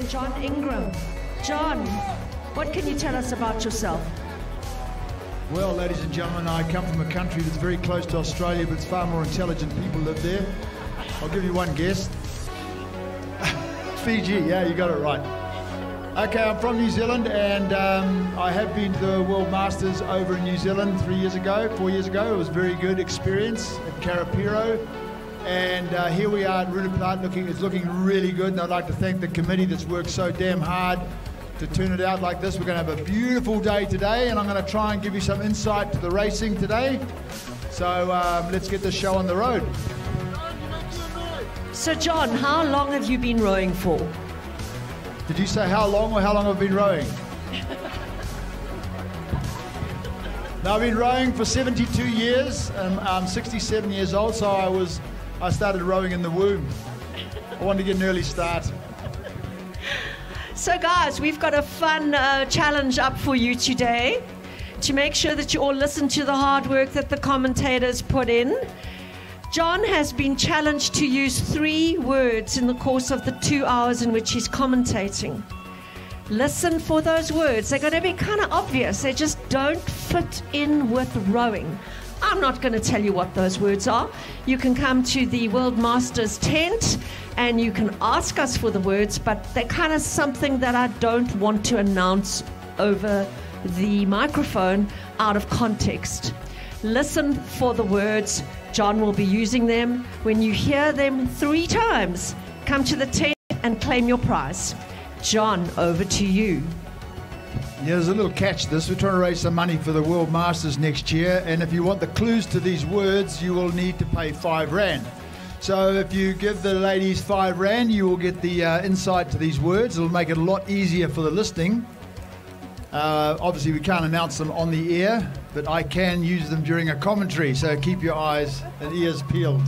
John Ingram. John, what can you tell us about yourself? Well, ladies and gentlemen, I come from a country that's very close to Australia, but it's far more intelligent people live there. I'll give you one guess. Fiji, yeah, you got it right. Okay, I'm from New Zealand, and I have been to the World Masters over in New Zealand 4 years ago. It was a very good experience at Karapiro. And here we are at Roodeplaat, it's looking really good, and I'd like to thank the committee that's worked so damn hard to turn it out like this. We're going to have a beautiful day today, and I'm going to try and give you some insight to the racing today. So let's get this show on the road. So John, how long have you been rowing for? Did you say how long, or how long I've been rowing? Now, I've been rowing for 72 years, and I'm 67 years old, so I started rowing in the womb. I wanted to get an early start. So guys, we've got a fun challenge up for you today to make sure that you all listen to the hard work that the commentators put in. John has been challenged to use 3 words in the course of the 2 hours in which he's commentating. Listen for those words. They're going to be kind of obvious. They just don't fit in with rowing. I'm not going to tell you what those words are. You can come to the World Masters tent and you can ask us for the words, but they're kind of something that I don't want to announce over the microphone out of context. Listen for the words. John will be using them. When you hear them 3 times, come to the tent and claim your prize. John, over to you. Yeah, there's a little catch to this. We're trying to raise some money for the World Masters next year, and if you want the clues to these words, you will need to pay 5 Rand. So if you give the ladies 5 Rand, you will get the insight to these words. It'll make it a lot easier for the listening. Obviously, we can't announce them on the air, but I can use them during a commentary, so keep your eyes and ears peeled.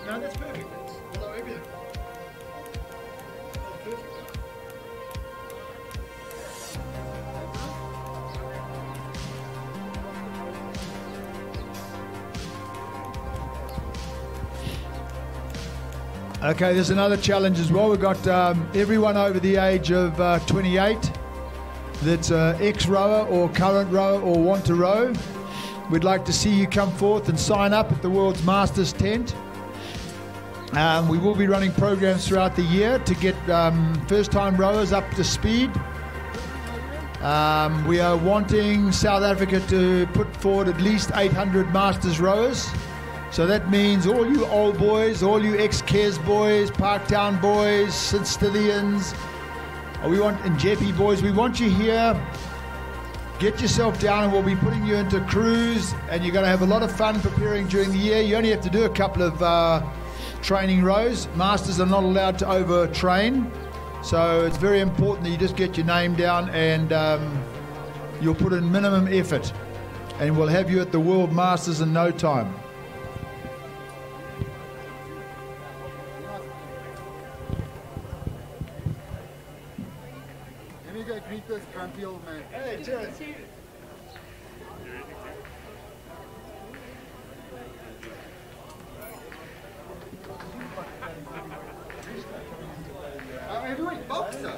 No, that's perfect. That's everything. That's perfect. Okay, there's another challenge as well. We've got everyone over the age of 28 that's ex-rower or current rower or want to row. We'd like to see you come forth and sign up at the World's Masters tent. We will be running programs throughout the year to get first-time rowers up to speed. We are wanting South Africa to put forward at least 800 Masters rowers. So that means all you old boys, all you ex-Kes boys, Parktown boys, St-Stithians, and Jeppy boys, we want you here. Get yourself down and we'll be putting you into crews and you're going to have a lot of fun preparing during the year. You only have to do a couple of training rows. Masters are not allowed to over-train. So it's very important that you just get your name down and you'll put in minimum effort. And we'll have you at the World Masters in no time. Let me go greet this grumpy old man. Hey, cheers. Everyone, boxer.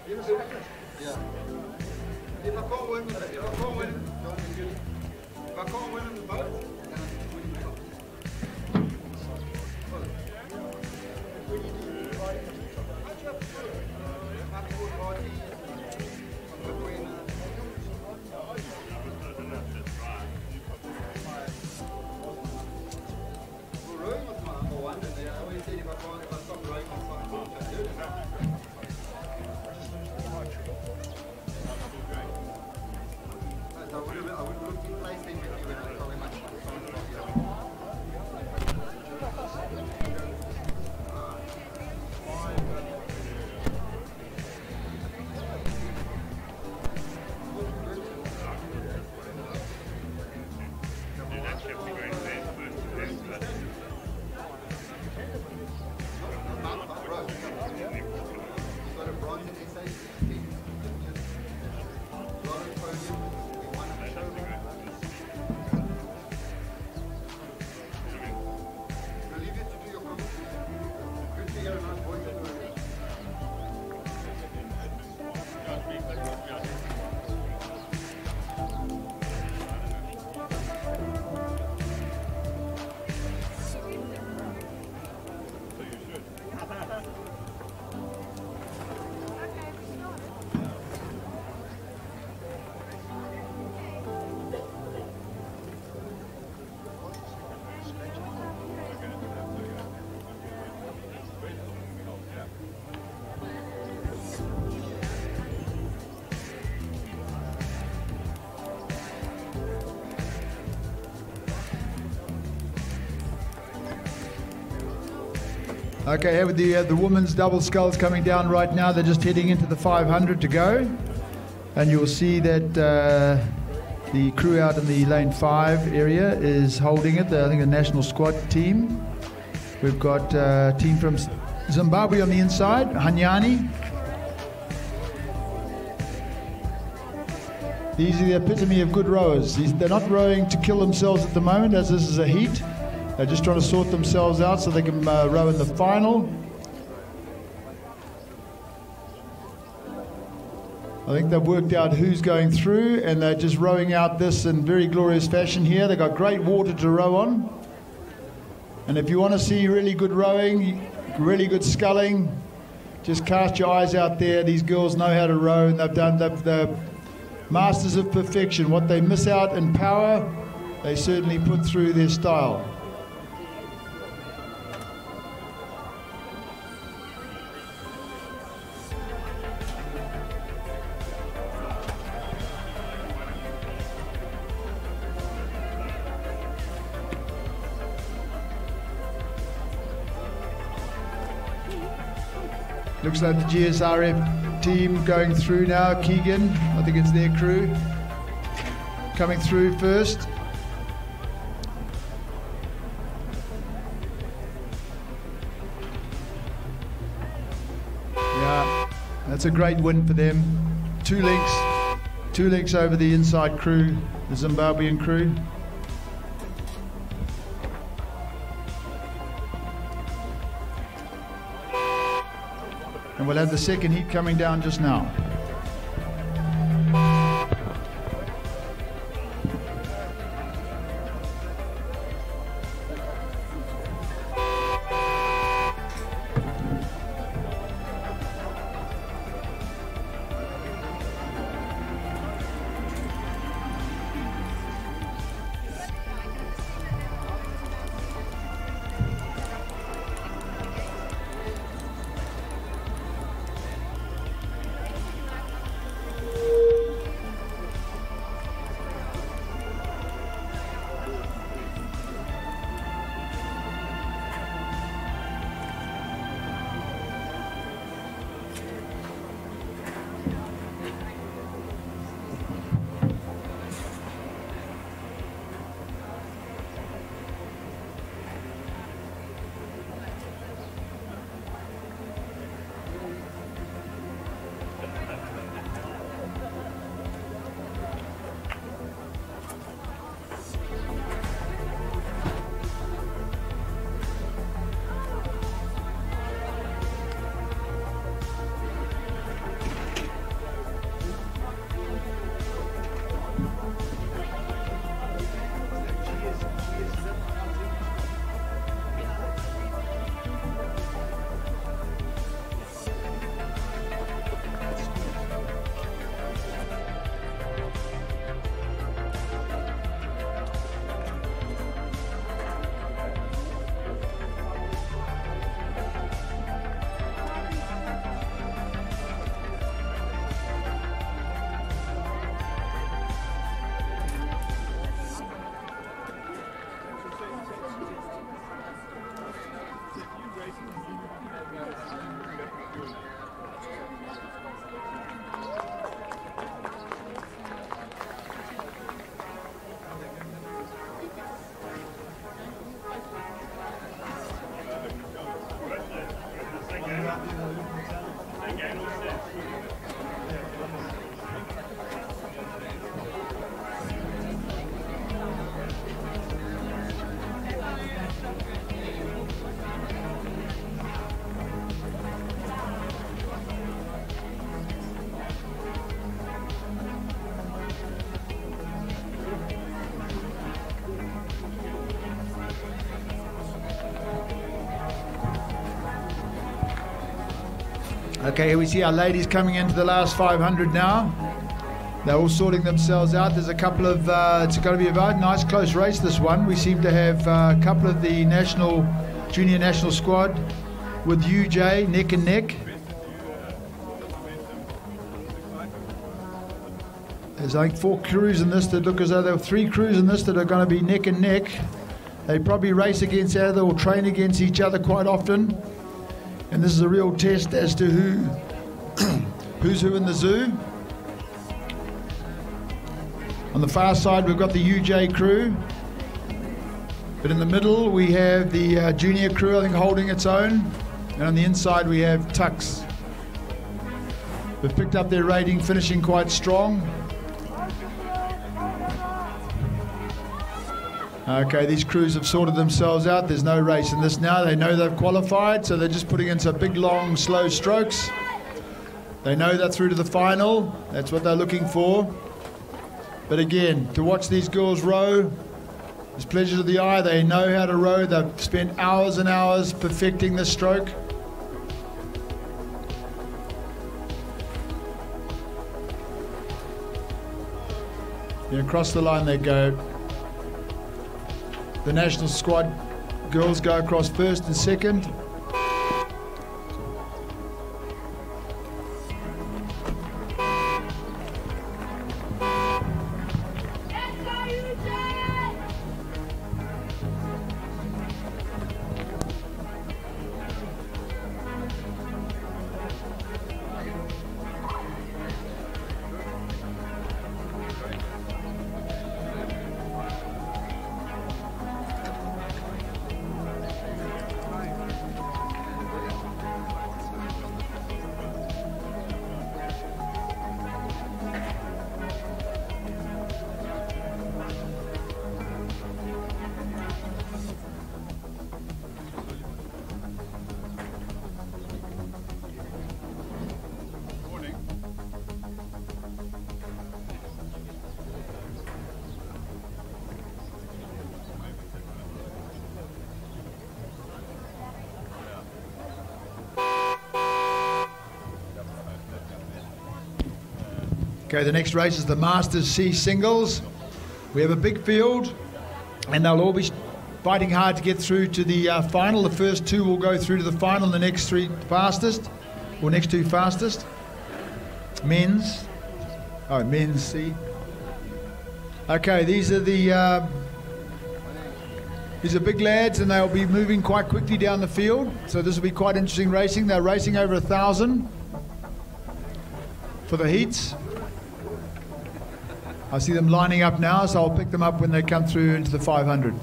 Yeah. If I can't win, don't do it. If I can't win in the boat, then I'm winning the boat. Rowing was my number one, and I always said if I stop rowing, I'll stop doing it. I would look in place then with you when I probably much Okay, here with the women's double sculls coming down right now. They're just heading into the 500 to go. And you'll see that the crew out in the lane 5 area is holding it. I think the national squad team. We've got a team from Zimbabwe on the inside, Hanyani. These are the epitome of good rowers. They're not rowing to kill themselves at the moment, as this is a heat. They're just trying to sort themselves out so they can row in the final. I think they've worked out who's going through, and they're just rowing out this in very glorious fashion here. They've got great water to row on. And if you want to see really good rowing, really good sculling, Just cast your eyes out there. These girls know how to row, and they're masters of perfection. What they miss out in power, they certainly put through their style. Looks like the GSRF team going through now. Keegan, I think it's their crew, coming through first. Yeah, that's a great win for them. 2 lengths over the inside crew, the Zimbabwean crew. And we'll have the second heat coming down just now. Okay, here we see our ladies coming into the last 500 now. They're all sorting themselves out. There's a couple of, it's going to be a very nice close race, this one. We seem to have a couple of the junior national squad with UJ neck and neck. There's like 4 crews in this that look as though there are 3 crews in this that are going to be neck and neck. They probably race against each other or train against each other quite often. And this is a real test as to who's who in the zoo. On the far side, we've got the UJ crew. But in the middle, we have the junior crew, I think, holding its own. And on the inside, we have Tux. We've picked up their rating, finishing quite strong. Okay, these crews have sorted themselves out. There's no race in this now. They know they've qualified, so they're just putting in some big, long, slow strokes. They know they're through to the final. That's what they're looking for. But again, to watch these girls row is pleasure to the eye. They know how to row. They've spent hours and hours perfecting this stroke. Then across the line they go. The national squad girls go across first and second. Okay, the next race is the Masters C Singles. We have a big field, and they'll all be fighting hard to get through to the final. The first two will go through to the final, the next three fastest, or next two fastest. Men's. Oh, men's C. Okay, these are the these are big lads, and they'll be moving quite quickly down the field. So this will be quite interesting racing. They're racing over 1,000 for the heats. I see them lining up now, so I'll pick them up when they come through into the 500.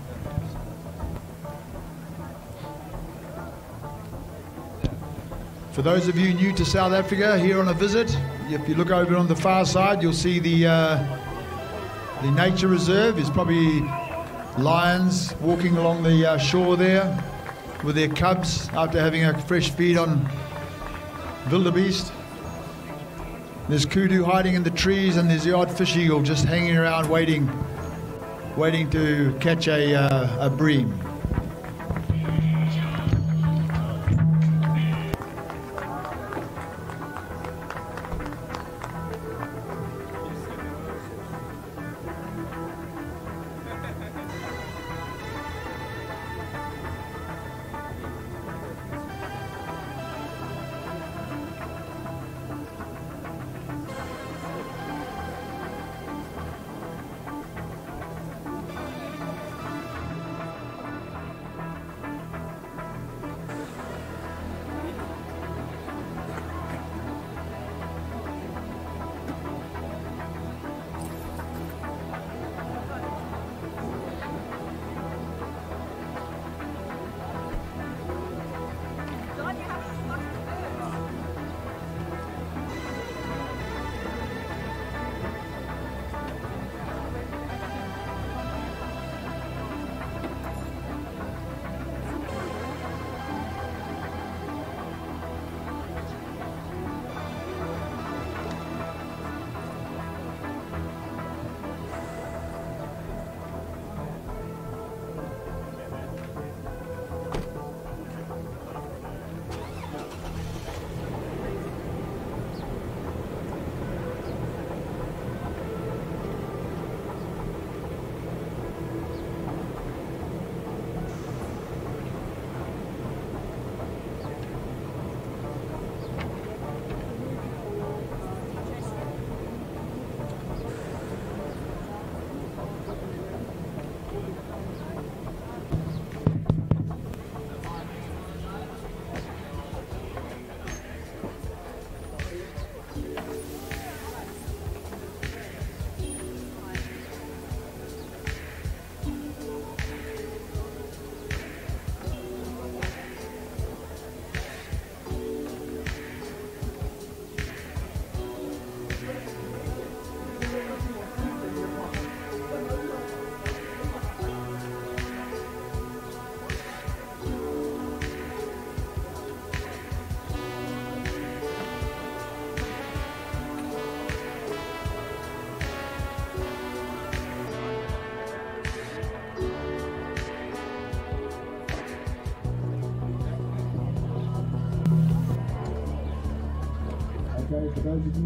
For those of you new to South Africa, here on a visit, if you look over on the far side, you'll see the nature reserve. Is probably lions walking along the shore there with their cubs after having a fresh feed on wildebeest. There's kudu hiding in the trees, and there's the odd fish eagle just hanging around waiting to catch a bream.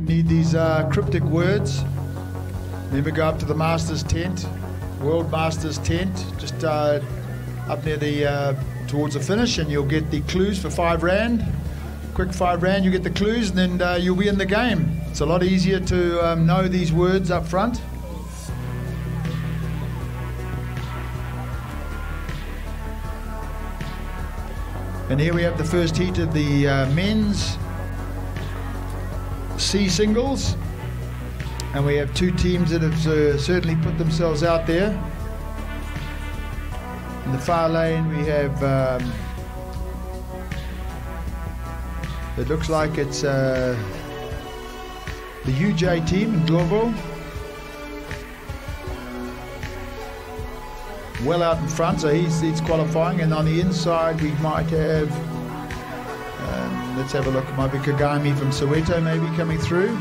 Need these cryptic words. Then we go up to the Masters tent, World Masters tent, just up near the towards the finish, and you'll get the clues for R5. Quick R5, you get the clues, and then you'll be in the game. It's a lot easier to know these words up front. And here we have the first heat of the men's C singles, and we have two teams that have certainly put themselves out there. In the far lane we have it looks like it's the UJ team in Global, well out in front, so he's qualifying. And on the inside we might have, let's have a look, it might be Kagami from Soweto maybe coming through.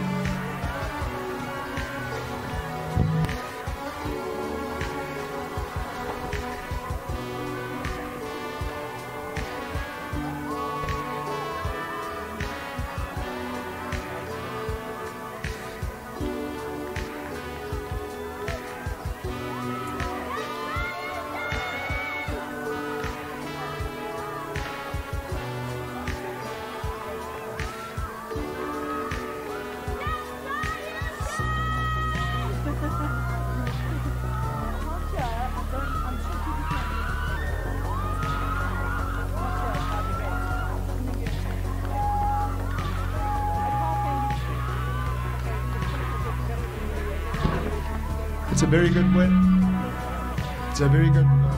It's a very good win. It's a very good win.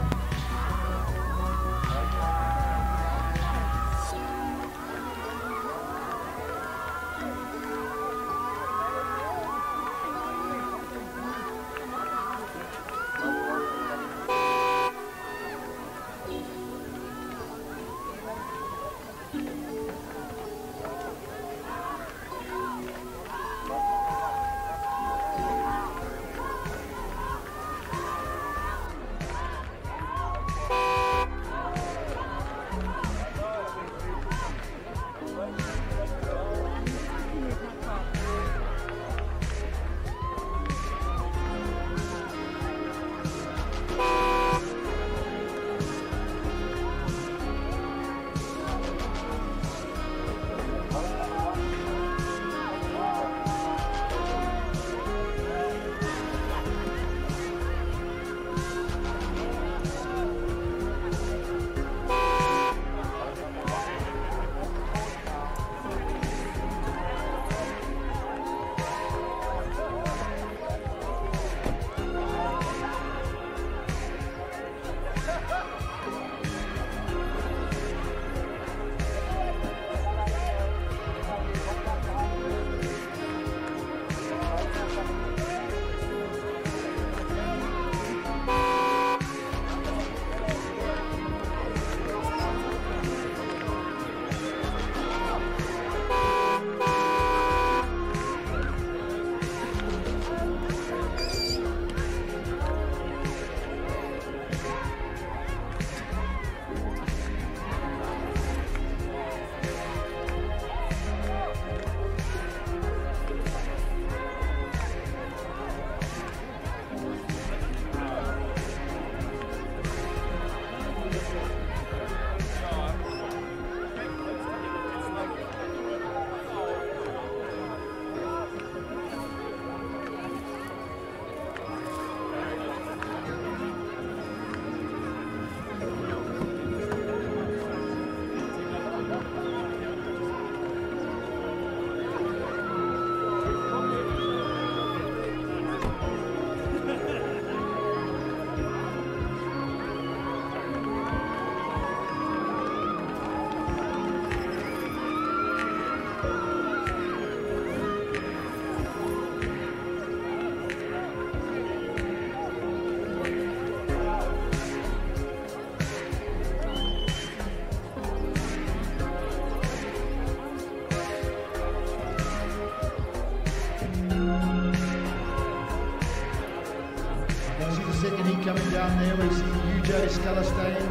Second heat coming down there, we see UJ Stelastane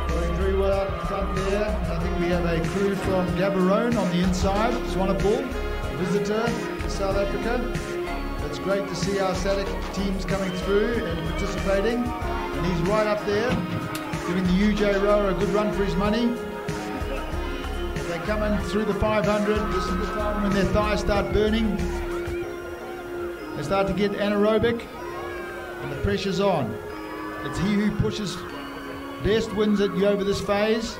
going very well out in front there. I think we have a crew from Gaborone on the inside, Swanepoel, visitor to South Africa. That's great to see our SADC teams coming through and participating. And he's right up there, giving the UJ rower a good run for his money. As they come in through the 500, this is the time when their thighs start burning. They start to get anaerobic, and the pressure's on. It's he who pushes best wins it over this phase.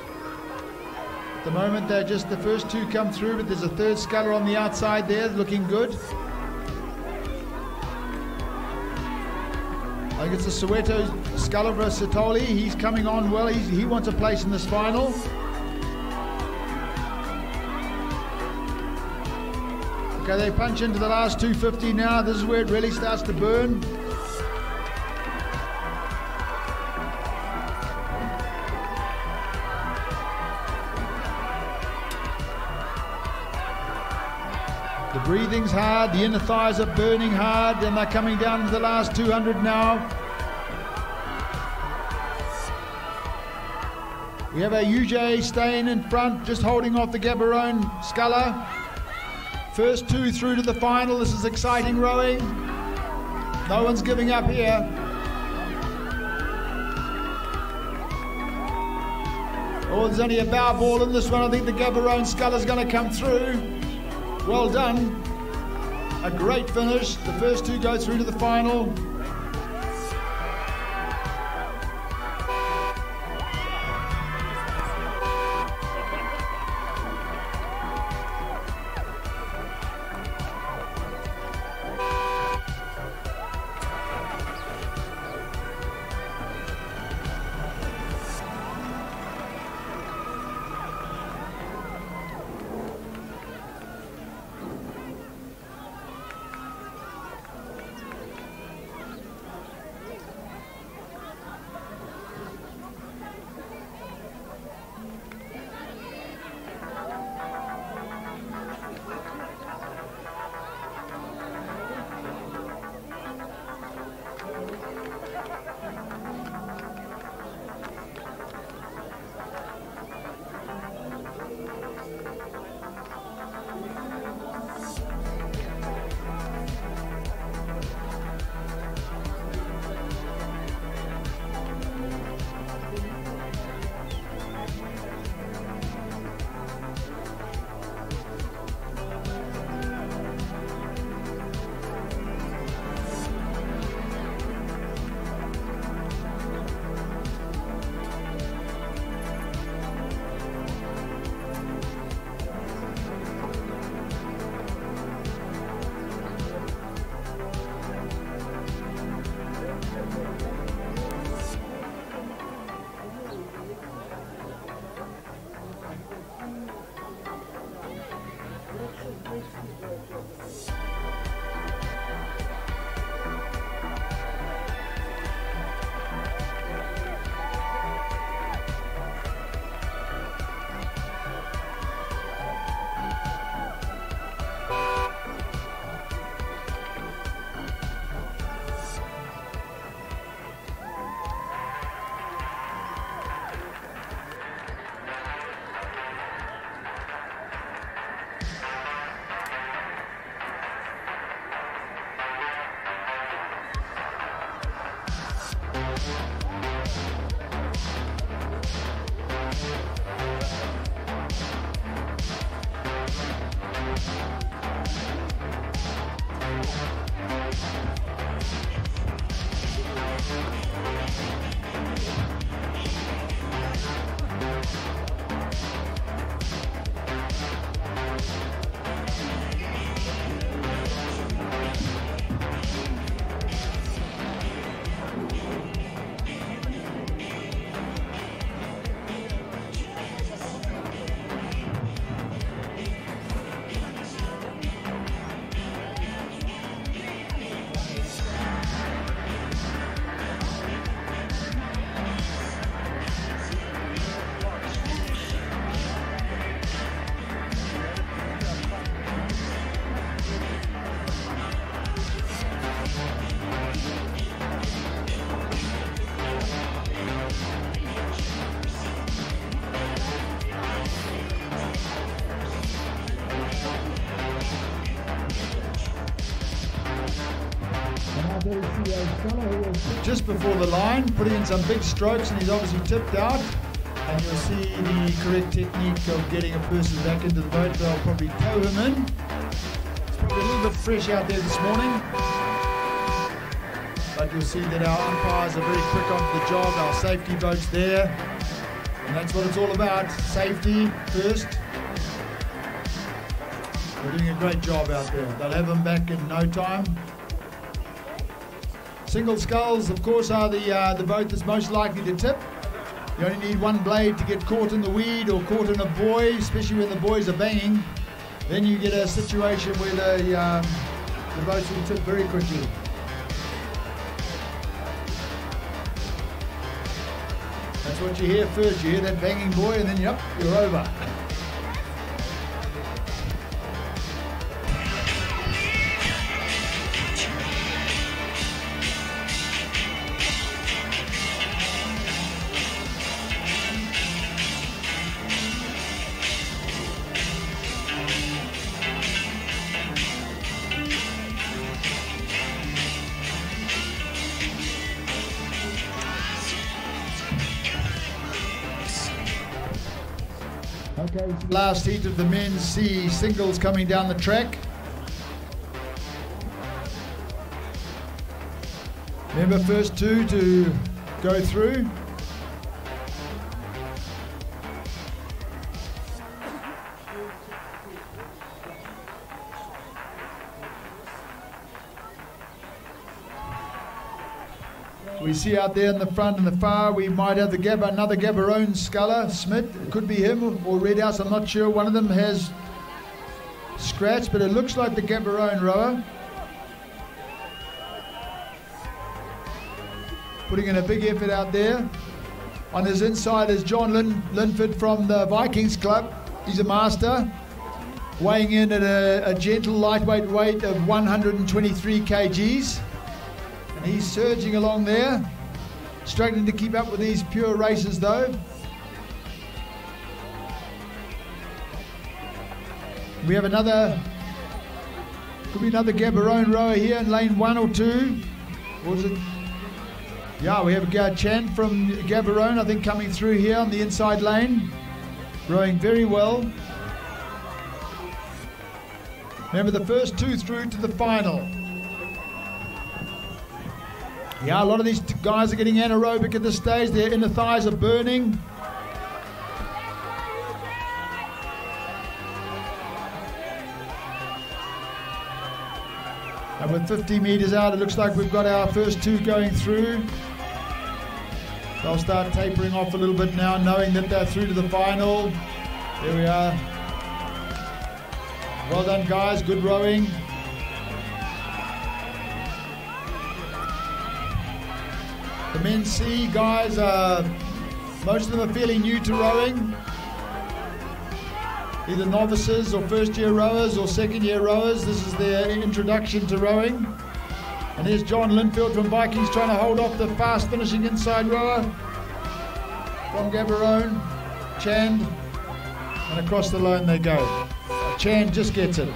At the moment, they're just the first two come through, but there's a third sculler on the outside there, looking good. I think it's the Soweto sculler for Satoli. He's coming on well. He wants a place in this final. Okay, they punch into the last 250 now. This is where it really starts to burn. The breathing's hard, the inner thighs are burning hard, and they're coming down to the last 200 now. We have a UJ staying in front, just holding off the Gaborone sculler. First two through to the final. This is exciting rowing. No one's giving up here. Oh, there's only a bow ball in this one. I think the Gaborone sculler's going to come through. Well done. A great finish. The first two go through to the final. just before the line, putting in some big strokes, and he's obviously tipped out. And you'll see the correct technique of getting a person back into the boat. They'll probably tow him in. It's probably a little bit fresh out there this morning. But you'll see that our umpires are very quick onto the job. Our safety boat's there. And that's what it's all about. Safety first. They're doing a great job out there. They'll have him back in no time. Single sculls, of course, are the boat that's most likely to tip. You only need one blade to get caught in the weed or caught in a buoy, especially when the buoys are banging. Then you get a situation where the boats will tip very quickly. That's what you hear first. You hear that banging buoy and then yep, you're over. Okay, last heat of the men's C singles coming down the track. Remember, first two to go through. We see out there in the front and the far, we might have another Gaborone sculler, Smith. It could be him or Red House, I'm not sure. One of them has scratched, but it looks like the Gaborone rower. Putting in a big effort out there. On his inside is John Linford from the Vikings Club. He's a master. Weighing in at a gentle lightweight weight of 123 kgs. He's surging along there, struggling to keep up with these pure racers though. We have could be another Gaborone rower here in lane 1 or 2. Or is it? Yeah, we have Chan from Gaborone, I think, coming through here on the inside lane, rowing very well. Remember, the first two through to the final. Yeah, a lot of these guys are getting anaerobic at this stage. Their inner thighs are burning. And with 50 meters out, it looks like we've got our first two going through. They'll start tapering off a little bit now, knowing that they're through to the final. There we are. Well done, guys. Good rowing. The men's C guys, most of them are fairly new to rowing. Either novices or first-year rowers or second-year rowers. This is their introduction to rowing. And here's John Linfield from Vikings trying to hold off the fast-finishing inside rower from Gaborone. Chand, and across the line they go. Chand just gets it.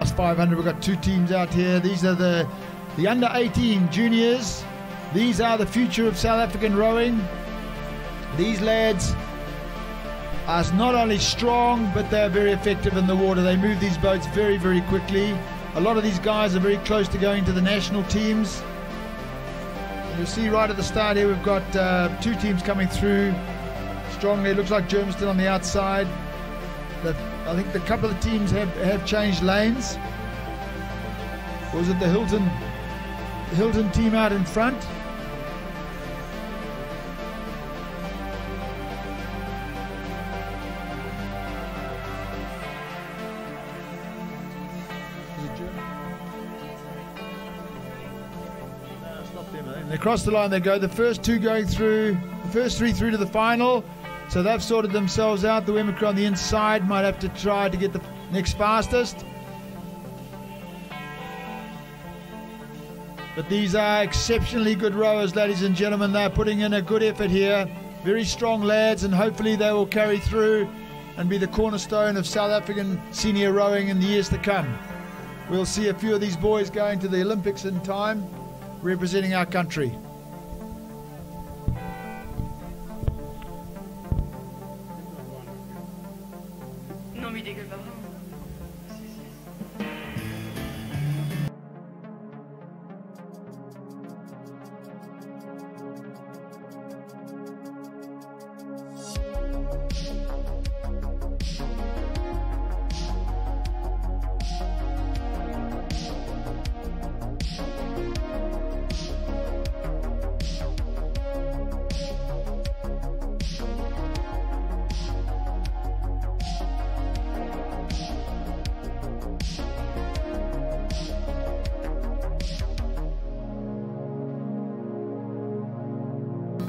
last 500. We've got 2 teams out here. These are the under 18 juniors. These are the future of South African rowing. These lads are not only strong, but they're very effective in the water. They move these boats very, very quickly. A lot of these guys are very close to going to the national teams. And you'll see right at the start here, we've got 2 teams coming through strongly. It looks like Germiston on the outside. I think a couple of teams have changed lanes. Or was it the Hilton team out in front? Across the line they go. The first 2 going through, the first 3 through to the final. So they've sorted themselves out. The women on the inside might have to try to get the next fastest. But these are exceptionally good rowers, ladies and gentlemen. They're putting in a good effort here. Very strong lads, and hopefully they will carry through and be the cornerstone of South African senior rowing in the years to come. We'll see a few of these boys going to the Olympics in time, representing our country.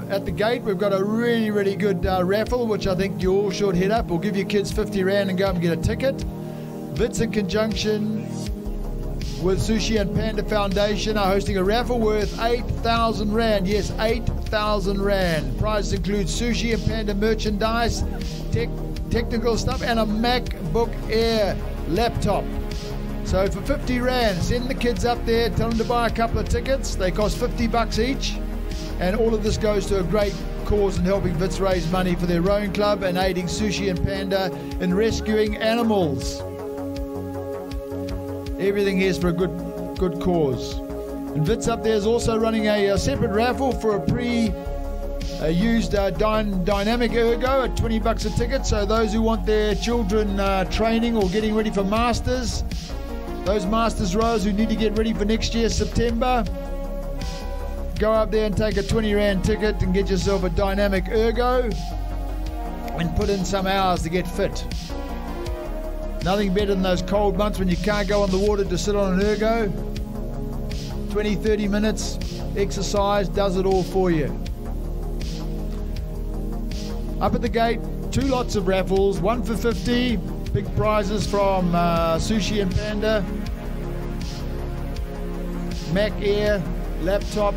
At the gate, we've got a really, really good raffle, which I think you all should head up. We'll give your kids 50 Rand and go up and get a ticket. Wits, in conjunction with Sushi and Panda Foundation, are hosting a raffle worth 8,000 Rand. Yes, 8,000 Rand. Prizes include Sushi and Panda merchandise, technical stuff, and a MacBook Air laptop. So for 50 Rand, send the kids up there, tell them to buy a couple of tickets. They cost 50 bucks each. And all of this goes to a great cause in helping Wits raise money for their rowing club and aiding Sushi and Panda in rescuing animals. Everything here is for a good cause. And Wits up there is also running a separate raffle for a pre-used dynamic ergo at 20 bucks a ticket. So those who want their children training or getting ready for masters, those masters rowers who need to get ready for next year's September, go up there and take a 20 Rand ticket and get yourself a dynamic ergo and put in some hours to get fit. Nothing better than those cold months when you can't go on the water to sit on an ergo. 20-30 minutes exercise does it all for you. Up at the gate, 2 lots of raffles, 1 for 50, big prizes from Sushi and Panda, Mac Air, laptop.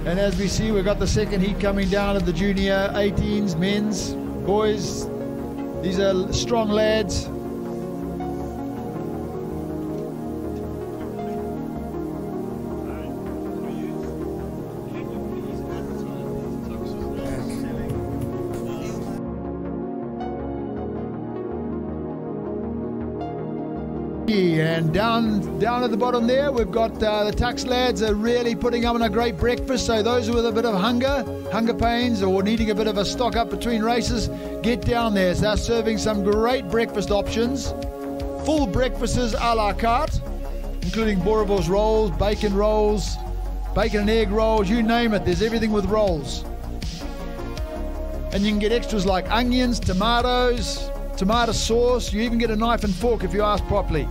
And as we see, we've got the second heat coming down of the junior 18s, men's, boys. These are strong lads. And down at the bottom there, we've got the Tux lads are really putting up on a great breakfast. So those with a bit of hunger pains, or needing a bit of a stock up between races, get down there. So they're serving some great breakfast options. Full breakfasts a la carte, including Boerewors rolls, bacon and egg rolls, you name it. There's everything with rolls. And you can get extras like onions, tomatoes, tomato sauce. You even get a knife and fork if you ask properly.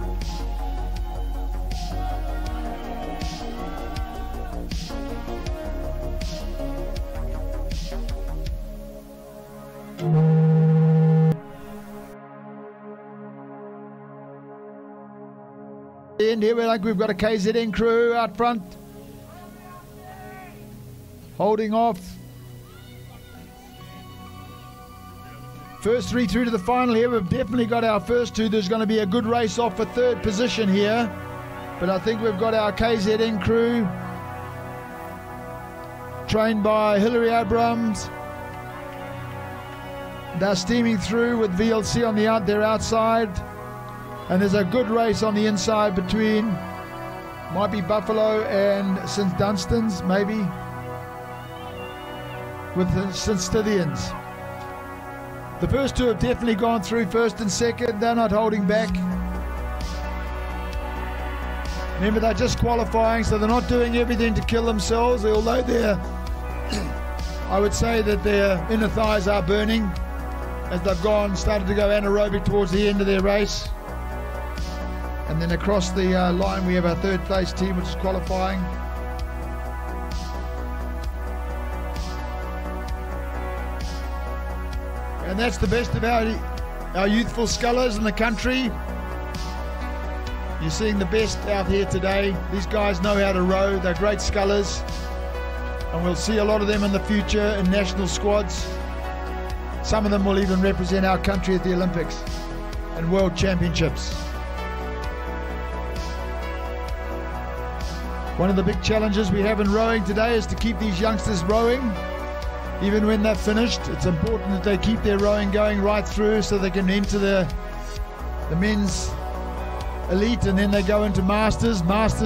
And here we've got a KZN crew out front holding off First three through to the final here. We've definitely got our first two. There's going to be a good race off for third position here. But I think we've got our KZN crew, trained by Hilary Abrams. They're steaming through with VLC on their outside. And there's a good race on the inside between, might be Buffalo and St. Dunstan's, maybe, with the St. Stithians. The first two have definitely gone through, first and second. They're not holding back. Remember, they're just qualifying, so they're not doing everything to kill themselves, although they're, I would say that their inner thighs are burning as they've started to go anaerobic towards the end of their race. And then across the line, we have our third place team, which is qualifying. And that's the best of our youthful scullers in the country. You're seeing the best out here today. These guys know how to row. They're great scullers. And we'll see a lot of them in the future in national squads. Some of them will even represent our country at the Olympics and World Championships. One of the big challenges we have in rowing today is to keep these youngsters rowing. Even when they're finished, it's important that they keep their rowing going right through so they can enter the men's elite, and then they go into masters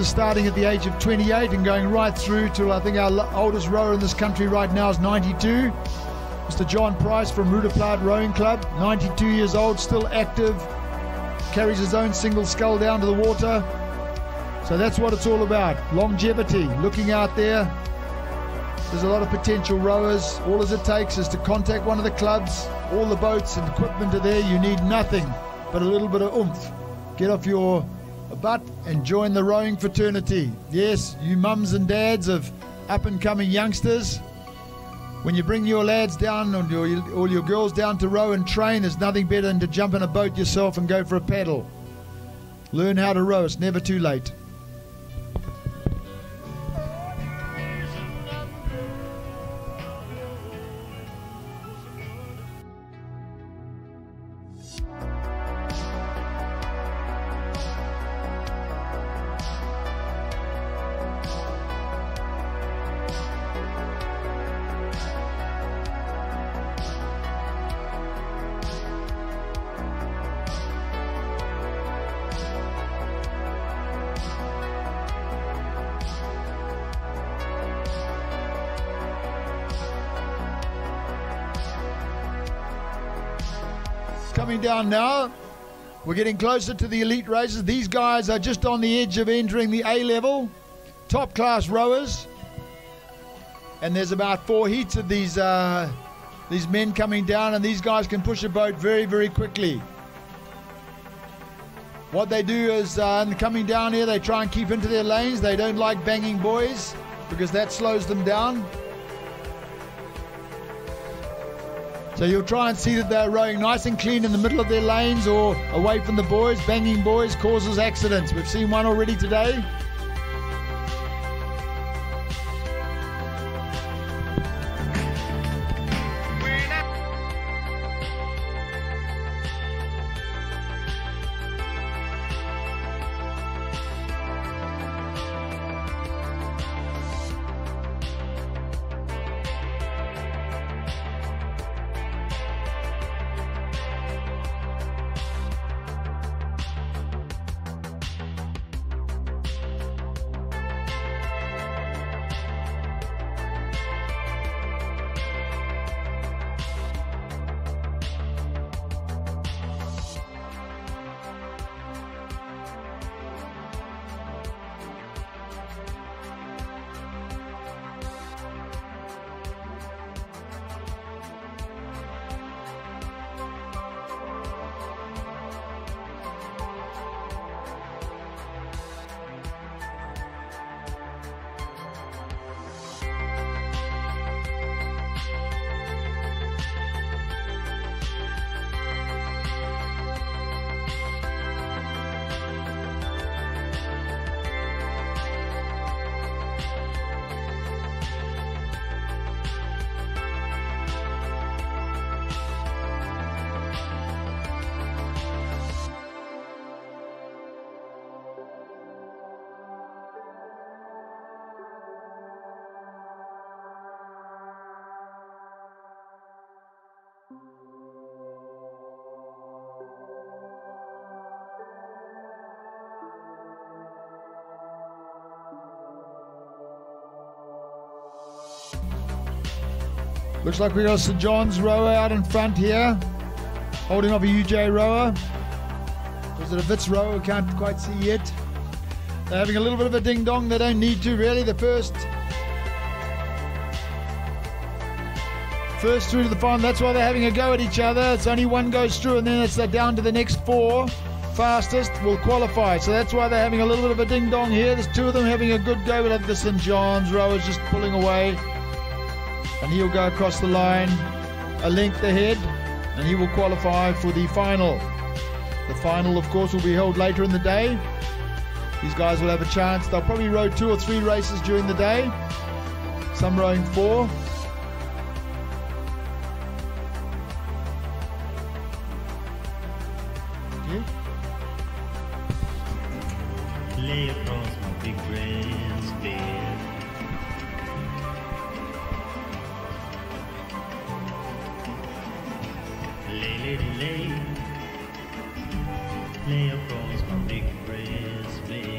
starting at the age of 28 and going right through to, I think our oldest rower in this country right now is 92. Mr. John Price from Roodeplaat Rowing Club, 92 years old, still active, carries his own single scull down to the water. So that's what it's all about, longevity, looking out there. There's a lot of potential rowers. All as it takes is to contact one of the clubs. All the boats and equipment are there. You need nothing but a little bit of oomph. Get off your butt and join the rowing fraternity. Yes, you mums and dads of up-and-coming youngsters, when you bring your lads down or your girls down to row and train, there's nothing better than to jump in a boat yourself and go for a paddle. Learn how to row. It's never too late. Coming down now, we're getting closer to the elite races. These guys are just on the edge of entering the A level, top class rowers, and there's about 4 heats of these men coming down, and these guys can push a boat very, very quickly. What they do is coming down here, they try and keep into their lanes. They don't like banging boys because that slows them down. So you'll try and see that they're rowing nice and clean in the middle of their lanes or away from the boys. Banging boys causes accidents. We've seen one already today. Looks like we got a St. John's rower out in front here, holding up a UJ rower. Was it a Wits rower? We can't quite see yet. They're having a little bit of a ding-dong. They don't need to, really. The first through to the final. That's why they're having a go at each other. It's only one goes through, and then it's down to the next 4 fastest will qualify. So that's why they're having a little bit of a ding-dong here. There's 2 of them having a good go, but the St. John's rower's just pulling away. And he'll go across the line a length ahead, and he will qualify for the final. The final, of course, will be held later in the day. These guys will have a chance. They'll probably row 2 or 3 races during the day. Some rowing 4. Lay across my big grass bed. Lay across my big grass bed.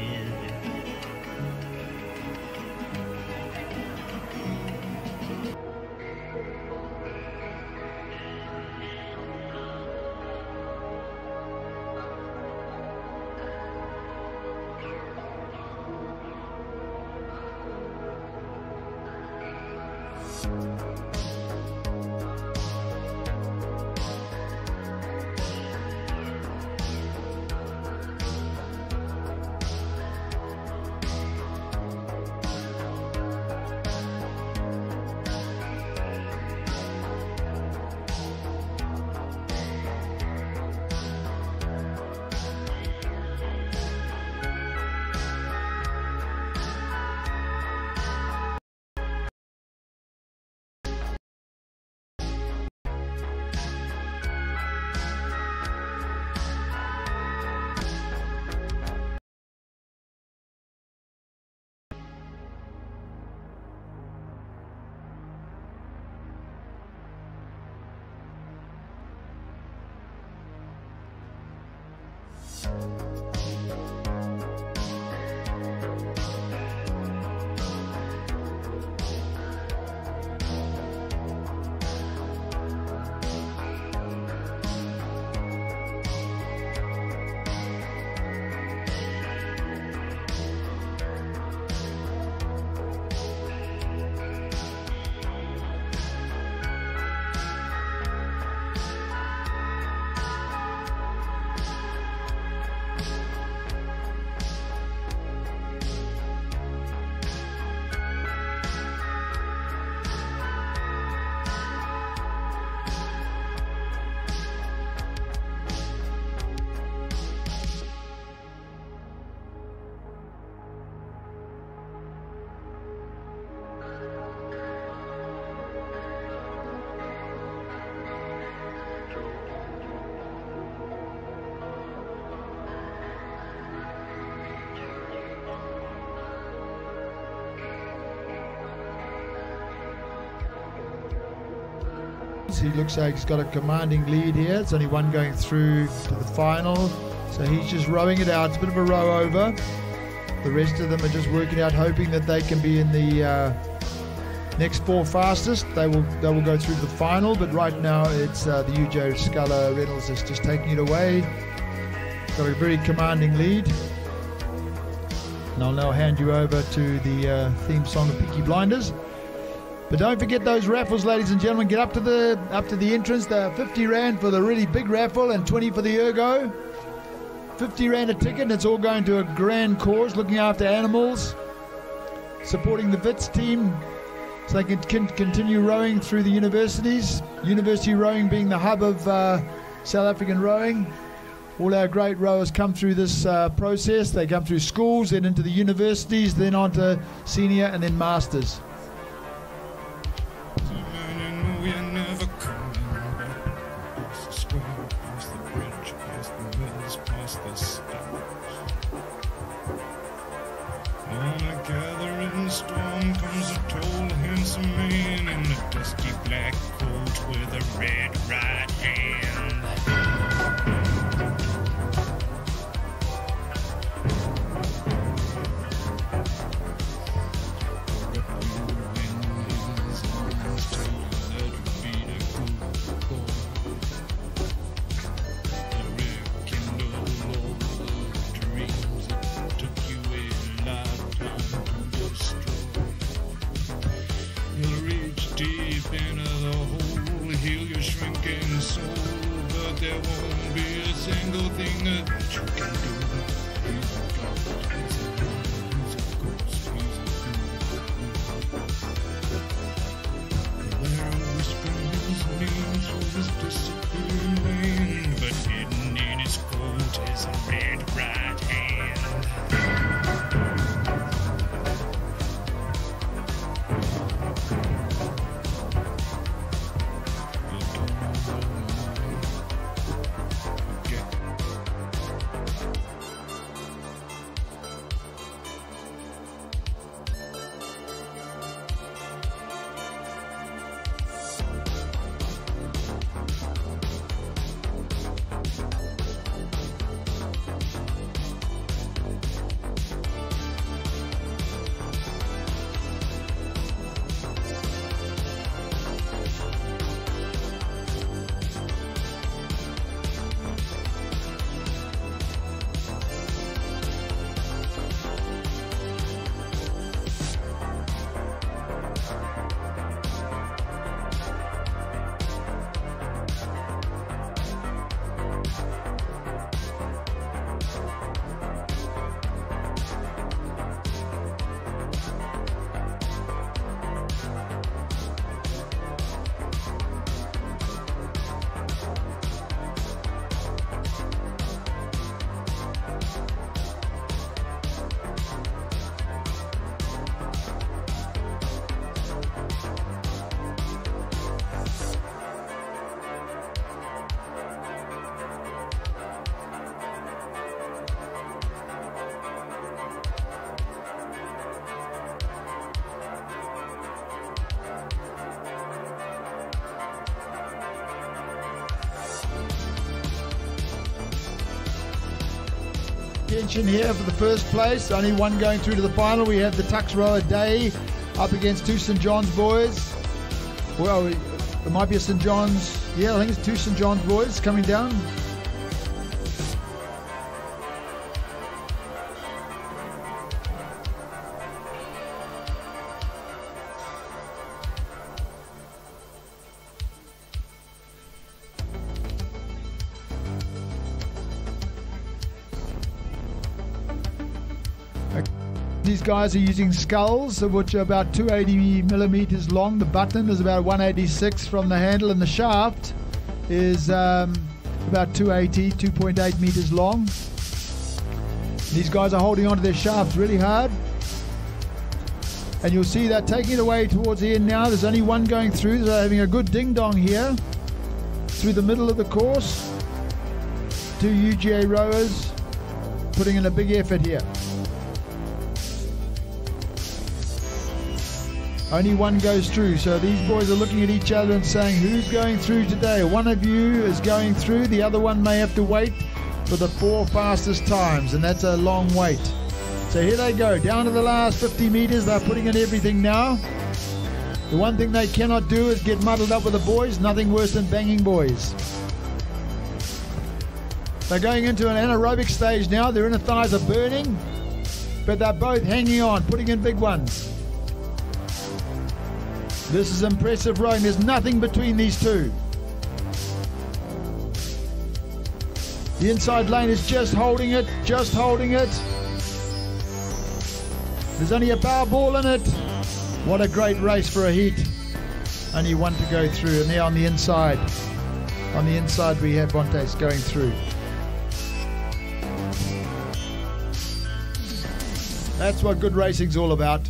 He looks like he's got a commanding lead here. It's only one going through to the final, so he's just rowing it out. It's a bit of a row over. The rest of them are just working out, hoping that they can be in the next 4 fastest. They will go through to the final, but right now it's the UJ Sculler Reynolds is just taking it away. Got a very commanding lead. And I'll now hand you over to the theme song of Peaky Blinders. But don't forget those raffles, ladies and gentlemen. Get up to the entrance. They're 50 Rand for the really big raffle and 20 for the ergo. 50 Rand a ticket, and it's all going to a grand cause, looking after animals, supporting the Wits team so they can continue rowing through the universities. University rowing being the hub of South African rowing. All our great rowers come through this process. They come through schools, then into the universities, then on to senior and then masters. On a gathering storm comes a tall, handsome man in a dusty black coat with a red right hand. A ripple in his arms till that another hole, heal your shrinking soul, but there won't be a single thing that you can do. He's a god, he's a god, he's a ghost, he's a god. There are whispering his name, so his disappearing name, but hidden in his coat is a red right hand. Attention here for the first place. Only one going through to the final. We have the Tux Rower Day up against two St. John's boys. Well, it might be a St. John's. Yeah, I think it's two St. John's boys coming down. These guys are using sculls, which are about 280 millimeters long. The button is about 186 from the handle, and the shaft is about 2.8 meters long. These guys are holding onto their shafts really hard, and you'll see that taking it away towards the end now. There's only one going through. They're having a good ding-dong here through the middle of the course. Two UGA rowers putting in a big effort here. Only one goes through, so these boys are looking at each other and saying, who's going through today? One of you is going through, the other one may have to wait for the 4 fastest times, and that's a long wait. So here they go, down to the last 50 meters. They're putting in everything now. The one thing they cannot do is get muddled up with the boys. Nothing worse than banging boys. They're going into an anaerobic stage now. Their inner thighs are burning, but they're both hanging on, putting in big ones. This is impressive rowing. There's nothing between these two. The inside lane is just holding it, just holding it. There's only a bow ball in it. What a great race for a heat. Only one to go through, and there on the inside. On the inside we have Bontes going through. That's what good racing's all about.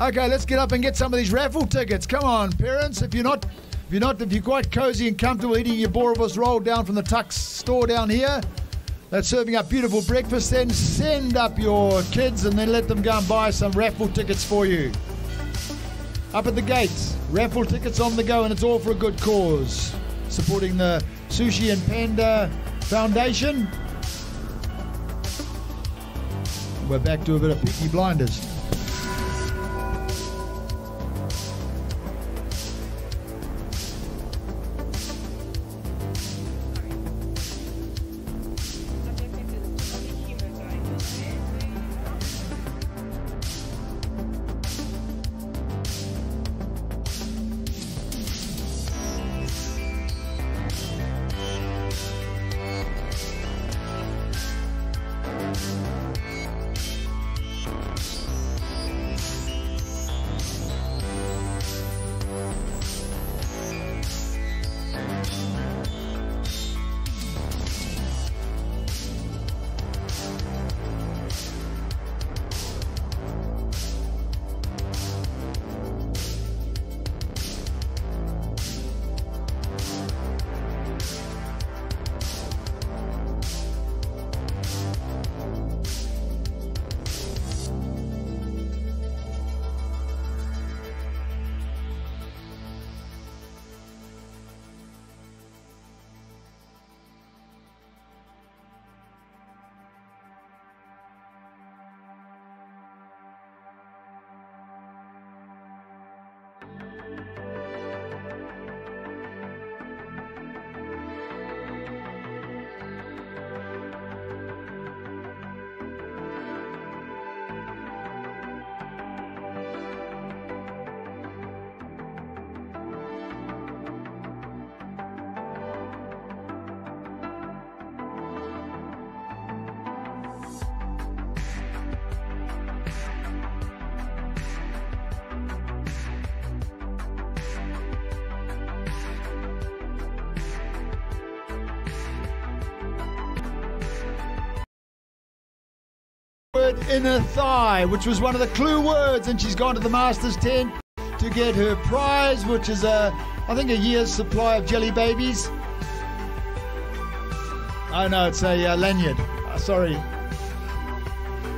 Okay, let's get up and get some of these raffle tickets. Come on, parents. If you're quite cozy and comfortable eating your Boerewors roll down from the Tux store down here, that's serving up beautiful breakfast, then send up your kids and then let them go and buy some raffle tickets for you. Up at the gates, raffle tickets on the go, and it's all for a good cause. Supporting the Sushi and Panda Foundation. We're back to a bit of Peaky Blinders. word inner thigh, which was one of the clue words, and she's gone to the Masters tent to get her prize, which is I think a year's supply of jelly babies. Oh no, it's a lanyard. Sorry.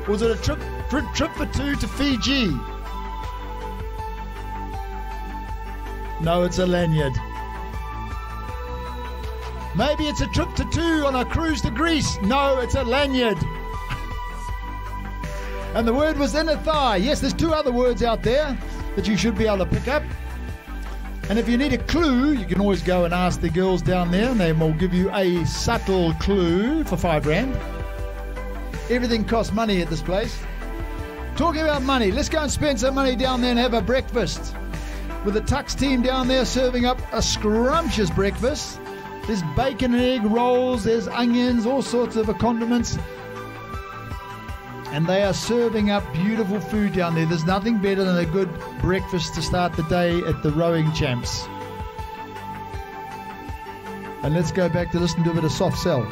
Was it a trip for two to Fiji? No, it's a lanyard. Maybe it's a trip to two on a cruise to Greece. No, it's a lanyard. And the word was inner thigh. Yes, there's two other words out there that you should be able to pick up. And if you need a clue, you can always go and ask the girls down there, and they will give you a subtle clue for R5. Everything costs money at this place. Talking about money, let's go and spend some money down there and have a breakfast. With the Tux team down there serving up a scrumptious breakfast. There's bacon and egg rolls, there's onions, all sorts of condiments. And they are serving up beautiful food down there. There's nothing better than a good breakfast to start the day at the Rowing Champs. And let's go back to listen to a bit of Soft Cell.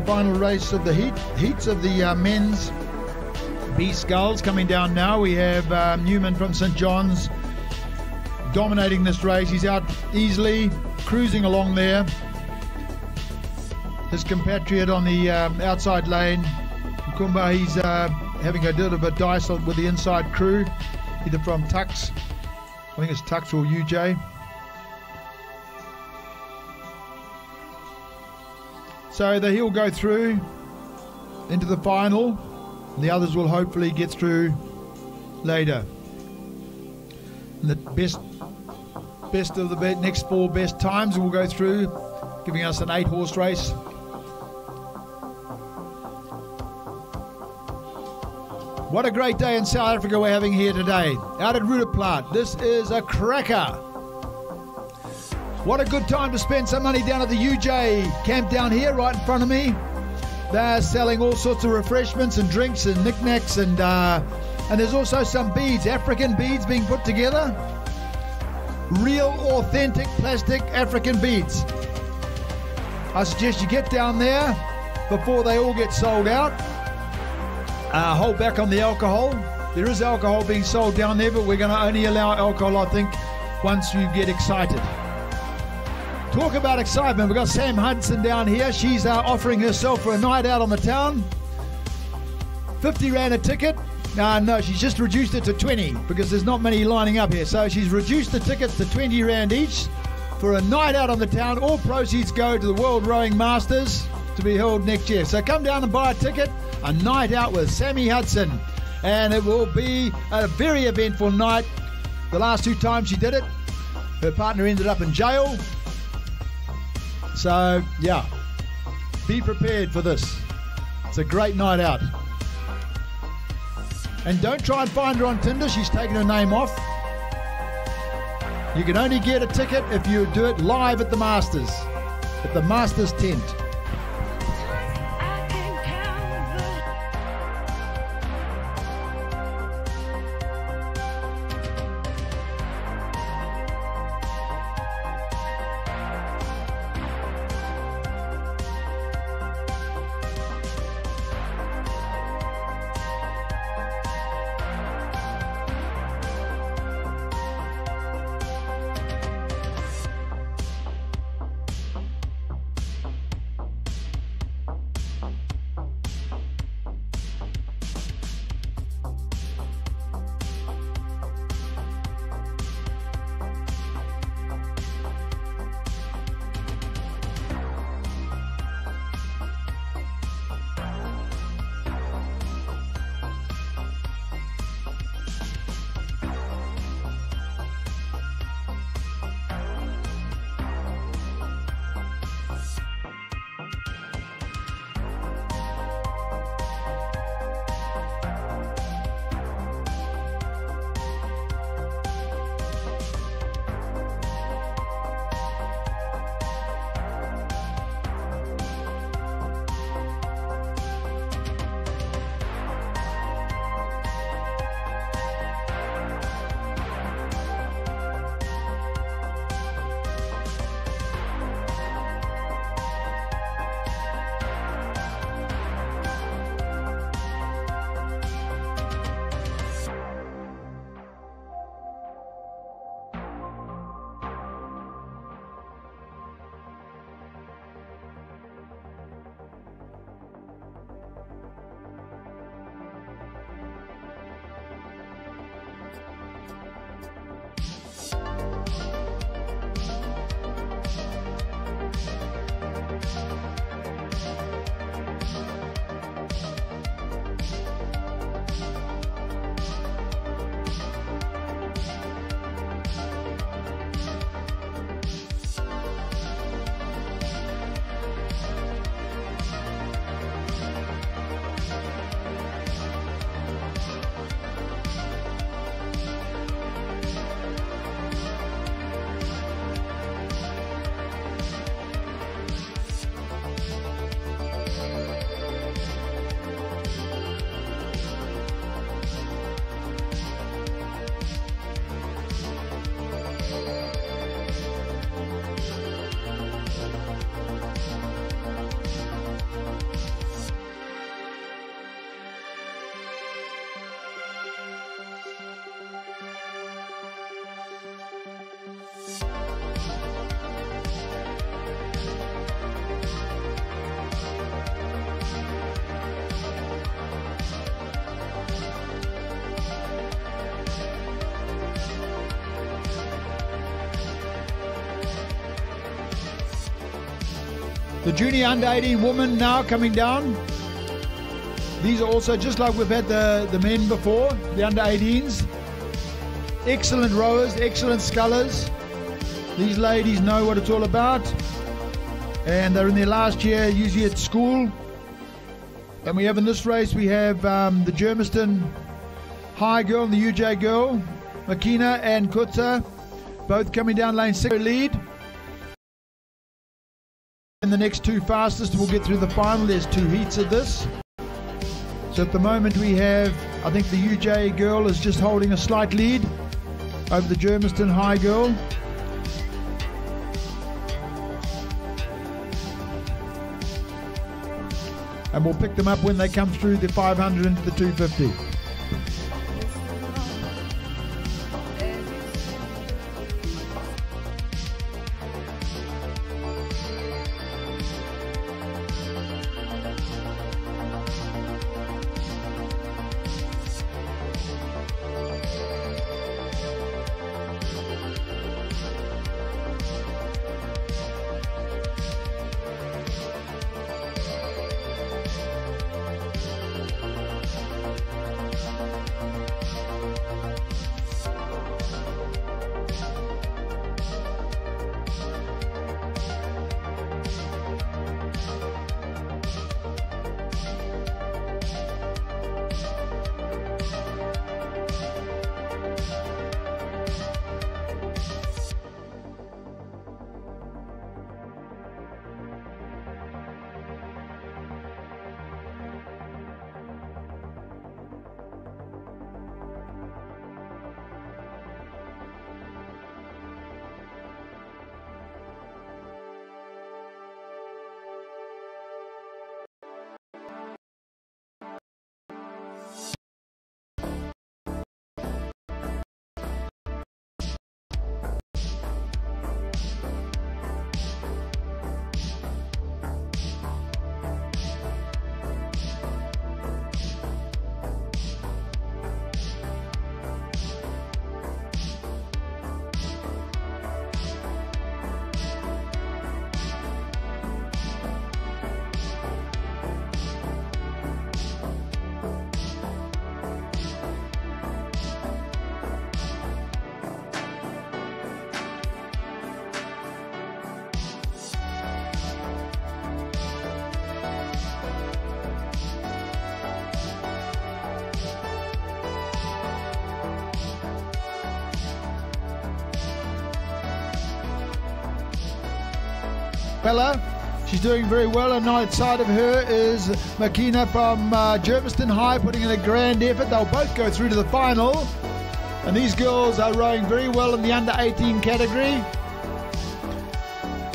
Final race of the heats of the men's B sculls coming down now. We have Newman from St. John's dominating this race. He's out easily, cruising along there. His compatriot on the outside lane, Kumba, he's having a little bit of dice with the inside crew, either from Tux, I think it's Tux or UJ. So he'll go through into the final, and the others will hopefully get through later. And the best of the next 4 best times will go through, giving us an 8-horse race. What a great day in South Africa we're having here today, out at Roodeplaat. This is a cracker. What a good time to spend some money down at the UJ camp down here right in front of me. They're selling all sorts of refreshments and drinks and knickknacks, and there's also some beads, African beads being put together. Real, authentic, plastic African beads. I suggest you get down there before they all get sold out. Hold back on the alcohol. There is alcohol being sold down there, but we're going to only allow alcohol, I think, once you get excited. Talk about excitement. We've got Sam Hudson down here. She's offering herself for a night out on the town. 50 Rand a ticket. No, she's just reduced it to 20 because there's not many lining up here. So she's reduced the tickets to 20 Rand each for a night out on the town. All proceeds go to the World Rowing Masters to be held next year. So come down and buy a ticket. A night out with Sammy Hudson. And it will be a very eventful night. The last 2 times she did it, her partner ended up in jail. So, yeah, be prepared for this. It's a great night out. And don't try and find her on Tinder. She's taken her name off. You can only get a ticket if you do it live at the Masters tent. The junior under 18 women now coming down. These are also just like we've had the men before, the under 18s. Excellent rowers, excellent scullers. These ladies know what it's all about. And they're in their last year, usually at school. And we have in this race, we have the Germiston High girl and the UJ girl, Makina and Kutsa, both coming down lane 6 lead. And the next two fastest will get through the final. There's 2 heats of this. So at the moment we have, I think the UJ girl is just holding a slight lead over the Germiston High girl. And we'll pick them up when they come through the 500 into the 250. Bella, she's doing very well, and outside of her is Makina from Germiston High putting in a grand effort. They'll both go through to the final, and these girls are rowing very well in the under 18 category.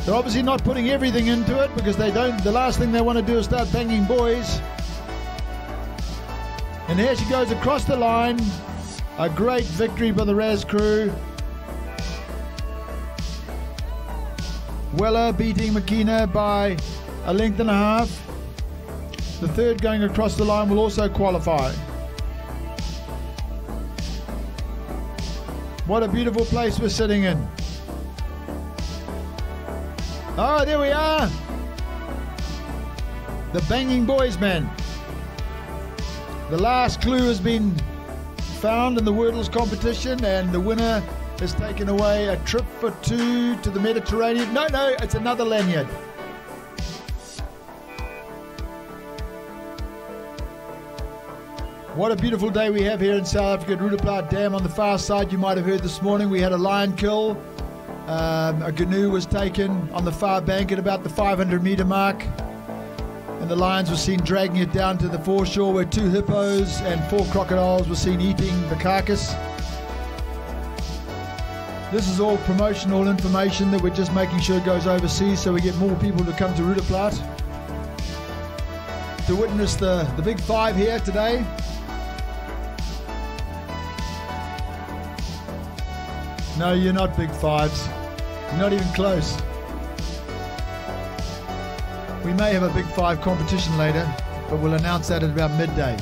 They're obviously not putting everything into it because they don't. The last thing they want to do is start banging boys. And here she goes across the line. A great victory by the Raz crew. Weller beating Makina by a length and a half. The third going across the line will also qualify. What a beautiful place we're sitting in. Oh, there we are. The banging boys, man. The last clue has been found in the Wordles competition, and the winner has taken away a trip for 2 to the Mediterranean. No, it's another lanyard. What a beautiful day we have here in South Africa at Roodeplaat Dam. On the far side, you might have heard this morning, we had a lion kill. A canoe was taken on the far bank at about the 500-meter mark. And the lions were seen dragging it down to the foreshore, where 2 hippos and 4 crocodiles were seen eating the carcass. This is all promotional information that we're just making sure goes overseas so we get more people to come to Roodeplaat to witness the big 5 here today. No, you're not big 5s. You're not even close. We may have a big 5 competition later, but we'll announce that at about midday.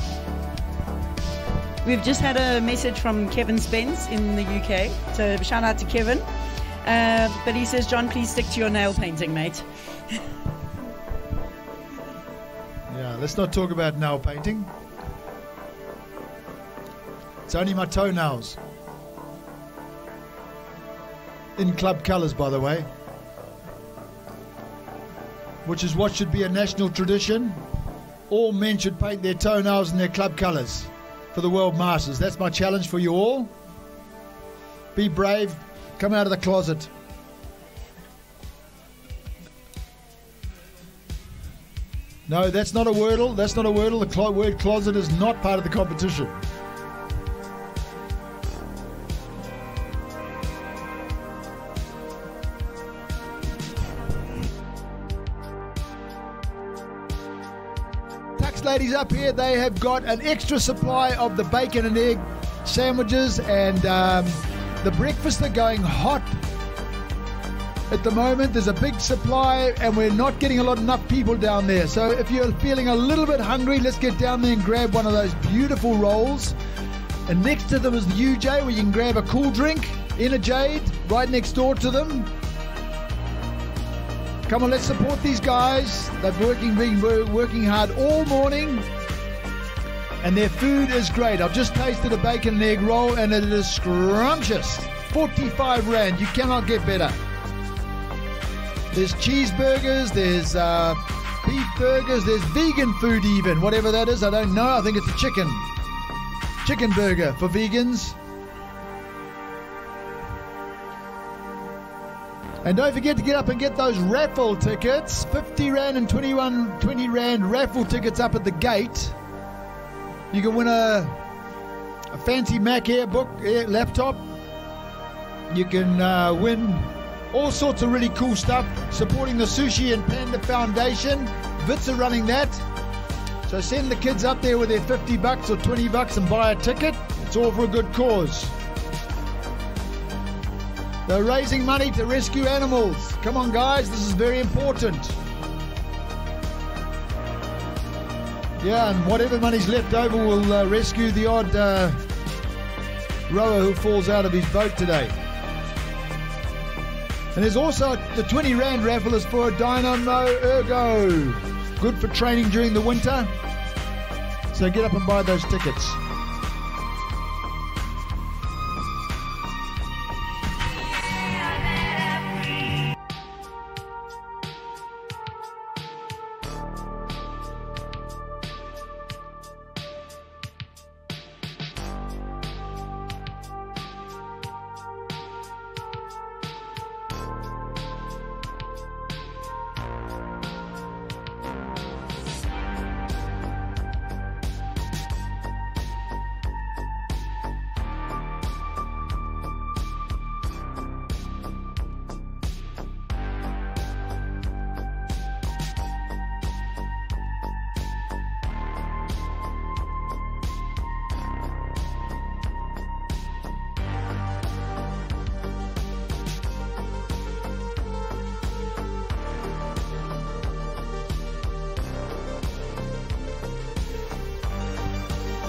We've just had a message from Kevin Spence in the UK, so shout out to Kevin. But he says, John, please stick to your nail painting, mate. Let's not talk about nail painting. It's only my toenails. In club colours, by the way. Which is what should be a national tradition. All men should paint their toenails in their club colours for the World Masters. That's my challenge for you all. Be brave. Come out of the closet. No, that's not a wordle. That's not a wordle. The word closet is not part of the competition. Tux ladies up here, they have got an extra supply of the bacon and egg sandwiches, and the breakfasts are going hot. At the moment, there's a big supply, and we're not getting enough people down there. So if you're feeling a little bit hungry, let's get down there and grab one of those beautiful rolls. And next to them is the UJ, where you can grab a cool drink in a Jade, right next door to them. Come on, let's support these guys. They've been working hard all morning, and their food is great. I've just tasted a bacon and egg roll, and it is scrumptious. 45 Rand, you cannot get better. There's cheeseburgers, there's beef burgers, there's vegan food even, whatever that is, I don't know. I think it's a chicken burger for vegans. And don't forget to get up and get those raffle tickets, 50 Rand and 20 Rand raffle tickets up at the gate. You can win a fancy Mac Air laptop. You can win all sorts of really cool stuff, supporting the Sushi and Panda Foundation. Vits are running that. So send the kids up there with their $50 or $20 and buy a ticket. It's all for a good cause. They're raising money to rescue animals. Come on, guys, this is very important. Yeah, and whatever money's left over will rescue the odd rower who falls out of his boat today. And there's also the 20 Rand raffle is for a Dynamo Ergo. Good for training during the winter. So get up and buy those tickets.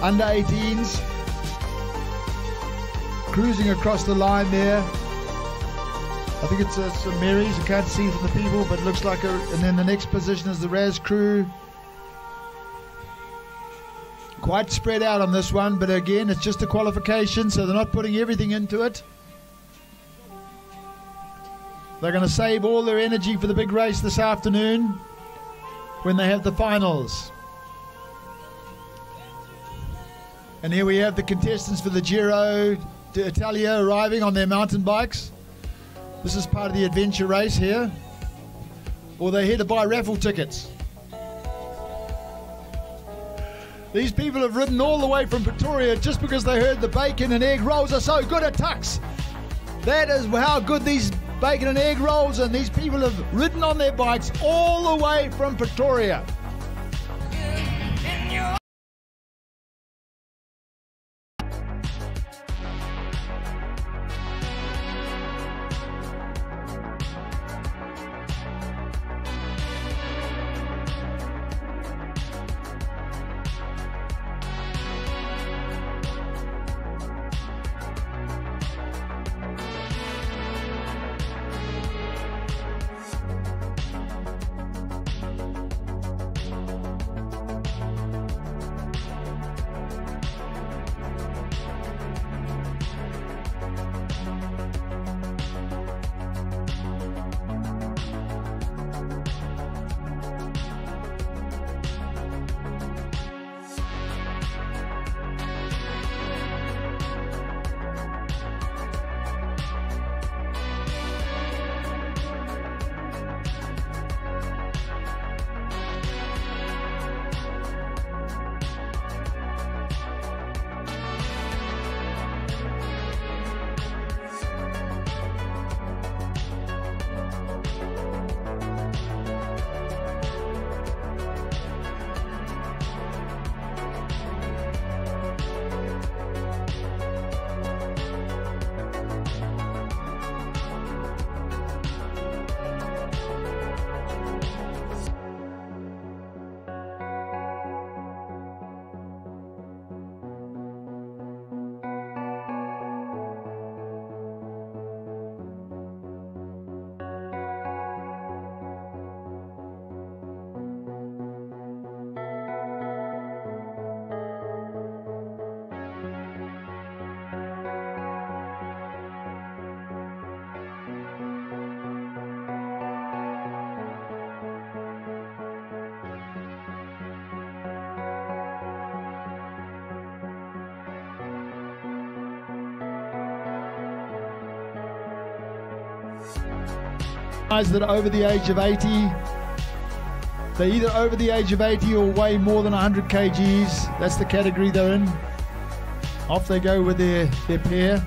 Under 18s cruising across the line there. I think it's St Mary's. You can't see from the people, but it looks like and then the next position is the Raz crew. Quite spread out on this one, but again, it's just a qualification, so they're not putting everything into it. They're going to save all their energy for the big race this afternoon when they have the finals. And here we have the contestants for the Giro d'Italia arriving on their mountain bikes. This is part of the adventure race here. Or they're here to buy raffle tickets. These people have ridden all the way from Pretoria just because they heard the bacon and egg rolls are so good at Tux. That is how good these bacon and egg rolls, and these people have ridden on their bikes all the way from Pretoria. guys that are over the age of 80. They're either over the age of 80 or weigh more than 100 kgs. That's the category they're in. Off they go with their pair.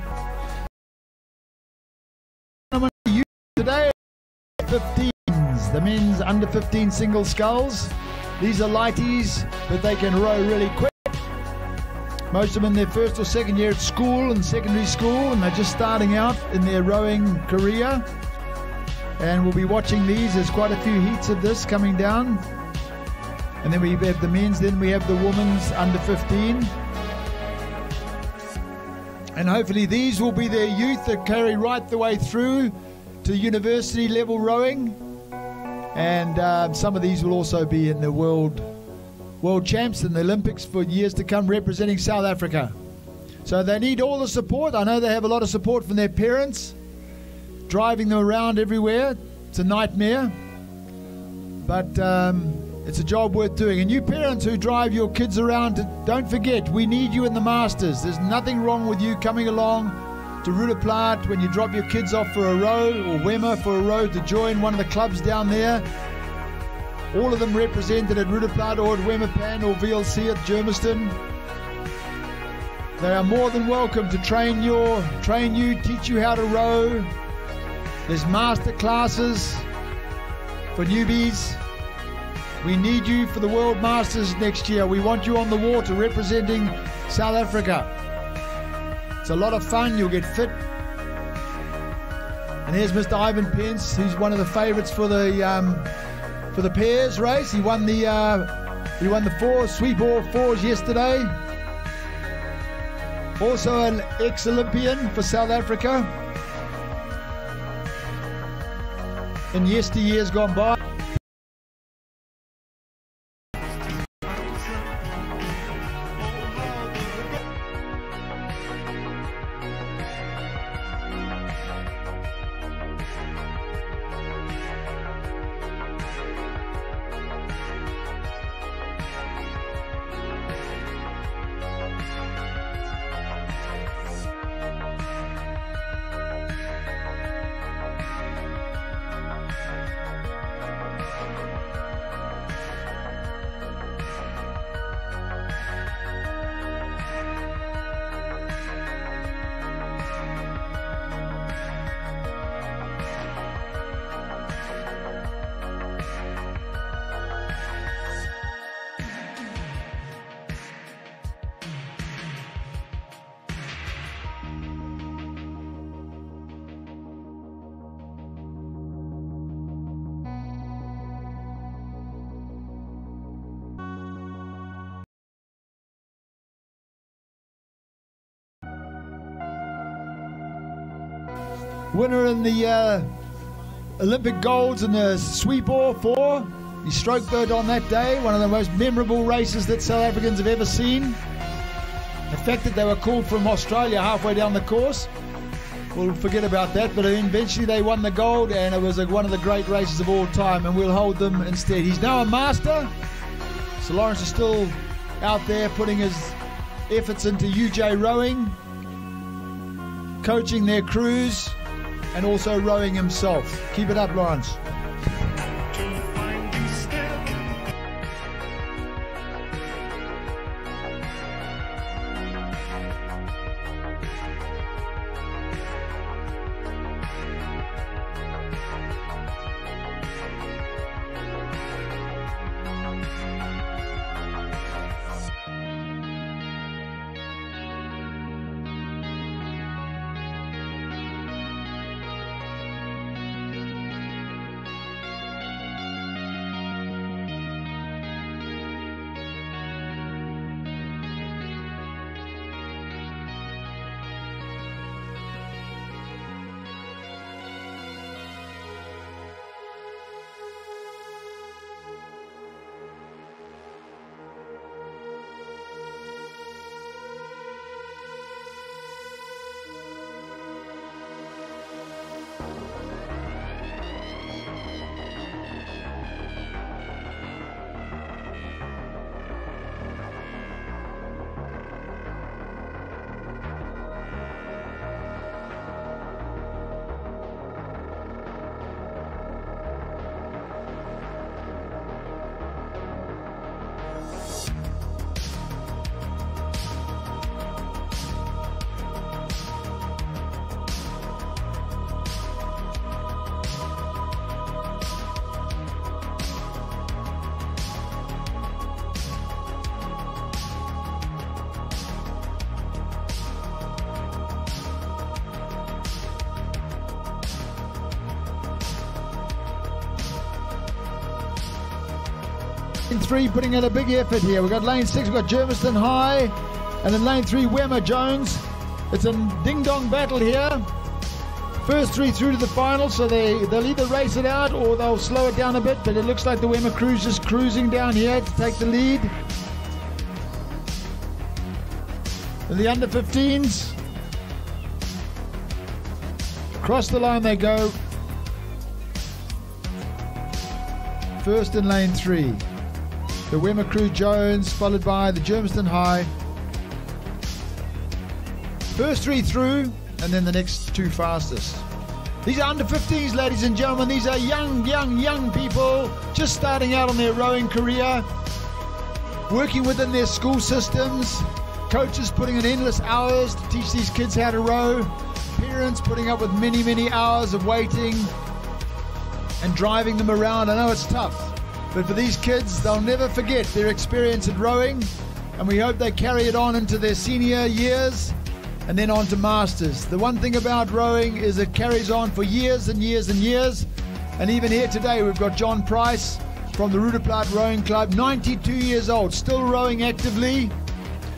Today, 15s, the men's under 15 single sculls. These are lighties, but they can row really quick. Most of them in their first or second year at school and secondary school, and they're just starting out in their rowing career. And we'll be watching these. There's quite a few heats of this coming down. And then we have the men's, then we have the women's under 15. And hopefully these will be their youth that carry right the way through to university level rowing. And some of these will also be in the world champs and the Olympics for years to come, representing South Africa. So they need all the support. I know they have a lot of support from their parents, driving them around everywhere. It's a nightmare, but it's a job worth doing. And you parents who drive your kids around, don't forget, we need you in the Masters. There's nothing wrong with you coming along to Roodeplaat when you drop your kids off for a row, or Wemmer for a row, to join one of the clubs down there. All of them represented at Roodeplaat or at Wemmerpan or VLC at Germiston. They are more than welcome to train you, teach you how to row. There's master classes for newbies. We need you for the World Masters next year. We want you on the water representing South Africa. It's a lot of fun. You'll get fit. And here's Mr. Ivan Pence, who's one of the favourites for the pairs race. He won the four sweep all fours yesterday. Also an ex-Olympian for South Africa in yesteryears gone by. Winner in the Olympic golds in the sweep oar 4. He stroked third on that day, one of the most memorable races that South Africans have ever seen. The fact that they were called from Australia halfway down the course, we'll forget about that, but eventually they won the gold, and it was one of the great races of all time, and we'll hold them instead. He's now a master. Sir Lawrence is still out there putting his efforts into UJ rowing, coaching their crews, and also rowing himself. Keep it up, Lawrence. Lane 3 putting in a big effort here. We've got lane 6, we've got Germiston High, and then lane 3, Wemmer Jones. It's a ding-dong battle here. First 3 through to the final, so they'll either race it out or they'll slow it down a bit, but it looks like the Wemmer crew's just cruising down here to take the lead. And the under 15s. Across the line they go. First in lane 3. The Wemmer Crew Jones, followed by the Germiston High. First 3 through, and then the next 2 fastest. These are under 15s, ladies and gentlemen. These are young people just starting out on their rowing career, working within their school systems. Coaches putting in endless hours to teach these kids how to row. Parents putting up with many hours of waiting and driving them around. I know it's tough, but for these kids, they'll never forget their experience at rowing, and we hope they carry it on into their senior years and then on to masters. The one thing about rowing is it carries on for years and years and years. And even here today, we've got John Price from the Roodeplaat Rowing Club, 92 years old, still rowing actively.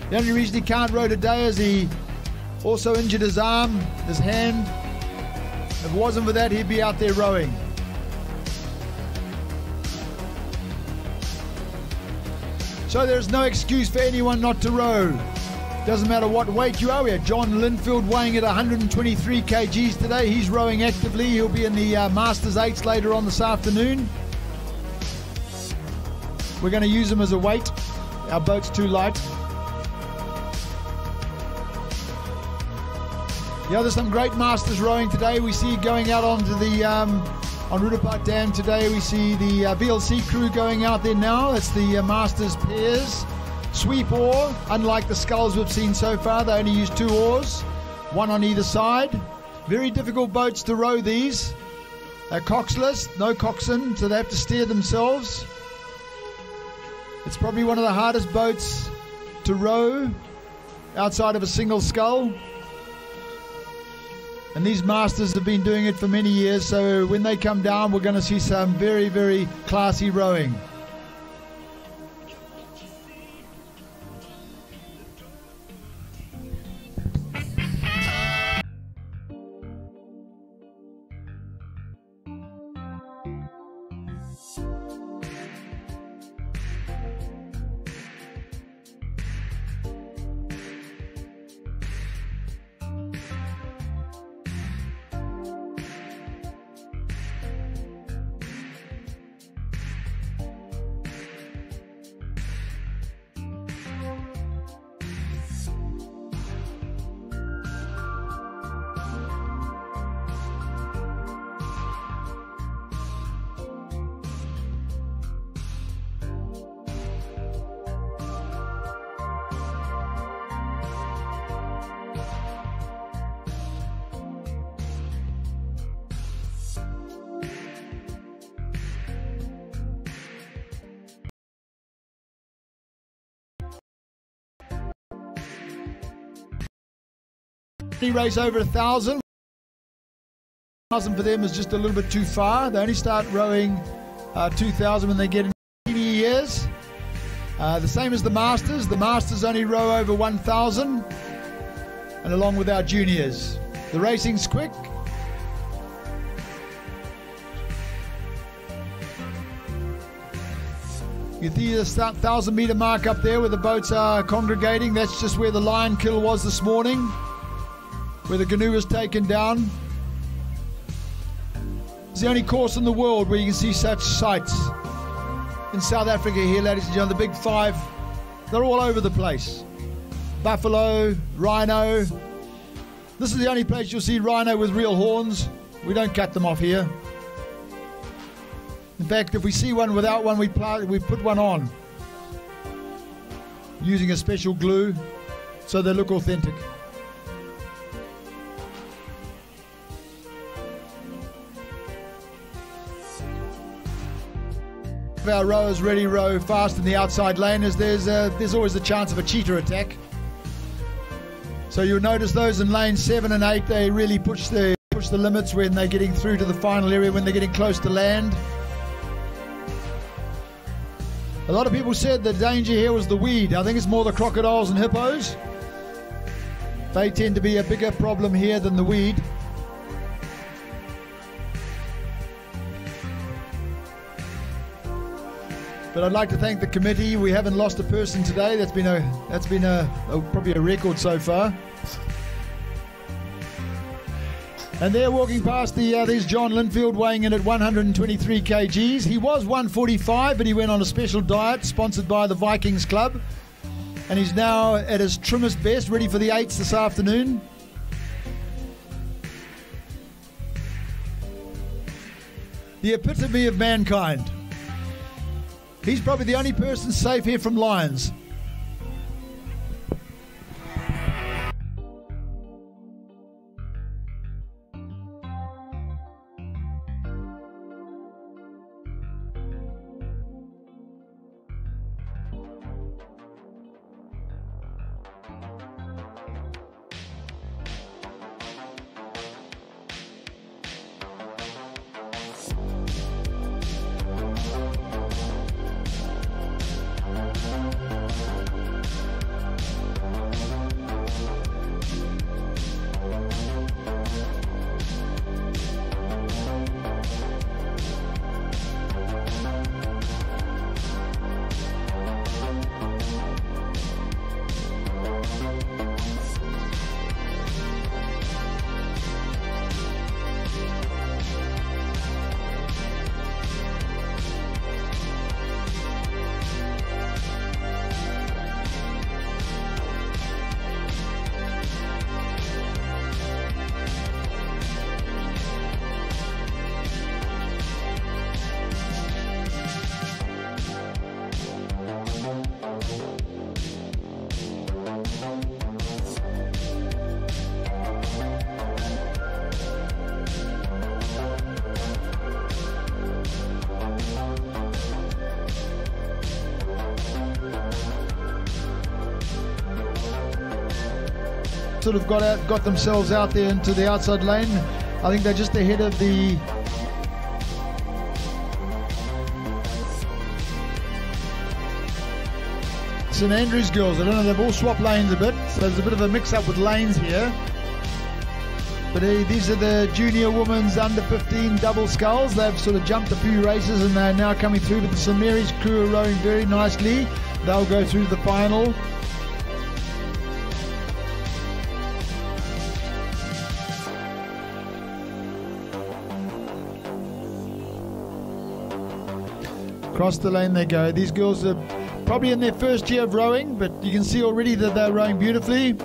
The only reason he can't row today is he also injured his arm, his hand. If it wasn't for that, he'd be out there rowing. So there's no excuse for anyone not to row. Doesn't matter what weight you are. We have John Linfield weighing at 123 kgs today. He's rowing actively. He'll be in the Masters 8s later on this afternoon. We're going to use him as a weight. Our boat's too light. Yeah, there's some great Masters rowing today. We see going out onto the on Roodeplaat Dam today. We see the VLC crew going out there now. It's the Masters pairs. Sweep oar, unlike the sculls we've seen so far, they only use 2 oars, 1 on either side. Very difficult boats to row these. They're coxless, no coxswain, so they have to steer themselves. It's probably one of the hardest boats to row outside of a single scull. And these masters have been doing it for many years, so when they come down, we're going to see some very classy rowing. Race over 1,000. 1,000 for them is just a little bit too far. They only start rowing 2,000 when they get in senior years. The same as the Masters. The Masters only row over 1,000, and along with our juniors. The racing's quick. You see the 1,000-meter mark up there where the boats are congregating. That's just where the lion kill was this morning, where the canoe was taken down. It's the only course in the world where you can see such sights. In South Africa here, ladies and gentlemen, the big 5, they're all over the place. Buffalo, rhino. This is the only place you'll see rhino with real horns. We don't cut them off here. In fact, if we see one without one, we put one on, using a special glue so they look authentic. If our rowers really row fast in the outside lane, as there's always the chance of a cheater attack. So you'll notice those in lane 7 and 8, they really push the limits when they're getting through to the final area, when they're getting close to land. A lot of people said the danger here was the weed. I think it's more the crocodiles and hippos. They tend to be a bigger problem here than the weed. But I'd like to thank the committee. We haven't lost a person today. That's been probably a record so far. And they're walking past there's John Linfield weighing in at 123 kgs. He was 145, but he went on a special diet sponsored by the Vikings Club. And he's now at his trimmest best, ready for the 8s this afternoon. The epitome of mankind. He's probably the only person safe here from lions. Sort of got themselves out there into the outside lane. I think they're just ahead of the St Andrews girls. I don't know, they've all swapped lanes a bit, so there's a bit of a mix-up with lanes here. But these are the junior women's under 15 double sculls. They've sort of jumped a few races and they're now coming through, but the St Mary's crew are rowing very nicely. They'll go through to the final. Across the lane they go. These girls are probably in their first year of rowing, but you can see already that they're rowing beautifully,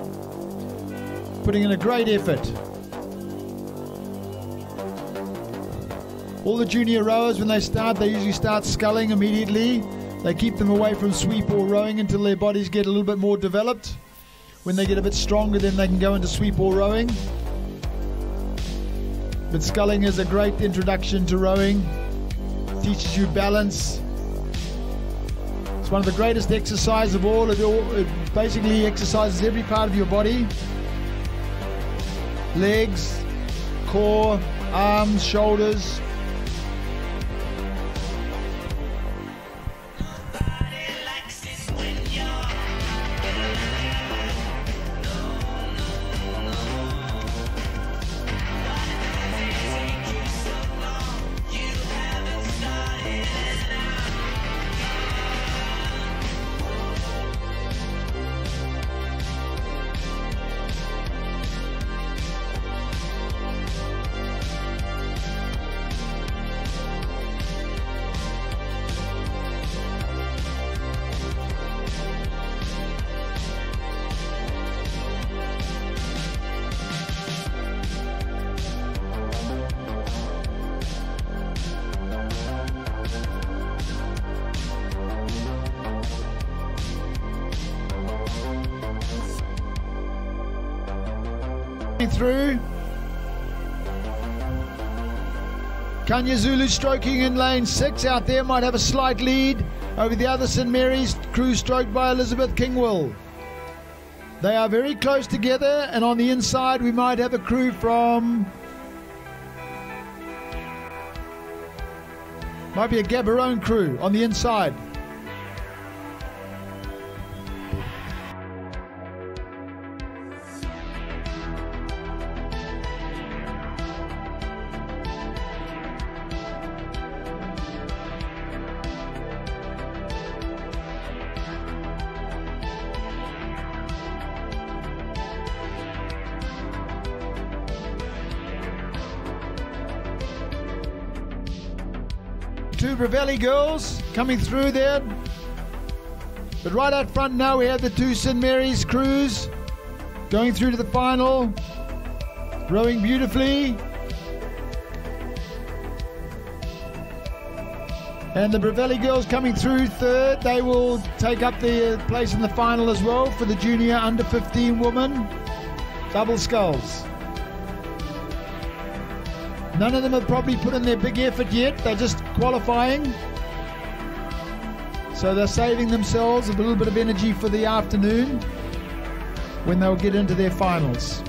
putting in a great effort. All the junior rowers, when they start, they usually start sculling immediately. They keep them away from sweep or rowing until their bodies get a little bit more developed. When they get a bit stronger, then they can go into sweep or rowing. But sculling is a great introduction to rowing. Teaches you balance. It's one of the greatest exercises of all. It basically exercises every part of your body. Legs, core, arms, shoulders. Through. Kanya Zulu stroking in lane 6 out there, might have a slight lead over the other St Mary's crew, stroked by Elizabeth Kingwell. They are very close together, and on the inside we might have a crew from, might be a Gaborone crew on the inside. two Ravelli girls coming through there. But right out front now we have the two St. Mary's crews going through to the final, rowing beautifully. And the Ravelli girls coming through third. They will take up the place in the final as well for the junior under 15 women. Double sculls. None of them have probably put in their big effort yet. They're just qualifying. So they're saving themselves a little bit of energy for the afternoon when they'll get into their finals.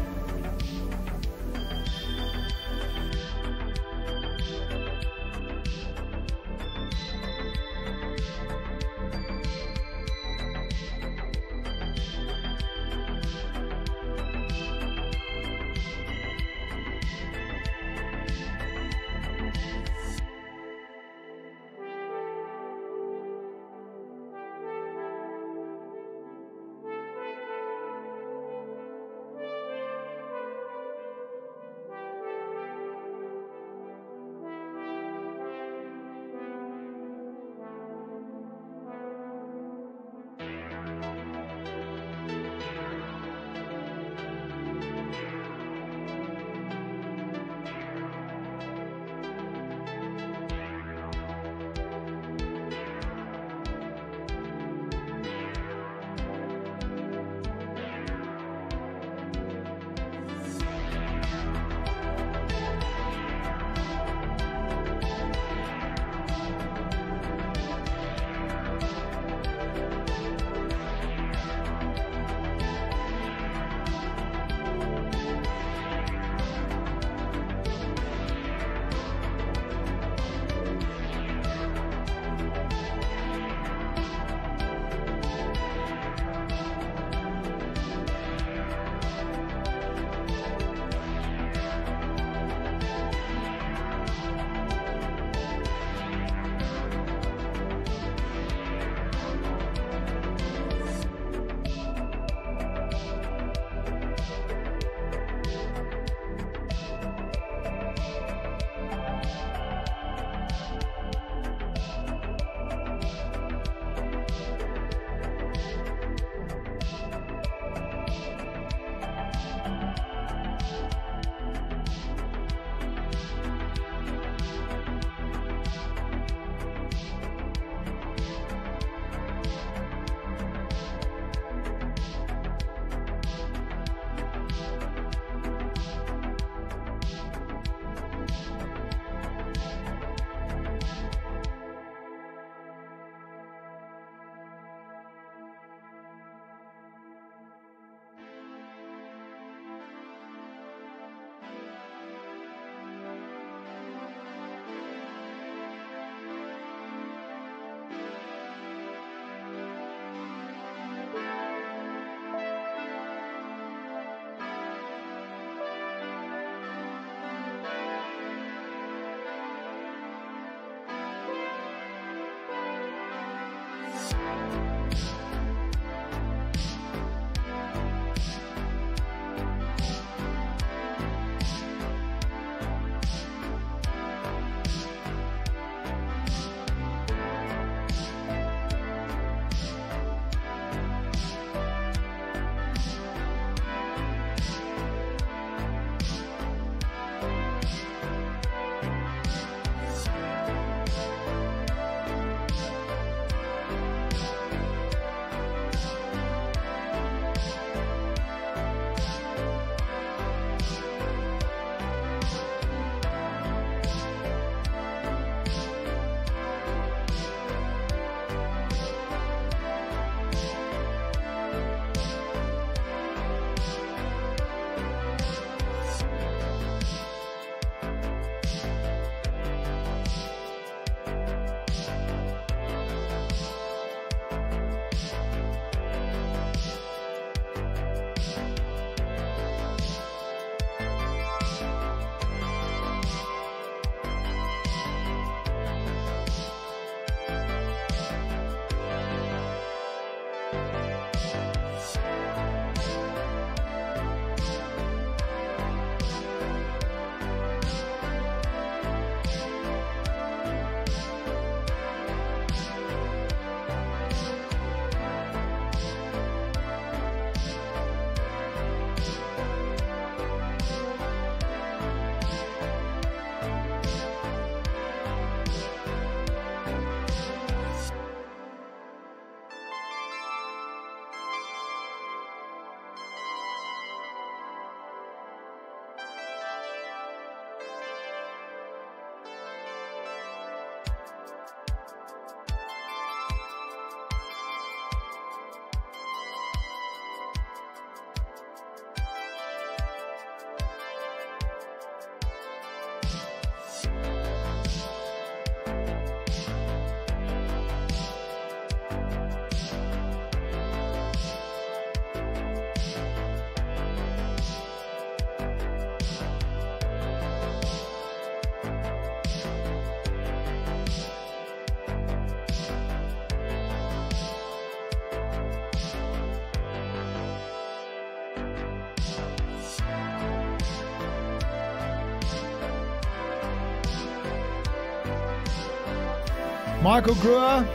Michael Brewer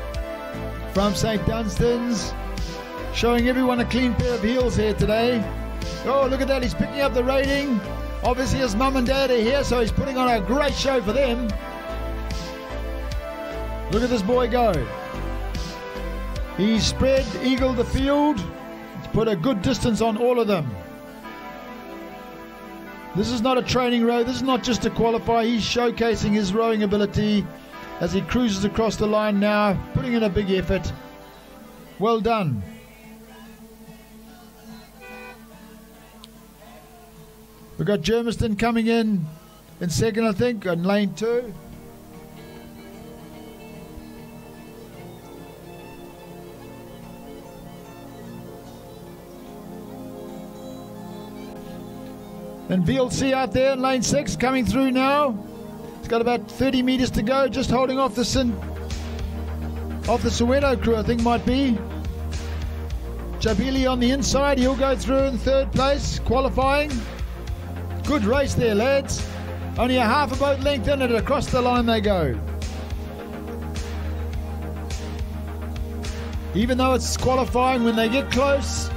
from St. Dunstan's, showing everyone a clean pair of heels here today. Oh, look at that, he's picking up the rating. Obviously his mum and dad are here, so he's putting on a great show for them. Look at this boy go. He's spread eagled the field. He's put a good distance on all of them. This is not a training row. This is not just to qualify. He's showcasing his rowing ability as he cruises across the line now, putting in a big effort. Well done. We've got Germiston coming in second, I think, on lane 2. And VLC out there in lane 6 coming through now. It's got about 30 metres to go, just holding off the Soweto crew, I think might be. Jabili on the inside, he'll go through in 3rd place, qualifying. Good race there, lads. Only a half a boat length in it, across the line they go. Even though it's qualifying, when they get close,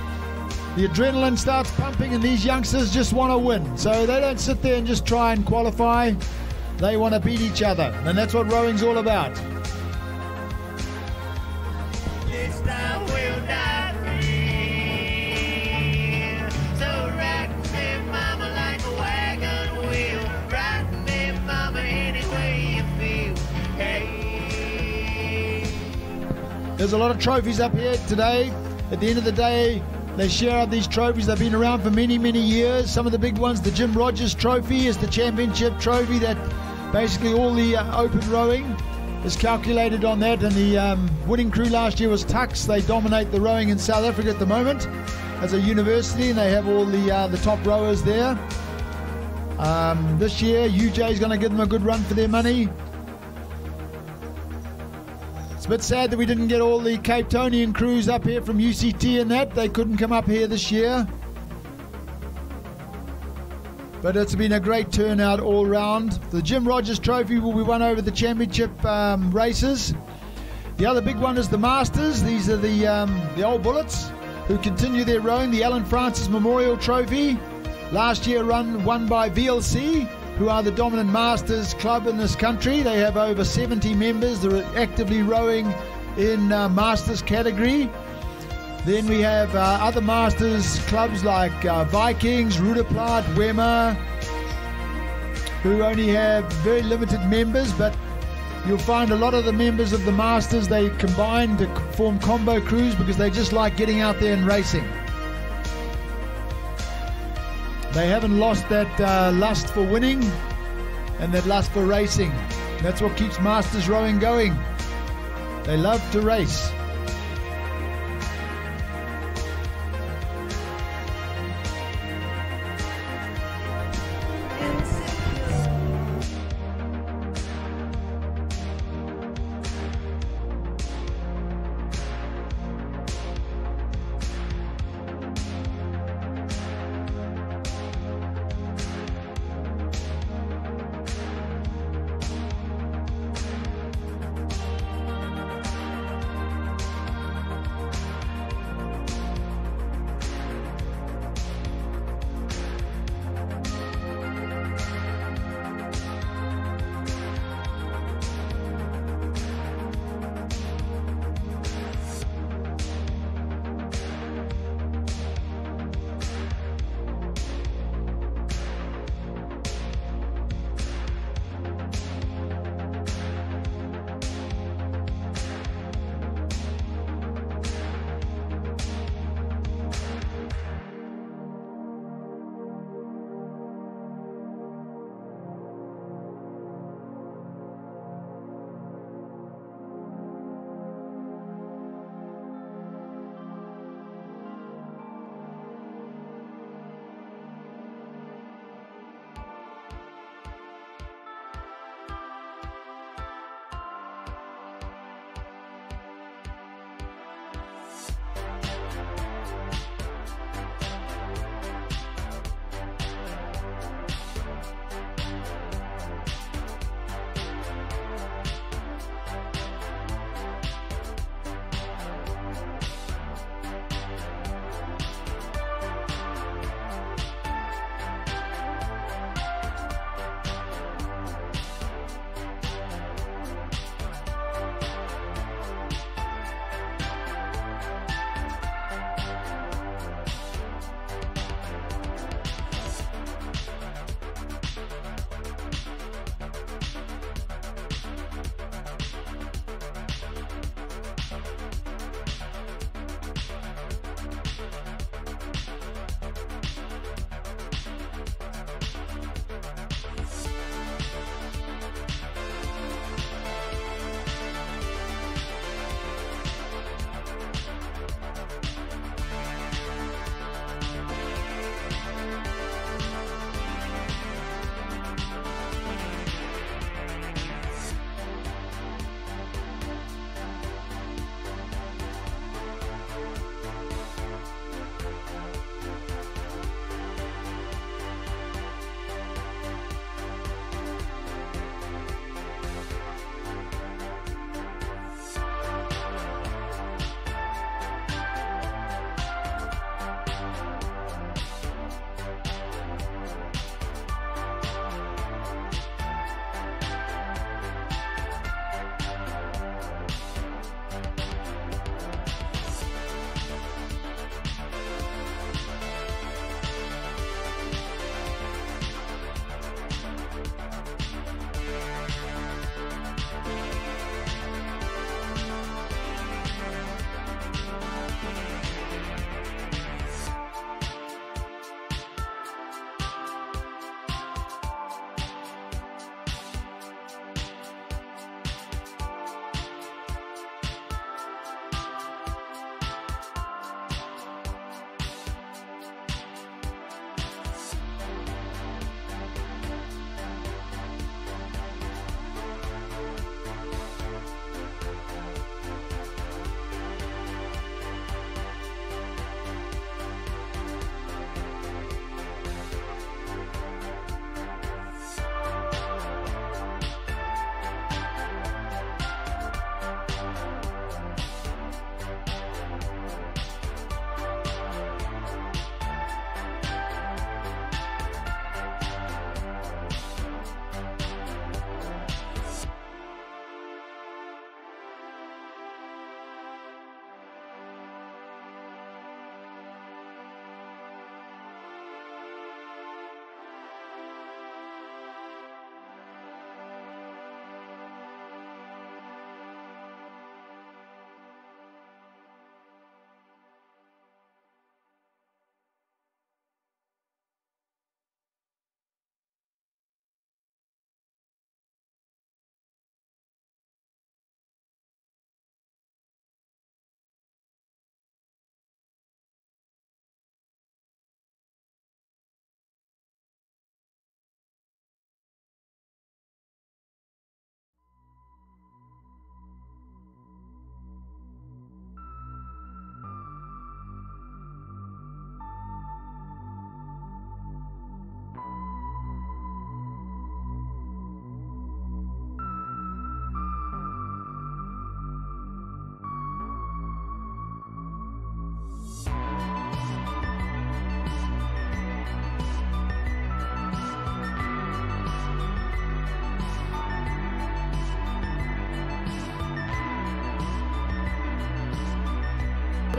the adrenaline starts pumping and these youngsters just want to win. So they don't sit there and just try and qualify. They want to beat each other. And that's what rowing's all about. This time we'll die free. So rock me, mama, like a wagon wheel. Rock me, mama, any way you feel. Hey. There's a lot of trophies up here today. At the end of the day, they share out these trophies. They've been around for many, many years. Some of the big ones, the Jim Rogers Trophy is the championship trophy that basically all the open rowing is calculated on that. And the winning crew last year was Tux. They dominate the rowing in South Africa at the moment as a university, and they have all the top rowers there. This year, UJ is going to give them a good run for their money. It's a bit sad that we didn't get all the Cape Townian crews up here from UCT and that. They couldn't come up here this year. But it's been a great turnout all round. The Jim Rogers Trophy will be won over the championship races. The other big one is the Masters. These are the old bullets who continue their rowing. The Alan Francis Memorial Trophy. Last year won by VLC, who are the dominant Masters club in this country. They have over 70 members that are actively rowing in Masters category. Then we have other Masters clubs like Vikings, Roodeplaat, Wemmer, who only have very limited members, but you'll find a lot of the members of the Masters, they combine to form combo crews because they just like getting out there and racing. They haven't lost that lust for winning and that lust for racing. That's what keeps Masters rowing going. They love to race.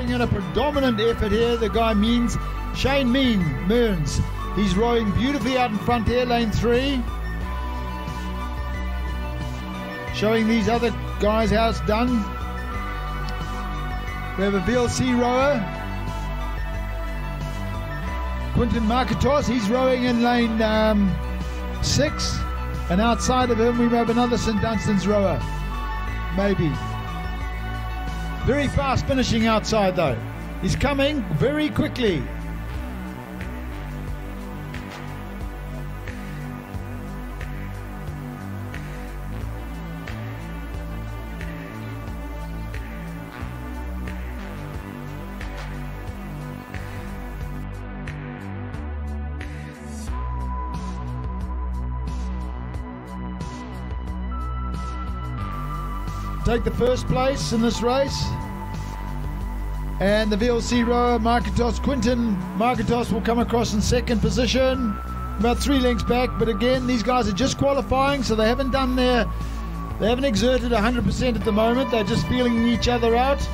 putting in a predominant effort here. The guy Shane Mearns. He's rowing beautifully out in front here, lane 3. Showing these other guys how it's done. We have a VLC rower, Quinton Marketos. He's rowing in lane 6. And outside of him, we have another St. Dunstan's rower. Maybe. Very fast finishing outside though. He's coming very quickly. Take the first place in this race, and the VLC rower Quinton Marketos will come across in second position, about 3 lengths back. But again, these guys are just qualifying, so they haven't exerted 100% at the moment. They're just feeling each other out.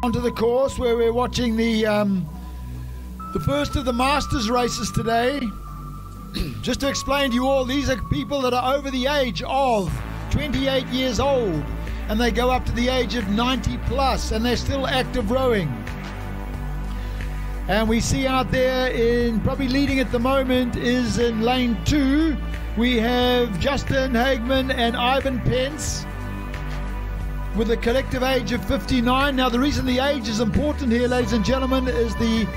Onto the course where we're watching the first of the Masters races today. Just to explain to you all, these are people that are over the age of 28 years old, and they go up to the age of 90 plus, and they're still active rowing. And we see out there, probably leading at the moment is in lane 2, we have Justin Hagman and Ivan Pence, with a collective age of 59. Now, the reason the age is important here, ladies and gentlemen, is the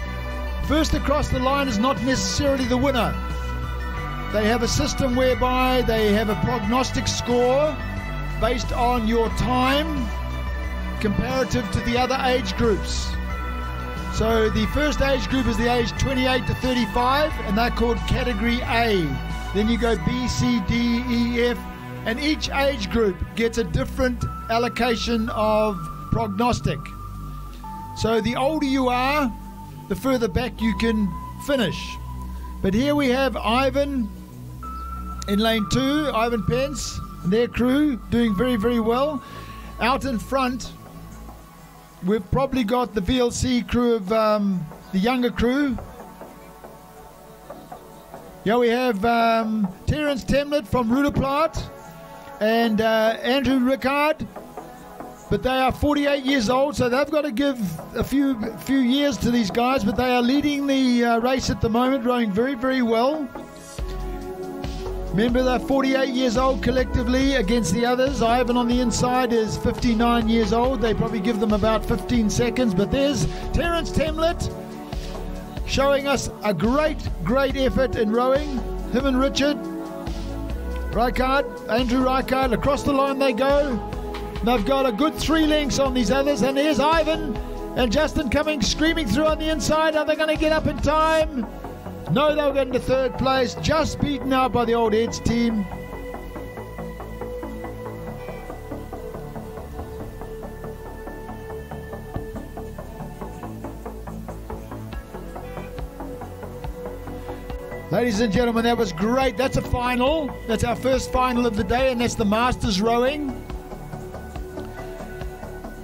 first across the line is not necessarily the winner. They have a system whereby they have a prognostic score based on your time comparative to the other age groups. So the first age group is the age 28 to 35, and they're called category A. Then you go B, C, D, E, F, and each age group gets a different allocation of prognostic. So the older you are, the further back you can finish. But here we have Ivan in lane 2, Ivan Pence and their crew doing very, very well. Out in front, we've probably got the VLC crew of the younger crew. Yeah, we have Terence Temlett from Roodeplaat and Andrew Rickard, but they are 48 years old, so they've got to give a few years to these guys, but they are leading the race at the moment, rowing very, very well. Remember, they're 48 years old collectively against the others. Ivan on the inside is 59 years old. They probably give them about 15 seconds, but there's Terence Temlett showing us a great, great effort in rowing. Him and Richard Andrew Reichard, across the line they go. They've got a good 3 lengths on these others, and here's Ivan and Justin coming screaming through on the inside. Are they going to get up in time? No, they'll get into 3rd place, just beaten out by the old Heads team. Ladies and gentlemen, that was great. That's a final. That's our first final of the day, and that's the Masters rowing.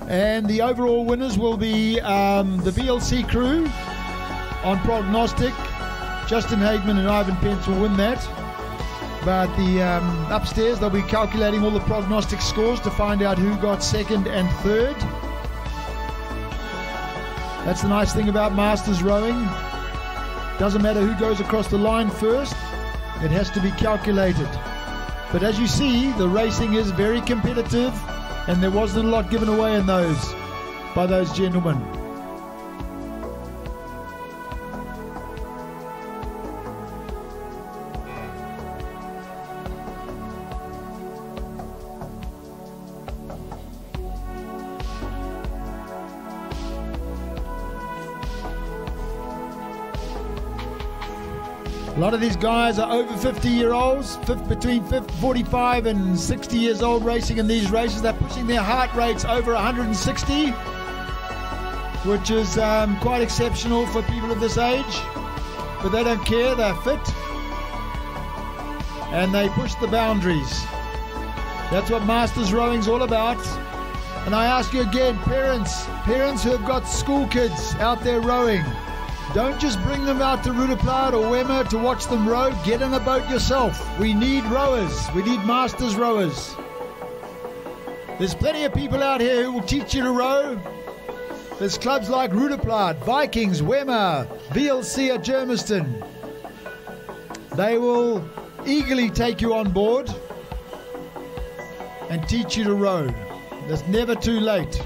And the overall winners will be the VLC crew on prognostic. Justin Hageman and Ivan Pence will win that. But the upstairs, they'll be calculating all the prognostic scores to find out who got second and third. That's the nice thing about Masters rowing. Doesn't matter who goes across the line first. It has to be calculated. But as you see, the racing is very competitive, and there wasn't a lot given away in those by those gentlemen. A lot of these guys are over 50-year-olds, between 45 and 60 years old racing in these races. They're pushing their heart rates over 160, which is quite exceptional for people of this age. But they don't care, they're fit. And they push the boundaries. That's what Masters rowing's all about. And I ask you again, parents who have got school kids out there rowing, don't just bring them out to Roodeplaat or Wemmer to watch them row. Get in a boat yourself. We need rowers. We need Masters rowers. There's plenty of people out here who will teach you to row. There's clubs like Roodeplaat, Vikings, Wemmer, VLC at Germiston. They will eagerly take you on board and teach you to row. It's never too late.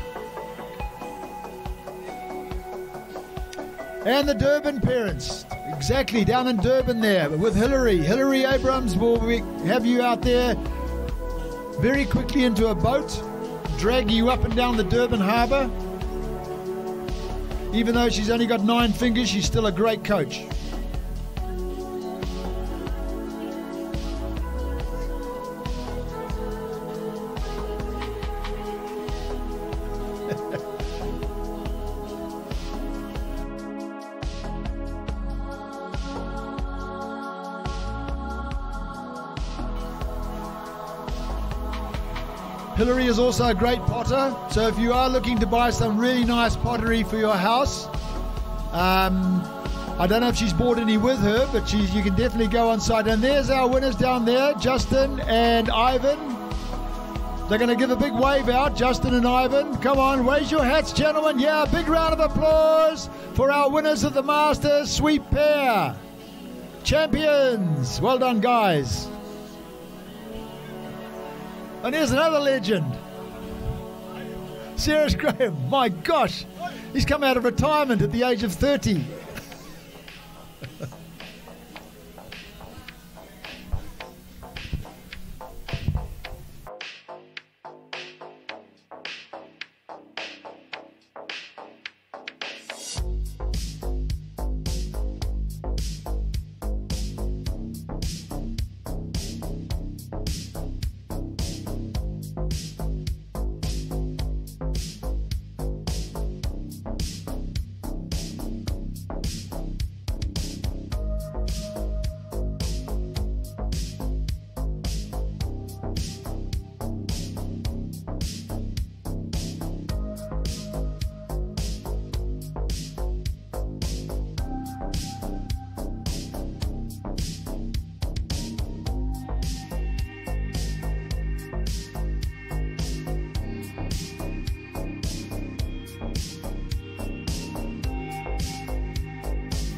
And the Durban parents, exactly, down in Durban there with Hillary. Hillary Abrams will have you out there very quickly into a boat, drag you up and down the Durban harbour. Even though she's only got 9 fingers, she's still a great coach. Hillary is also a great potter, so if you are looking to buy some really nice pottery for your house, I don't know if she's brought any with her, but you can definitely go on site. And there's our winners down there, Justin and Ivan. They're going to give a big wave out, Justin and Ivan. Come on, raise your hats, gentlemen. Yeah, big round of applause for our winners of the Masters Sweep Pair. Champions. Well done, guys. And here's another legend. Cyrus Graham. My gosh. He's come out of retirement at the age of 30.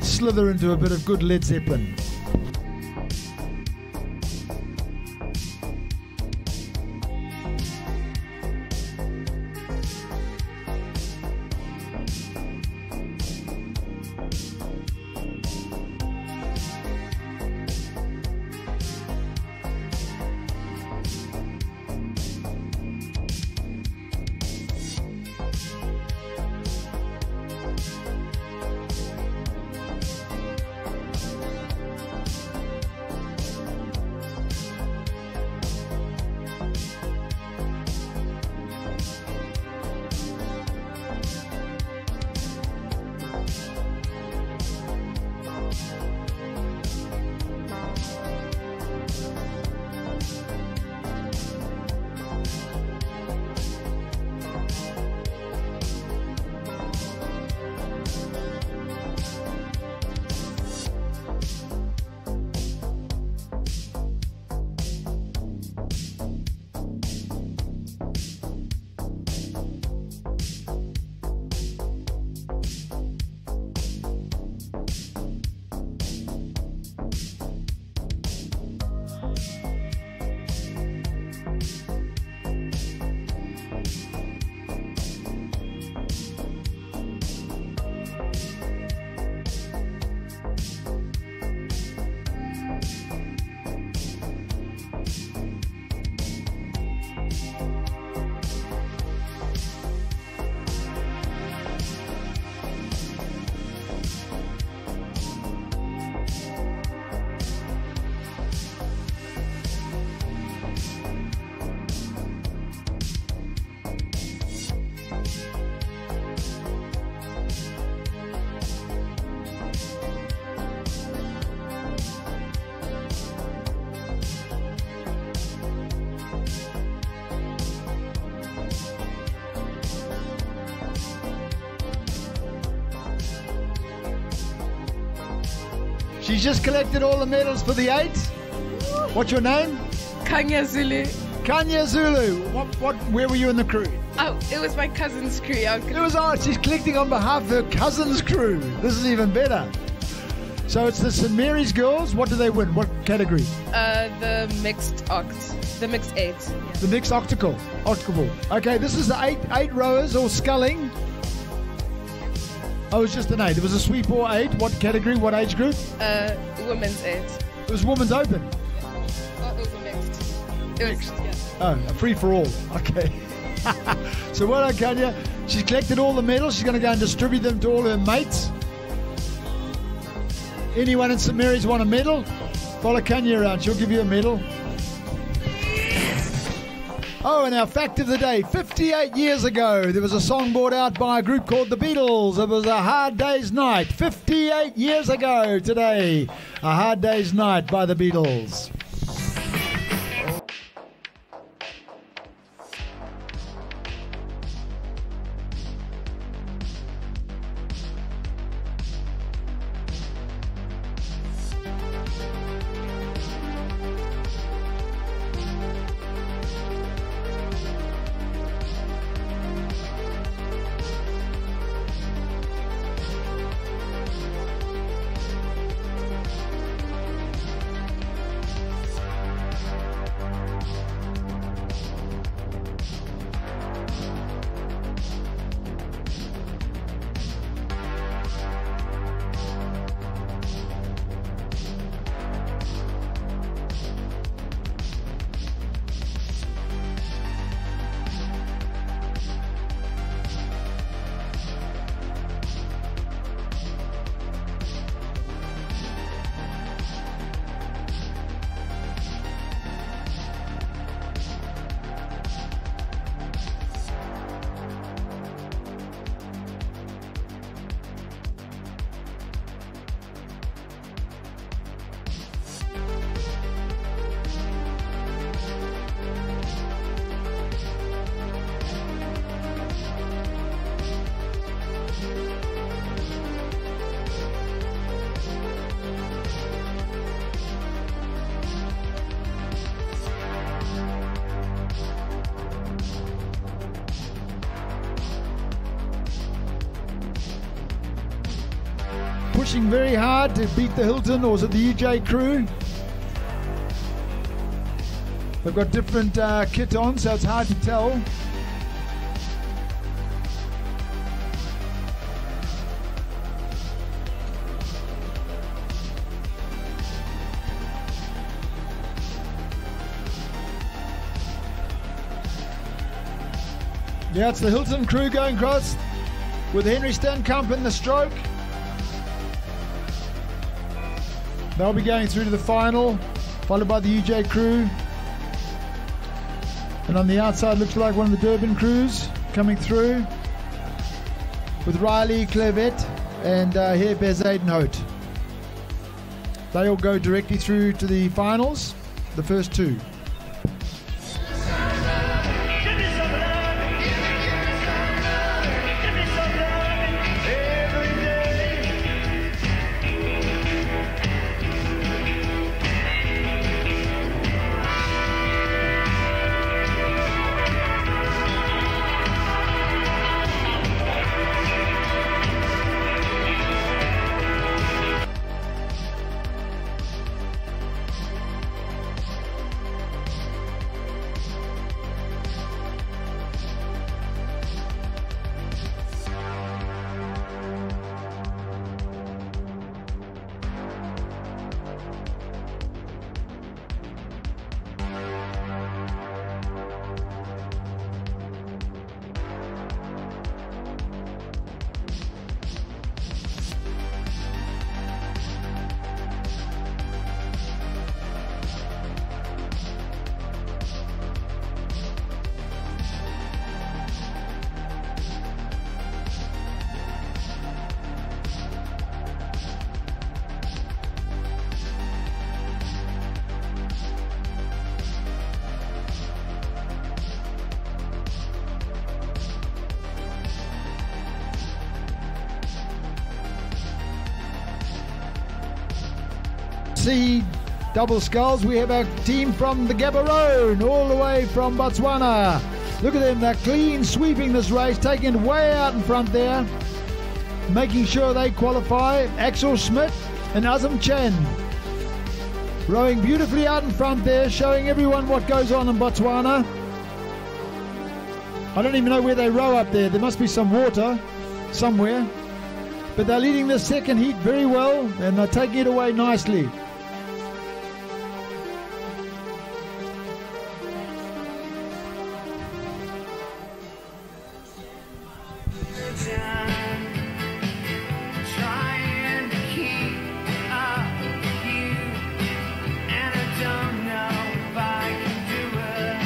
Slither into a bit of good Led Zeppelin. She's just collected all the medals for the 8. What's your name? Kanya Zulu. Kanya Zulu. Where were you in the crew? Oh, it was my cousin's crew. She's collecting on behalf of her cousin's crew. This is even better. So it's the St. Mary's girls. What do they win? What category? The mixed the mixed 8. Yeah. The mixed octacle. Okay, this is the eight rowers all sculling. Oh, it's just an 8. It was a sweep or 8. What category? What age group? Women's 8. It was women's open. Oh, it was a mixed. It was, yeah. Oh, a free for all. Okay. So well done, Kanya. She's collected all the medals. She's going to go and distribute them to all her mates. Anyone in St. Mary's want a medal? Follow Kanya around. She'll give you a medal. Oh, and our fact of the day. 58 years ago, there was a song brought out by a group called the Beatles. It was A Hard Day's Night. 58 years ago today. A Hard Day's Night by the Beatles. Pushing very hard to beat the Hilton, or was it the EJ crew? They've got different kit on, so it's hard to tell. Yeah, it's the Hilton crew going across with Henry Stankamp in the stroke. They'll be going through to the final, followed by the UJ crew. And on the outside looks like one of the Durban crews coming through with Riley Clevet and here bears Aidenhout. They all go directly through to the finals, the first 2. C double sculls, we have a team from the Gaborone, all the way from Botswana. Look at them, they're clean sweeping this race, taking it way out in front there, making sure they qualify. Axel Schmidt and Azam Chen rowing beautifully out in front there, showing everyone what goes on in Botswana. I don't even know where they row up there. There must be some water somewhere. But they're leading this second heat very well, and they're taking it away nicely. Trying to keep up with you, and I don't know if I can do it.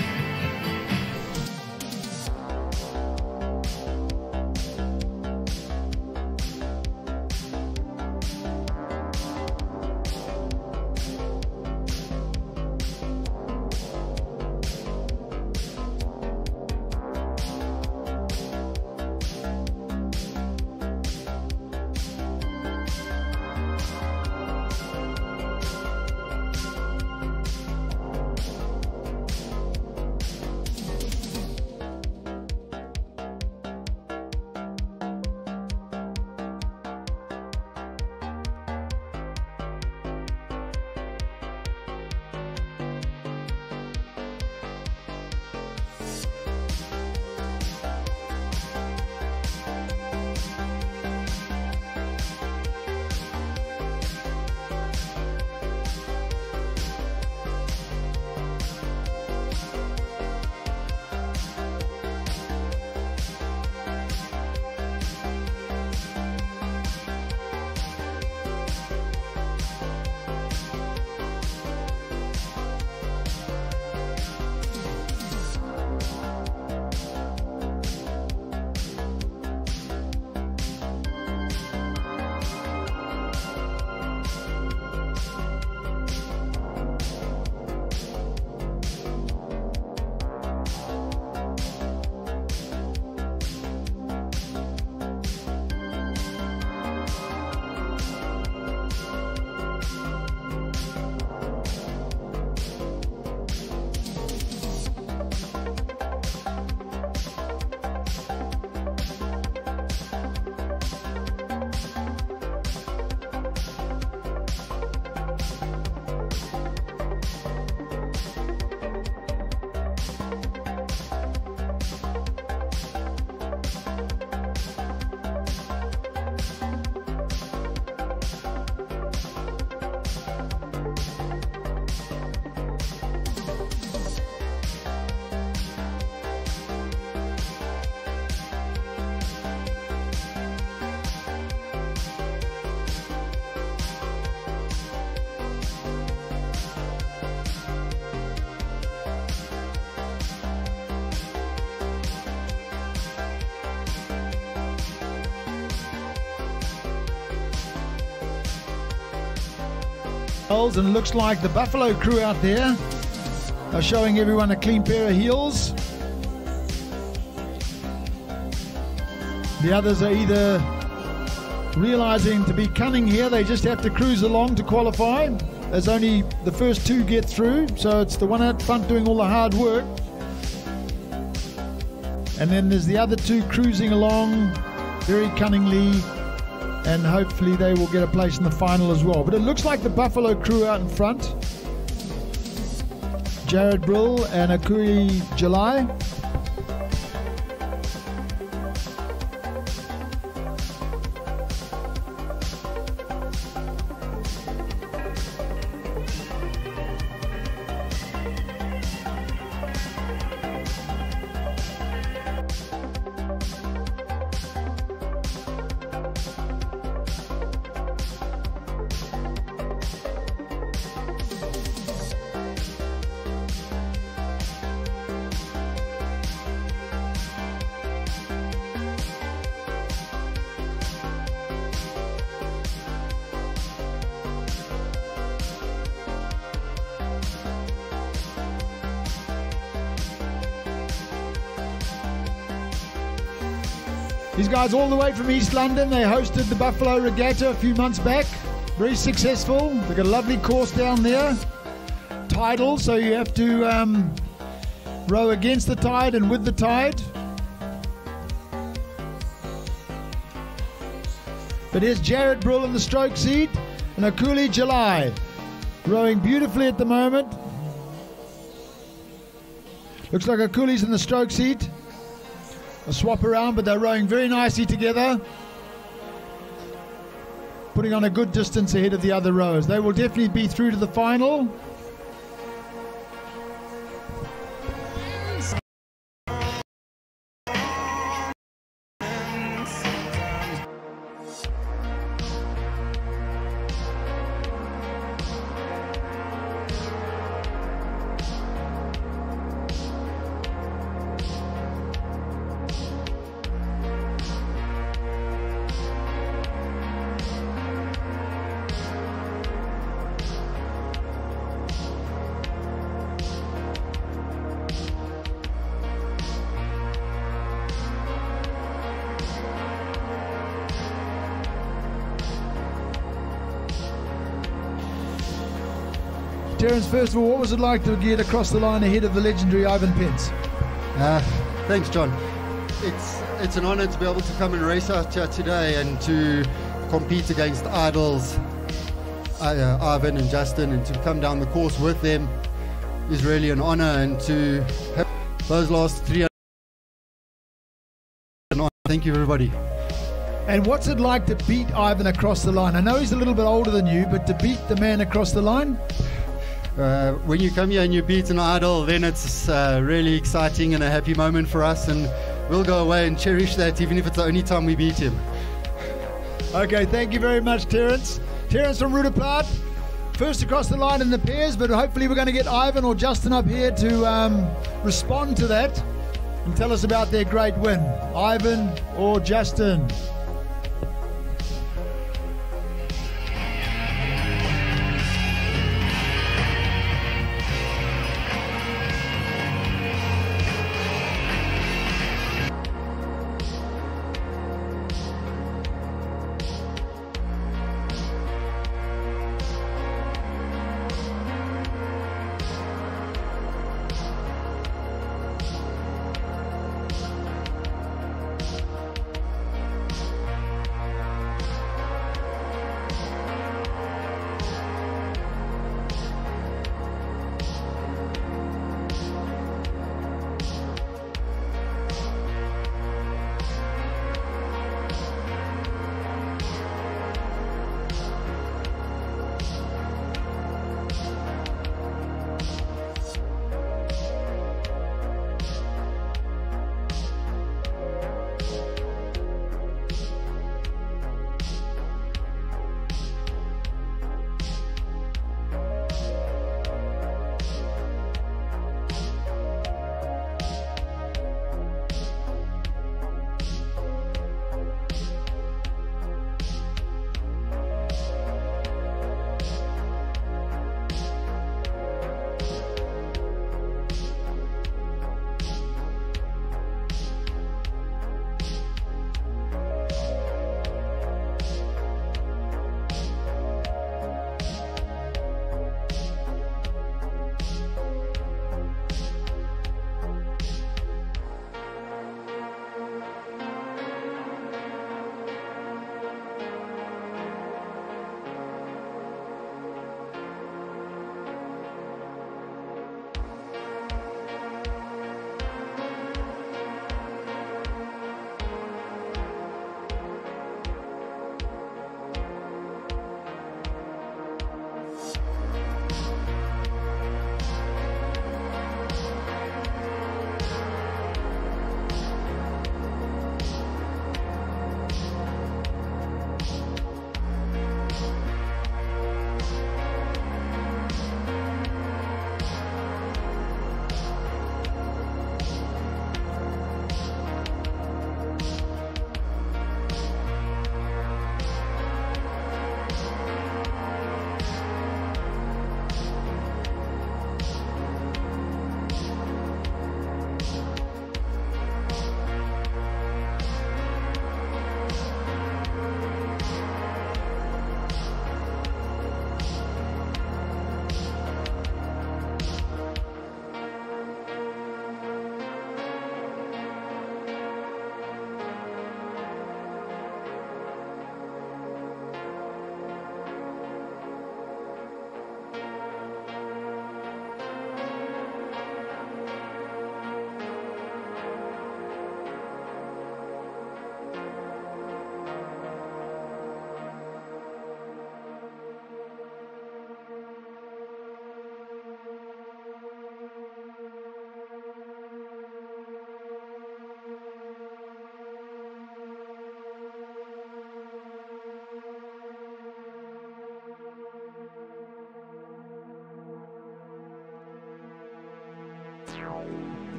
And it looks like the Buffalo crew out there are showing everyone a clean pair of heels. The others are either realizing to be cunning here, they just have to cruise along to qualify, as only the first two get through, so it's the one out front doing all the hard work. And then there's the other two cruising along very cunningly, and hopefully they will get a place in the final as well. But it looks like the Buffalo crew out in front. Jared Brill and Akui July. These guys all the way from East London, they hosted the Buffalo Regatta a few months back Very successful. They've got a lovely course down there. Tidal, so you have to row against the tide and with the tide. But here's Jared Brill in the stroke seat and Akuli July rowing beautifully at the moment. Looks like Akuli's in the stroke seat. A swap around, but they're rowing very nicely together. Putting on a good distance ahead of the other rowers. They will definitely be through to the final. Terence, first of all, what was it like to get across the line ahead of the legendary Ivan Pence? Thanks, John. It's an honour to be able to come and race out here today and to compete against idols, Ivan and Justin, and to come down the course with them is really an honour. And to have those last 3 hours, thank you, everybody. And what's it like to beat Ivan across the line? I know he's a little bit older than you, but to beat the man across the line? When you come here and you beat an idol, then it's really exciting and a happy moment for us, and we'll go away and cherish that even if it's the only time we beat him. Okay, thank you very much, Terence. Terence from Roodeplaat, first across the line in the pairs, but hopefully we're going to get Ivan or Justin up here to respond to that and tell us about their great win. Ivan or Justin?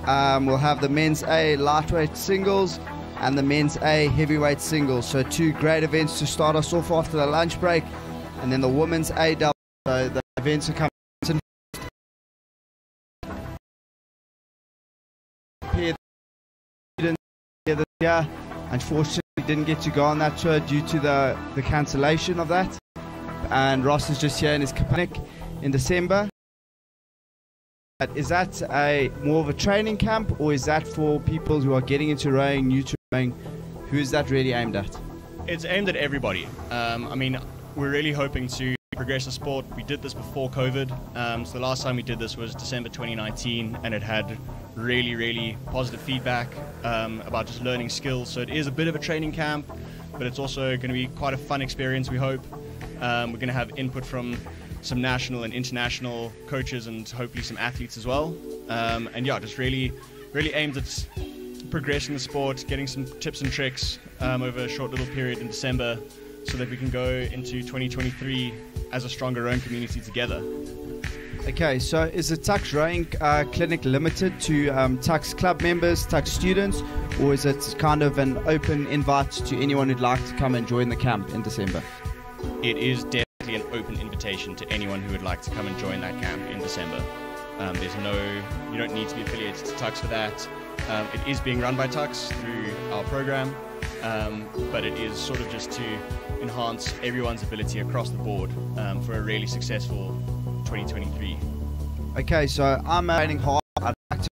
we'll have the men's A lightweight singles and the men's A heavyweight singles. So 2 great events to start us off after the lunch break, and then the women's A double. So the events are coming in. This year, unfortunately, didn't get to go on that tour due to the cancellation of that. And Ross is just here in his clinic in December. Is that more of a training camp, or is that for people who are getting into rowing, new to rowing? Who is that really aimed at? It's aimed at everybody. I mean, we're really hoping to progress the sport. We did this before COVID. So the last time we did this was December 2019, and it had really, really positive feedback about just learning skills. So it is a bit of a training camp, but it's also going to be quite a fun experience, we hope. We're going to have input from some national and international coaches and hopefully some athletes as well. And yeah, just really, really aimed at progressing the sport, getting some tips and tricks over a short little period in December so that we can go into 2023 as a stronger rowing community together. Okay, so is the Tux Rowing Clinic limited to Tux Club members, Tux students, or is it kind of an open invite to anyone who'd like to come and join the camp in December? It is definitely an open invitation to anyone who would like to come and join that camp in December. You don't need to be affiliated to Tux for that. It is being run by Tux through our program, but it is sort of just to enhance everyone's ability across the board for a really successful 2023. Okay, so I'm training hard. I'd like to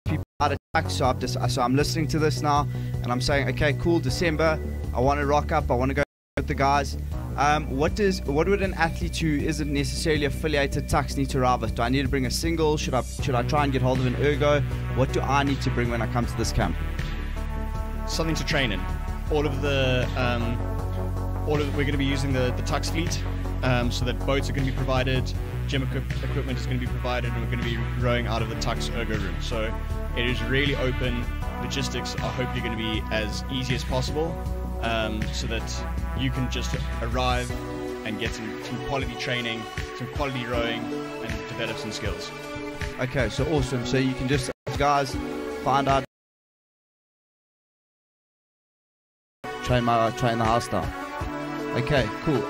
people out of Tux, so I'm listening to this now, and I'm saying, okay, cool, December, I want to rock up, I want to go with the guys. What would an athlete who isn't necessarily affiliated Tux need to arrive with? Do I need to bring a single? Should I try and get hold of an ergo? What do I need to bring when I come to this camp? Something to train in. We're going to be using the Tux fleet, so that boats are going to be provided, gym equipment is going to be provided, and we're going to be rowing out of the Tux ergo room. So it is really open. Logistics are hopefully going to be as easy as possible, so that you can just arrive and get some quality training, some quality rowing, and develop some skills. Okay, so awesome. So you can just, guys, find out, train the house down. Okay, cool.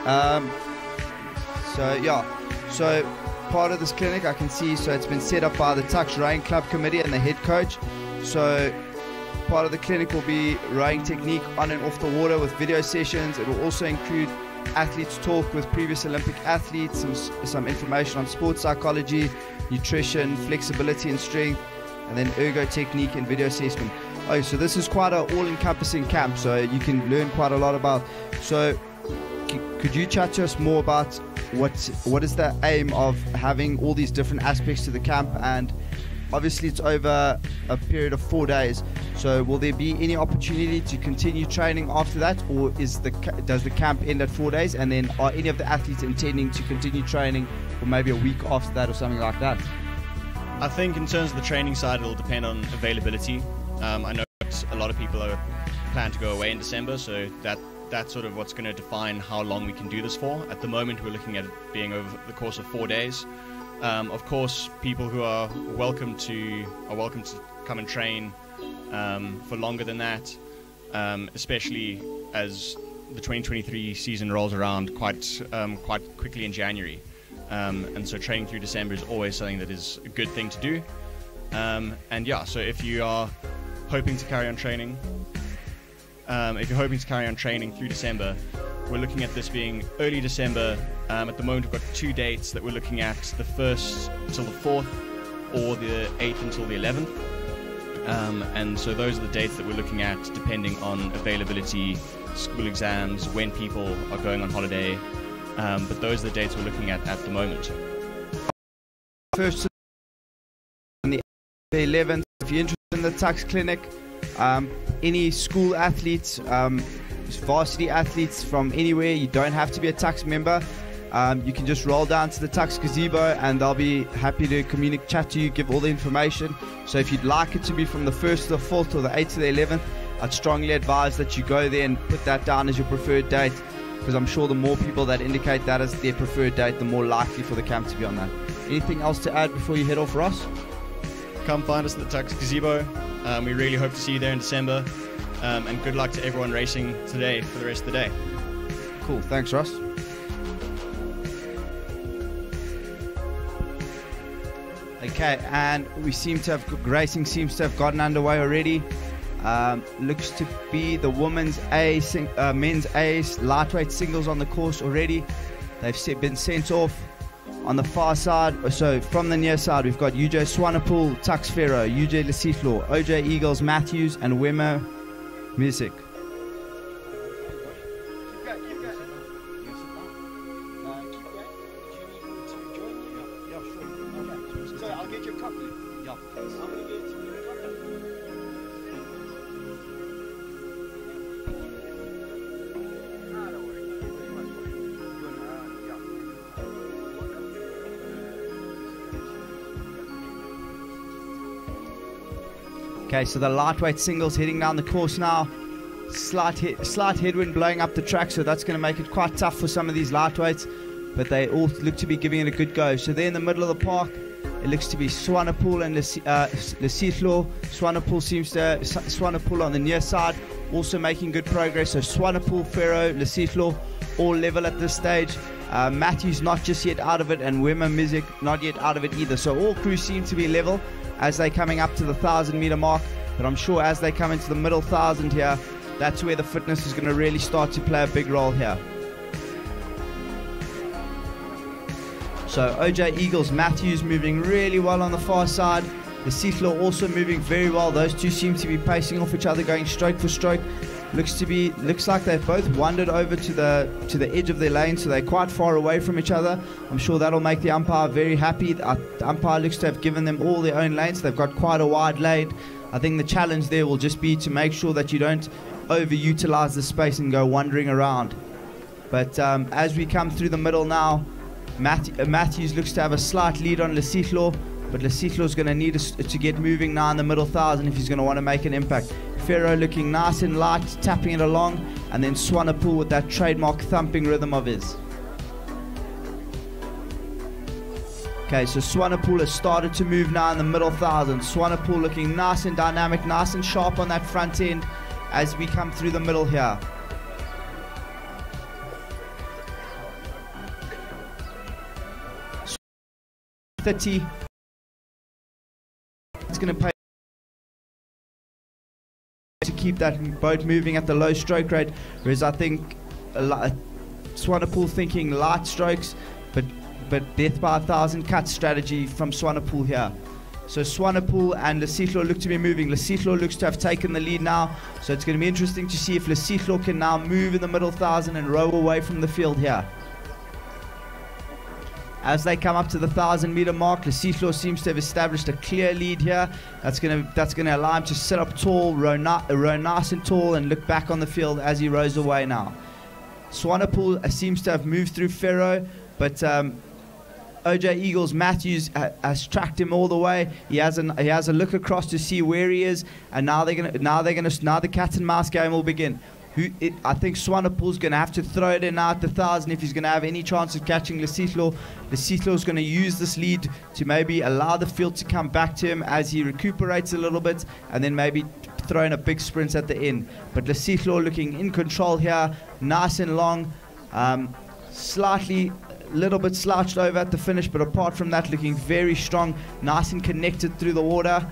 So part of this clinic I can see, so it's been set up by the Tux Rowing Club Committee and the head coach. So part of the clinic will be rowing technique on and off the water with video sessions. It will also include athletes talk with previous Olympic athletes, some information on sports psychology, nutrition, flexibility and strength, and then ergo technique and video assessment. Oh, so this is quite an all-encompassing camp, so you can learn quite a lot about. So could you chat to us more about what is the aim of having all these different aspects to the camp? And obviously it's over a period of 4 days, so will there be any opportunity to continue training after that, or does the camp end at 4 days, and then are any of the athletes intending to continue training for maybe a week after that or something like that? I think in terms of the training side, it'll depend on availability. I know a lot of people plan to go away in December, so that's sort of what's going to define how long we can do this for. At the moment, we're looking at it being over the course of 4 days. Of course, people who are welcome to come and train for longer than that, especially as the 2023 season rolls around quite quickly in January. And so training through December is always something that is a good thing to do. And yeah, so if you are hoping to carry on training, through December, we're looking at this being early December. At the moment, we've got 2 dates that we're looking at: the 1st until the 4th, or the 8th until the 11th. And so those are the dates that we're looking at, depending on availability, school exams, when people are going on holiday. But those are the dates we're looking at the moment. First and the 11th. If you're interested in the Tux Clinic, any school athletes, varsity athletes from anywhere, you don't have to be a Tux member. You can just roll down to the Tux gazebo and they'll be happy to chat to you, give all the information. So if you'd like it to be from the 1st to the 4th or the 8th to the 11th, I'd strongly advise that you go there and put that down as your preferred date, because I'm sure the more people that indicate that as their preferred date, the more likely for the camp to be on that. Anything else to add before you head off, Ross? Come find us at the Tux Gazebo. We really hope to see you there in December. And good luck to everyone racing today for the rest of the day. Cool, thanks, Ross. Okay, and racing seems to have gotten underway already. Looks to be the women's A, men's A lightweight singles on the course already. They've been sent off on the far side. So from the near side, we've got UJ Swanepoel, Tux Ferro, UJ Lesitlo, OJ Eagles Matthews, and Wimmer Music. Okay, so the lightweight singles heading down the course now. Slight headwind blowing up the track, so that's going to make it quite tough for some of these lightweights, but they all look to be giving it a good go. So there in the middle of the park, it looks to be Swanepoel and Lesitlo. Swanepoel on the near side, also making good progress. So Swanepoel, Ferro, Lesitlo, all level at this stage. Matthews not just yet out of it, and Wimmer Music not yet out of it either. So all crews seem to be level as they're coming up to the 1,000-meter mark, but I'm sure as they come into the middle 1,000 here, that's where the fitness is going to really start to play a big role here. So OJ Eagles Matthews moving really well on the far side. The Lesitlo also moving very well. Those two seem to be pacing off each other, going stroke for stroke. Looks like they've both wandered over to the edge of their lane, so they're quite far away from each other. I'm sure that'll make the umpire very happy. The umpire looks to have given them all their own lanes. They've got quite a wide lane. I think the challenge there will just be to make sure that you don't overutilize the space and go wandering around. But as we come through the middle now, Matthews looks to have a slight lead on Lesitlo, but Lesitlo's going to need to get moving now in the middle 1,000 if he's going to want to make an impact. Ferro looking nice and light, tapping it along, and then Swanepoel with that trademark thumping rhythm of his. Okay, so Swanepoel has started to move now in the middle 1,000. Swanepoel looking nice and dynamic, nice and sharp on that front end as we come through the middle here. It's going to pay to keep that boat moving at the low stroke rate, whereas I think Swanepoel thinking light strokes, but death by 1,000 cut strategy from Swanepoel here. So Swanepoel and Lesitlo look to be moving. Lesitlo looks to have taken the lead now, so it's going to be interesting to see if Lesitlo can now move in the middle 1,000 and row away from the field here. As they come up to the 1,000-meter mark, Lesitlo seems to have established a clear lead here. That's going to allow him to sit up tall, row nice and tall, and look back on the field as he rows away now. Swanepoel seems to have moved through Ferro, but OJ Eagles Matthews has tracked him all the way. He has a look across to see where he is, and now the cat and mouse game will begin. I think Swanepoel's going to have to throw it in now at the 1,000 if he's going to have any chance of catching Lesitlo. Lesitlo's going to use this lead to maybe allow the field to come back to him as he recuperates a little bit, and then maybe throw in a big sprint at the end. But Lesitlo looking in control here, nice and long, little bit slouched over at the finish, but apart from that, looking very strong, nice and connected through the water,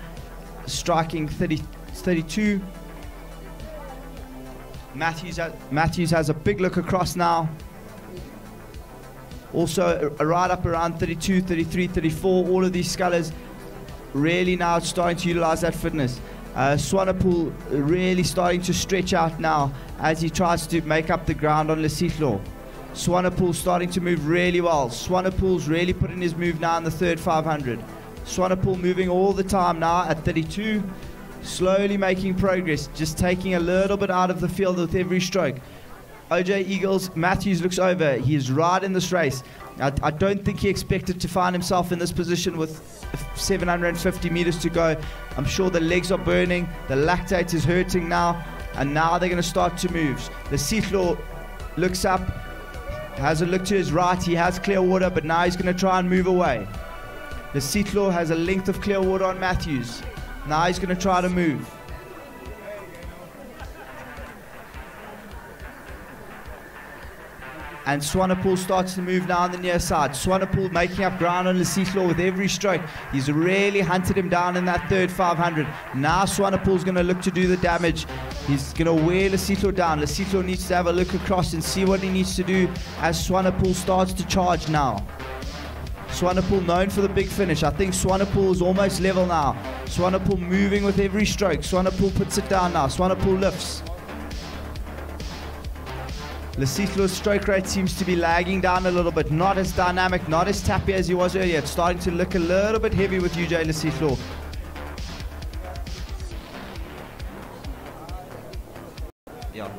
striking 32. Matthews has a big look across now. Also right up around 32, 33, 34. All of these scullers really now starting to utilize that fitness. Swanepoel really starting to stretch out now as he tries to make up the ground on Lesitlo. Swanepoel starting to move really well. Swanepoel's really putting his move now in the third 500. Swanepoel moving all the time now at 32. Slowly making progress, just taking a little bit out of the field with every stroke. OJ Eagles Matthews looks over. He is right in this race. I don't think he expected to find himself in this position with 750 meters to go. I'm sure the legs are burning, the lactate is hurting now, and now they're going to start to move. Lesitlo looks up, has a look to his right. He has clear water, but now he's going to try and move away. Lesitlo has a length of clear water on Matthews. Now he's going to try to move. And Swanepoel starts to move now on the near side. Swanepoel making up ground on Lesitlo with every stroke. He's really hunted him down in that third 500. Now Swanepoel's going to look to do the damage. He's going to wear Lesitlo down. Lesitlo needs to have a look across and see what he needs to do as Swanepoel starts to charge now. Swanepoel known for the big finish. I think Swanepoel is almost level now. Swanepoel moving with every stroke. Swanepoel puts it down now. Swanepoel lifts. Lesitlo's stroke rate seems to be lagging down a little bit. Not as dynamic, not as tappy as he was earlier. It's starting to look a little bit heavy with UJ Lesitlo. Yeah.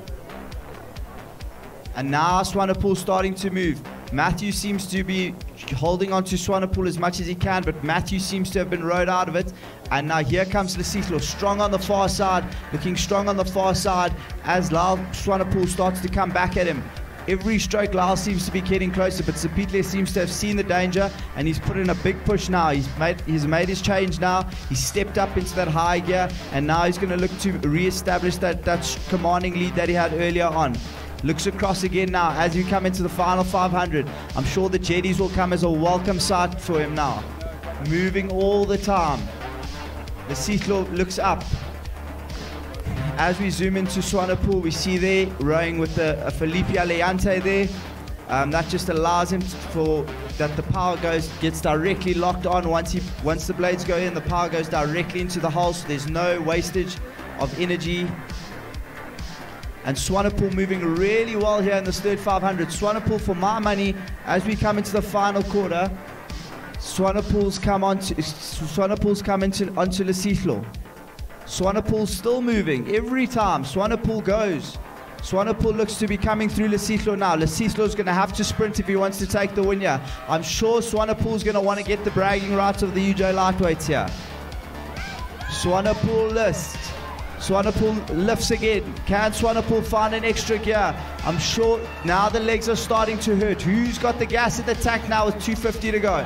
And now Swanepoel's starting to move. Matthew seems to be holding on to Swanepoel as much as he can, but Matthew seems to have been rode out of it. And now here comes Lesitlo, strong on the far side, looking strong on the far side as Lyle Swanepoel starts to come back at him. Every stroke Lyle seems to be getting closer, but Sepitle seems to have seen the danger and he's put in a big push now. He's made his change now. He's stepped up into that high gear and now he's going to look to re-establish that commanding lead that he had earlier on. Looks across again now as we come into the final 500. I'm sure the jetties will come as a welcome sight for him now. Moving all the time. Lesitlo looks up. As we zoom into Swanepoel, we see there rowing with a Felipe Aleante there. That just allows him that the power gets directly locked on. Once the blades go in, the power goes directly into the hull, so there's no wastage of energy. And Swanepoel moving really well here in this third 500. Swanepoel, for my money, as we come into the final quarter, Swanepoel's come onto Lesitlo. Swanepoel's still moving every time Swanepoel goes. Swanepoel looks to be coming through Lesitlo now. Lesitlo's going to have to sprint if he wants to take the win here. I'm sure Swanepoel's going to want to get the bragging rights of the UJ lightweights here. Swanepoel lifts. Swanepoel lifts again. Can Swanepoel find an extra gear? I'm sure now the legs are starting to hurt. Who's got the gas at the tank now with 250 to go?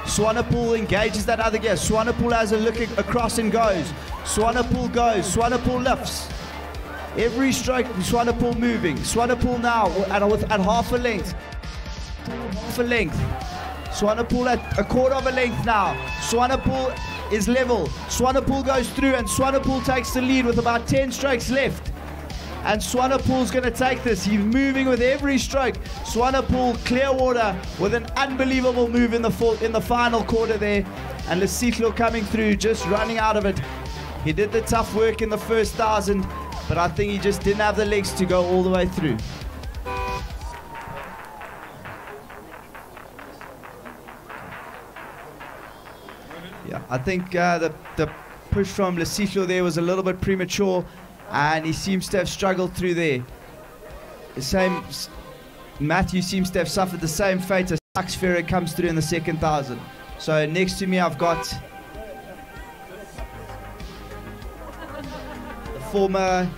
Swanepoel engages that other gear. Swanepoel has a look across and goes. Swanepoel goes. Swanepoel lifts. Every stroke, Swanepoel moving. Swanepoel now at half a length. Half a length. Swanepoel at a quarter of a length now. Swanepoel is level. Swanepoel goes through and Swanepoel takes the lead with about 10 strokes left. And Swanepoel's going to take this. He's moving with every stroke. Swanepoel, clear water with an unbelievable move in the final quarter there. And Lesitlo coming through, just running out of it. He did the tough work in the first 1,000, but I think he just didn't have the legs to go all the way through. Yeah, I think the push from Lesitlo there was a little bit premature, and he seems to have struggled through there. Matthew seems to have suffered the same fate as Max Ferrer comes through in the second 1,000. So next to me I've got the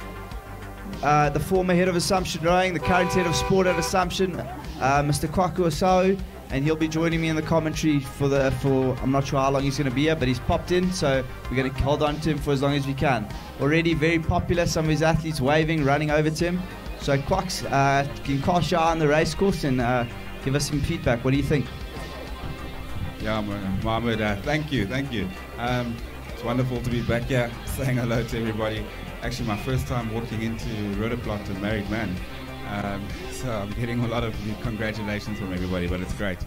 former head of Assumption Rowing, the current head of sport at Assumption, Mr. Kwaku Asau, and he'll be joining me in the commentary for I'm not sure how long he's going to be here, but he's popped in, so we're going to hold on to him for as long as we can. Already very popular, some of his athletes waving, running over to him. So Quacks, can cast your eye on the race course and give us some feedback. What do you think? Yeah, Mohammed, thank you. It's wonderful to be back here, saying hello to everybody. Actually, my first time walking into Roodeplaat, a married man. So I'm getting a lot of congratulations from everybody, but it's great.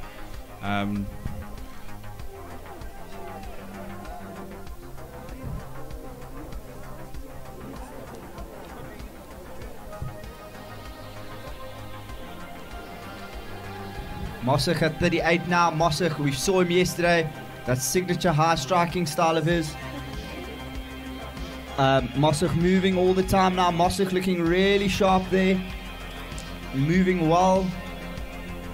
Mossig at 38 now. Mossig, we saw him yesterday. That signature high striking style of his. Mossig moving all the time now. Mossig looking really sharp there. Moving well.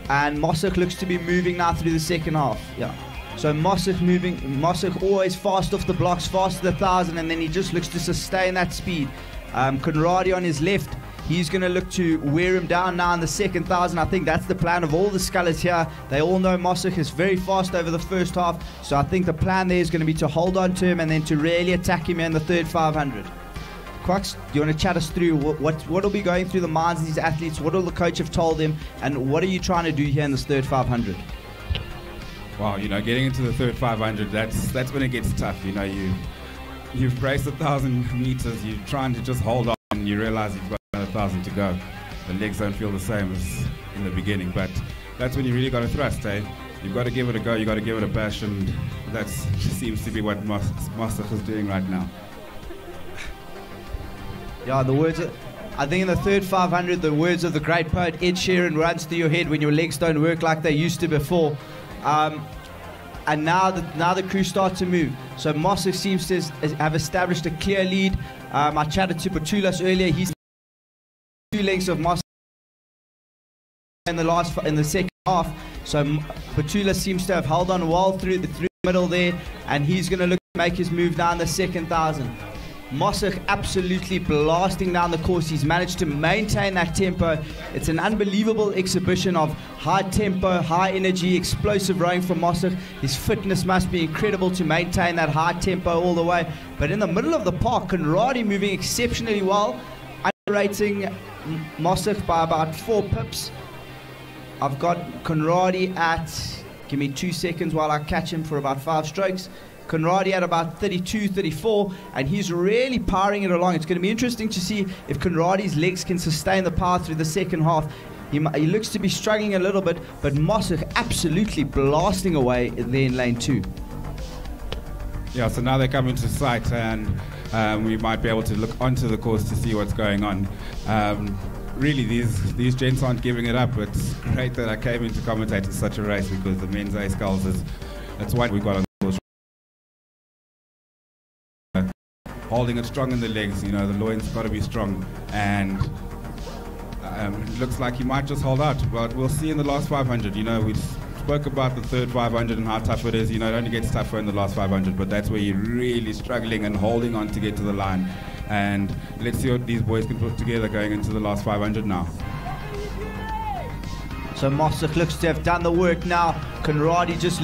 And Mossig looks to be moving now through the second half. Yeah. So Mossig moving. Mossig always fast off the blocks, fast to the 1,000, and then he just looks to sustain that speed. Conradi on his left. He's going to look to wear him down now in the second 1,000. I think that's the plan of all the scullers here. They all know Mossig is very fast over the first half, so I think the plan there is going to be to hold on to him and then to really attack him in the third 500. Quacks, do you want to chat us through what will be going through the minds of these athletes? What will the coach have told them, and what are you trying to do here in this third 500? Wow, getting into the third 500, that's when it gets tough. You've raced 1,000 meters, you're trying to just hold on, and you realize you've got another 1,000 to go. The legs don't feel the same as in the beginning, but that's when you really got to thrust, eh? You've got to give it a go, you've got to give it a bash, and that seems to be what Mossig is doing right now. Yeah, I think in the third 500, the words of the great poet Ed Sheeran runs through your head when your legs don't work like they used to before. And now the crew start to move. So Mossig seems to have established a clear lead. I chatted to Patulas earlier. He's 2 lengths of Mossig in the second half. So Patulas seems to have held on well through the middle there, and he's going to look to make his move down the second 1,000. Mossig absolutely blasting down the course. He's managed to maintain that tempo. It's an unbelievable exhibition of high tempo, high energy, explosive rowing from Mossig. His fitness must be incredible to maintain that high tempo all the way. But in the middle of the park, Conradi moving exceptionally well, underrating Mossig by about 4 pips. I've got Conradi at, give me 2 seconds while I catch him for about 5 strokes. Conradi at about 32, 34, and he's really powering it along. It's going to be interesting to see if Conradi's legs can sustain the power through the second half. He looks to be struggling a little bit, but Mossig absolutely blasting away there in lane 2. Yeah, so now they come into sight, and we might be able to look onto the course to see what's going on. Really, these gents aren't giving it up. It's great that I came in to commentate in such a race, because the men's A sculls that's what we got on the course. Holding it strong in the legs, the loin's got to be strong, and it looks like he might just hold out, but we'll see in the last 500. We spoke about the third 500 and how tough it is. It only gets tougher in the last 500, but that's where you're really struggling and holding on to get to the line. And let's see what these boys can put together going into the last 500 now. So Mossig looks to have done the work now. Conradi just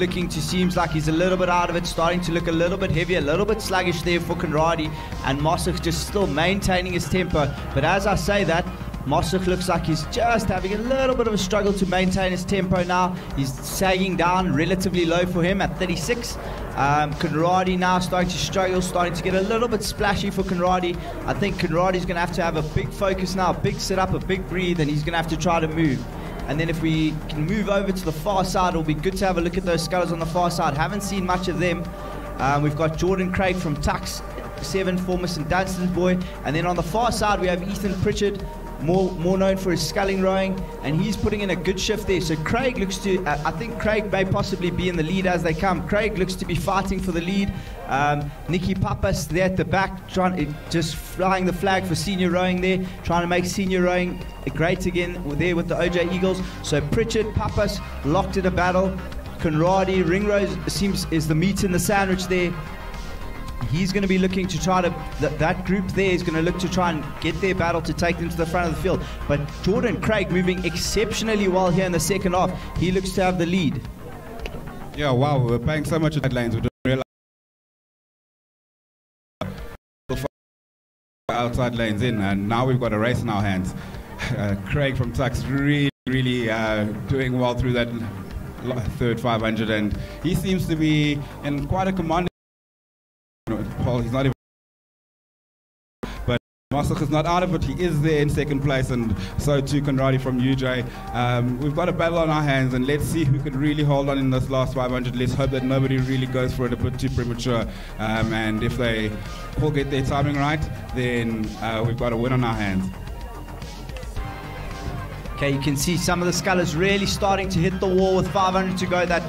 seems like he's a little bit out of it, starting to look a little bit heavy, a little bit sluggish there for Conradi, and Mossig just still maintaining his tempo. But as I say that, Mossig looks like he's just having a little bit of a struggle to maintain his tempo now. He's sagging down relatively low for him at 36. Conradi now starting to struggle, starting to get a little bit splashy for Conradi. I think Conradi's going to have a big focus now, a big sit up, a big breathe, and he's going to have to try to move. And then if we can move over to the far side, it'll be good to have a look at those scullers on the far side. Haven't seen much of them. We've got Jordan Craig from Tux 7, former St Dunstan's boy. And then on the far side, we have Ethan Pritchard, more known for his sculling rowing, and he's putting in a good shift there. So Craig looks to, I think Craig may possibly be in the lead as they come. Craig looks to be fighting for the lead. Nicky Papas there at the back, just flying the flag for senior rowing there, trying to make senior rowing great again there with the OJ Eagles. So Pritchard, Papas locked in a battle. Conradi, Ringrose is the meat in the sandwich there. He's going to be looking to try to, that group there is going to look to try and get their battle to take them to the front of the field. But Jordan Craig moving exceptionally well here in the second half. He looks to have the lead. Yeah, wow, we're paying so much at lanes. We didn't realize outside lanes in, and now we've got a race in our hands. Craig from Tux really doing well through that third 500, and he seems to be in quite a commanding. He's not even, but Mossig is not out of it. He is there in second place, and so too Conradi from UJ. We've got a battle on our hands, and let's see who can really hold on in this last 500. Let's hope that nobody really goes for it a bit too premature, and if they all get their timing right, then we've got a win on our hands. Okay, you can see some of the scullers really starting to hit the wall with 500 to go. That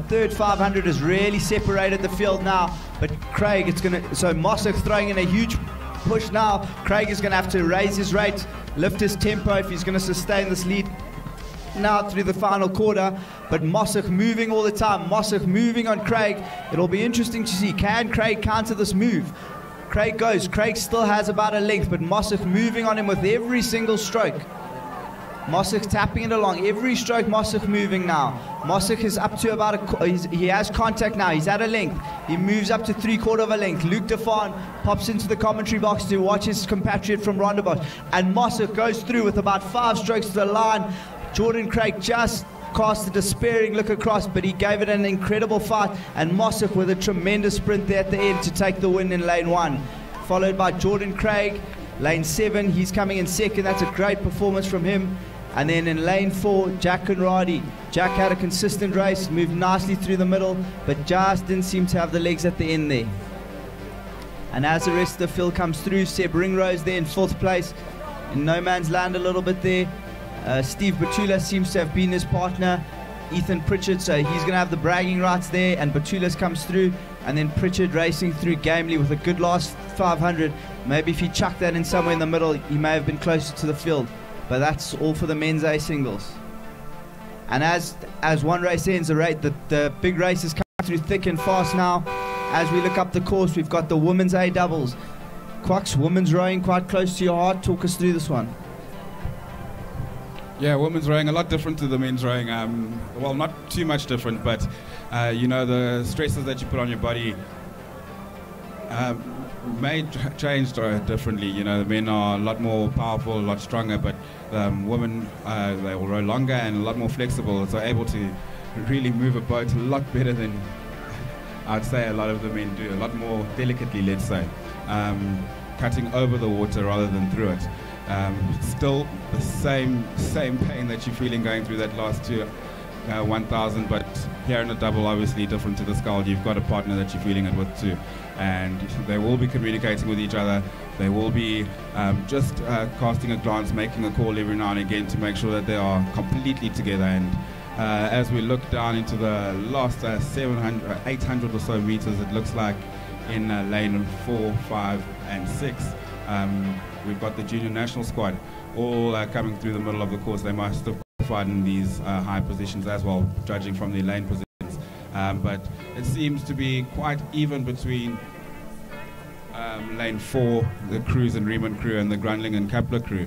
third 500 has really separated the field now. But Craig, so Mossig throwing in a huge push now. Craig is going to have to raise his rate, lift his tempo if he's going to sustain this lead now through the final quarter. But Mossig moving all the time. Mossig moving on Craig. It'll be interesting to see, can Craig counter this move? Craig goes. Craig still has about a length, but Mossick moving on him with every single stroke. Mossick tapping it along. Every stroke, Mossick moving now. Mossick is up to about he has contact now. He's at a length. He moves up to 3/4 of a length. Luke Defan pops into the commentary box to watch his compatriot from Rondebosch. And Mossick goes through with about 5 strokes to the line. Jordan Craig just cast a despairing look across, but he gave it an incredible fight. And Mossick with a tremendous sprint there at the end to take the win in lane 1. Followed by Jordan Craig. Lane 7, he's coming in second. That's a great performance from him. And then in lane 4, Jack Conradi. Jack had a consistent race, moved nicely through the middle, but just didn't seem to have the legs at the end there. And as the rest of the field comes through, Seb Ringrose there in 4th place. In no man's land a little bit there. Steve Batula seems to have been his partner. Ethan Pritchard, so he's going to have the bragging rights there, and Batula's comes through. And then Pritchard racing through gamely with a good last 500. Maybe if he chucked that in somewhere in the middle, he may have been closer to the field. But that's all for the men's A singles. And as one race ends, the big race is coming through thick and fast now. As we look up the course, we've got the women's A doubles. Quacks, women's rowing quite close to your heart. Talk us through this one. Yeah, women's rowing a lot different to the men's rowing. Well, not too much different, but you know, the stresses that you put on your body may change differently. You know, the men are a lot more powerful, a lot stronger, but women, they will row longer and a lot more flexible, so able to really move a boat a lot better than I'd say a lot of the men do, a lot more delicately, let's say, cutting over the water rather than through it. Still the same pain that you're feeling going through that last 1,000, but here in the double, obviously different to the scull. You've got a partner that you're feeling it with too, and they will be communicating with each other. They will be just casting a glance, making a call every now and again to make sure that they are completely together. And as we look down into the last 700, 800 or so meters, it looks like in lane 4, 5, and 6. We've got the junior national squad all coming through the middle of the course. They must have qualified in these high positions as well, judging from their lane positions. But it seems to be quite even between lane 4, the Cruise and Riemann crew, and the Grundling and Kapler crew.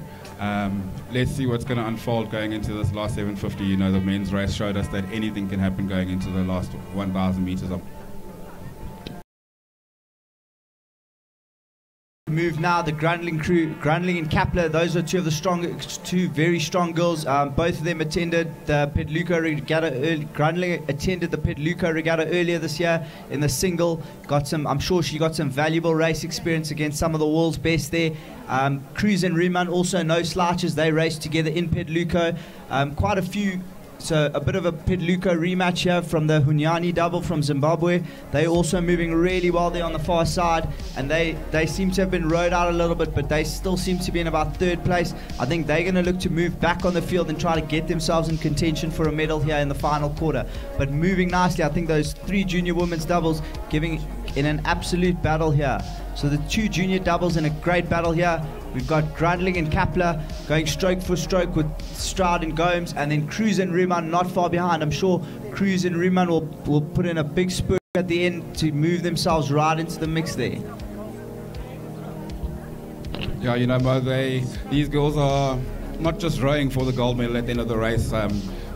Let's see what's going to unfold going into this last 750. You know, the men's race showed us that anything can happen going into the last 1,000 meters of move now. The Grundling crew, Grundling and Kapler, those are two very strong girls. Both of them attended the Pedluco Regatta. Grundling attended the Pedluco Regatta earlier this year in the single. I'm sure she got some valuable race experience against some of the world's best there. Cruz and Riemann also no slouches. They raced together in Pedluco. Quite a few. So a bit of a Pedluco rematch here from the Hunyani double from Zimbabwe. They're also moving really well there on the far side, and they seem to have been rowed out a little bit, but they still seem to be in about 3rd place. I think they're going to look to move back on the field and try to get themselves in contention for a medal here in the final quarter. But moving nicely, I think those 3 junior women's doubles giving in an absolute battle here. So the 2 junior doubles in a great battle here. We've got Grundling and Kapler going stroke for stroke with Stroud and Gomes, and then Cruz and Riemann not far behind. I'm sure Cruz and Riemann will put in a big spurt at the end to move themselves right into the mix there. Yeah, you know, Mo, these girls are not just rowing for the gold medal at the end of the race.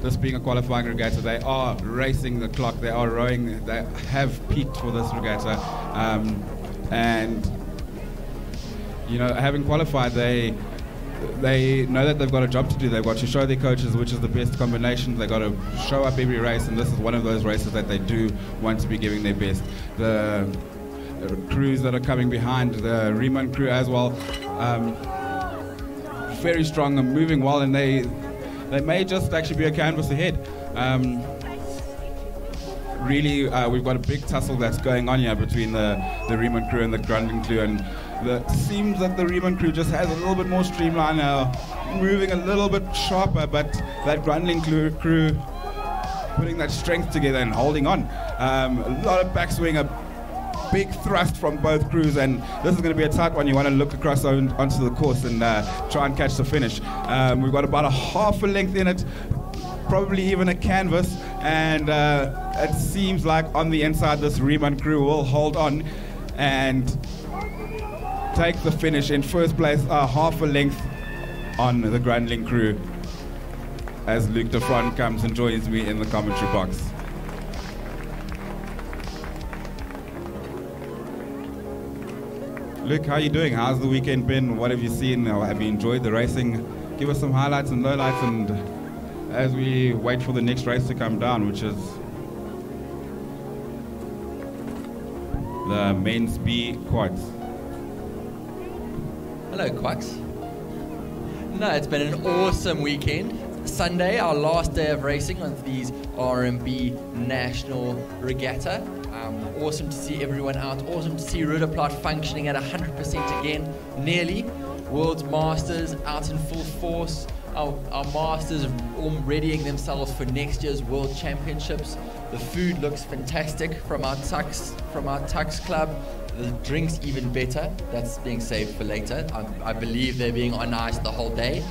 This being a qualifying regatta, they are racing the clock. They are rowing. They have peaked for this regatta, and you know, having qualified, they know that they've got a job to do. They've got to show their coaches which is the best combination. They've got to show up every race, and this is one of those races that they do want to be giving their best. The crews that are coming behind, the Riemann crew as well, very strong and moving well, and they may just actually be a canvas ahead. Really, we've got a big tussle that's going on here between the Riemann crew and the Grundling crew, and it seems that the Riemann crew just has a little bit more streamline now, moving a little bit sharper, but that Grundling crew putting that strength together and holding on. A lot of backswing, a big thrust from both crews, and this is going to be a tight one. You want to look across onto the course and try and catch the finish. We've got about a half a length in it, probably even a canvas, and it seems like on the inside this Riemann crew will hold on. and take the finish in first place, half a length on the Grundling crew, as Luc de Front comes and joins me in the commentary box. Luke, how are you doing? How's the weekend been? What have you seen? Or have you enjoyed the racing? Give us some highlights and lowlights, and as we wait for the next race to come down, which is the men's B quads. Hello, Quacks. No, it's been an awesome weekend. Sunday, our last day of racing on these RMB National Regatta. Awesome to see everyone out. Awesome to see Roodeplaat functioning at 100% again, nearly. World's Masters out in full force. Our Masters all readying themselves for next year's World Championships. The food looks fantastic from our Tux Club. The drinks even better. That's being saved for later. I believe they're being on ice the whole day.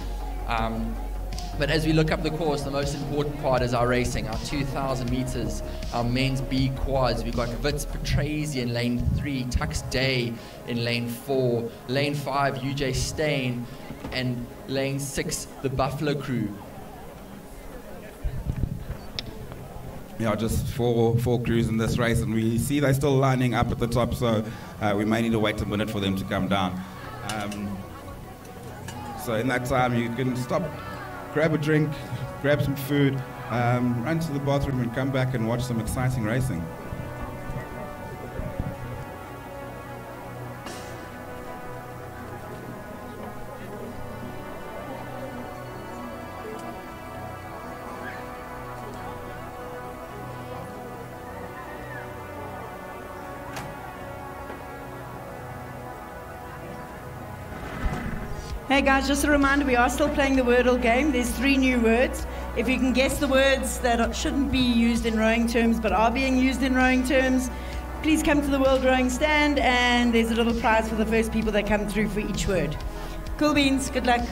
But as we look up the course, the most important part is our racing, our 2,000 meters, our men's B quads. We've got Wits Petrazi in lane 3, Tux Day in lane 4, lane 5, UJ Stain, and lane 6, the Buffalo crew. Yeah, just four crews in this race, and we see they're still lining up at the top, so we may need to wait a minute for them to come down. So in that time, you can stop, grab a drink, grab some food, run to the bathroom and come back and watch some exciting racing. Hey guys, just a reminder, we are still playing the Wordle game. There's 3 new words. If you can guess the words that shouldn't be used in rowing terms but are being used in rowing terms, please come to the World Rowing Stand, and there's a little prize for the first people that come through for each word. Cool beans, good luck.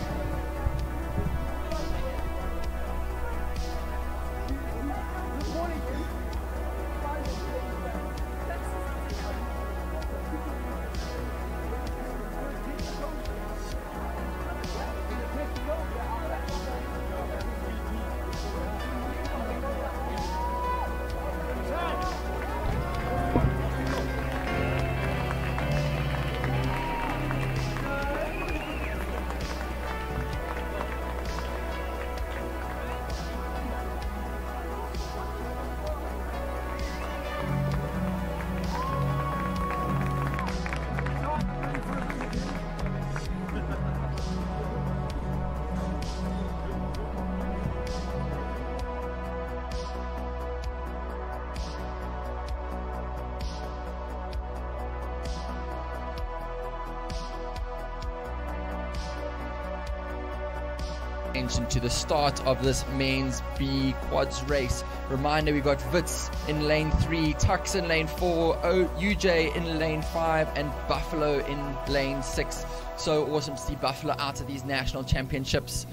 To the start of this men's B quads race. Reminder, we've got Wits in lane 3, Tux in lane 4, UJ in lane 5, and Buffalo in lane 6. So awesome to see Buffalo out of these national championships.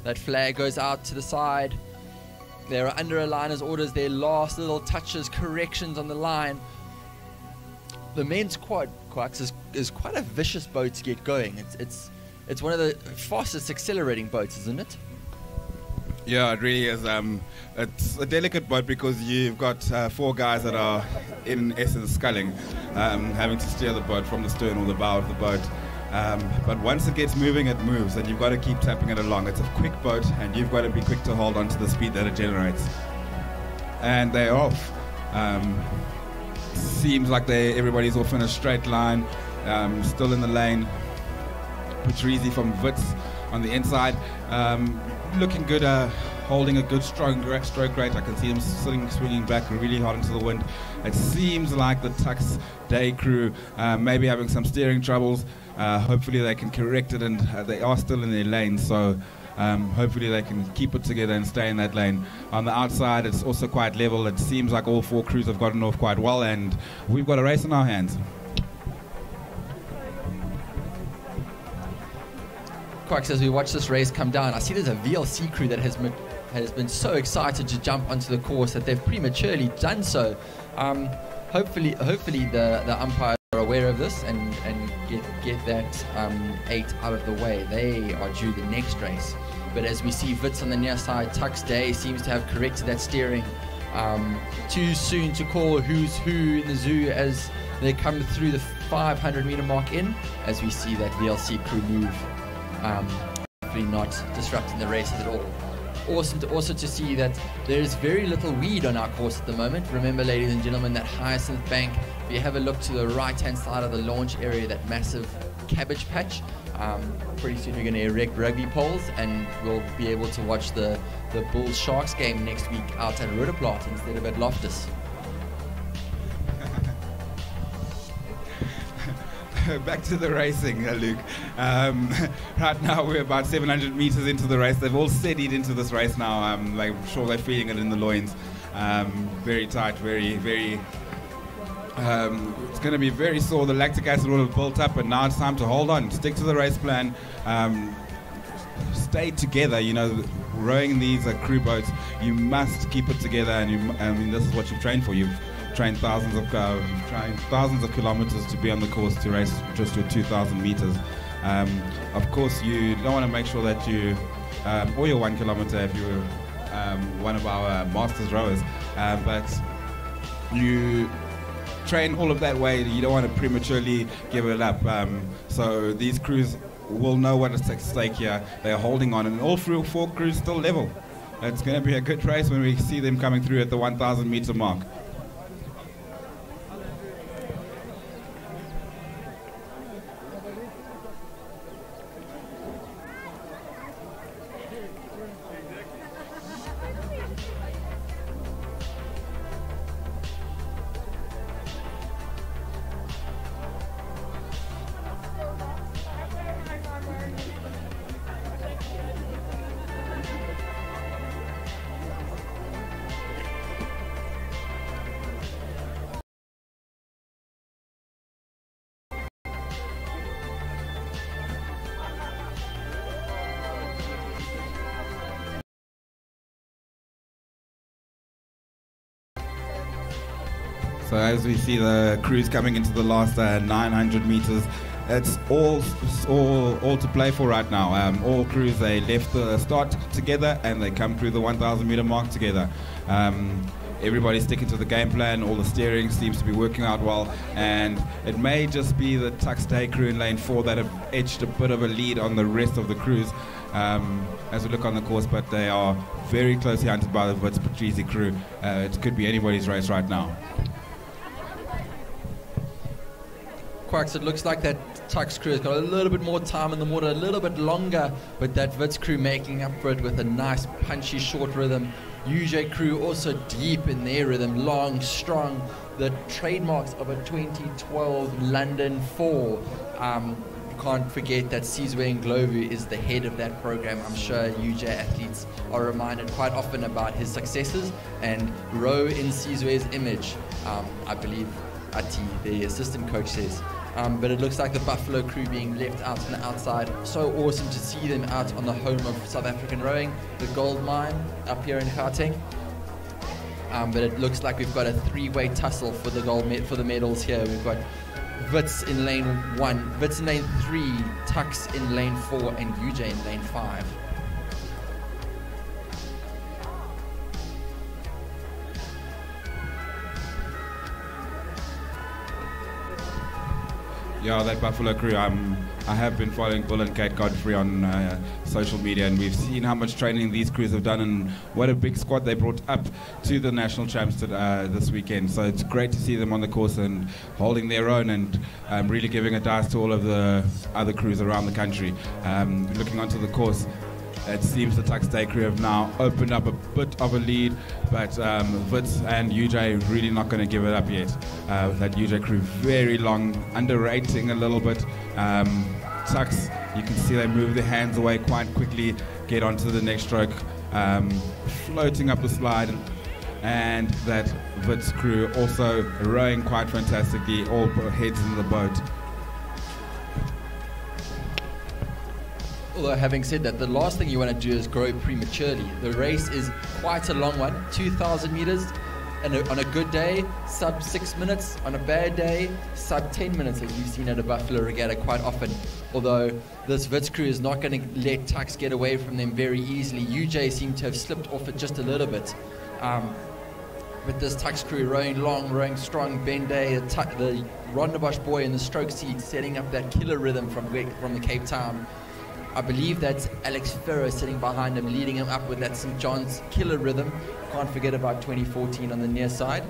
That flag goes out to the side. There are under aligners orders, their last little touches, corrections on the line. The men's quad, Quacks, is quite a vicious boat to get going. It's one of the fastest accelerating boats, isn't it? Yeah, it really is. It's a delicate boat because you've got 4 guys that are in essence sculling, having to steer the boat from the stern or the bow of the boat. But once it gets moving, it moves, and you've got to keep tapping it along. It's a quick boat, and you've got to be quick to hold on to the speed that it generates. And they're off. Seems like everybody's off in a straight line, still in the lane. Petrazi from Wits on the inside, looking good, holding a good strong stroke rate. I can see him swinging back really hard into the wind. It seems like the Tux Day crew maybe having some steering troubles. Hopefully they can correct it, and they are still in their lane, so hopefully they can keep it together and stay in that lane. On the outside, it's also quite level. It seems like all 4 crews have gotten off quite well, and we've got a race in our hands. Quacks, as we watch this race come down, I see there's a VLC crew that has has been so excited to jump onto the course that they've prematurely done so. Hopefully the umpires are aware of this and get that 8 out of the way. They are due the next race. But as we see Wits on the near side, Tuck's Day seems to have corrected that steering. Too soon to call who's who in the zoo as they come through the 500-meter mark in, as we see that VLC crew move, hopefully not disrupting the race at all. Awesome also to see that there is very little weed on our course at the moment. Remember, ladies and gentlemen, that Hyacinth Bank, if you have a look to the right-hand side of the launch area, that massive cabbage patch, pretty soon we're going to erect rugby poles and we'll be able to watch the Bulls Sharks game next week out at Roodeplaat instead of at Loftus. Back to the racing, Luke. Right now we're about 700 meters into the race. They've all steadied into this race now. I'm sure they're feeling it in the loins. Very tight, very it's going to be very sore. The lactic acid will have built up, and now it's time to hold on, stick to the race plan, stay together. You know, rowing these crew boats, you must keep it together, and this is what you've trained for. You've trained thousands of kilometers to be on the course to race just your 2,000 meters. Of course, you don't want to make sure that you, or your 1 kilometer if you're one of our masters rowers, but you train all of that way. You don't want to prematurely give it up. So these crews will know what is at stake here. They are holding on, and all 4 crews still level. It's going to be a good race when we see them coming through at the 1,000 meter mark. So as we see the crews coming into the last 900 meters, it's all to play for right now. All crews, they left the start together and they come through the 1,000 meter mark together. Everybody's sticking to the game plan. All the steering seems to be working out well, and it may just be the Tuck's Day crew in lane 4 that have edged a bit of a lead on the rest of the crews as we look on the course, but they are very closely hunted by the Wits Patrizi crew. It could be anybody's race right now. Quacks, it looks like that Tuck's crew has got a little bit more time in the water, a little bit longer, but that Wits crew making up for it with a nice punchy short rhythm. UJ crew also deep in their rhythm, long, strong, the trademarks of a 2012 London 4. You can't forget that Sizwe Ndlovu is the head of that program. I'm sure UJ athletes are reminded quite often about his successes and row in Sizwe's image, I believe Ati, the assistant coach, says. But it looks like the Buffalo crew being left out on the outside. So awesome to see them out on the home of South African rowing, the gold mine up here in Gauteng. But it looks like we've got a 3-way tussle for the for the medals here. We've got Wits in lane 1, Wits in lane 3, Tucks in lane 4, and UJ in lane 5. Yeah, that Buffalo crew, I have been following Bull and Kate Godfrey on social media, and we've seen how much training these crews have done and what a big squad they brought up to the national champs this weekend. So it's great to see them on the course and holding their own and really giving a dice to all of the other crews around the country. Looking onto the course, it seems the Tuck's Day crew have now opened up a bit of a lead, but Wits and UJ really not going to give it up yet. That UJ crew very long, underrating a little bit. Tucks, you can see they move their hands away quite quickly, get onto the next stroke, floating up the slide, and that Wits crew also rowing quite fantastically, all heads in the boat. Although having said that, the last thing you want to do is grow prematurely. The race is quite a long one, 2,000 meters. And on a good day, sub 6 minutes. On a bad day, sub 10 minutes, as we've seen at a Buffalo Regatta quite often. Although this Wits crew is not going to let Tux get away from them very easily. UJ seemed to have slipped off it just a little bit. With this Tux crew rowing long, rowing strong, Ben Day, the Rondebosch boy in the stroke seat, setting up that killer rhythm from the Cape Town. I believe that's Alex Ferro sitting behind him, leading him up with that St. John's killer rhythm. Can't forget about 2014 on the near side.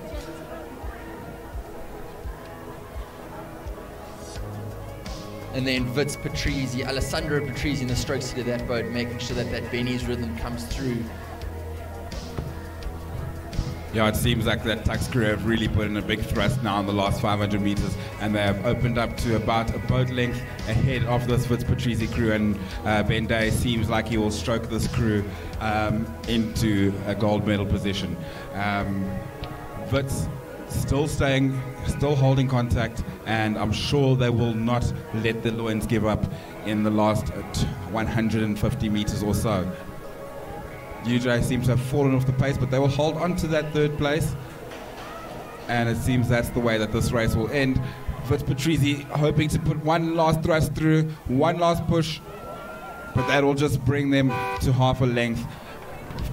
And then Wits Patrizi, Alessandro Patrizi in the stroke seat of that boat, making sure that that Benny's rhythm comes through. Yeah, it seems like that Tux crew have really put in a big thrust now in the last 500 meters, and they have opened up to about a boat length ahead of this Wits Patrizi crew, and Ben Day seems like he will stroke this crew into a gold medal position. Wits still holding contact, and I'm sure they will not let the Loons give up in the last 150 meters or so. UJ seems to have fallen off the pace, but they will hold on to that third place. And it seems that's the way that this race will end. Wits Patrizi hoping to put one last thrust through, one last push, but that will just bring them to half a length.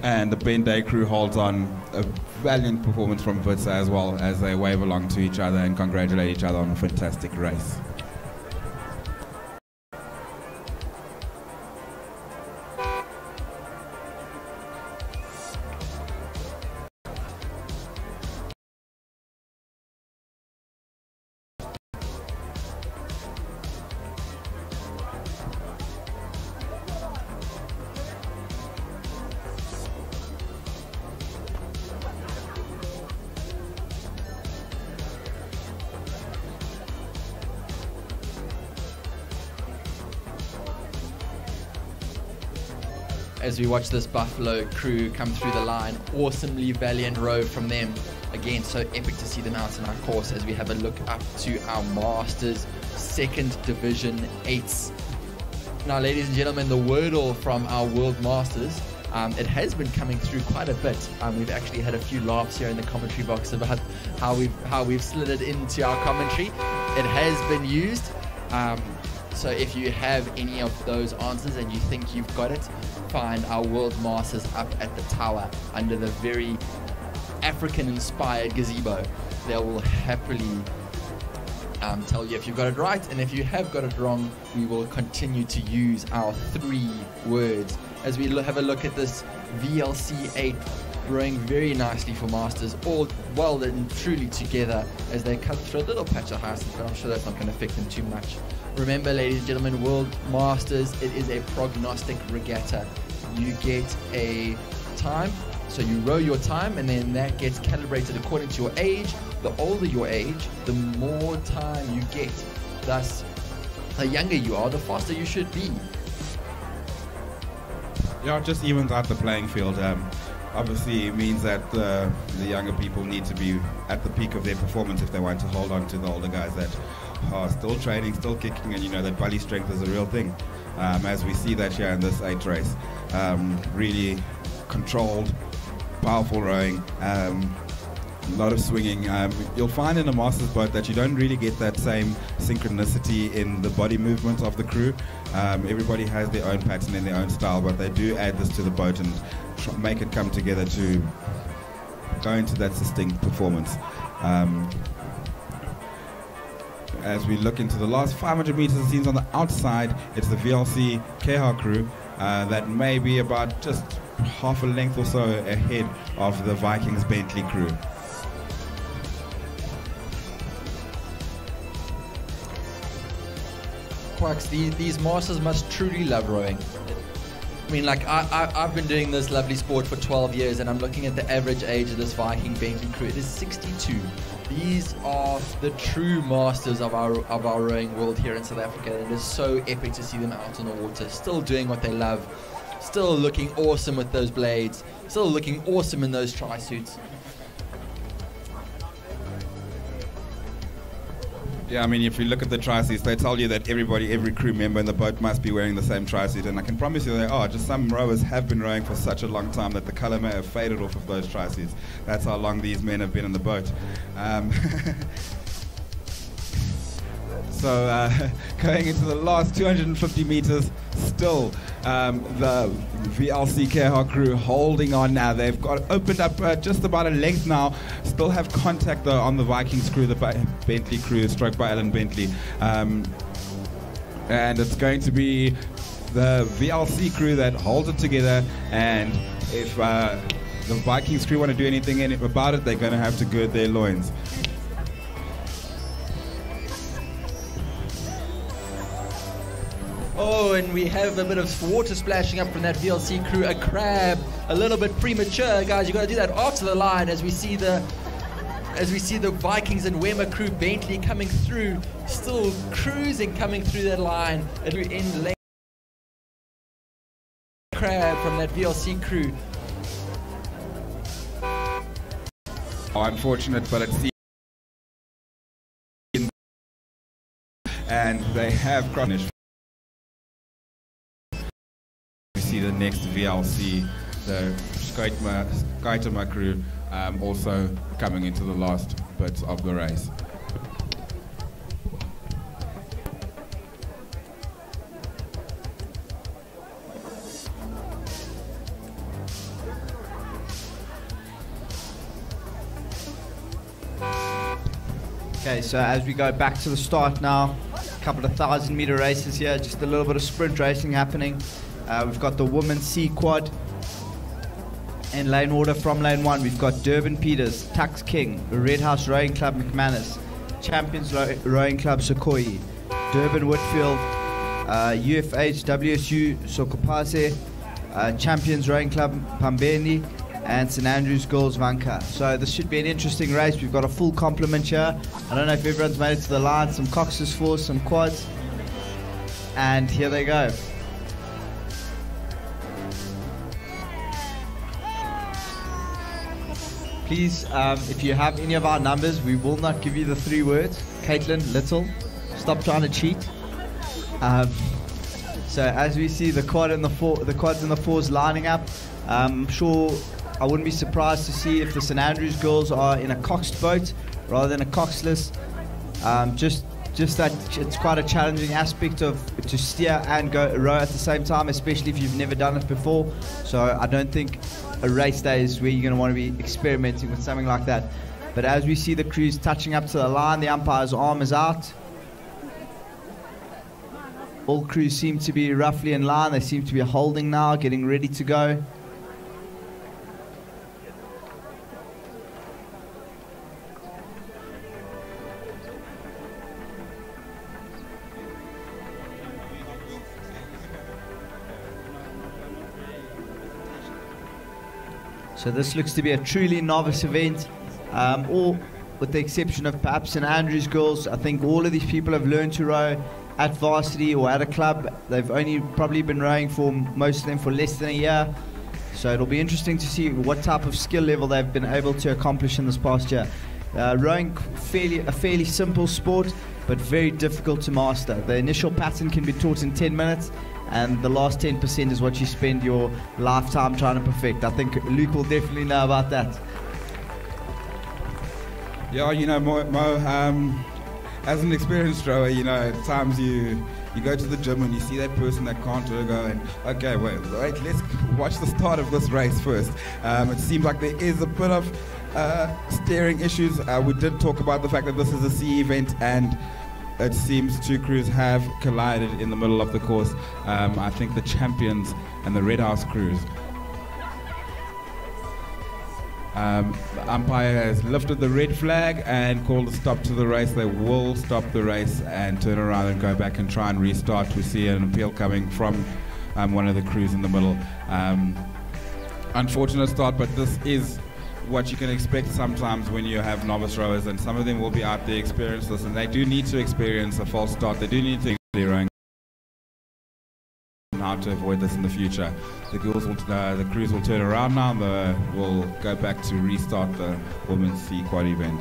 And the Ben Day crew holds on. A valiant performance from Wits as well, as they wave along to each other and congratulate each other on a fantastic race. As we watch this Buffalo crew come through the line, awesomely valiant row from them. Again, so epic to see them out in our course as we have a look up to our Masters 2nd Division 8s. Now, ladies and gentlemen, the wordle from our World Masters, it has been coming through quite a bit. We've actually had a few laughs here in the commentary box about how we've slid it into our commentary. It has been used. So if you have any of those answers and you think you've got it, find our World Masters up at the tower under the very African-inspired gazebo. They will happily tell you if you've got it right, and if you have got it wrong, we will continue to use our 3 words. As we have a look at this VLC 8 rowing very nicely for Masters, all well and truly together as they cut through a little patch of ice, but I'm sure that's not going to affect them too much. Remember, ladies and gentlemen, World Masters, it is a prognostic regatta. You get a time, so you row your time, and then that gets calibrated according to your age. The older your age, the more time you get. Thus, the younger you are, the faster you should be. Yeah, it just evens out the playing field. Obviously, it means that the younger people need to be at the peak of their performance if they want to hold on to the older guys that are still training, still kicking, and you know that belly strength is a real thing. As we see that here in this 8 race. Really controlled, powerful rowing, a lot of swinging. You'll find in a Masters boat that you don't really get that same synchronicity in the body movement of the crew. Everybody has their own pattern and their own style, but they do add this to the boat and make it come together to go into that distinct performance. As we look into the last 500 meters, it seems on the outside, it's the VLC Keha crew that may be about just half a length or so ahead of the Vikings Bentley crew. Quacks, these Masters must truly love rowing. I mean, like, I've been doing this lovely sport for 12 years, and I'm looking at the average age of this Viking Bentley crew. It is 62. These are the true masters of our rowing world here in South Africa. It is so epic to see them out on the water, still doing what they love, still looking awesome with those blades, still looking awesome in those tri-suits. Yeah, I mean, if you look at the tri-suits, they tell you that every crew member in the boat must be wearing the same tri-suit, and I can promise you they are. Just some rowers have been rowing for such a long time that the colour may have faded off of those tri-suits. That's how long these men have been in the boat. So going into the last 250 meters, still the VLC Keha crew holding on now. They've opened up just about a length now. Still have contact though on the Vikings crew, the Bentley crew, struck by Alan Bentley. And it's going to be the VLC crew that holds it together. And if the Vikings crew want to do anything about it, they're going to have to gird their loins. Oh, and we have a bit of water splashing up from that VLC crew. A crab, a little bit premature, guys. You got to do that after the line, as we see the Vikings and Wemmer crew Bentley coming through, still cruising, coming through that line. And we're in lane. Crab from that VLC crew. Unfortunate, but it's and they have crossed. We see the next VLC, the Gauteng crew, also coming into the last bits of the race. Okay, so as we go back to the start now, a couple of 1,000-meter races here, just a little bit of sprint racing happening. We've got the women's C quad in lane order from lane 1. We've got Durban Peters, Tux King, Red House Rowing Club McManus, Champions Rowing Club Sequoia, Durban Whitfield, UFH WSU Sokopase, Champions Rowing Club Pambeni, and St Andrews Girls Vanka. So this should be an interesting race. We've got a full complement here. I don't know if everyone's made it to the line. Some Cox's fours, some quads, and here they go. Please, if you have any of our numbers, we will not give you the 3 words. Caitlin, Little, stop trying to cheat. So as we see the quads and the fours lining up, I'm sure I wouldn't be surprised to see if the St Andrews girls are in a coxed boat rather than a coxless. Just that it's quite a challenging aspect to steer and row at the same time, especially if you've never done it before. So I don't think a race day is where you're going to want to be experimenting with something like that. But as we see the crews touching up to the line, the umpire's arm is out. All crews seem to be roughly in line. They seem to be holding now, getting ready to go. So this looks to be a truly novice event, all with the exception of perhaps St Andrews girls. I think all of these people have learned to row at varsity or at a club. They've only probably been rowing for most of them for less than a year. So it'll be interesting to see what type of skill level they've been able to accomplish in this past year. Rowing a fairly simple sport, but very difficult to master. The initial pattern can be taught in 10 minutes, and the last 10% is what you spend your lifetime trying to perfect. I think Luke will definitely know about that. Yeah, you know, Mo, as an experienced rower, you know, at times you go to the gym and you see that person that can't ergo, and okay, wait, let's watch the start of this race first. It seems like there is a bit of steering issues. We did talk about the fact that this is a C event, and it seems 2 crews have collided in the middle of the course. I think the champions and the Red House crews. The umpire has lifted the red flag and called a stop to the race. They will stop the race and turn around and go back and try and restart. We see an appeal coming from one of the crews in the middle. Unfortunate start, but this is what you can expect sometimes when you have novice rowers, and some of them will be out there experience this, and they do need to experience a false start. They do need to rowing and how to avoid this in the future. The crews will turn around now. We'll go back to restart the women's C quad event.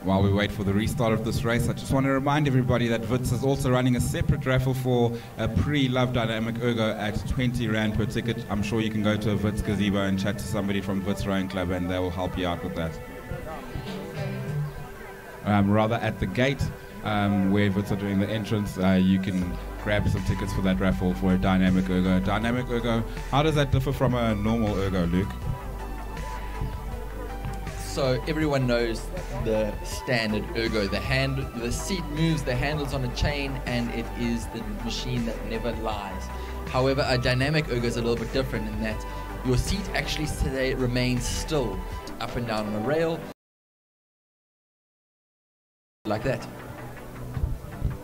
while we wait for the restart of this race, I just want to remind everybody that Wits is also running a separate raffle for a pre-Love Dynamic Ergo at 20 Rand per ticket. I'm sure you can go to a Wits gazebo and chat to somebody from Wits Rowing Club and they will help you out with that. Rather at the gate, where Wits are doing the entrance, you can grab some tickets for that raffle for a Dynamic Ergo. Dynamic Ergo, how does that differ from a normal Ergo, Luke? So everyone knows the standard Ergo. The seat moves, the handle's on a chain, and it is the machine that never lies. However, a dynamic Ergo is a little bit different in that your seat actually remains still, up and down on a rail, like that.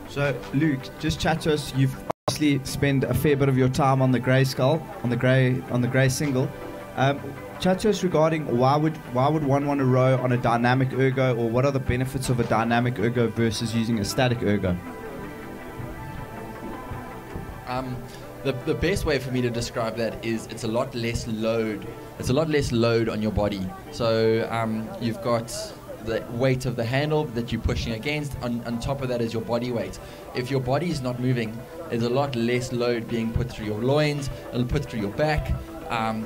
So, Luke, just chat to us. You've obviously spent a fair bit of your time on the grey skull, on the grey single. Chat to us regarding why would one want to row on a dynamic ergo, or what are the benefits of a dynamic ergo versus using a static ergo? The best way for me to describe that is it's a lot less load. It's a lot less load on your body. So you've got the weight of the handle that you're pushing against. On top of that is your body weight. If your body is not moving, there's a lot less load being put through your loins and put through your back.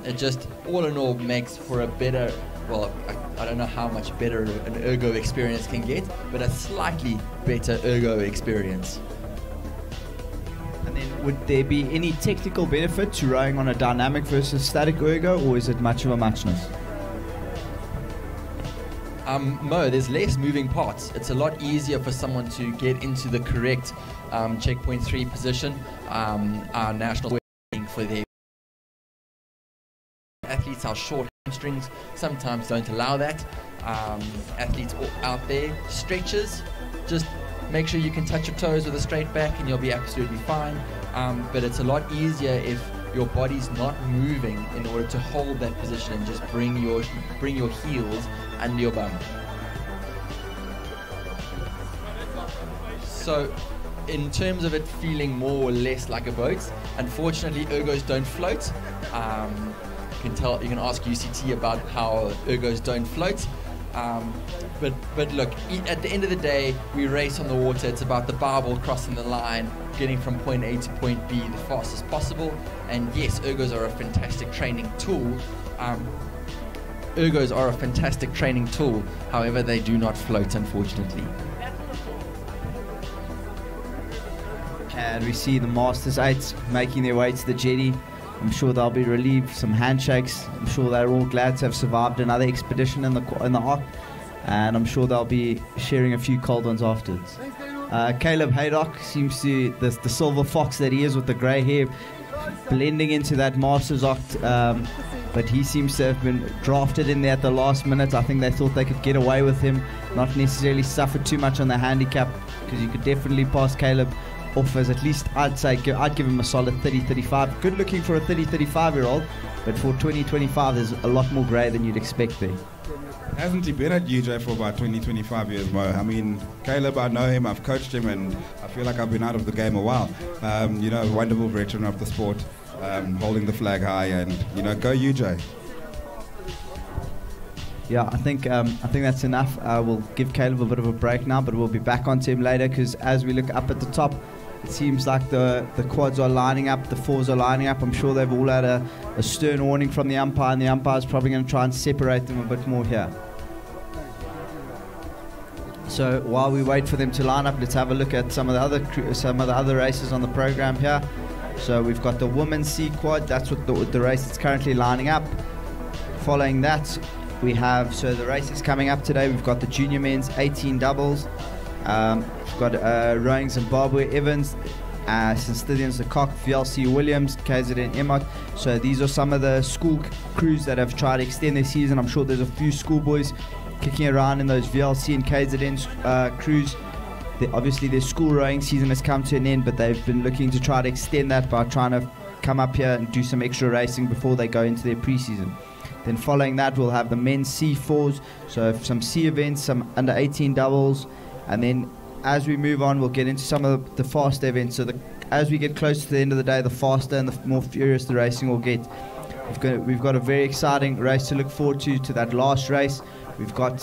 It just, all in all, makes for a better, well, I don't know how much better an ergo experience can get, but a slightly better ergo experience. And then would there be any technical benefit to rowing on a dynamic versus static ergo, or is it much of a muchness? No, there's less moving parts. It's a lot easier for someone to get into the correct checkpoint 3 position. Our national waiting for their athletes, our short hamstrings sometimes don't allow that. Athletes out there, stretches, just make sure you can touch your toes with a straight back and you'll be absolutely fine. But it's a lot easier if your body's not moving in order to hold that position and just bring your heels under your bum. So in terms of it feeling more or less like a boat, unfortunately ergos don't float. You can ask UCT about how ergos don't float. But look, at the end of the day, we race on the water. It's about the barbell crossing the line, getting from point A to point B the fastest possible. And yes, ergos are a fantastic training tool. However, they do not float, unfortunately. And we see the Masters 8 making their way to the jetty. I'm sure they'll be relieved, some handshakes. I'm sure they're all glad to have survived another expedition in the arc, and I'm sure they'll be sharing a few cold ones afterwards. Caleb Haydock seems to, the silver fox that he is with the grey hair, blending into that Masters Oct, but he seems to have been drafted in there at the last minute. I think they thought they could get away with him, not necessarily suffer too much on the handicap, because you could definitely pass Caleb off as at least, I'd give him a solid 30-35. Good looking for a 30-35-year-old, but for 20-25 there's a lot more grey than you'd expect there. Hasn't he been at UJ for about 20-25 years, Mo? I mean, Caleb, I know him, I've coached him, and I feel like I've been out of the game a while. Wonderful veteran of the sport, holding the flag high, and, go UJ. Yeah, I think that's enough. We'll give Caleb a bit of a break now, but we'll be back onto him later, because as we look up at the top, it seems like the quads are lining up, the fours are lining up. I'm sure they've all had a stern warning from the umpire, and the umpire's probably going to try and separate them a bit more here. So while we wait for them to line up, let's have a look at some of the other races on the program here. So we've got the women's C quad. That's what the race that's currently lining up. Following that, we have, so the races coming up today, we've got the junior men's 18 doubles. We've got rowing Zimbabwe Evans, St. Stithians the Cock, VLC Williams, KZN Emot. So these are some of the school crews that have tried to extend their season. I'm sure there's a few schoolboys kicking around in those VLC and KZN crews. Obviously their school rowing season has come to an end, but they've been looking to try to extend that by trying to come up here and do some extra racing before they go into their pre-season. Then following that, we'll have the men's C4s, so some C events, some under 18 doubles, and then as we move on, we'll get into some of the faster events. So as we get closer to the end of the day, the faster and the more furious the racing will get. We've got a very exciting race to look forward to that last race, We've got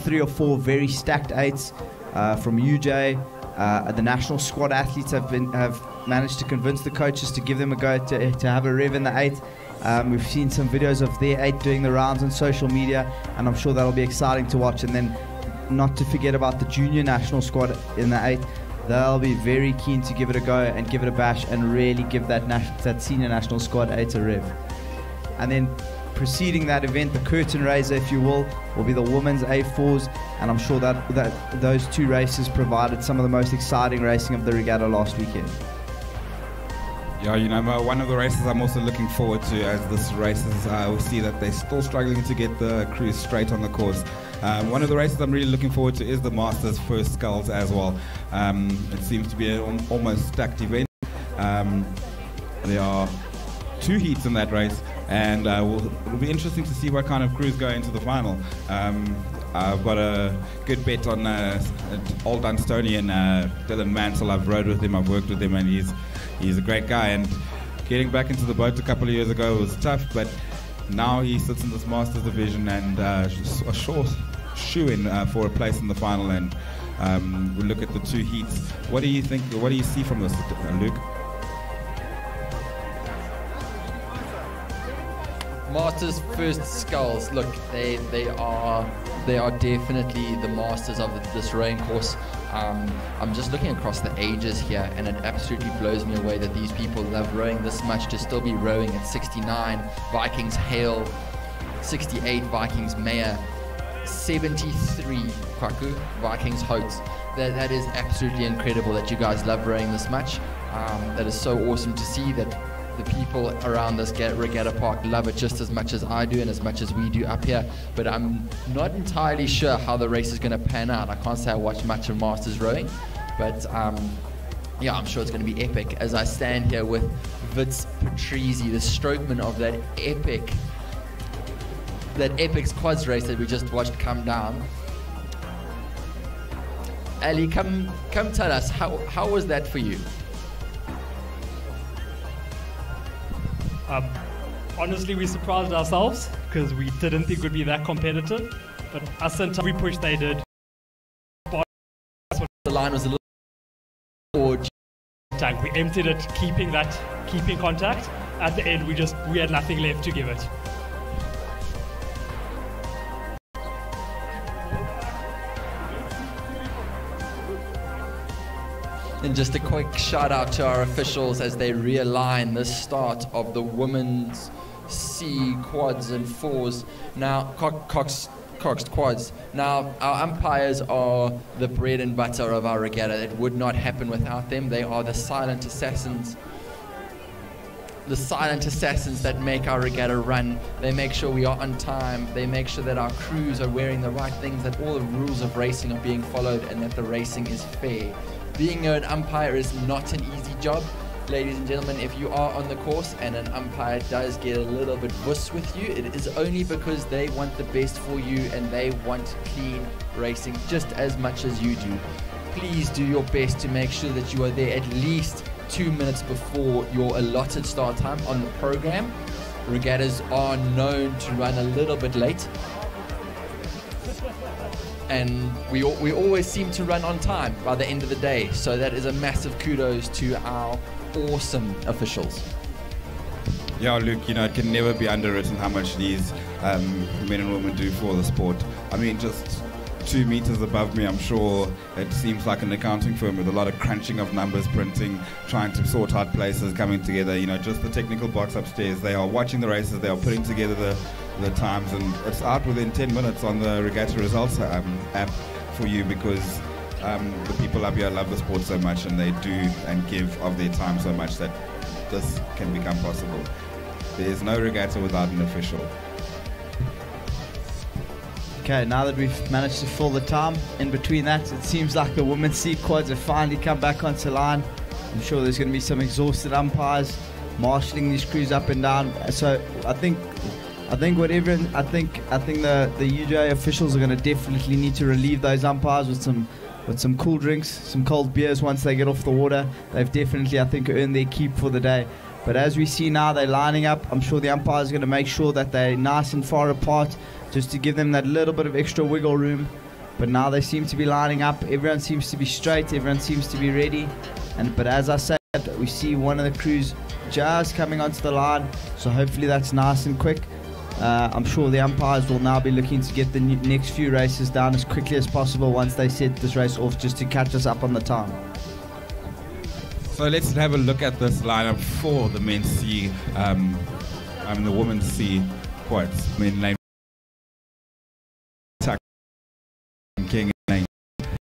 3 or 4 very stacked 8s from UJ. The national squad athletes have managed to convince the coaches to give them a go to have a rev in the 8. We've seen some videos of their 8 doing the rounds on social media, and I'm sure that'll be exciting to watch. And then not to forget about the junior national squad in the 8. They'll be very keen to give it a go and give it a bash and really give that senior national squad 8 a rev. And then preceding that event, the curtain raiser, if you will be the women's A4s, and I'm sure that those 2 races provided some of the most exciting racing of the regatta last weekend. Yeah, you know, Mo, one of the races I'm also looking forward to as this races, we see that they're still struggling to get the crews straight on the course. One of the races I'm really looking forward to is the Masters First Sculls as well. It seems to be an almost stacked event. There are 2 heats in that race, and it'll be interesting to see what kind of crews go into the final. I've got a good bet on old Dunstonian Dylan Mansell. I've rode with him, I've worked with him, and he's a great guy. And getting back into the boat a couple of years ago was tough, but now he sits in this Masters division and a sure shoe-in for a place in the final. And we'll look at the 2 heats. What do you think? What do you see from this, Luke? Masters First Sculls. Look, they are definitely the masters of this rowing course. I'm just looking across the ages here, and it absolutely blows me away that these people love rowing this much to still be rowing at 69. Vikings Hale, 68 Vikings Meyer, 73 Kwaku Vikings Hotes. That is absolutely incredible that you guys love rowing this much. That is so awesome to see that the people around this regatta park love it just as much as I do and as much as we do up here. But I'm not entirely sure how the race is going to pan out. I can't say I watch much of Masters rowing, but yeah, I'm sure it's going to be epic as I stand here with Wits Patrizi, the strokeman of that epic quads race that we just watched come down. Ali, come tell us, how was that for you? Honestly, we surprised ourselves because we didn't think it would be that competitive. But us and we pushed, they did. The line was a little more tank. We emptied it, keeping contact. At the end, we had nothing left to give it. And just a quick shout out to our officials as they realign the start of the women's C quads and 4s. Now, Coxed quads. Now, our umpires are the bread and butter of our regatta. It would not happen without them. They are the silent assassins. The silent assassins that make our regatta run. They make sure we are on time. They make sure that our crews are wearing the right things, that all the rules of racing are being followed, and that the racing is fair. Being an umpire is not an easy job. Ladies and gentlemen, if you are on the course and an umpire does get a little bit wuss with you, it is only because they want the best for you and they want clean racing just as much as you do. Please do your best to make sure that you are there at least 2 minutes before your allotted start time on the program. Regattas are known to run a little bit late, and we always seem to run on time by the end of the day. So that is a massive kudos to our awesome officials. Yeah, Luke, you know, it can never be underwritten how much these men and women do for the sport. I mean, just 2 meters above me, I'm sure it seems like an accounting firm with a lot of crunching of numbers, printing, trying to sort out places, coming together. You know, just the technical box upstairs. They are watching the races, they are putting together the times, and it's out within 10 minutes on the regatta results app for you, because the people up here love the sport so much, and they do and give of their time so much that this can become possible. There is no regatta without an official. Okay, now that we've managed to fill the time in between that, it seems like the women's C quads have finally come back onto line. I'm sure there's going to be some exhausted umpires marshalling these crews up and down. So I think the UJ officials are going to definitely need to relieve those umpires with some cool drinks, some cold beers once they get off the water. They've definitely, I think, earned their keep for the day. But as we see now, they're lining up. I'm sure the umpires are going to make sure that they're nice and far apart just to give them that little bit of extra wiggle room. But now they seem to be lining up. Everyone seems to be straight. Everyone seems to be ready. But as I said, we see one of the crews just coming onto the line. So hopefully that's nice and quick. I'm sure the umpires will now be looking to get the next few races down as quickly as possible once they set this race off, just to catch us up on the time. So let's have a look at this lineup for the men's C, the women's C quads. Lane Tuck, King, Lane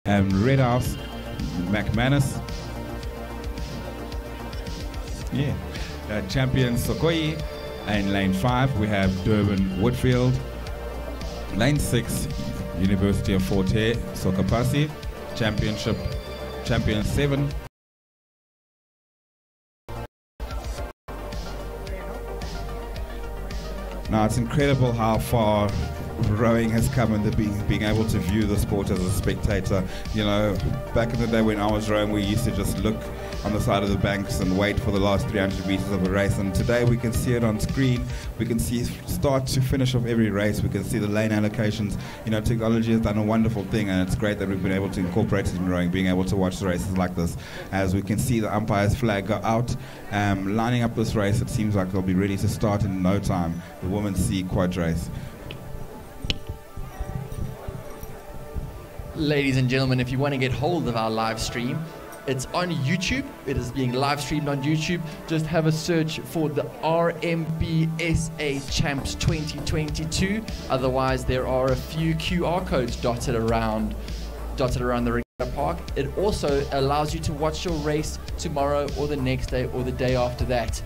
Redhouse, McManus, champion Sokoyi. And lane 5 we have Durban Woodfield. Lane 6 University of Fort Hare Sokapasi. Champion 7. Now it's incredible how far rowing has come, and being able to view the sport as a spectator. You know, back in the day when I was rowing, we used to just look on the side of the banks and wait for the last 300 meters of a race, and today we can see it on screen. We can see start to finish of every race. We can see the lane allocations. You know, technology has done a wonderful thing, and it's great that we've been able to incorporate it in rowing, being able to watch the races like this. As we can see the umpire's flag go out, lining up this race. It seems like they'll be ready to start in no time, the women's C quad race. Ladies and gentlemen, if you want to get hold of our live stream, it's on YouTube. It is being live streamed on YouTube. Just have a search for the RMB SA Champs 2022. Otherwise, there are a few QR codes dotted around the regatta park. It also allows you to watch your race tomorrow or the next day or the day after that.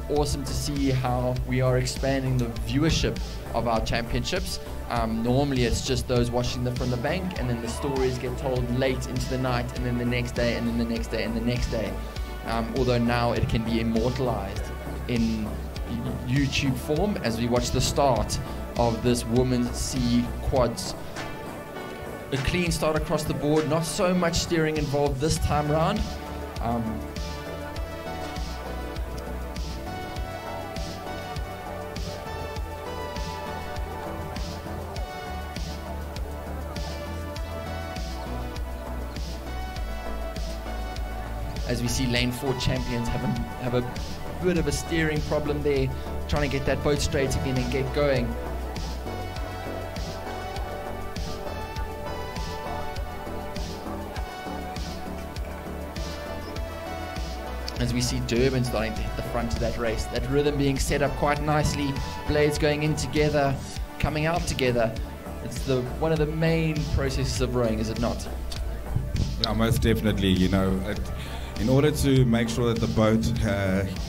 Awesome to see how we are expanding the viewership of our championships. Normally it's just those watching them from the bank, and then the stories get told late into the night, and then the next day, and then the next day, and the next day. Although now it can be immortalized in YouTube form as we watch the start of this women's C quads. A clean start across the board, not so much steering involved this time round. As we see lane 4 champions have a bit of a steering problem there, trying to get that boat straight again and get going. As we see Durban starting to hit the front of that race, that rhythm being set up quite nicely, blades going in together, coming out together. It's one of the main processes of rowing, is it not? Yeah, most definitely. You know, in order to make sure that the boat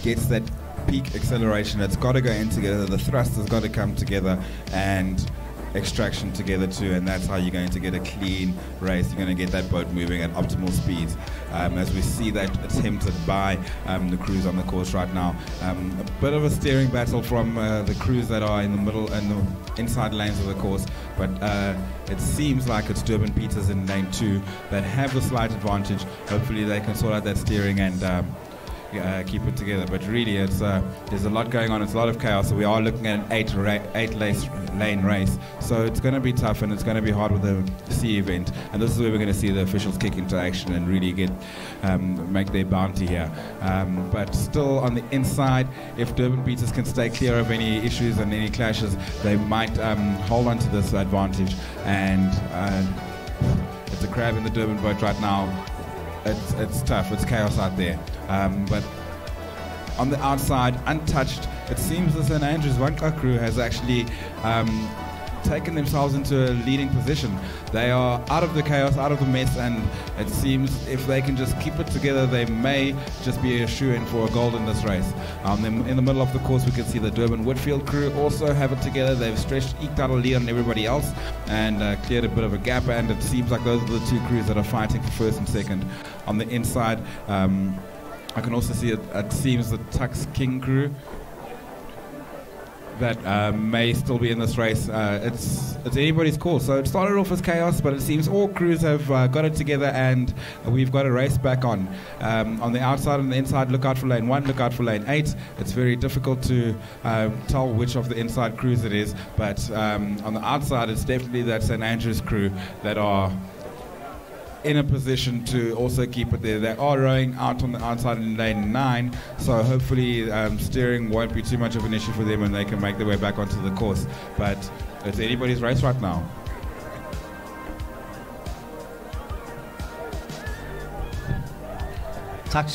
gets that peak acceleration, it's got to go in together, the thrust has got to come together, and extraction together too, and that's how you're going to get a clean race. You're going to get that boat moving at optimal speeds. As we see that attempted by the crews on the course right now. A bit of a steering battle from the crews that are in the middle and the inside lanes of the course, but it seems like it's Durban Peters in lane 2 that have the slight advantage. Hopefully they can sort out that steering and keep it together. But really, it's there's a lot going on. It's a lot of chaos. So we are looking at an 8-lane race. So it's going to be tough, and it's going to be hard with the C event. And this is where we're going to see the officials kick into action and really make their bounty here. But still on the inside, if Durban Peters can stay clear of any issues and any clashes, they might hold on to this advantage. And it's a crab in the Durban boat right now. It's tough. It's chaos out there. But on the outside, untouched, it seems the St. Andrews Wanka crew has actually taken themselves into a leading position. They are out of the chaos, out of the mess, and it seems if they can just keep it together, they may just be a shoe-in for a gold in this race. In the middle of the course, we can see the Durban Woodfield crew also have it together. They've eked out a lead on everybody else and cleared a bit of a gap, and it seems like those are the two crews that are fighting for first and second. On the inside, I can also see it seems the Tux King crew that may still be in this race. It's anybody's call. So it started off as chaos, but it seems all crews have got it together, and we've got a race back on. On the outside and the inside, look out for lane 1, look out for lane 8. It's very difficult to tell which of the inside crews it is, but on the outside, it's definitely that St. Andrews crew that are in a position to also keep it there. They are rowing out on the outside in lane 9, so hopefully steering won't be too much of an issue for them and they can make their way back onto the course. But it's anybody's race right now. That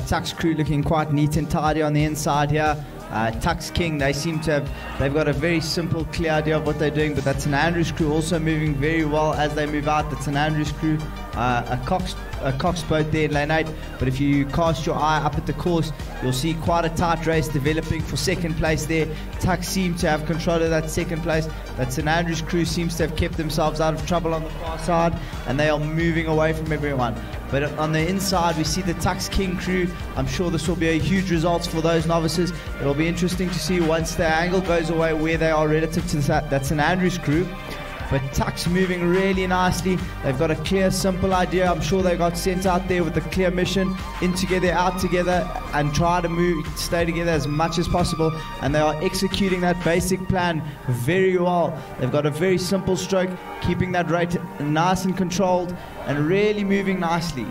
Tux crew looking quite neat and tidy on the inside here. Tux King, they've got a very simple, clear idea of what they're doing, but that's an Andrews crew also moving very well as they move out. That's an Andrews crew, a Cox boat there in lane 8, but if you cast your eye up at the course, you'll see quite a tight race developing for second place there. Tux seem to have control of that second place. That's an Andrews crew seems to have kept themselves out of trouble on the far side, and they are moving away from everyone. But on the inside, we see the Tux King crew. I'm sure this will be a huge result for those novices. It'll be interesting to see once the angle goes away where they are relative to that. That's an Andrews crew. But Tux moving really nicely. They've got a clear, simple idea. I'm sure they got sent out there with a clear mission, in together, out together, and try to stay together as much as possible. And they are executing that basic plan very well. They've got a very simple stroke, keeping that rate nice and controlled, and really moving nicely.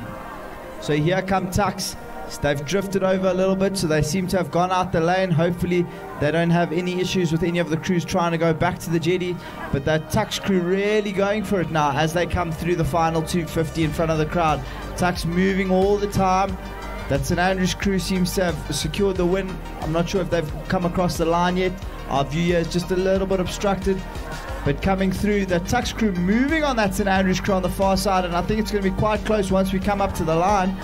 So here come Tux. They've drifted over a little bit, so they seem to have gone out the lane. Hopefully they don't have any issues with any of the crews trying to go back to the jetty. But that Tux crew really going for it now as they come through the final 250 in front of the crowd. Tux moving all the time. That St. Andrews crew seems to have secured the win. I'm not sure if they've come across the line yet. Our view here is just a little bit obstructed. But coming through, the Tux crew moving on that St. Andrews crew on the far side, and I think it's going to be quite close once we come up to the line.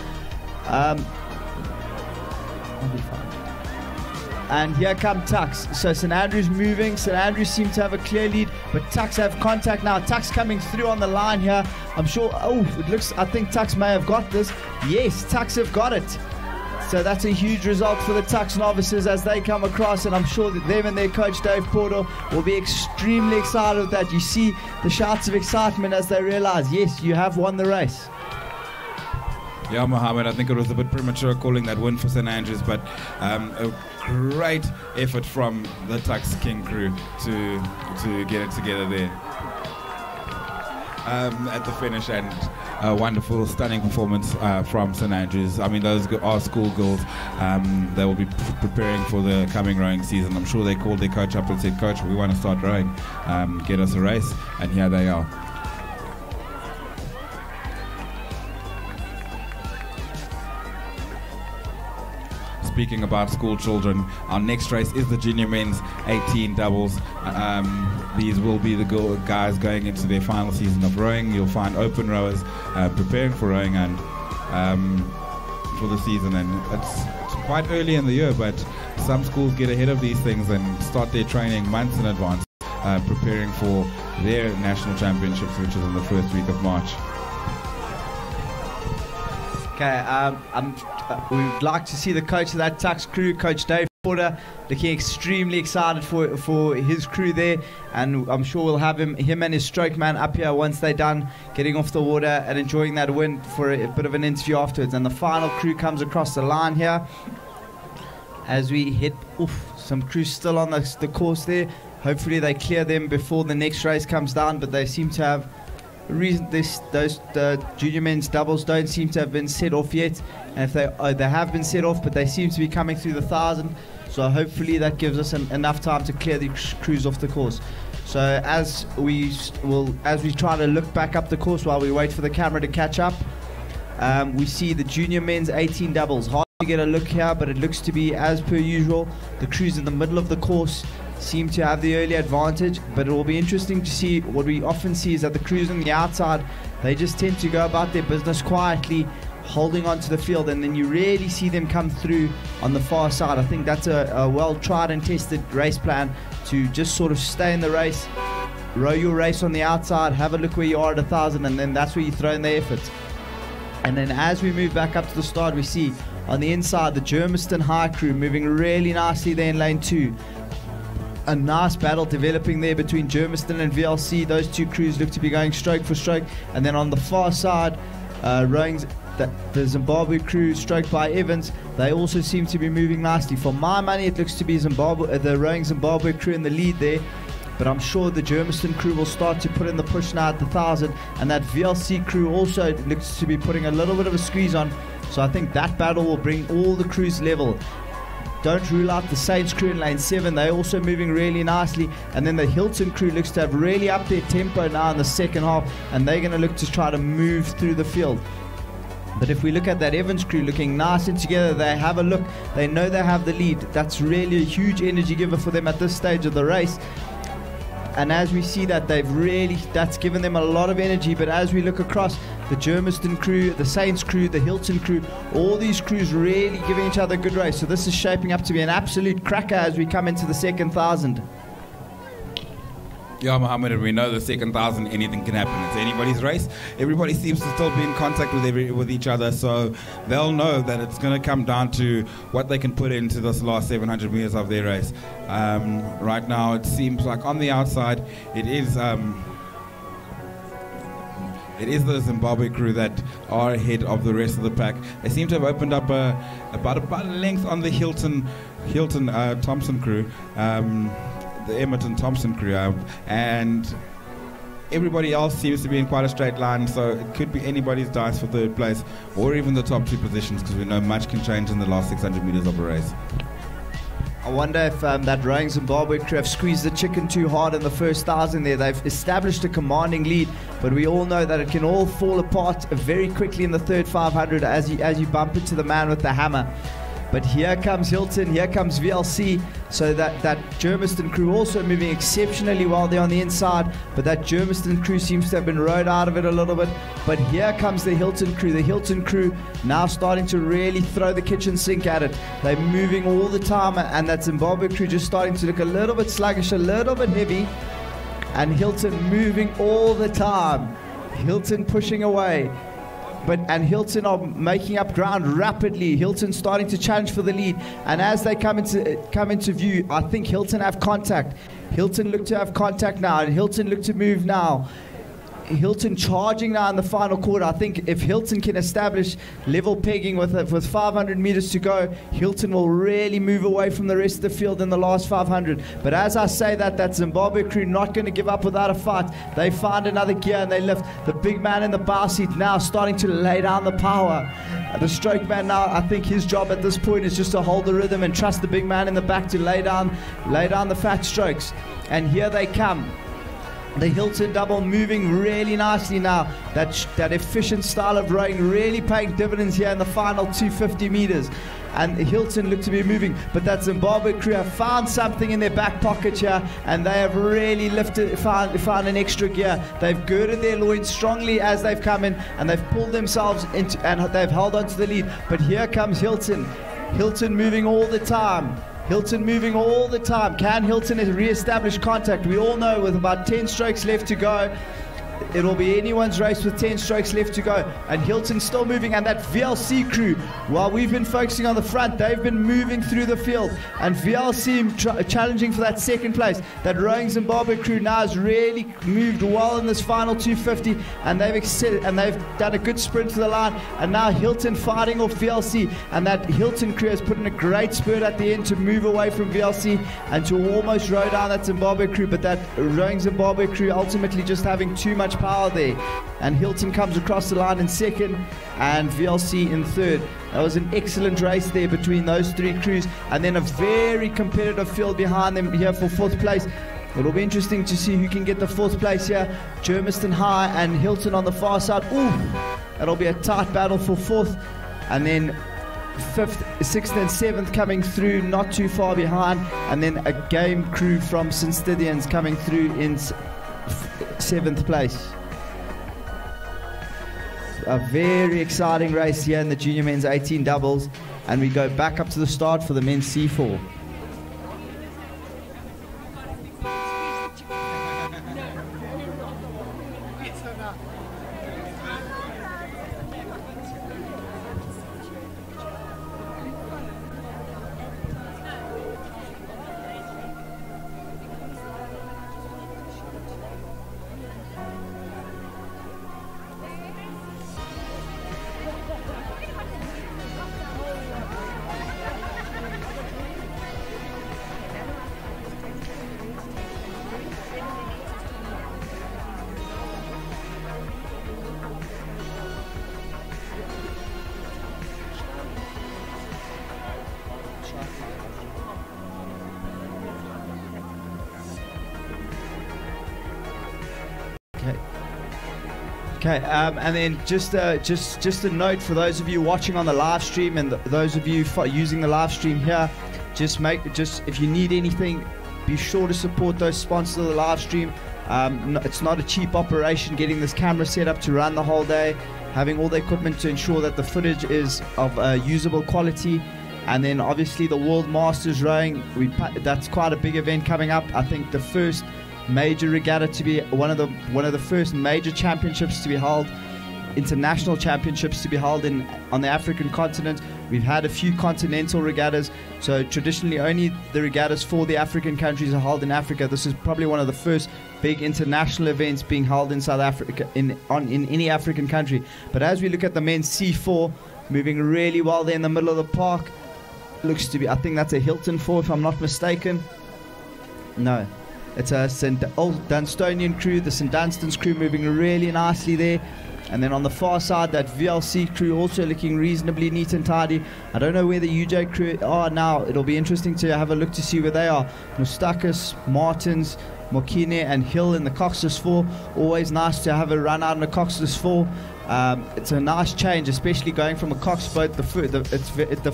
And here come Tux. So St. Andrews moving. St. Andrews seem to have a clear lead, but Tux have contact now. Tux coming through on the line here. I'm sure, I think Tux may have got this. Yes, Tux have got it. So that's a huge result for the Tux novices as they come across, and I'm sure that them and their coach Dave Porter will be extremely excited with that. You see the shouts of excitement as they realize, yes, you have won the race. Yeah, Mohammed, I think it was a bit premature calling that win for St. Andrews, but a great effort from the Tux King crew to get it together there at the finish, and a wonderful, stunning performance from St. Andrews. I mean, those are schoolgirls. They will be preparing for the coming rowing season. I'm sure they called their coach up and said, "Coach, we want to start rowing. Get us a race," and here they are. Speaking about school children, our next race is the junior men's 18 doubles. These will be the guys going into their final season of rowing. You'll find open rowers preparing for rowing and for the season. And it's quite early in the year, but some schools get ahead of these things and start their training months in advance, preparing for their national championships, which is in the first week of March. Okay, we'd like to see the coach of that Tux crew, Coach Dave Porter, looking extremely excited for his crew there, and I'm sure we'll have him and his stroke man up here once they're done getting off the water and enjoying that win for a bit of an interview afterwards. And the final crew comes across the line here as we hit some crews still on the course there. Hopefully they clear them before the next race comes down, but they seem to have the junior men's doubles don't seem to have been set off yet, and if they have been set off, but they seem to be coming through the 1,000, so hopefully that gives us enough time to clear the crews off the course. So as we try to look back up the course while we wait for the camera to catch up, we see the junior men's 18 doubles. Hard to get a look here, but it looks to be as per usual. The crews in the middle of the course seem to have the early advantage, but it will be interesting to see. What we often see is that the crews on the outside, they just tend to go about their business quietly, holding on to the field, and then you really see them come through on the far side. I think that's a well tried and tested race plan to just sort of stay in the race, row your race on the outside, have a look where you are at 1,000, and then that's where you throw in the effort. And then as we move back up to the start, we see on the inside the Germiston High crew moving really nicely there in lane 2. a nice battle developing there between Germiston and VLC. Those two crews look to be going stroke for stroke. And then on the far side, rowing the Zimbabwe crew, stroked by Evans, they also seem to be moving nicely. For my money, it looks to be the rowing Zimbabwe crew in the lead there. But I'm sure the Germiston crew will start to put in the push now at the 1,000. And that VLC crew also looks to be putting a little bit of a squeeze on. So I think that battle will bring all the crews level. Don't rule out the Saints crew in lane 7. They're also moving really nicely. And then the Hilton crew looks to have really upped their tempo now in the second half. And they're going to look to try to move through the field. But if we look at that Evans crew looking nice and together, they have a look. They know they have the lead. That's really a huge energy giver for them at this stage of the race. And as we see that, that's given them a lot of energy. But as we look across, the Germiston crew, the Saints crew, the Hilton crew, all these crews really giving each other a good race. So this is shaping up to be an absolute cracker as we come into the second 1,000. Yeah, Mohammed, we know the second 1,000, anything can happen. It's anybody's race. Everybody seems to still be in contact with each other, so they'll know that it's going to come down to what they can put into this last 700 meters of their race. Right now, it seems like on the outside, it is the Zimbabwe crew that are ahead of the rest of the pack. They seem to have opened up about a length on the Hilton Thompson crew. The Emerton Thompson crew, and everybody else seems to be in quite a straight line, so it could be anybody's dice for third place or even the top two positions, because we know much can change in the last 600 meters of a race. I wonder if that rowing Zimbabwe crew have squeezed the chicken too hard in the first 1,000 there. They've established a commanding lead, but we all know that it can all fall apart very quickly in the third 500 as you bump into the man with the hammer. But here comes Hilton, here comes VLC, so that Germiston crew also moving exceptionally well there on the inside, but that Germiston crew seems to have been rowed out of it a little bit. But here comes the Hilton crew now starting to really throw the kitchen sink at it. They're moving all the time, and that Zimbabwe crew just starting to look a little bit sluggish, a little bit heavy, and Hilton moving all the time. Hilton pushing away. And Hilton are making up ground rapidly. Hilton starting to challenge for the lead. And as they come into view, I think Hilton have contact. Hilton look to have contact now, and Hilton look to move now. Hilton charging now in the final quarter. I think if Hilton can establish level pegging with 500 meters to go, Hilton will really move away from the rest of the field in the last 500. But as I say that Zimbabwe crew not going to give up without a fight. They find another gear and they lift. The big man in the bow seat now starting to lay down the power. The stroke man now, I think his job at this point is just to hold the rhythm and trust the big man in the back to lay down the fat strokes. And here they come. The Hilton double moving really nicely now. That efficient style of rowing really paying dividends here in the final 250 meters. And Hilton look to be moving, but that Zimbabwe crew have found something in their back pocket here, and they have really found an extra gear. They've girded their loins strongly as they've come in, and they've pulled themselves into, and they've held on to the lead. But here comes Hilton. Hilton moving all the time. Hilton moving all the time. Can Hilton re-establish contact? We all know with about 10 strokes left to go, it'll be anyone's race with 10 strokes left to go. And Hilton still moving, and that VLC crew, while we've been focusing on the front, they've been moving through the field. And VLC challenging for that second place. That rowing Zimbabwe crew now has really moved well in this final 250, and they've done a good sprint to the line. And now Hilton fighting off VLC, and that Hilton crew has put in a great spurt at the end to move away from VLC and to almost row down that Zimbabwe crew. But that rowing Zimbabwe crew ultimately just having too much power there, and Hilton comes across the line in second and VLC in third. That was an excellent race there between those three crews, and then a very competitive field behind them here for fourth place. It'll be interesting to see who can get the fourth place here. Germiston High and Hilton on the far side. Ooh, that'll be a tight battle for fourth, and then fifth, sixth and seventh coming through not too far behind, and then a game crew from St. Stithians coming through in seventh place. A very exciting race here in the junior men's 18 doubles, and we go back up to the start for the men's C4. Okay, and then just a note for those of you watching on the live stream and those of you using the live stream here, just if you need anything, be sure to support those sponsors of the live stream. It's not a cheap operation getting this camera set up to run the whole day, having all the equipment to ensure that the footage is of usable quality. And then obviously the World Masters rowing, that's quite a big event coming up. I think the first major regatta to be one of the first major championships to be held, international championships to be held on the African continent. We've had a few continental regattas, so traditionally only the regattas for the African countries are held in Africa. This is probably one of the first big international events being held in South Africa in any African country. But as we look at the men's C4 moving really well there in the middle of the park, looks to be, I think that's a Hilton 4 if I'm not mistaken. No, it's a Old Dunstonian crew, the St Dunstan's crew moving really nicely there. And then on the far side, that VLC crew also looking reasonably neat and tidy. I don't know where the UJ crew are now. It'll be interesting to have a look to see where they are. Mustakis, Martins, Mokine and Hill in the Coxless 4. Always nice to have a run out in a Coxless 4. It's a nice change, especially going from a Cox boat. The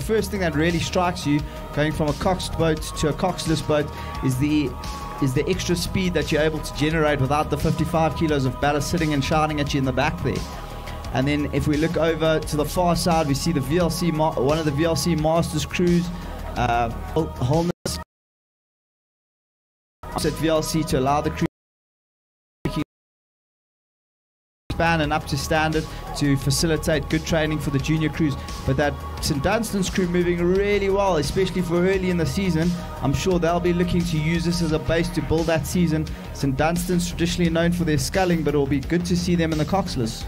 first thing that really strikes you going from a Cox boat to a Coxless boat is the extra speed that you're able to generate without the 55 kilos of ballast sitting and shouting at you in the back there. And then if we look over to the far side, we see the VLC, one of the VLC Masters crews, Holness at VLC to allow the crew span and up to standard to facilitate good training for the junior crews. But that St Dunstan's crew moving really well, especially for early in the season. I'm sure they'll be looking to use this as a base to build that season. St Dunstan's traditionally known for their sculling, but it'll be good to see them in the Coxless.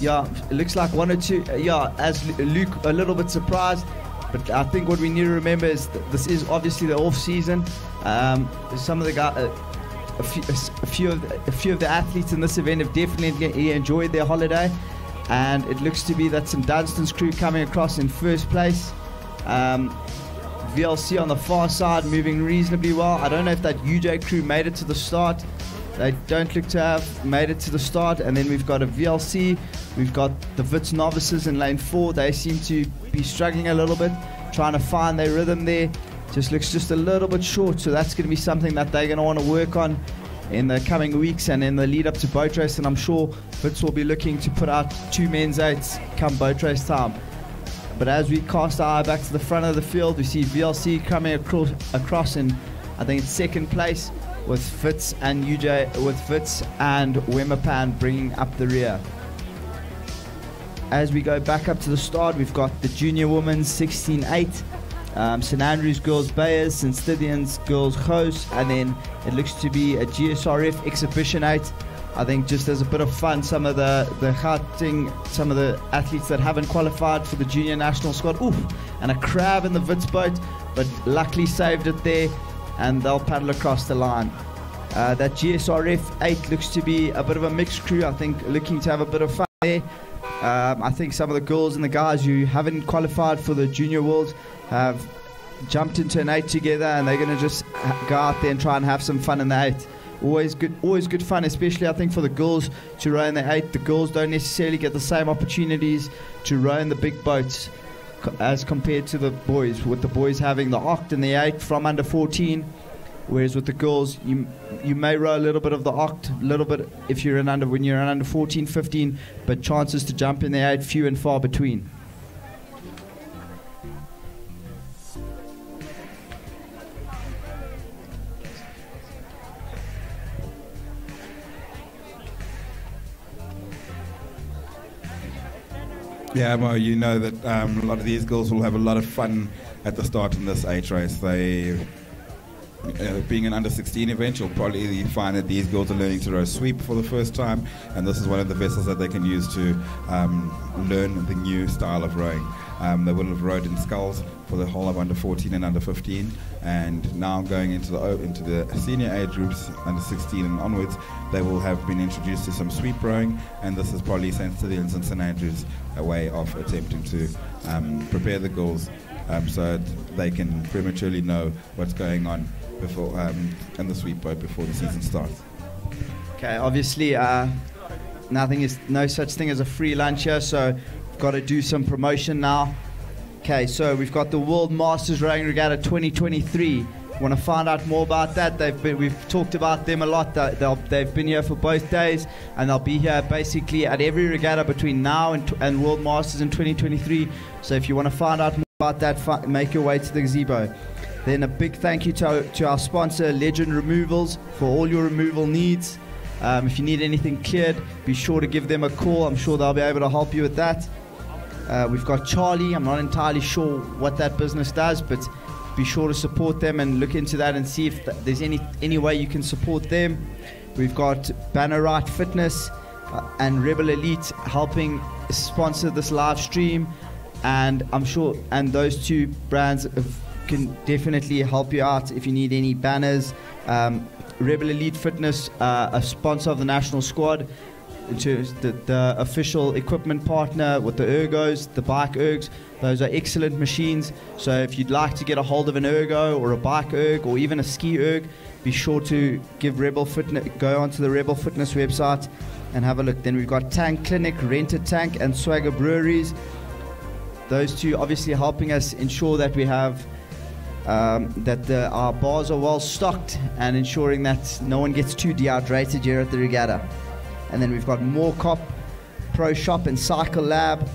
Yeah, it looks like one or two. Yeah, as Luke, a little bit surprised, but I think what we need to remember is this is obviously the off season. Some of the guys, a few of the athletes in this event have definitely enjoyed their holiday, and it looks to be that St Dunstan's crew coming across in first place. VLC on the far side moving reasonably well. I don't know if that UJ crew made it to the start. They don't look to have made it to the start. And then we've got a VLC. We've got the Wits novices in lane 4. They seem to be struggling a little bit, trying to find their rhythm there. Just looks just a little bit short. So that's going to be something that they're going to want to work on in the coming weeks and in the lead up to boat race. And I'm sure Wits will be looking to put out 2 men's 8s come boat race time. But as we cast our eye back to the front of the field, we see VLC coming across in, I think it's second place, with Wits and UJ, with Wits and Wemapan bringing up the rear. As we go back up to the start, we've got the junior women's 16-8, St Andrews girls Bayers, St Stithians girls Goos, and then it looks to be a GSRF exhibition 8. I think just as a bit of fun, some of the Gauteng, some of the athletes that haven't qualified for the junior national squad, and a crab in the Wits boat, but luckily saved it there, and they'll paddle across the line. That GSRF 8 looks to be a bit of a mixed crew, I think, looking to have a bit of fun there. I think some of the girls and the guys who haven't qualified for the junior worlds have jumped into an 8 together, and they're going to just go out there and try and have some fun in the 8. Always good fun, especially I think for the girls to row in the 8. The girls don't necessarily get the same opportunities to row in the big boats as compared to the boys, with the boys having the Oct and the 8 from under 14, whereas with the girls you may row a little bit of the Oct, a little bit if you're when you're under 14, 15, but chances to jump in the 8 few and far between. Yeah, well, you know that a lot of these girls will have a lot of fun at the start in this 8 race. They, being an under 16 event, you'll probably find that these girls are learning to row sweep for the first time, and this is one of the vessels that they can use to learn the new style of rowing. They will have rowed in sculls for the whole of under 14 and under 15, and now going into the senior age groups, under 16 and onwards, they will have been introduced to some sweep rowing, and this is probably St. Stithians and St. Andrews a way of attempting to prepare the girls so they can prematurely know what's going on before in the sweep boat before the season starts. Okay, obviously no such thing as a free lunch here, so we've got to do some promotion now. Okay, so we've got the World Masters Rowing Regatta 2023. Want to find out more about that? We've talked about them a lot. They've been here for both days, and they'll be here basically at every regatta between now and World Masters in 2023. So if you want to find out more about that, make your way to the gazebo. Then a big thank you to our sponsor, Legend Removals, for all your removal needs. If you need anything cleared, be sure to give them a call. I'm sure they'll be able to help you with that. We've got Charlie. I'm not entirely sure what that business does, but be sure to support them and look into that and see if there's any way you can support them. We've got Banner Right Fitness and Rebel Elite helping sponsor this live stream, and I'm sure those two brands can definitely help you out if you need any banners. Rebel Elite Fitness, a sponsor of the national squad, the official equipment partner with the ergos, the bike ergs. Those are excellent machines. So if you'd like to get a hold of an ergo or a bike erg or even a ski erg, be sure to go onto the Rebel Fitness website and have a look. Then we've got Tank Clinic, Rent a Tank, and Swagger Breweries. Those two obviously helping us ensure that we have our bars are well stocked and ensuring that no one gets too dehydrated here at the regatta. And then we've got Moorcop Pro Shop and Cycle Lab.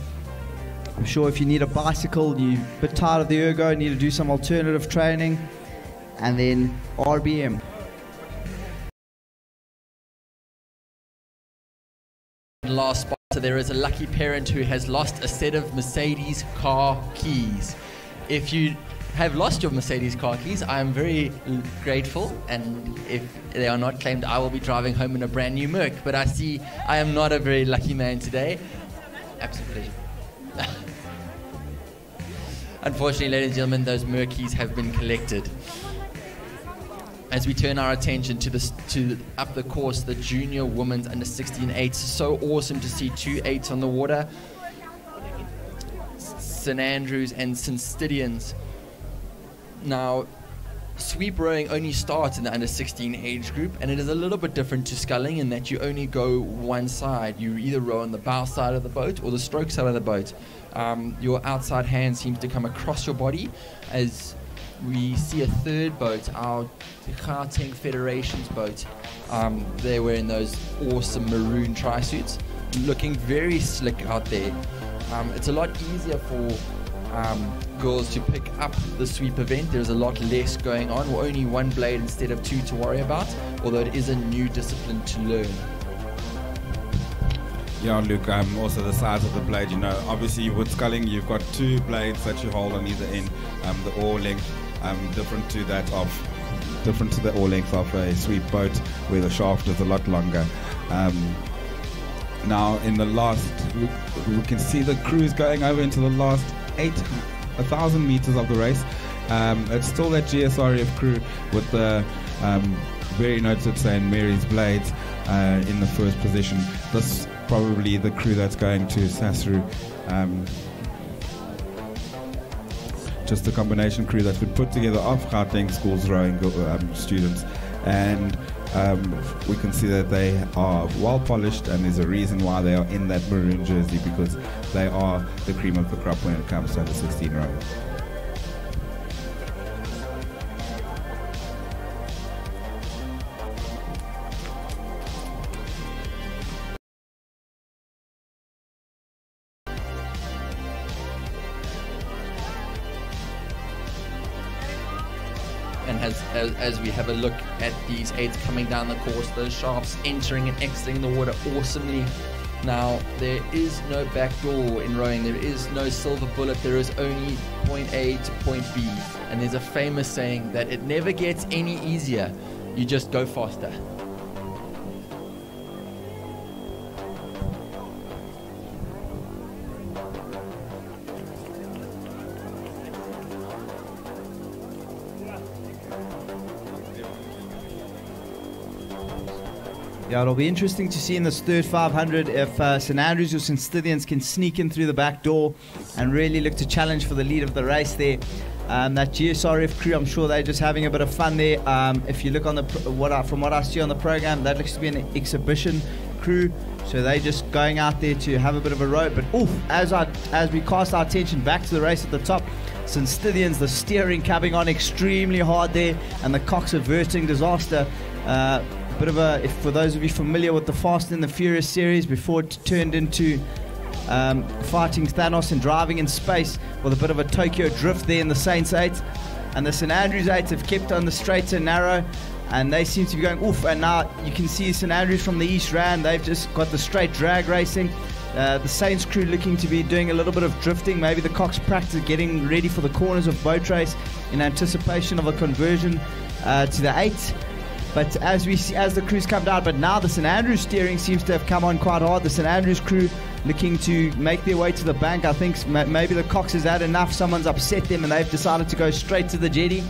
I'm sure if you need a bicycle, you're a bit tired of the ergo, need to do some alternative training. And then RBM. Last spot, so there is a lucky parent who has lost a set of Mercedes car keys. If you have lost your Mercedes car keys, I am very grateful, and if they are not claimed, I will be driving home in a brand new Merc. But I see I am not a very lucky man today. Absolute pleasure. Unfortunately, ladies and gentlemen, those Merc keys have been collected. As we turn our attention to up the course, the junior women's under 16 8s. So awesome to see 2 8s on the water. St. Andrews and St. Stithians. Now, sweep rowing only starts in the under 16 age group, and it is a little bit different to sculling in that you only go one side. You either row on the bow side of the boat or the stroke side of the boat. Your outside hand seems to come across your body as we see a third boat, our Gauteng Federation's boat. They're wearing those awesome maroon tri-suits, looking very slick out there. It's a lot easier for girls to pick up the sweep event. There's a lot less going on, or only one blade instead of two to worry about, although it is a new discipline to learn. Yeah, Luke, also the size of the blade, obviously with sculling you've got 2 blades that you hold on either end. The oar length different to the oar length of a sweep boat, where the shaft is a lot longer. Now in the last, we can see the crews going over into the last 1,000 meters of the race. It's still that GSRF crew with the very noted St. Mary's blades in the first position. This probably the crew that's going to Sasru. Just a combination crew that's been put together of Gauteng schools rowing students, and we can see that they are well polished, and there's a reason why they are in that maroon jersey, because they are the cream of the crop when it comes to under 16 rowing. And as we have a look at these 8s coming down the course, those shafts entering and exiting the water awesomely. Now, there is no back door in rowing. There is no silver bullet. There is only point A to point B. And there's a famous saying that it never gets any easier. You just go faster. Yeah, it'll be interesting to see in this third 500 if St Andrews or St Stithians can sneak in through the back door and really look to challenge for the lead of the race there. That GSRF crew, I'm sure they're just having a bit of fun there. If you look on from what I see on the program, that looks to be an exhibition crew, so they're just going out there to have a bit of a row. But as we cast our attention back to the race at the top, St Stithians, the steering coming on extremely hard there, and the Cox averting disaster. Bit of a, for those of you familiar with the Fast and the Furious series, before it turned into fighting Thanos and driving in space, with a bit of a Tokyo drift there in the Saints 8. And the St Andrews 8 have kept on the straight and narrow, and they seem to be going oof. And now you can see St Andrews from the East Rand, they've just got the straight drag racing. The Saints crew looking to be doing a little bit of drifting, maybe the Cox practice getting ready for the corners of boat race in anticipation of a conversion to the 8. But as the crews come down, but now the St Andrews steering seems to have come on quite hard. The St Andrews crew looking to make their way to the bank. I think maybe the Cox has had enough. Someone's upset them and they've decided to go straight to the jetty.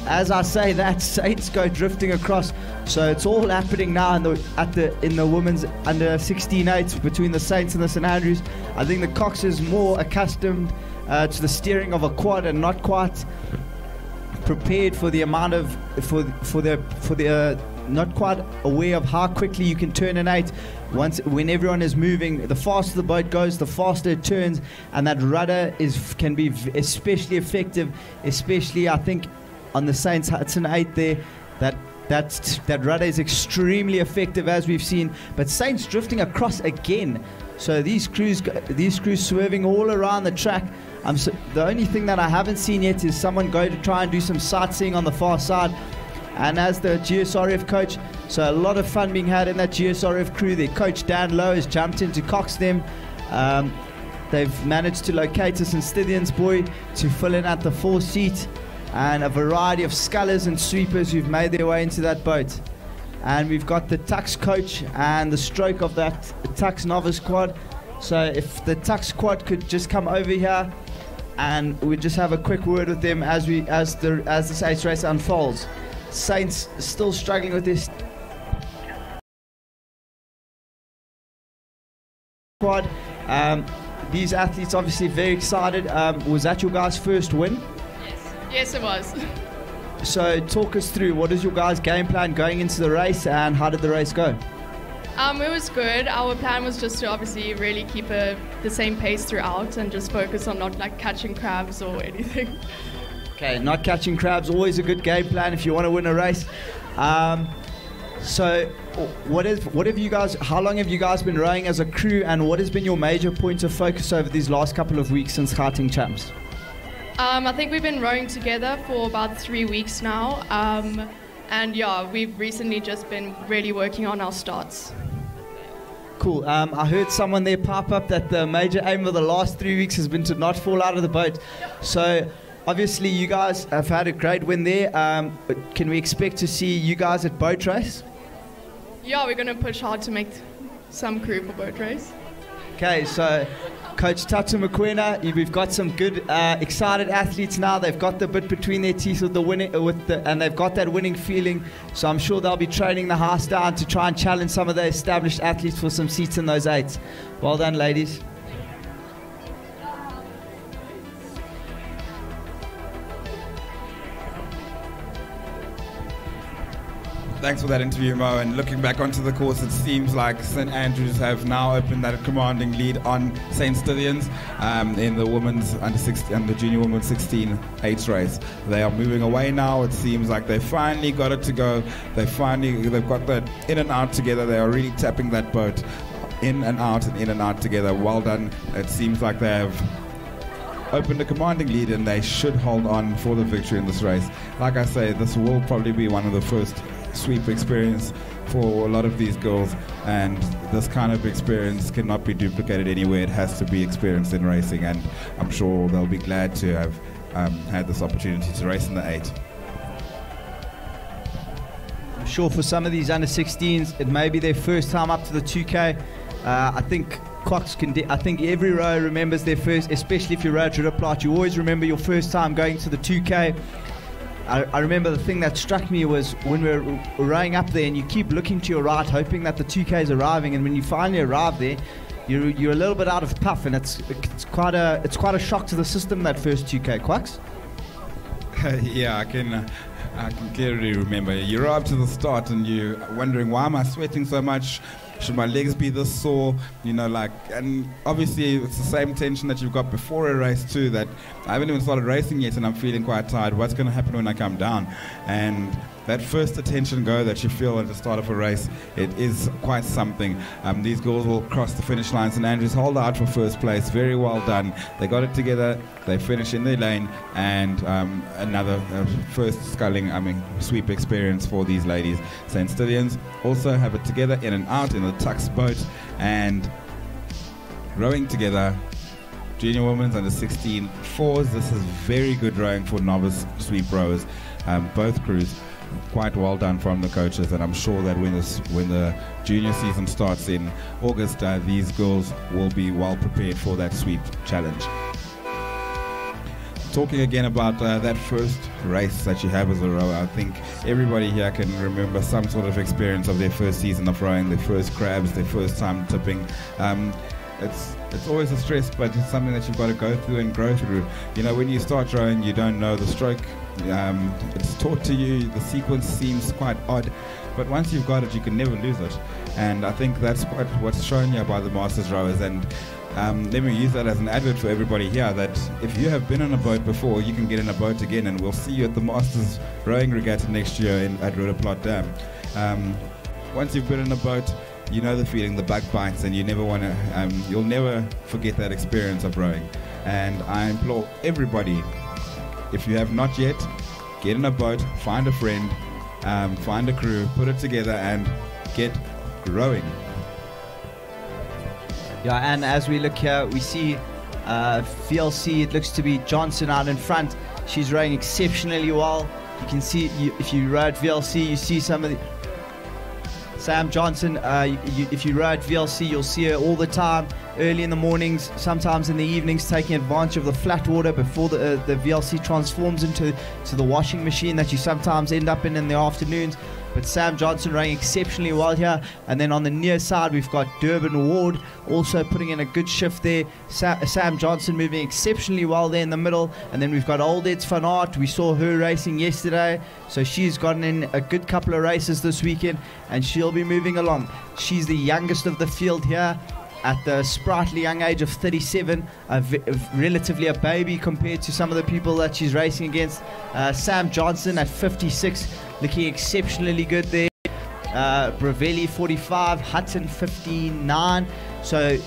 As I say that, Saints go drifting across. So it's all happening now in the women's under 16-8 between the Saints and the St Andrews. I think the Cox is more accustomed to the steering of a quad and not quite prepared for the amount of not quite aware of how quickly you can turn an 8. When everyone is moving, the faster the boat goes, the faster it turns, and that rudder can be especially effective, especially I think on the Saints Hudson 8 there. That rudder is extremely effective, as we've seen. But Saints drifting across again, so these crews swerving all around the track. The only thing that I haven't seen yet is someone go to try and do some sightseeing on the far side. And as the GSRF coach, so a lot of fun being had in that GSRF crew. Their coach Dan Lowe has jumped in to cox them. They've managed to locate us in Stithians boy to fill in at the 4 seat, and a variety of scullers and sweepers who've made their way into that boat. And we've got the Tux coach and the stroke of that Tux novice quad. So if the Tux quad could just come over here, and we just have a quick word with them as this 8 race unfolds. Saints still struggling with this quad. These athletes obviously very excited. Was that your guys' first win? Yes, it was. So talk us through, what is your guys' game plan going into the race, and how did the race go? It was good. Our plan was just to obviously really keep the same pace throughout and just focus on not like catching crabs or anything. Okay, not catching crabs, always a good game plan if you want to win a race. So how long have you guys been rowing as a crew, and what has been your major point of focus over these last couple of weeks since Gauteng Champs? I think we've been rowing together for about 3 weeks now. And yeah, we've recently just been really working on our starts. Cool. I heard someone there pop up that the major aim of the last 3 weeks has been to not fall out of the boat. So obviously you guys have had a great win there. Can we expect to see you guys at boat race? Yeah, we're going to push hard to make some crew for boat race. Okay, so Coach Tatu Mokoena, we've got some good, excited athletes now. They've got the bit between their teeth with and they've got that winning feeling. So I'm sure they'll be training the house down to try and challenge some of the established athletes for some seats in those 8s. Well done, ladies. Thanks for that interview, Mo. And looking back onto the course, it seems like St Andrews have now opened that commanding lead on St Stithians in the women's under 16 and the junior women's 16 8 race. They are moving away now. It seems like they finally got it to go. They've got that in and out together. They are really tapping that boat in and out together. Well done. It seems like they have opened a commanding lead, and they should hold on for the victory in this race. Like I say, this will probably be one of the first sweep experience for a lot of these girls, and this kind of experience cannot be duplicated anywhere. It has to be experienced in racing, and I'm sure they'll be glad to have had this opportunity to race in the 8. I'm sure for some of these under 16s it may be their first time up to the 2K. I think Cox I think every row remembers their first, especially if you row at Roodeplaat, you always remember your first time going to the 2K. I remember the thing that struck me was when we were rowing up there and you keep looking to your right hoping that the 2K is arriving, and when you finally arrive there, you're a little bit out of puff, and it's quite a shock to the system, that first 2K. Quacks? Yeah, I can clearly remember. You're up to the start and you're wondering, why am I sweating so much? Should my legs be this sore? And obviously it's the same tension that you've got before a race too, that I haven't even started racing yet and I'm feeling quite tired. What's going to happen when I come down? And that first attention go that you feel at the start of a race, it is quite something. These girls will cross the finish line. St Andrews hold out for first place. Very well done. They got it together. They finish in their lane, and another first sweep experience for these ladies. St Stillians also have it together, in and out in the Tux boat, and rowing together. Junior women's under 16 fours. This is very good rowing for novice sweep rowers. Both crews. Quite well done from the coaches, and I'm sure that when the junior season starts in August, these girls will be well prepared for that sweep challenge. Talking again about that first race that you have as a rower, I think everybody here can remember some sort of experience of their first season of rowing, their first crabs, their first time tipping. It's always a stress, but it's something that you've got to go through and grow through. When you start rowing, you don't know the stroke. It's taught to you. The sequence seems quite odd, but once you've got it, you can never lose it. And I think that's what's shown here by the Masters rowers. And let me use that as an advert for everybody here, that if you have been on a boat before, you can get in a boat again, and we'll see you at the Masters Rowing Regatta next year at Roodeplaat Dam. Once you've been in a boat, you know the feeling, the bug bites, and you never want to. You'll never forget that experience of rowing. And I implore everybody, if you have not yet, get in a boat, find a friend, find a crew, put it together, and get rowing. Yeah, and as we look here, we see VLC. It looks to be Johnson out in front. She's rowing exceptionally well. You can see, if you row at VLC, you see some of the Sam Johnson. If you row at VLC, you'll see her all the time, early in the mornings, sometimes in the evenings, taking advantage of the flat water before the VLC transforms into the washing machine that you sometimes end up in the afternoons. But Sam Johnson rowing exceptionally well here. And then on the near side, we've got Durban Ward also putting in a good shift there. Sam Johnson moving exceptionally well there in the middle. And then we've got Oldeds Van Aert. We saw her racing yesterday, so she's gotten in a good couple of races this weekend, and she'll be moving along. She's the youngest of the field here, at the sprightly young age of 37, relatively a baby compared to some of the people that she's racing against. Sam Johnson at 56, looking exceptionally good there. Bravelli 45, Hudson 59. So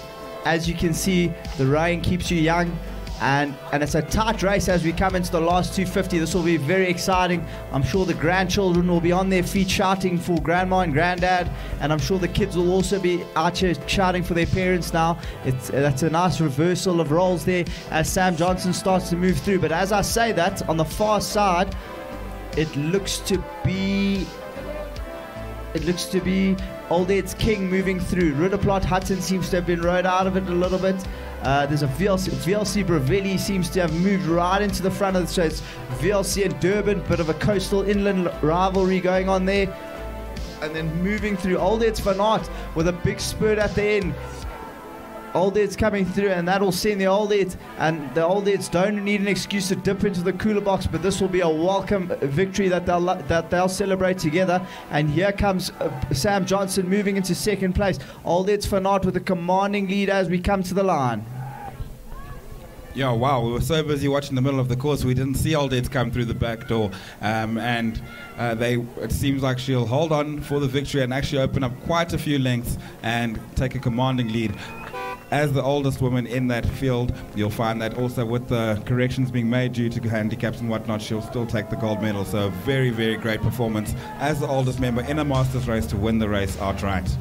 as you can see, the rowing keeps you young. And it's a tight race as we come into the last 250. This will be very exciting. I'm sure the grandchildren will be on their feet shouting for grandma and granddad, and I'm sure the kids will also be out here shouting for their parents now. That's a nice reversal of roles there as Sam Johnson starts to move through. But as I say that, on the far side, it looks to be Oldeds King moving through. Roodeplaat Hudson seems to have been rowed out of it a little bit. There's a VLC Bravelli seems to have moved right into the front of the, so it's VLC and Durban, bit of a coastal inland rivalry going on there. And then moving through Oldeds Van Aert with a big spurt at the end. Oldeds coming through, and that'll send the Oldeds, and the Oldeds don't need an excuse to dip into the cooler box, but this will be a welcome victory that they'll celebrate together. And here comes Sam Johnson moving into second place. Oldeds Van Aert with a commanding lead as we come to the line. Yeah, wow, we were so busy watching the middle of the course we didn't see Oldeds come through the back door, it seems like she'll hold on for the victory and actually open up quite a few lengths and take a commanding lead. As the oldest woman in that field, you'll find that also with the corrections being made due to handicaps and whatnot, she'll still take the gold medal. So a very, very great performance as the oldest member in a Masters race to win the race outright.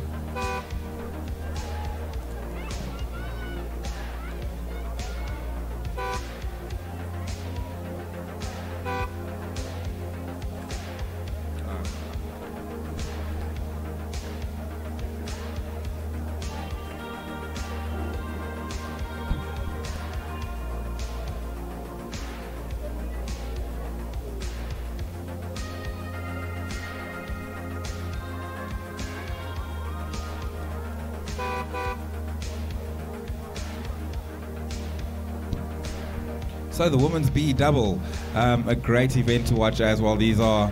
So the women's B double, a great event to watch as well. These are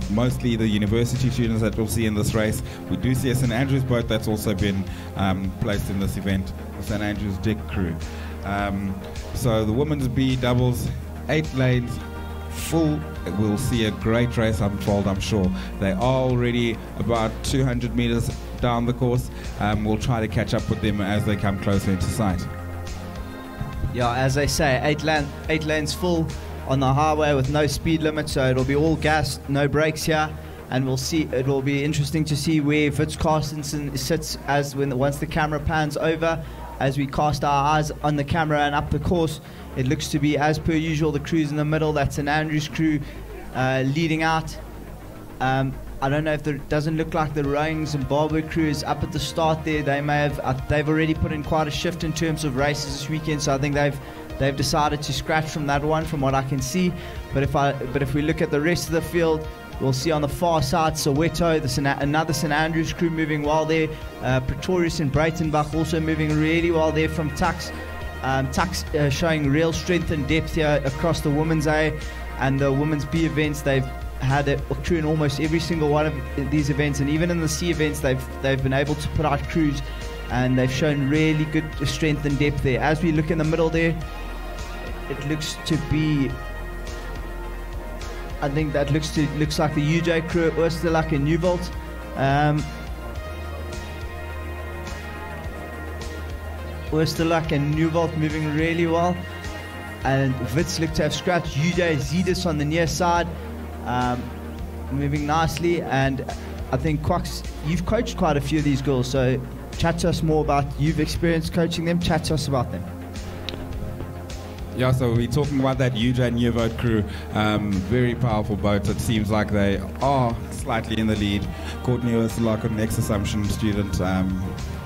mostly the university students that we'll see in this race. We do see a St. Andrews boat that's also been placed in this event, the St. Andrews deck crew. So the women's B doubles, 8 lanes, full. We'll see a great race unfold, I'm sure. They are already about 200 meters down the course. We'll try to catch up with them as they come closer into sight. Yeah, as they say, 8 lanes full on the highway with no speed limit, so it'll be all gas, no brakes here, and we'll see. It will be interesting to see where Fitz Carstensen sits once the camera pans over. As we cast our eyes on the camera and up the course, it looks to be, as per usual, the crew's in the middle. That's an Andrews crew leading out. I don't know if it doesn't look like the rowing Zimbabwe crew is up at the start there. They may have, they've already put in quite a shift in terms of races this weekend, so I think they've decided to scratch from that one, from what I can see. But if we look at the rest of the field, we'll see on the far side Soweto, another St. Andrews crew moving well there. Pretorius and Breitenbach also moving really well there from Tux. Tux showing real strength and depth here across the women's A and the women's B events. They've had a crew in almost every single one of these events, and even in the C events they've been able to put out crews, and they've shown really good strength and depth there. As we look in the middle there, it looks to be, I think that looks like the UJ crew at Oosterlak and Nieuwholt. Oosterlak and Nieuwholt moving really well, and Wits look to have scratched. UJ Zedis on the near side, moving nicely. And I think Quax, you've coached quite a few of these girls, so chat to us more about, you've experienced coaching them, chat to us about them. Yeah, so we're talking about that UJ Nieuwholt crew, very powerful boat. It seems like they are slightly in the lead. Courtney Oosterlak, an ex-Assumption student,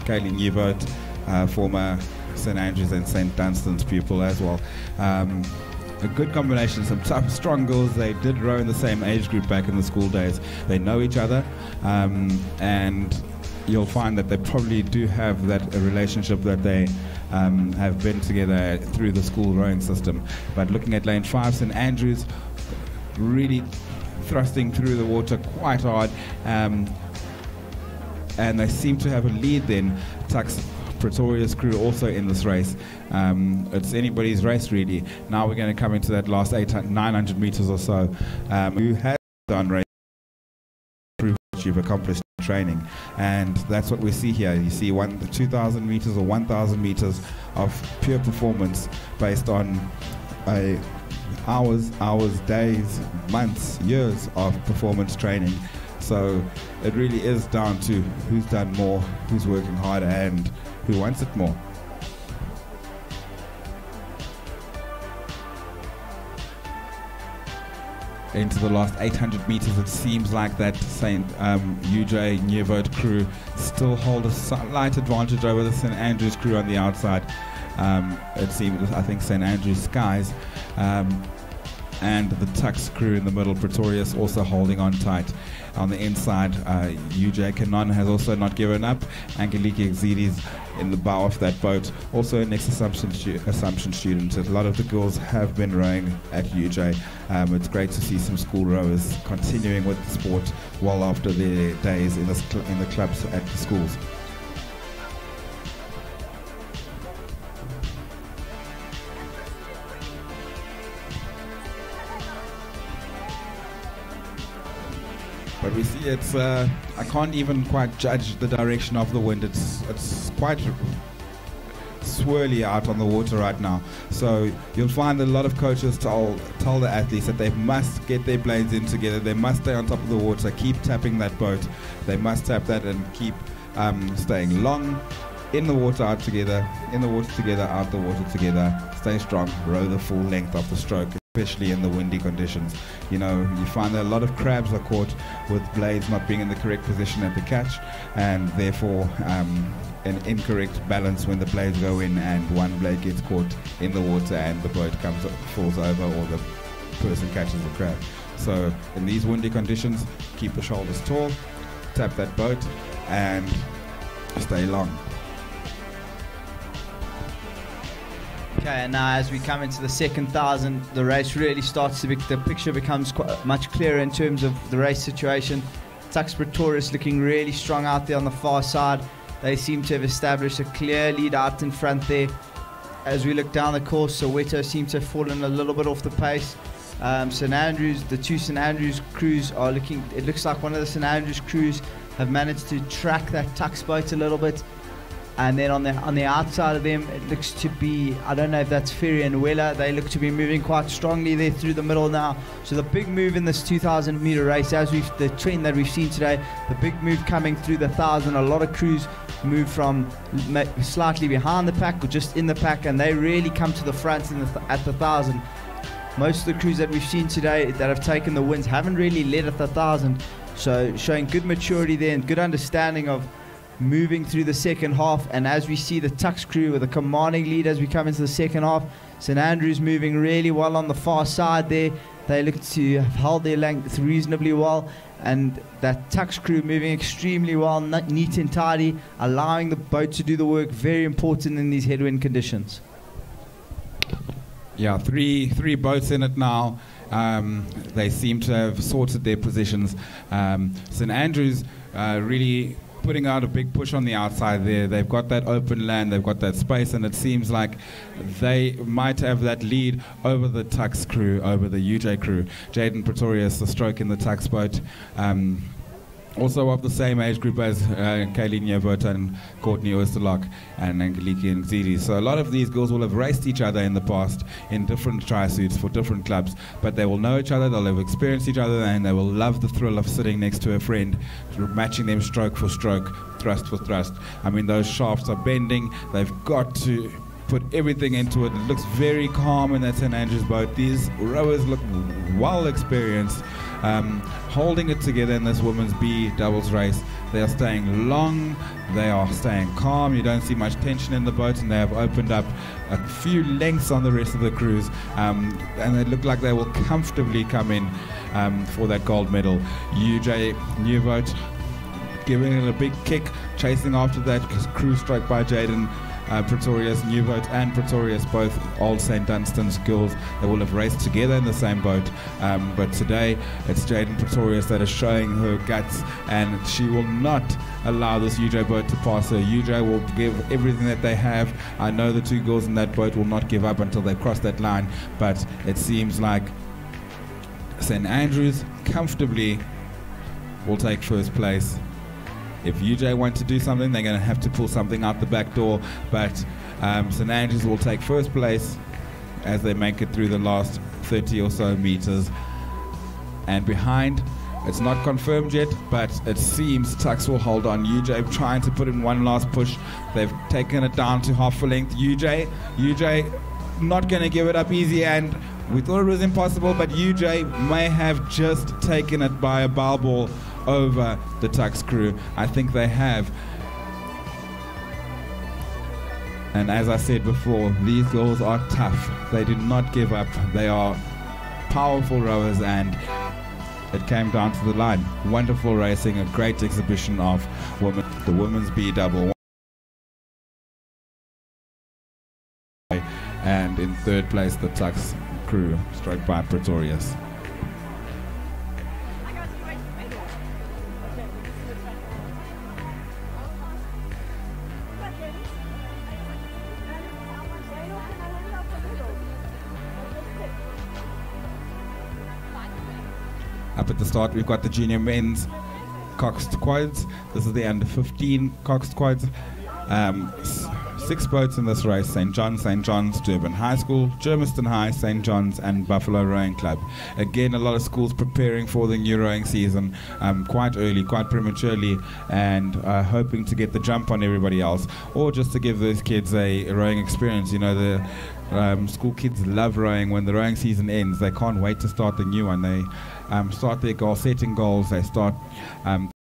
Kaylee Nieuwholt, former St. Andrews and St. Dunstan's pupil as well. A good combination, some tough, strong girls. They did row in the same age group back in the school days. They know each other, and you'll find that they probably do have that relationship that they have been together through the school rowing system. But looking at lane 5, St. Andrews really thrusting through the water quite hard, and they seem to have a lead then. Tux Pretorius crew also in this race. It's anybody's race really. Now we're going to come into that last 900 meters or so. Who has done race, prove what you've accomplished in training, and that's what we see here. You see 2,000 meters or 1,000 meters of pure performance based on hours, days, months, years of performance training. So it really is down to who's done more, who's working harder, and who wants it more. Into the last 800 meters, it seems like that St. UJ Nieuwholt crew still hold a slight advantage over the St. Andrews crew on the outside. It seems, I think, St. Andrews Skies and the Tux crew in the middle, Pretorius also holding on tight. On the inside, UJ Canon has also not given up. Angeliki Exidis in the bow of that boat, also an ex-Assumption student. A lot of the girls have been rowing at UJ. It's great to see some school rowers continuing with the sport well after their days in the clubs at the schools. But we see it's, I can't even quite judge the direction of the wind. It's quite swirly out on the water right now. So you'll find a lot of coaches tell the athletes that they must get their blades in together. They must stay on top of the water, keep tapping that boat. They must tap that and keep staying long, in the water, out together, in the water together, out the water together. Stay strong, row the full length of the stroke, especially in the windy conditions. You know, you find that a lot of crabs are caught with blades not being in the correct position at the catch, and therefore an incorrect balance when the blades go in and one blade gets caught in the water and the boat falls over, or the person catches the crab. So in these windy conditions, keep the shoulders tall, tap that boat, and stay long. Okay, and now as we come into the second 1,000, the race really starts to the picture becomes quite much clearer in terms of the race situation. Tux Pretorius looking really strong out there on the far side. They seem to have established a clear lead out in front there. As we look down the course, Soweto seems to have fallen a little bit off the pace. St Andrews, the two St Andrews crews are looking, it looks like one of the St Andrews crews have managed to track that Tux boat a little bit. And then on the outside of them, it looks to be, I don't know if that's Ferry and Weller, they look to be moving quite strongly there through the middle now. So the big move in this 2,000 meter race, as the trend that we've seen today, the big move coming through the 1,000, a lot of crews move from slightly behind the pack or just in the pack, and they really come to the front at the 1,000. Most of the crews that we've seen today that have taken the wins haven't really led at the 1,000, so showing good maturity there and good understanding of moving through the second half. And as we see the Tux crew with a commanding lead as we come into the second half, St Andrews moving really well on the far side there. They look to have held their length reasonably well, and that Tux crew moving extremely well, neat and tidy, allowing the boat to do the work, very important in these headwind conditions. Yeah, three boats in it now. They seem to have sorted their positions. St Andrews really putting out a big push on the outside there. They've got that open land, they've got that space, and it seems like they might have that lead over the Tux crew, over the UJ crew. Jaden Pretorius, the stroke in the Tux boat. Also of the same age group as Kayleen Nyevota and Courtney Oosterlock and Angeliki and Zidi. So a lot of these girls will have raced each other in the past in different tri-suits for different clubs, but they will know each other, they'll have experienced each other, and they will love the thrill of sitting next to a friend, matching them stroke for stroke, thrust for thrust. I mean, those shafts are bending, they've got to put everything into it. It looks very calm in that St Andrews boat. These rowers look well experienced, holding it together in this women's B doubles race. They are staying long, they are staying calm, you don't see much tension in the boat, and they have opened up a few lengths on the rest of the crews, and they look like they will comfortably come in for that gold medal. UJ New Boat giving it a big kick, chasing after that crew stroke by Jaden Pretorius, New Boat and Pretorius, both old St Dunstan's girls. They will have raced together in the same boat, but today it's Jaden Pretorius that is showing her guts, and she will not allow this UJ boat to pass her. UJ will give everything that they have. I know the two girls in that boat will not give up until they cross that line, but it seems like St Andrews comfortably will take first place. If UJ want to do something, they're going to have to pull something out the back door, but St Andrews will take first place as they make it through the last 30 or so meters. And behind, it's not confirmed yet, but it seems Tux will hold on. UJ trying to put in one last push. They've taken it down to half a length. UJ not going to give it up easy, and we thought it was impossible, but UJ may have just taken it by a bow ball over the Tux crew. I think they have. And as I said before, these girls are tough. They do not give up. They are powerful rowers, and it came down to the line. Wonderful racing, a great exhibition of women. The women's B double. And in third place, the Tux crew, stroke by Pretorius. Up at the start, we've got the junior men's coxed quads. This is the under 15 coxed quads. 6 boats in this race: St. John's, Durban High School, Germiston High, St. John's and Buffalo Rowing Club. Again, a lot of schools preparing for the new rowing season quite early, quite prematurely, and hoping to get the jump on everybody else, or just to give those kids a rowing experience. You know, the school kids love rowing. When the rowing season ends, they can't wait to start the new one. They start their setting goals, they start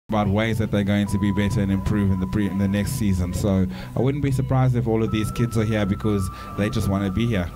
about ways that they're going to be better and improve in the next season. So I wouldn't be surprised if all of these kids are here because they just want to be here.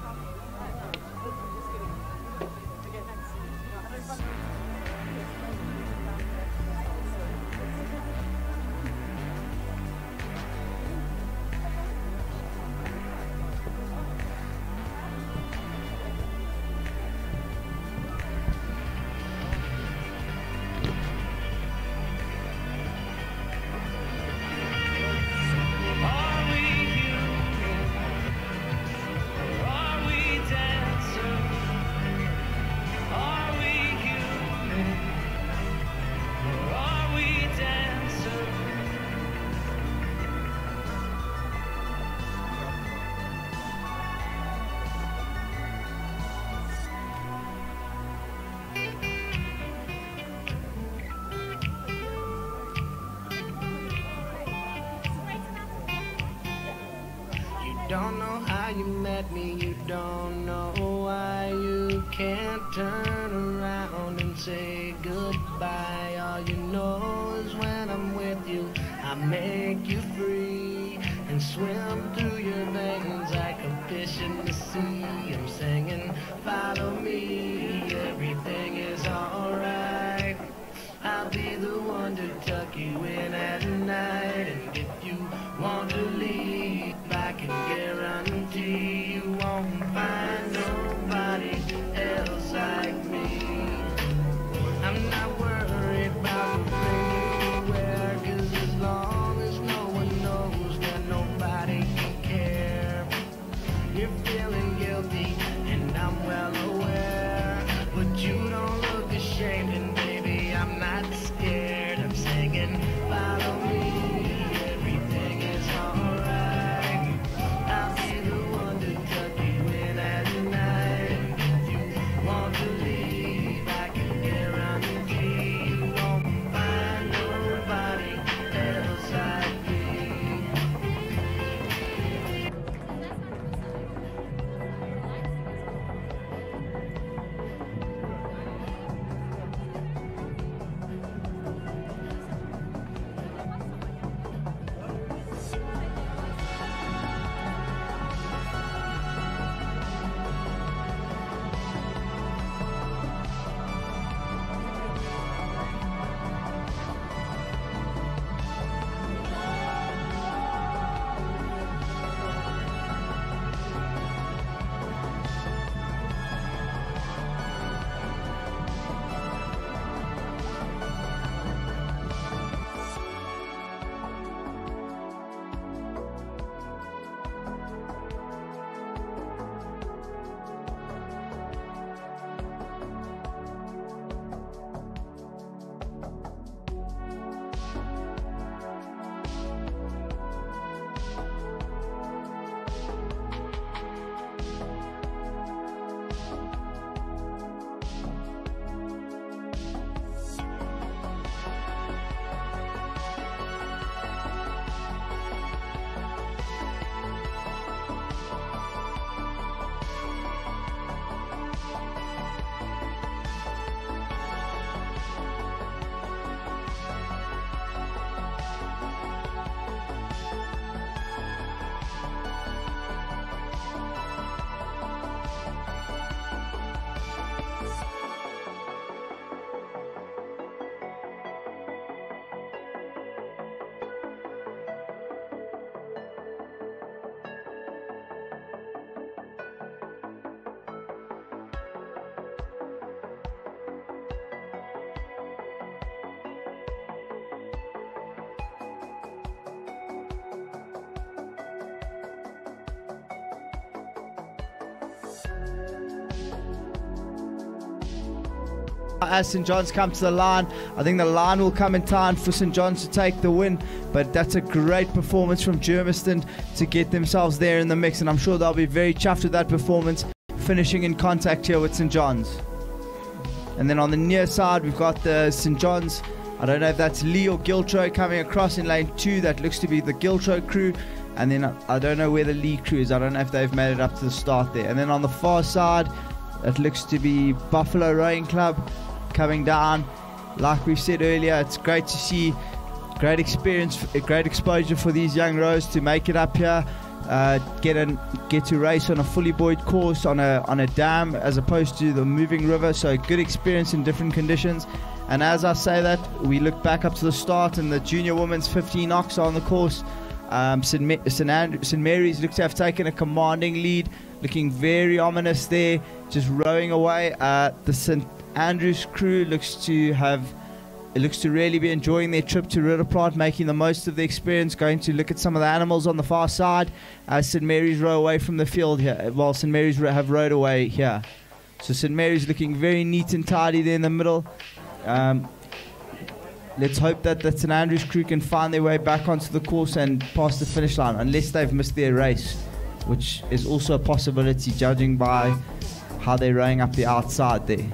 don't know how you met me, you don't know why you can't turn around and say goodbye. All you know is when I'm with you, I make you free and swim through your veins like a fish in the sea. I'm singing, follow me, everything is alright. I'll be the one to tuck you in at night, and if you want to leave, I can guarantee you won't find nobody else like me. I'm not worried about the ring you wear, 'cause as long as no one knows, then nobody can care. You're feeling guilty, and I'm well aware, but you don't look ashamed, and baby, I'm not scared. I'm singing, follow me, everything is alright. I'll be the one to tuck you in at night, and if you want to leave, I can guarantee you won't find nobody else like me. As St. John's come to the line, I think the line will come in time for St. John's to take the win, but that's a great performance from Germiston to get themselves there in the mix, and I'm sure they'll be very chuffed with that performance, finishing in contact here with St. John's. And then on the near side we've got the St. John's, I don't know if that's Lee or Giltro coming across in lane 2, that looks to be the Giltro crew, and then I don't know where the Lee crew is, I don't know if they've made it up to the start there. And then on the far side it looks to be Buffalo Rowing Club coming down. Like we've said earlier, it's great to see, great experience, great exposure for these young rowers to make it up here, get to race on a fully buoyed course on a dam as opposed to the moving river, so good experience in different conditions. And as I say that, we look back up to the start, and the junior women's 15 ox on the course. St. Mary's looks to have taken a commanding lead, looking very ominous there, just rowing away. The St. Andrews crew looks to really be enjoying their trip to Roodeplaat, making the most of the experience, going to look at some of the animals on the far side as St. Mary's row away from the field here, while St. Mary's have rowed away here. So St. Mary's looking very neat and tidy there in the middle. Let's hope that the St. Andrews crew can find their way back onto the course and past the finish line, unless they've missed their race, which is also a possibility judging by how they're rowing up the outside there.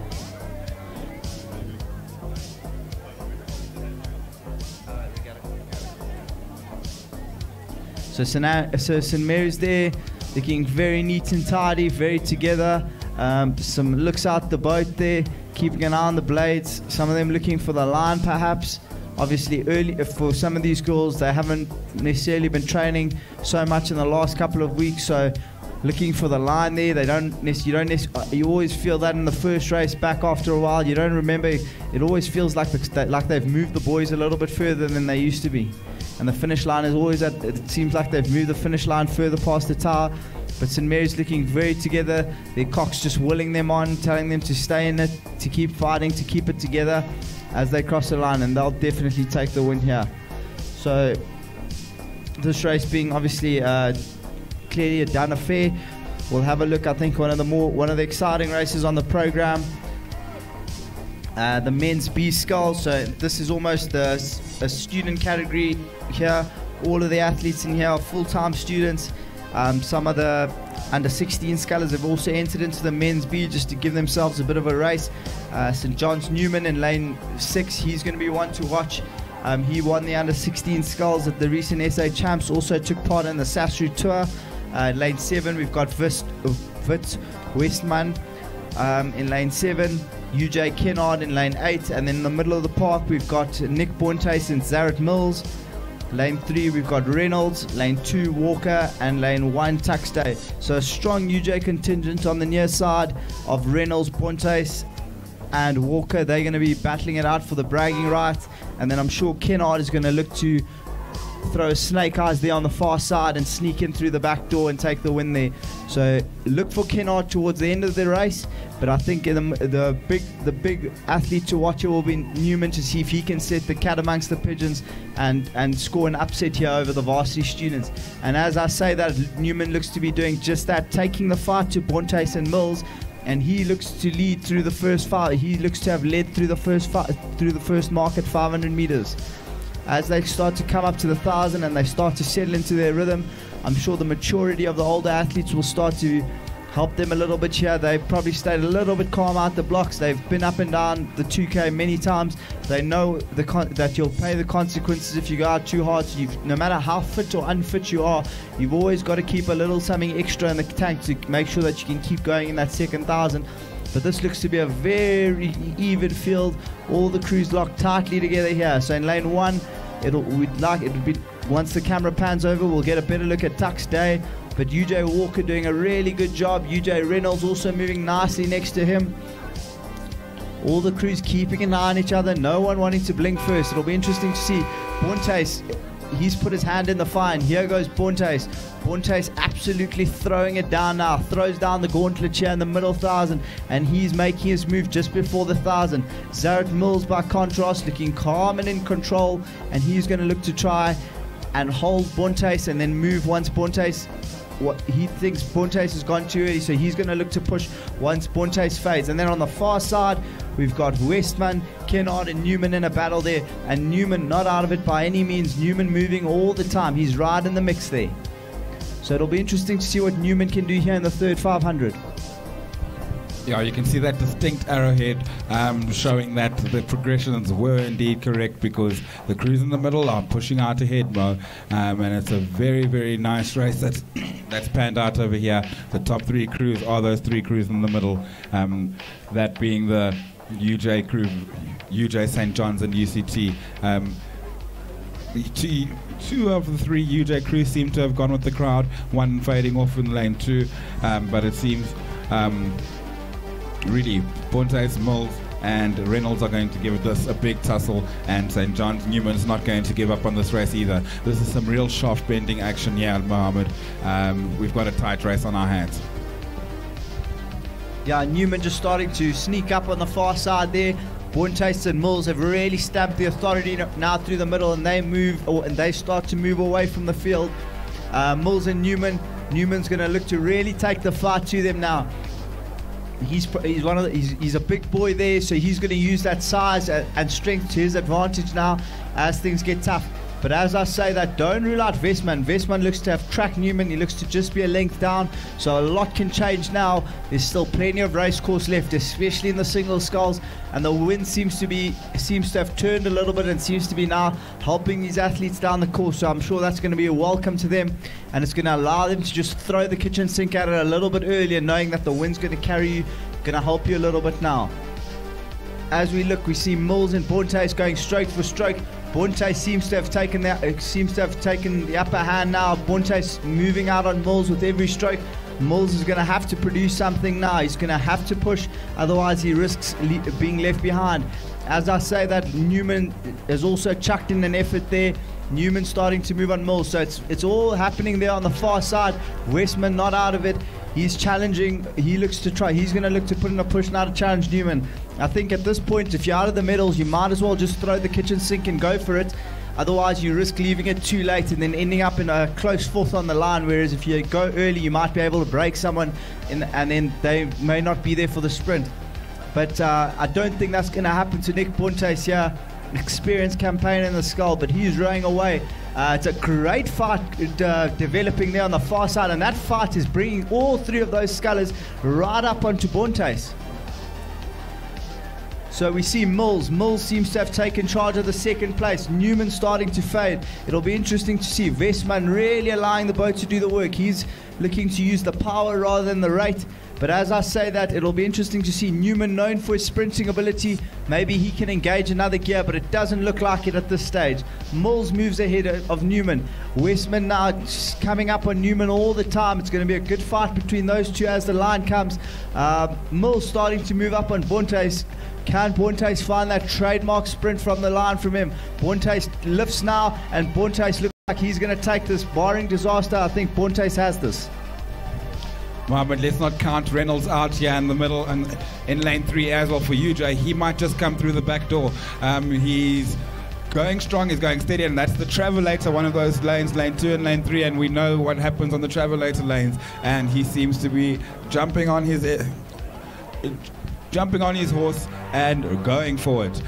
So So St. Mary's there, looking very neat and tidy, very together. Some looks out the boat there, keeping an eye on the blades. Some of them looking for the line perhaps. Obviously early for some of these girls, they haven't necessarily been training so much in the last couple of weeks, so looking for the line there. You always feel that in the first race back after a while. You don't remember. It always feels like they've moved the boys a little bit further than they used to be. And the finish line is always it seems like they've moved the finish line further past the tower. But St. Mary's looking very together. Their cocks just willing them on, telling them to stay in it, to keep fighting, to keep it together as they cross the line, and they'll definitely take the win here. So this race being obviously clearly a done affair. We'll have a look. I think one of the exciting races on the program. The men's B scull. So this is almost a student category here. All of the athletes in here are full-time students. Some of the under 16 scullers have also entered into the men's B just to give themselves a bit of a race. St. John's Newman in lane 6, he's going to be one to watch. He won the under 16 sculls at the recent SA Champs, also took part in the Sasru Tour. Lane 7, we've got Vit Westman in lane 7, UJ Kennard in lane 8, and then in the middle of the park we've got Nick Bontes and Zaret Mills. Lane 3 we've got Reynolds, lane 2 Walker, and lane 1 Tuxday. So a strong UJ contingent on the near side of Reynolds, Bontes and Walker. They're going to be battling it out for the bragging rights, and then I'm sure Kennard is going to look to throw a snake eyes there on the far side and sneak in through the back door and take the win there. So look for Kennard towards the end of the race, but I think the big athlete to watch will be Newman, to see if he can set the cat amongst the pigeons and score an upset here over the varsity students. And as I say that, Newman looks to be doing just that, taking the fight to Bontes and Mills, and he looks to lead through the first fight. He looks to have led through the first mark at 500 meters. As they start to come up to the 1,000 and they start to settle into their rhythm, I'm sure the maturity of the older athletes will start to help them a little bit here. They've probably stayed a little bit calm out the blocks. They've been up and down the 2K many times. They know that you'll pay the consequences if you go out too hard. So no matter how fit or unfit you are, you've always got to keep a little something extra in the tank to make sure that you can keep going in that second 1,000. But this looks to be a very even field. All the crews locked tightly together here. So in lane 1, it'll be once the camera pans over, we'll get a better look at Tux Day. But UJ Walker doing a really good job. UJ Reynolds also moving nicely next to him. All the crews keeping an eye on each other. No one wanting to blink first. It'll be interesting to see. Bontes, he's put his hand in the fire. And here goes Bontes. Bontes absolutely throwing it down now. Throws down the gauntlet here in the middle 1,000. And he's making his move just before the 1,000. Zaret Mills, by contrast, looking calm and in control. And he's going to look to try and hold Bontes and then move once Bontes... he thinks Bontes has gone too early, so he's going to look to push once Bontes fades. And then on the far side, we've got Westman, Kennard, and Newman in a battle there. And Newman not out of it by any means. Newman moving all the time. He's right in the mix there. So it'll be interesting to see what Newman can do here in the third 500. Yeah, you can see that distinct arrowhead showing that the progressions were indeed correct, because the crews in the middle are pushing out ahead, Mo. And it's a very, very nice race that's panned out over here. The top 3 crews are those 3 crews in the middle, that being the UJ crew, UJ St. John's and UCT. Two of the 3 UJ crews seem to have gone with the crowd, one fading off in lane 2, but it seems really Bontes, Mills and Reynolds are going to give this a big tussle, and St. John's Newman's not going to give up on this race either. This is some real shaft bending action here, Mohammed. We've got a tight race on our hands. Yeah, Newman just starting to sneak up on the far side there. Bontes and Mills have really stamped the authority now through the middle, and they start to move away from the field. Mills and Newman's going to look to really take the fight to them now. He's a big boy there, so he's going to use that size and strength to his advantage now as things get tough. But as I say that, don't rule out Westman. Westman looks to have tracked Newman. He looks to just be a length down. So a lot can change now. There's still plenty of race course left, especially in the single sculls. And the wind seems to have turned a little bit and seems to be now helping these athletes down the course. So I'm sure that's going to be a welcome to them. And it's going to allow them to just throw the kitchen sink at it a little bit earlier, knowing that the wind's going to carry you, going to help you a little bit now. As we look, we see Mills and Bontes going stroke for stroke. Bonte seems to have taken the upper hand now. Bonte's moving out on Mills with every stroke. Mills is going to have to produce something now. He's going to have to push, otherwise he risks being left behind. As I say that, Newman has also chucked in an effort there. Newman starting to move on Mills, so it's all happening there on the far side. Westman not out of it. He's challenging. He's going to look to put in a push now to challenge Newman. I think at this point, if you're out of the medals, you might as well just throw the kitchen sink and go for it. Otherwise, you risk leaving it too late and then ending up in a close fourth on the line. Whereas if you go early, you might be able to break someone, and then they may not be there for the sprint. But I don't think that's going to happen to Nick Bontes here. An experienced campaigner in the skull, but he's rowing away. It's a great fight developing there on the far side, and that fight is bringing all three of those scullers right up onto Bontes. So we see Mills. Mills seems to have taken charge of the second place. Newman starting to fade. It'll be interesting to see Westman really allowing the boat to do the work. He's looking to use the power rather than the rate. But as I say that, it'll be interesting to see Newman, known for his sprinting ability. Maybe he can engage another gear, but it doesn't look like it at this stage. Mills moves ahead of Newman. Westman now coming up on Newman all the time. It's going to be a good fight between those two as the line comes. Mills starting to move up on Bontes. Can Bontes find that trademark sprint from the line from him? Bontes lifts now, and Bontes looks like he's going to take this. Barring disaster, I think Bontes has this. But let's not count Reynolds out here in the middle and in lane 3 as well for UJ. He might just come through the back door. He's going strong, he's going steady, and that's the travelator, one of those lanes, lane 2 and lane 3, and we know what happens on the travelator lanes. And he seems to be jumping on his horse and going forward.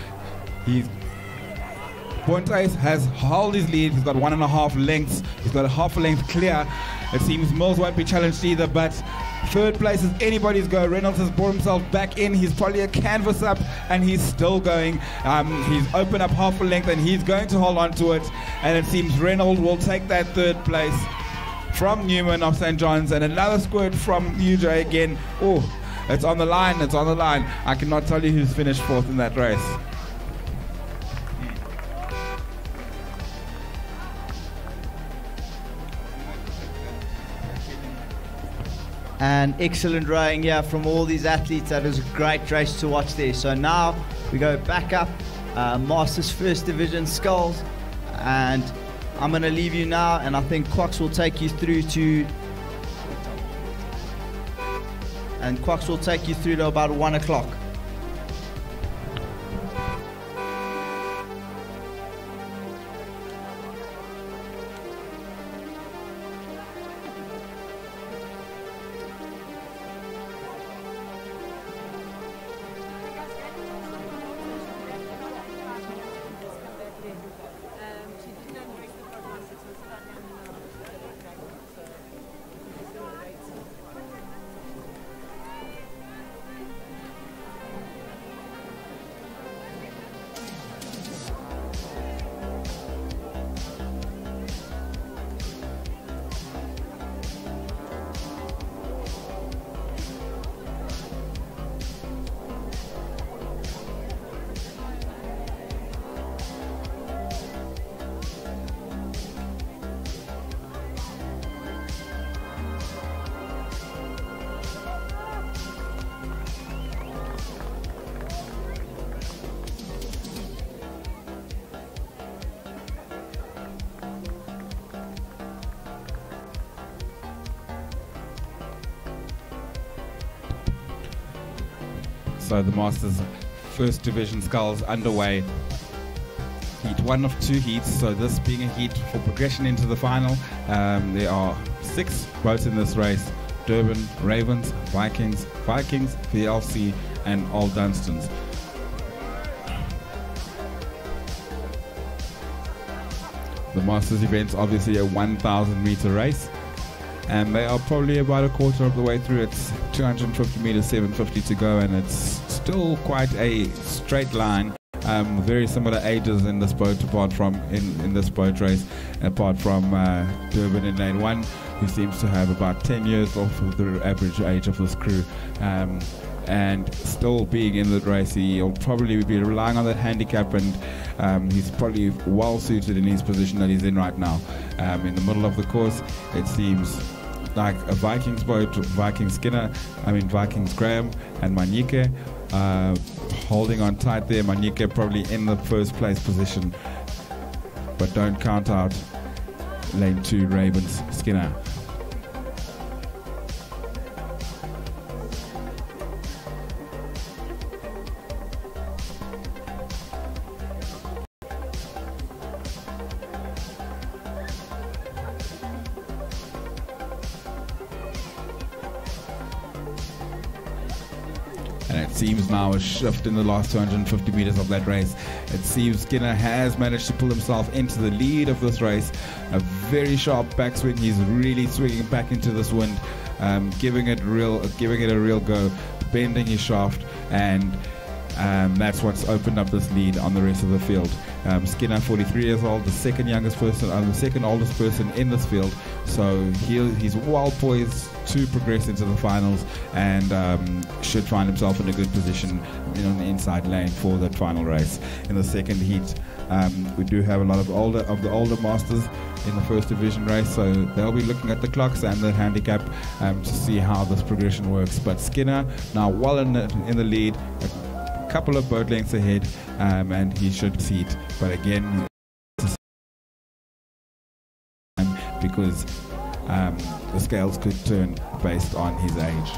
Bontes has held his lead. He's got 1.5 lengths. He's got a half a length clear. It seems Mills won't be challenged either, but third place is anybody's go. Reynolds has brought himself back in. He's probably a canvas up, and he's still going. He's opened up half a length, and he's going to hold on to it. And it seems Reynolds will take that third place from Newman of St. John's, and another squirt from UJ again. Oh, it's on the line. It's on the line. I cannot tell you who's finished fourth in that race. And excellent rowing here from all these athletes. That was a great race to watch there. So now we go back up, Masters First Division sculls, and I'm going to leave you now, and I think Quacks will take you through to about 1 o'clock. So the Masters First Division sculls underway. Heat 1 of 2 heats, so this being a heat for progression into the final. There are 6 boats in this race: Durban, Ravens, Vikings, VLC, and Old Dunstans. Masters event's obviously a 1,000 meter race, and they are probably about a quarter of the way through. It's 250 meters, 750 to go, and it's still quite a straight line. Very similar ages in this boat, apart from in this boat race, apart from Durban in lane 1, who seems to have about 10 years off of the average age of this crew. And still being in the race, he'll probably be relying on that handicap, and he's probably well suited in his position that he's in right now. In the middle of the course, it seems like a Vikings boat, Vikings Graham and Manike holding on tight there. Manike probably in the first place position, but don't count out lane 2 Ravens Skinner. And it seems now a shift in the last 250 meters of that race. It seems Skinner has managed to pull himself into the lead of this race. A very sharp backswing. He's really swinging back into this wind, giving it a real go, bending his shaft, and that's what's opened up this lead on the rest of the field. Skinner, 43 years old, the second youngest person, the second oldest person in this field. So he's well poised to progress into the finals, and should find himself in a good position on the inside lane for that final race. In the second heat, we do have a lot of the older masters in the first division race, so they'll be looking at the clocks and the handicap to see how this progression works. But Skinner now well in the lead, a couple of boat lengths ahead, and he should see it. But again, because the scales could turn based on his age.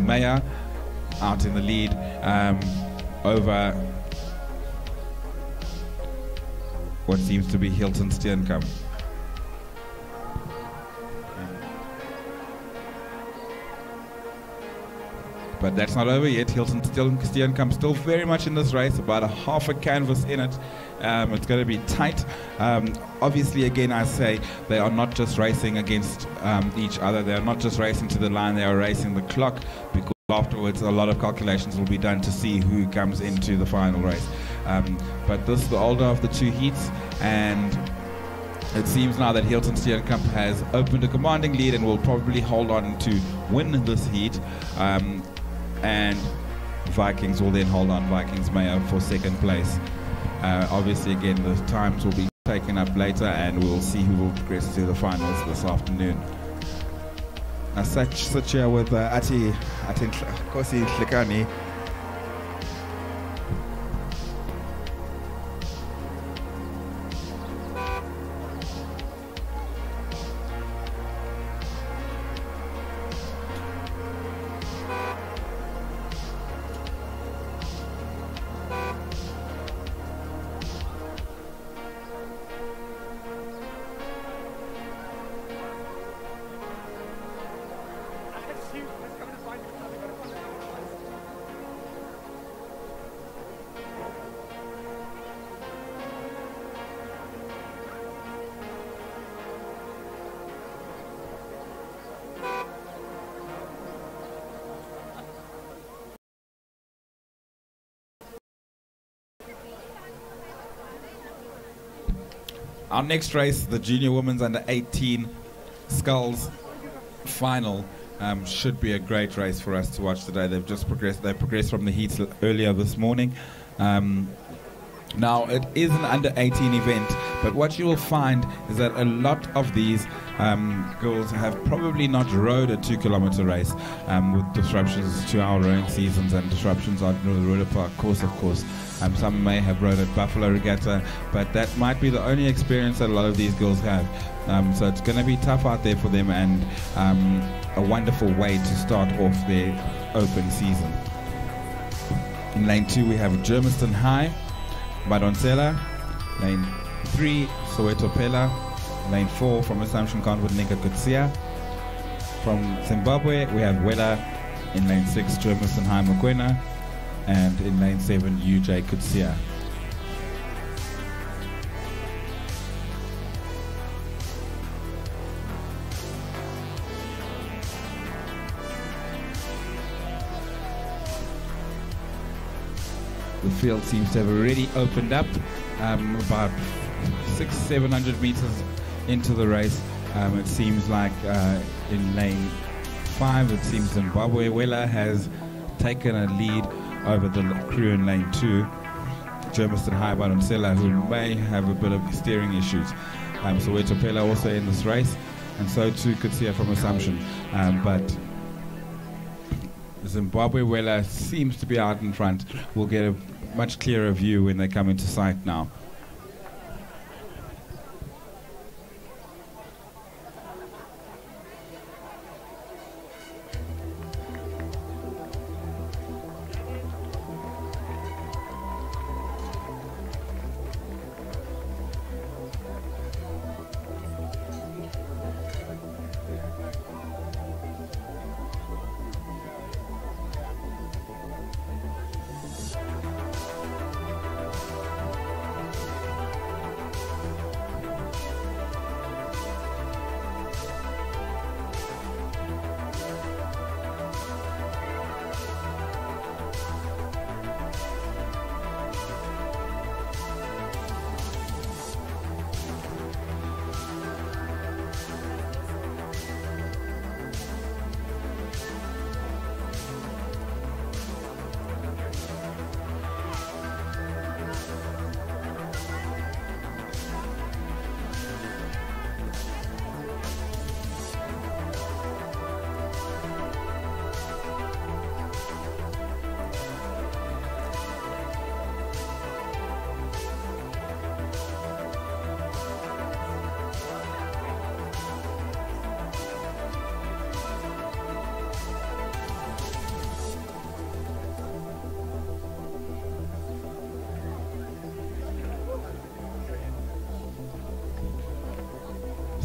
Meyer out in the lead over what seems to be Hilton Steenkamp. But that's not over yet. Hilton Steenkamp still very much in this race, about a half a canvas in it. It's going to be tight. Obviously, again, I say they are not just racing against each other. They are not just racing to the line. They are racing the clock, because afterwards a lot of calculations will be done to see who comes into the final race. But this is the older of the two heats, and it seems now that Hilton Steenkamp has opened a commanding lead and will probably hold on to win this heat. And Vikings will then hold on, Vikings Mayo, for second place. Obviously, again, the times will be taken up later, and we'll see who will progress to the finals this afternoon. Such here with Ati Kosi Hlikani. Our next race, the Junior Women's Under 18 Skulls Final, should be a great race for us to watch today. They've just progressed. They progressed from the heats earlier this morning. Now, it is an under 18 event, but what you will find is that a lot of these girls have probably not rowed a 2-kilometer race, with disruptions to our rowing seasons and disruptions on the Roodeplaat course, of course. Some may have rowed at Buffalo Regatta, but that might be the only experience that a lot of these girls have. So it's going to be tough out there for them, and a wonderful way to start off their open season. In lane 2 we have Germiston High, Badonsela. Lane 3, Soweto Pela. Lane 4 from Assumption Convent, Nika Kutsia. From Zimbabwe we have Wela. In lane 6, Germiston High, Mokwena. And in lane 7, UJ Kutsia. The field seems to have already opened up, about 600-700 meters into the race. It seems like in lane 5, it seems Zimbabwe Wela has taken a lead over the crew in lane 2, Germiston High Badonsela, who may have a bit of steering issues. Soweto Pela also in this race, and so too Kutsia from Assumption. But Zimbabwe Wela seems to be out in front. We'll get a much clearer view when they come into sight now.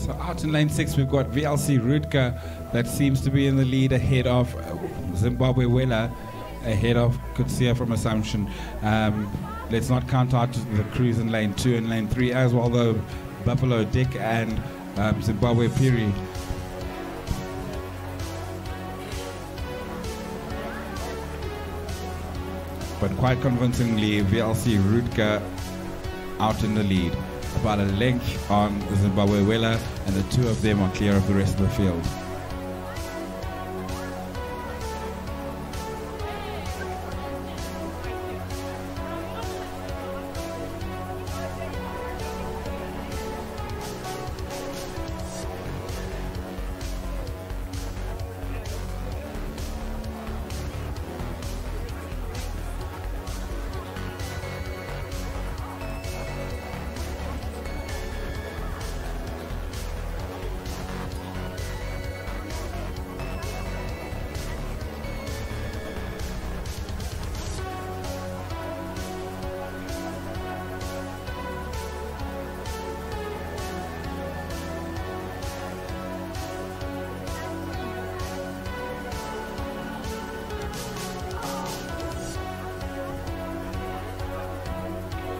So out in lane 6, we've got VLC Roodeplaat that seems to be in the lead ahead of Zimbabwe Wela, ahead of Kutsia from Assumption. Let's not count out the crews in lane 2 and lane 3 as well, though Buffalo Dick and Zimbabwe Piri. But quite convincingly, VLC Roodeplaat out in the lead. About a length on the Zimbabwe Wela, and the two of them are clear of the rest of the field.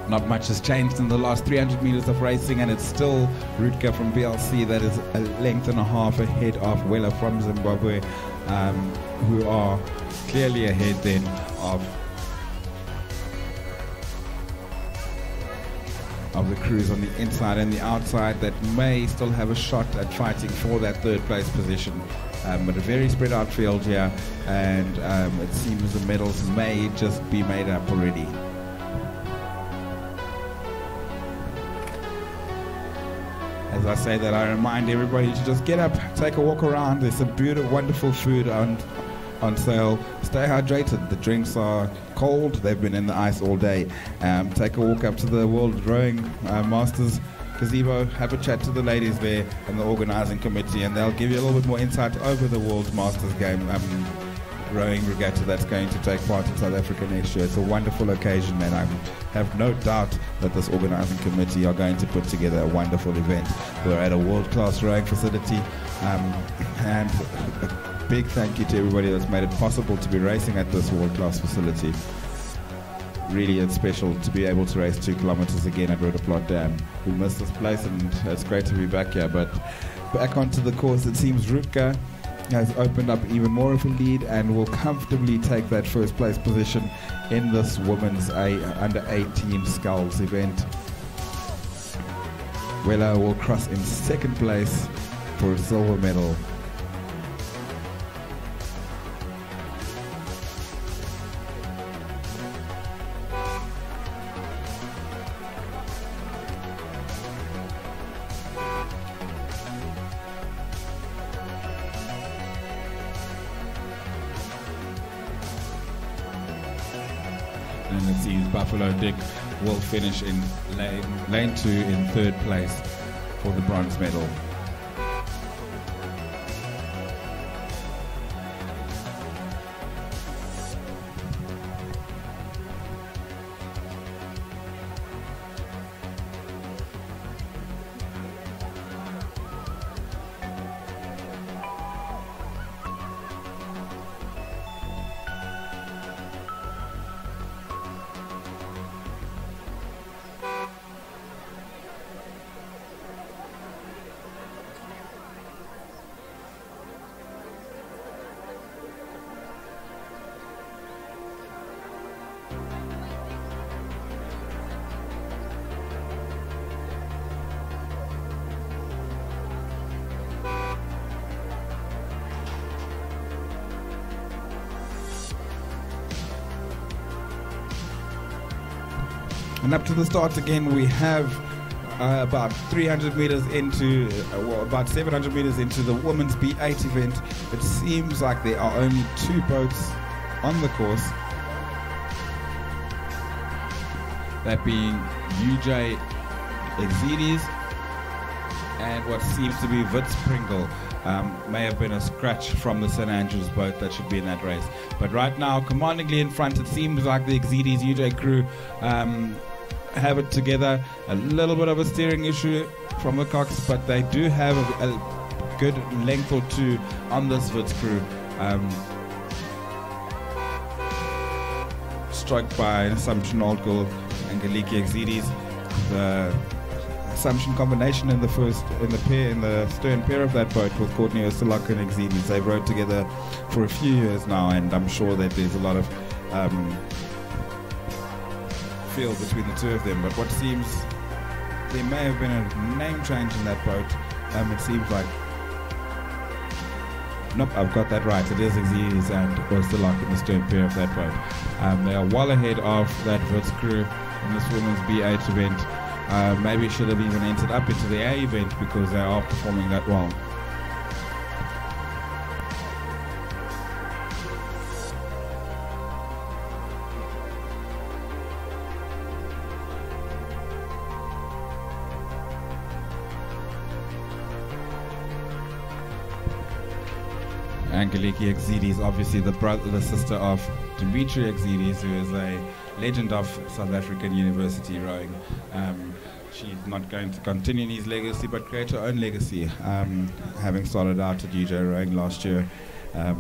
Not much has changed in the last 300 meters of racing, and it's still Roodeplaat from VLC that is a length and a half ahead of Wela from Zimbabwe, who are clearly ahead then of the crews on the inside and the outside that may still have a shot at fighting for that third place position. But a very spread out field here, and it seems the medals may just be made up already. As I say that, I remind everybody to just get up, take a walk around. There's some beautiful, wonderful food on sale. Stay hydrated. The drinks are cold. They've been in the ice all day. Take a walk up to the World Rowing Masters gazebo. Have a chat to the ladies there and the organising committee, and they'll give you a little bit more insight over the World Masters game. Rowing regatta that's going to take part in South Africa next year. It's a wonderful occasion, and I have no doubt that this organising committee are going to put together a wonderful event. We're at a world-class rowing facility, and a big thank you to everybody that's made it possible to be racing at this world-class facility. Really, it's special to be able to race 2 kilometers again at Roodeplaat Dam. We miss this place, and it's great to be back here. But back onto the course, it seems Roodeplaat has opened up even more of a lead and will comfortably take that first place position in this women's under 18 sculls event. Wela will cross in second place for a silver medal. And it seems Buffalo Dick will finish in lane 2 in third place for the bronze medal. And up to the start again, we have about 300 meters into, about 700 meters into the women's B8 event. It seems like there are only 2 boats on the course. That being UJ Exidis and what seems to be Wits Pringle. May have been a scratch from the St. Andrews boat that should be in that race. But right now, commandingly in front, it seems like the Exidis UJ crew have it together. A little bit of a steering issue from the Cox, but they do have a good length or two on this Wits crew. Struck by Assumption Oldgold and Galiki Exidis. The Assumption combination in the stern pair of that boat with Courtney Osilak and Exidis. They've rowed together for a few years now, and I'm sure that there's a lot of feel between the two of them. But what seems, there may have been a name change in that boat. It seems like, nope, I've got that right. It is Exidis and Osilak in the stern pair of that boat. They are well ahead of that Wits crew in this women's B8 event. Maybe should have even entered up into the A event because they are performing that well. Angeliki Exidis, obviously the sister of Dimitri Exidis, who is a legend of South African university rowing. She's not going to continue his legacy, but create her own legacy, having started out at UJ rowing last year. A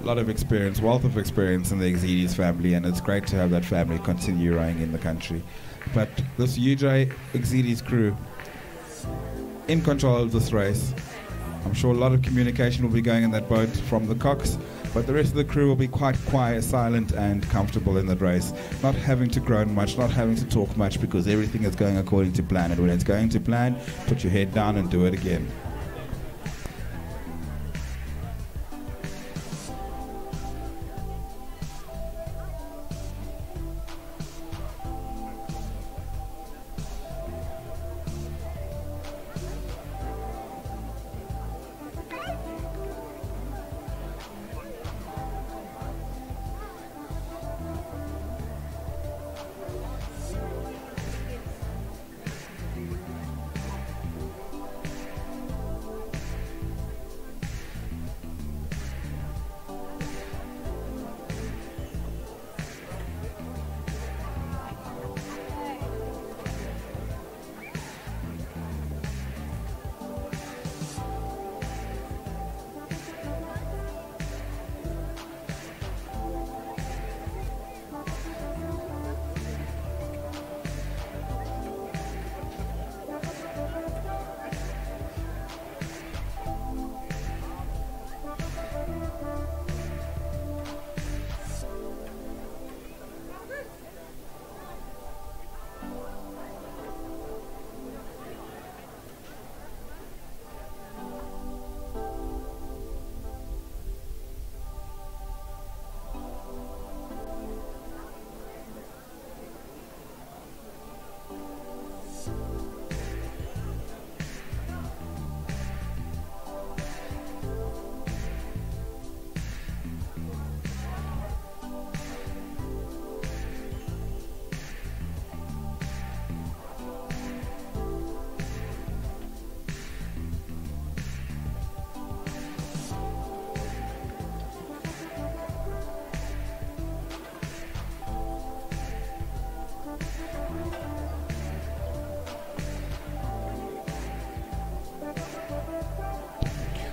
lot of experience, wealth of experience in the Exidis family, and it's great to have that family continue rowing in the country. But this UJ Exidis crew, in control of this race. I'm sure a lot of communication will be going in that boat from the Cox, but the rest of the crew will be quite quiet, silent and comfortable in that race, not having to groan much, not having to talk much, because everything is going according to plan. And when it's going to plan, put your head down and do it again.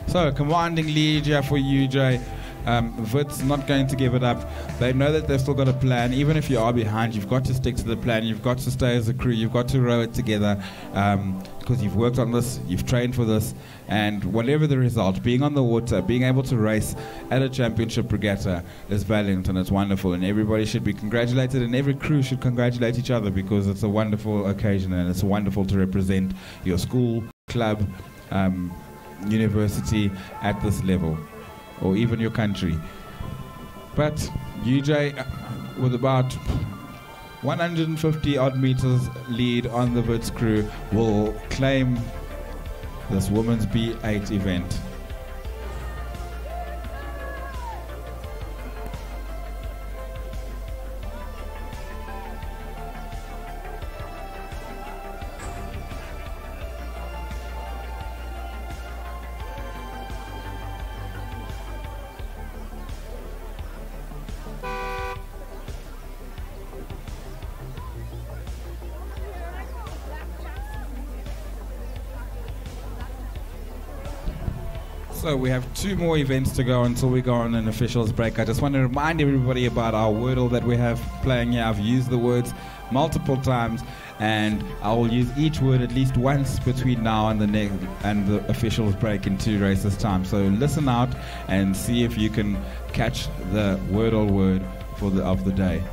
So, commanding lead here for UJ. Wits not going to give it up. They know that they've still got a plan. Even if you are behind, you've got to stick to the plan. You've got to stay as a crew. You've got to row it together because you've worked on this, you've trained for this, and whatever the result, being on the water, being able to race at a championship regatta is valiant and it's wonderful, and everybody should be congratulated, and every crew should congratulate each other because it's a wonderful occasion and it's wonderful to represent your school, club, university at this level, or even your country. But UJ, with about 150 odd meters lead on the Wits crew, will claim this women's B8 event. So we have 2 more events to go until we go on an officials break. I just want to remind everybody about our Wordle that we have playing here. I've used the words multiple times, and I will use each word at least once between now and the officials break in 2 races time. So listen out and see if you can catch the Wordle word of the day.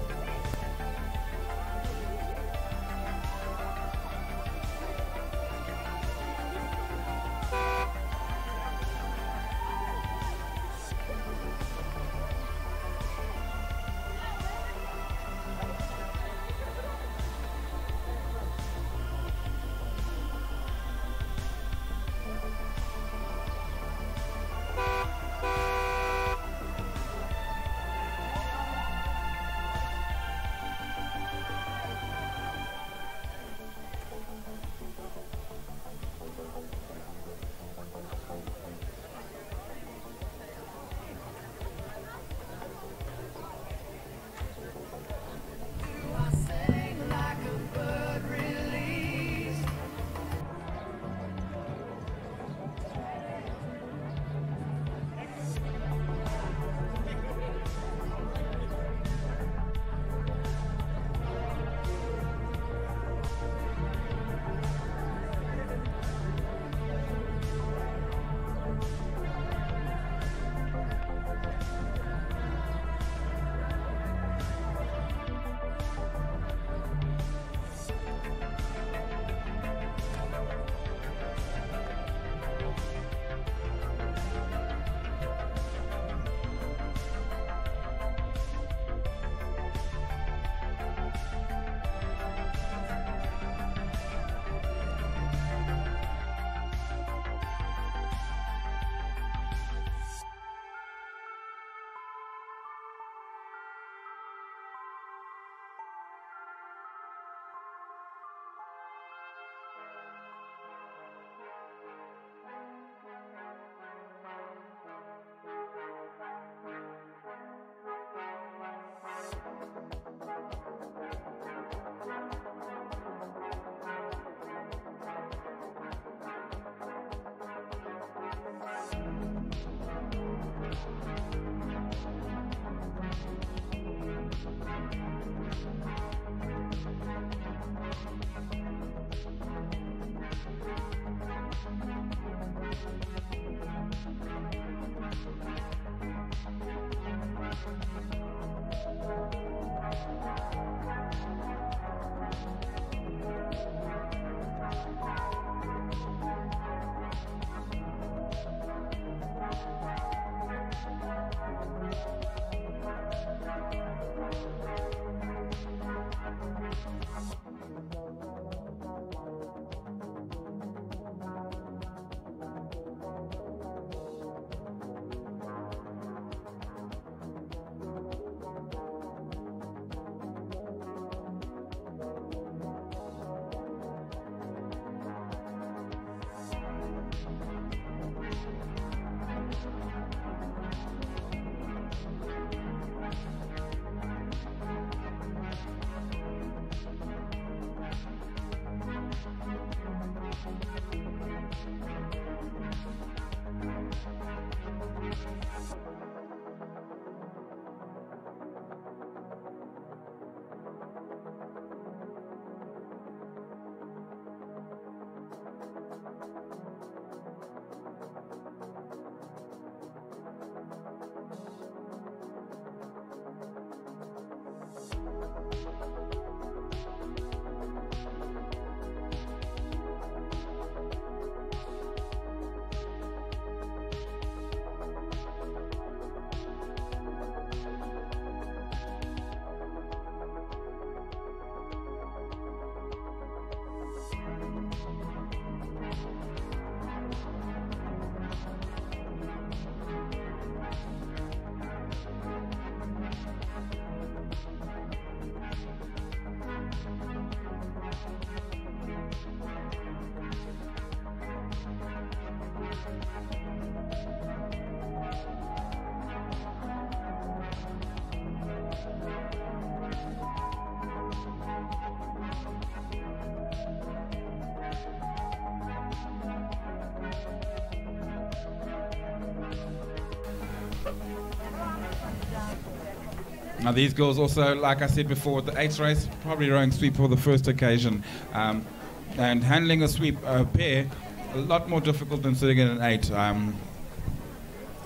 Now these girls also, like I said before, the 8th race, probably rowing sweep for the first occasion. And handling a sweep pair, a lot more difficult than sitting in an 8.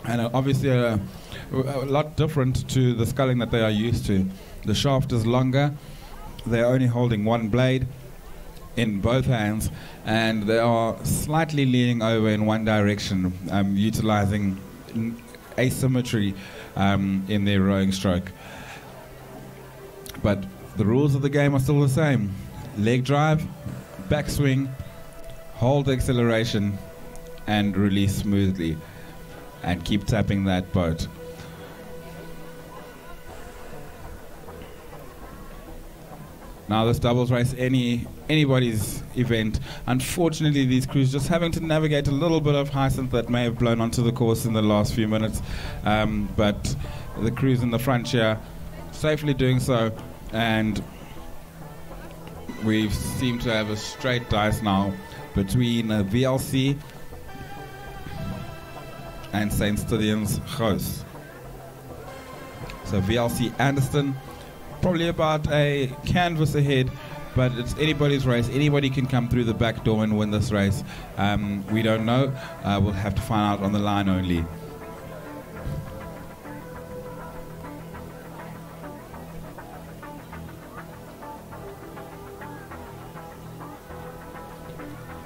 And obviously a lot different to the sculling that they are used to. The shaft is longer, they're only holding one blade in both hands, and they are slightly leaning over in one direction, utilizing asymmetry in their rowing stroke. But the rules of the game are still the same. Leg drive, backswing, hold acceleration, and release smoothly. And keep tapping that boat. Now this doubles race, anybody's event. Unfortunately, these crews just having to navigate a little bit of hyacinth that may have blown onto the course in the last few minutes. But the crews in the front here safely doing so, and we seem to have a straight dice now between VLC and St. Stithians Goos. So VLC Anderston, probably about a canvas ahead, but it's anybody's race. Anybody can come through the back door and win this race. We don't know. We'll have to find out on the line only.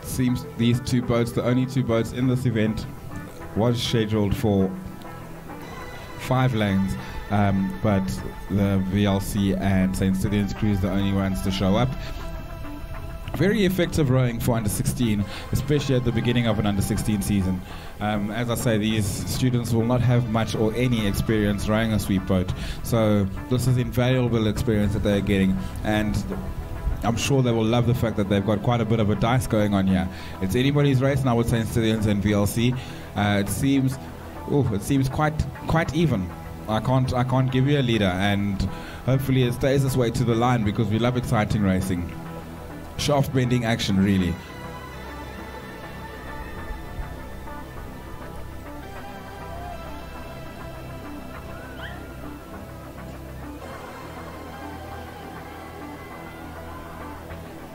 Seems these two boats, the only two boats in this event, was scheduled for 5 lanes, but the VLC and St. Stithians crews the only ones to show up. Very effective rowing for under 16, especially at the beginning of an under 16 season. As I say, these students will not have much or any experience rowing a sweep boat, so this is invaluable experience that they're getting, and I'm sure they will love the fact that they've got quite a bit of a dice going on here. It's anybody's race now with St. Stithians and VLC. It seems quite even. I can't give you a leader, and hopefully it stays this way to the line because we love exciting racing. Shaft bending action, really.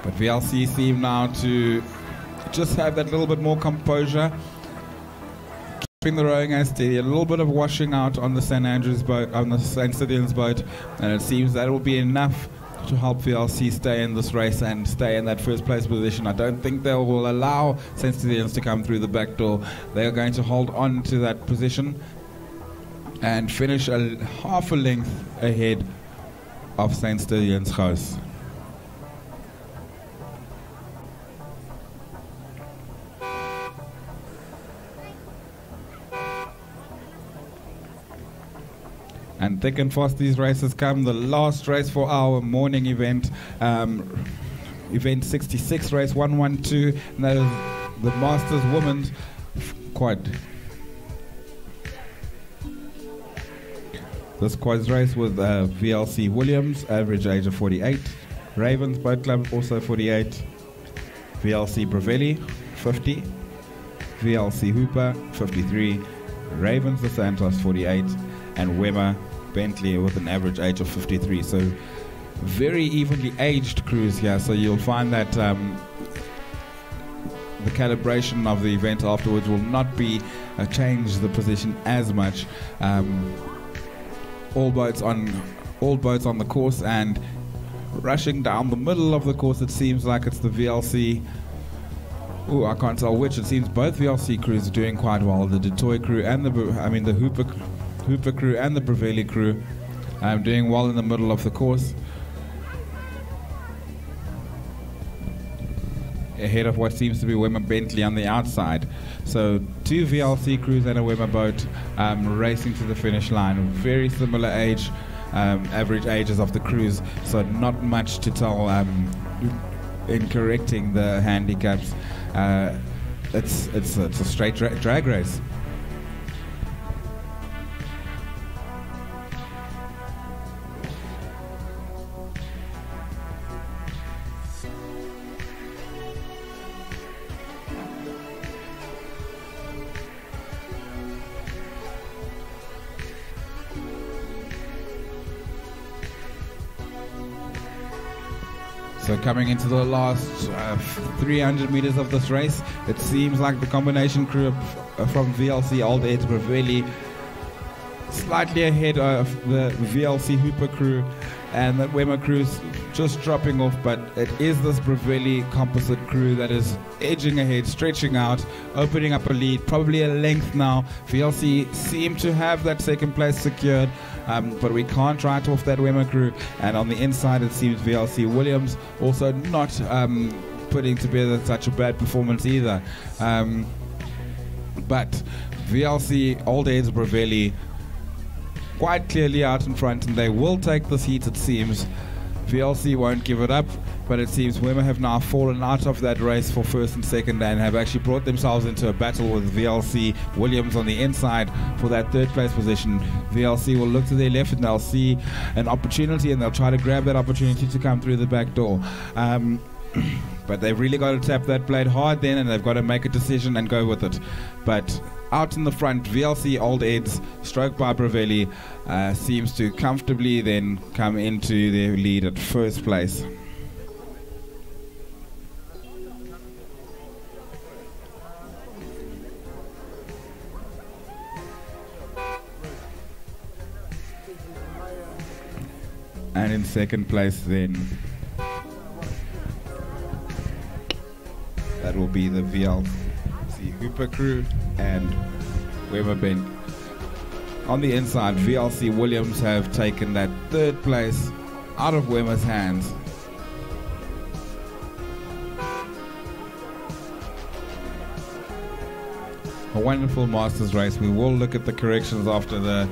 But VLC seem now to just have that little bit more composure, keeping the rowing as steady, a little bit of washing out on the St. Andrews boat, on the St. Stithians boat, and it seems that will be enough to help VLC stay in this race and stay in that first place position. I don't think they will allow St. Stithians to come through the back door. They are going to hold on to that position and finish half a length ahead of St. Stithians Goos. And thick and fast these races come. The last race for our morning event, event 66 race 112, and that is the Masters Women's Quad. This quads race with VLC Williams, average age of 48. Ravens Boat Club also 48. VLC Bravelli 50. VLC Hooper 53. Ravens the Santos 48. And Wemmer Bentley with an average age of 53. So very evenly aged crews here. So you'll find that the calibration of the event afterwards will not be change the position as much. All boats on the course, and rushing down the middle of the course. It seems like it's the VLC. Oh, I can't tell which. It seems both VLC crews are doing quite well. The Detroit crew and the Hooper crew and the Bravelli crew doing well in the middle of the course, ahead of what seems to be Wemmer Bentley on the outside. So 2 VLC crews and a Wemmer boat racing to the finish line. Very similar age, average ages of the crews, so not much to tell in correcting the handicaps. It's a straight drag race. So coming into the last 300 meters of this race, it seems like the combination crew from VLC Old Age Bravelli slightly ahead of the VLC Hooper crew, and the Wemmer crew's just dropping off, but it is this Bravelli composite crew that is edging ahead, stretching out, opening up a lead, probably a length now. VLC seem to have that second place secured, but we can't write off that Wemmer crew, and on the inside it seems VLC Williams also not putting together such a bad performance either. But VLC Old Age Bravelli quite clearly out in front, and they will take this heat, it seems. VLC won't give it up, but it seems Wemmer have now fallen out of that race for first and second and have actually brought themselves into a battle with VLC Williams on the inside for that third place position. VLC will look to their left and they'll see an opportunity, and they'll try to grab that opportunity to come through the back door. But they've really got to tap that blade hard then, and they've got to make a decision and go with it. But out in the front, VLC Old Eds, stroked by Bravelli, seems to comfortably then come into their lead at first place. And in second place then, that will be the VLC Hooper crew and Wemmer Bent. On the inside, VLC Williams have taken that third place out of Wemmer's hands. A wonderful Masters race. We will look at the corrections after the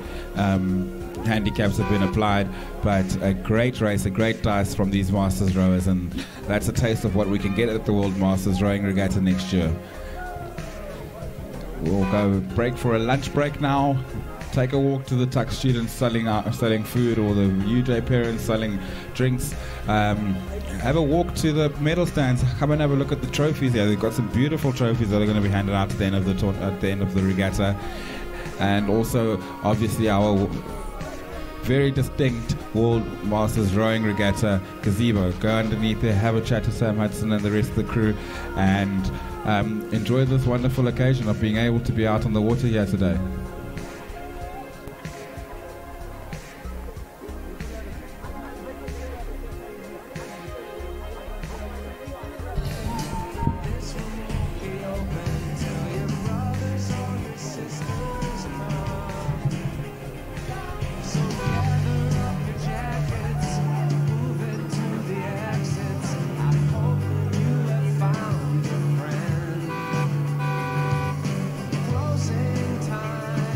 handicaps have been applied, but a great race, a great dice from these Masters rowers, and that's a taste of what we can get at the World Masters Rowing Regatta next year. We'll go break for a lunch break now. Take a walk to the Tuck students selling food, or the UJ parents selling drinks. Have a walk to the medal stands. Come and have a look at the trophies here. They've got some beautiful trophies that are going to be handed out at the end of the regatta, and also obviously our very distinct World Masters Rowing Regatta gazebo. Go underneath there, have a chat to Sam Hudson and the rest of the crew, and enjoy this wonderful occasion of being able to be out on the water here today. Closing time.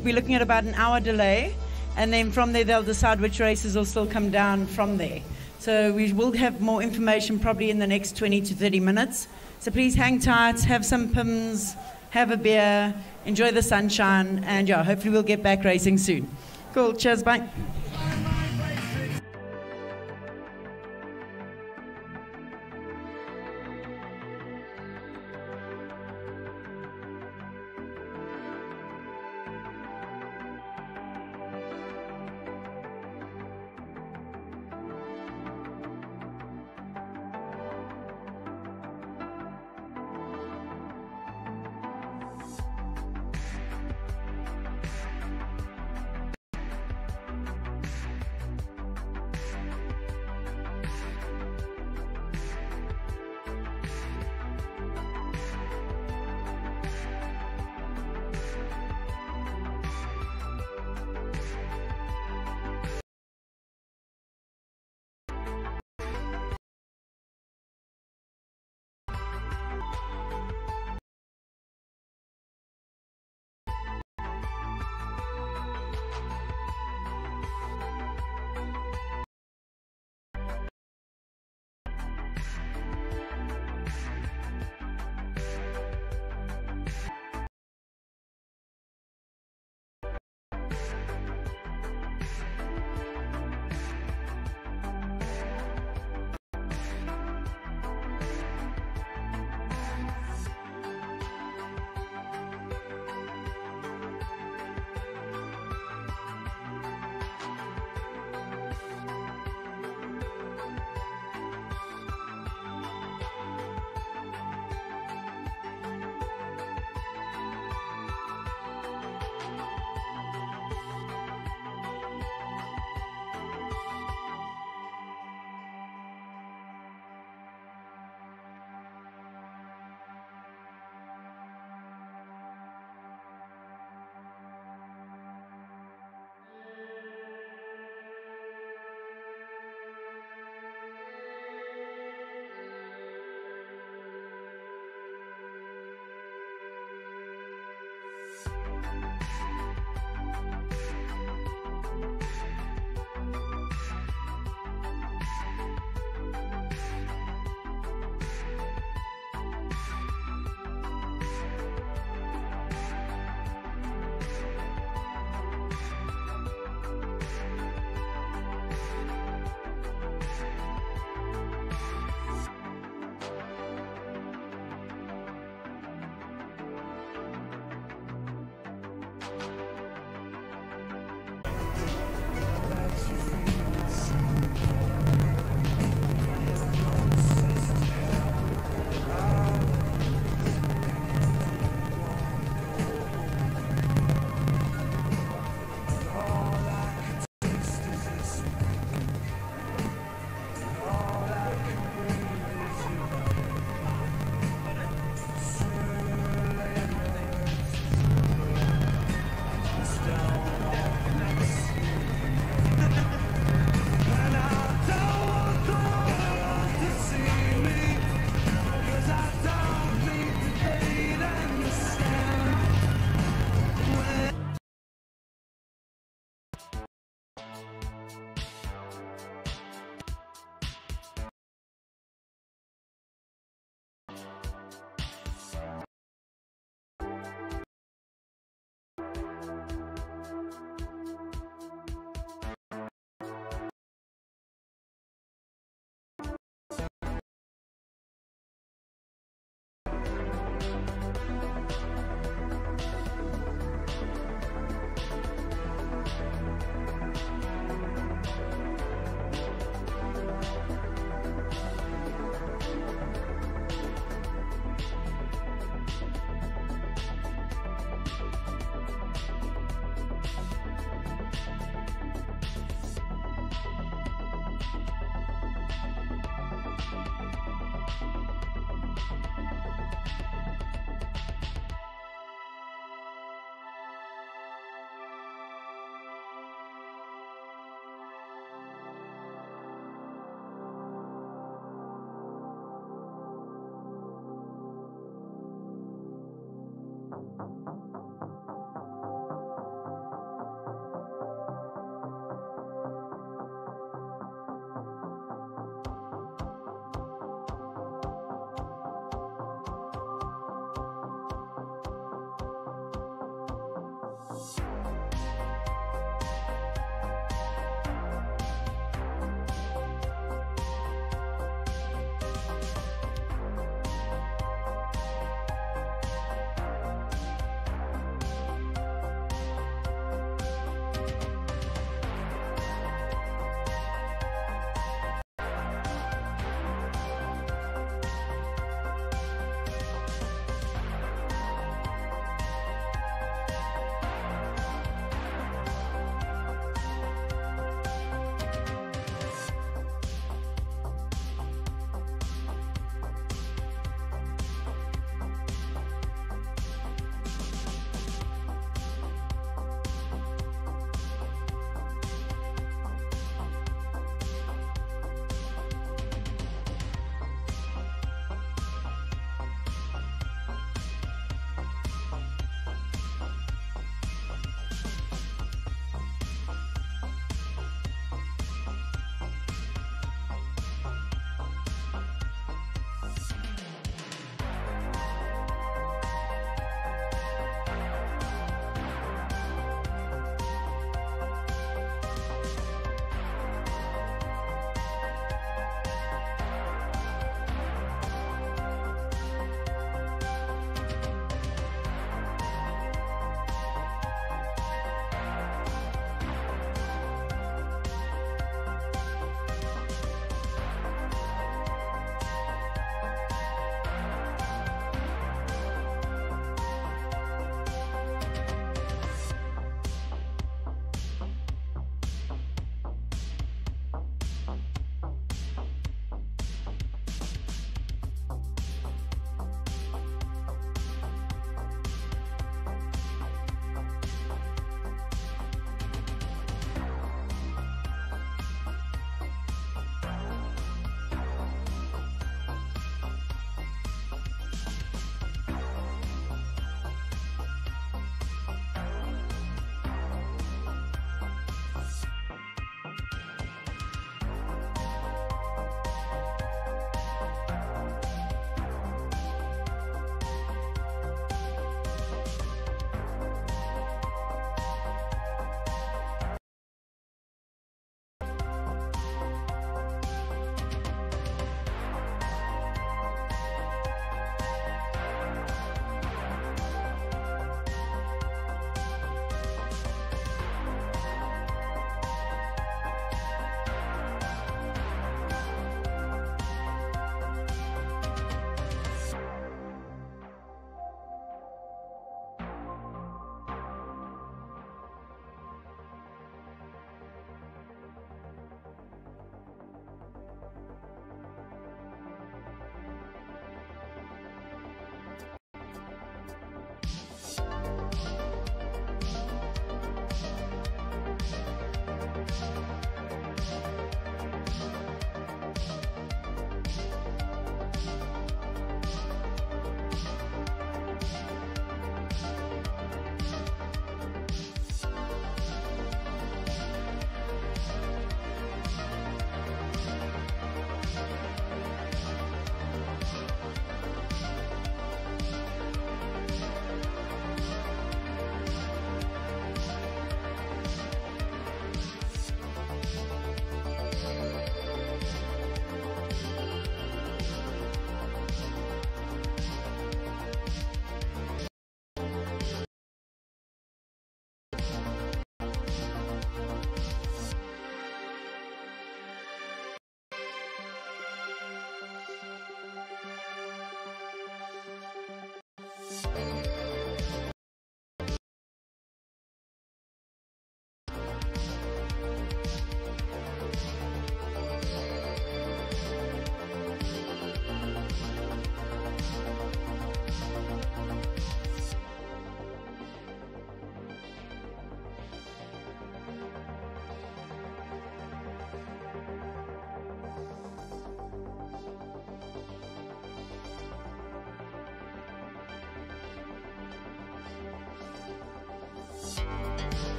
we're looking at about an hour delay, and then from there they'll decide which races will still come down from there. So we will have more information probably in the next 20 to 30 minutes. So please hang tight, have some pims, have a beer, enjoy the sunshine, and yeah, hopefully we'll get back racing soon. Cool, cheers, bye.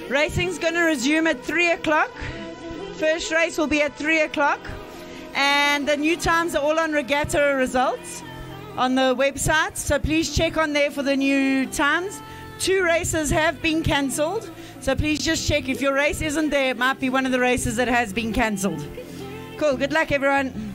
Racing's going to resume at 3 o'clock. First race will be at 3 o'clock. And the new times are all on regatta results on the website. So please check on there for the new times. 2 races have been cancelled. So please just check. If your race isn't there, it might be one of the races that has been cancelled. Cool. Good luck, everyone.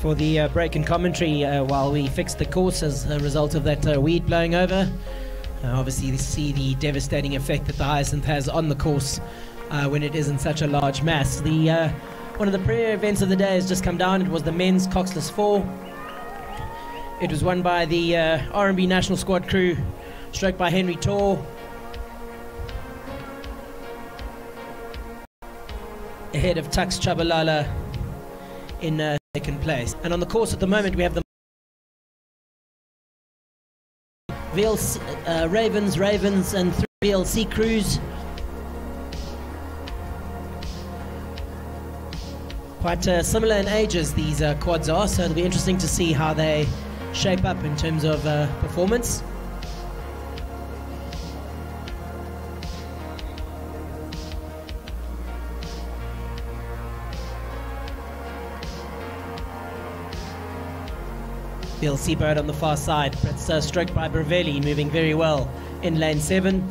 for the break in commentary while we fixed the course as a result of that weed blowing over. Obviously, you see the devastating effect that the hyacinth has on the course when it is in such a large mass. One of the premier events of the day has just come down. It was the men's Coxless 4. It was won by the RMB national squad crew, stroked by Henry Tor. Ahead of Tux Chabalala in second place. And on the course at the moment we have the VLC, Ravens and 3 VLC crews. Quite similar in ages these quads are, so it'll be interesting to see how they shape up in terms of performance. VLC Bird on the far side. It's stroked by Bravelli, moving very well in lane 7.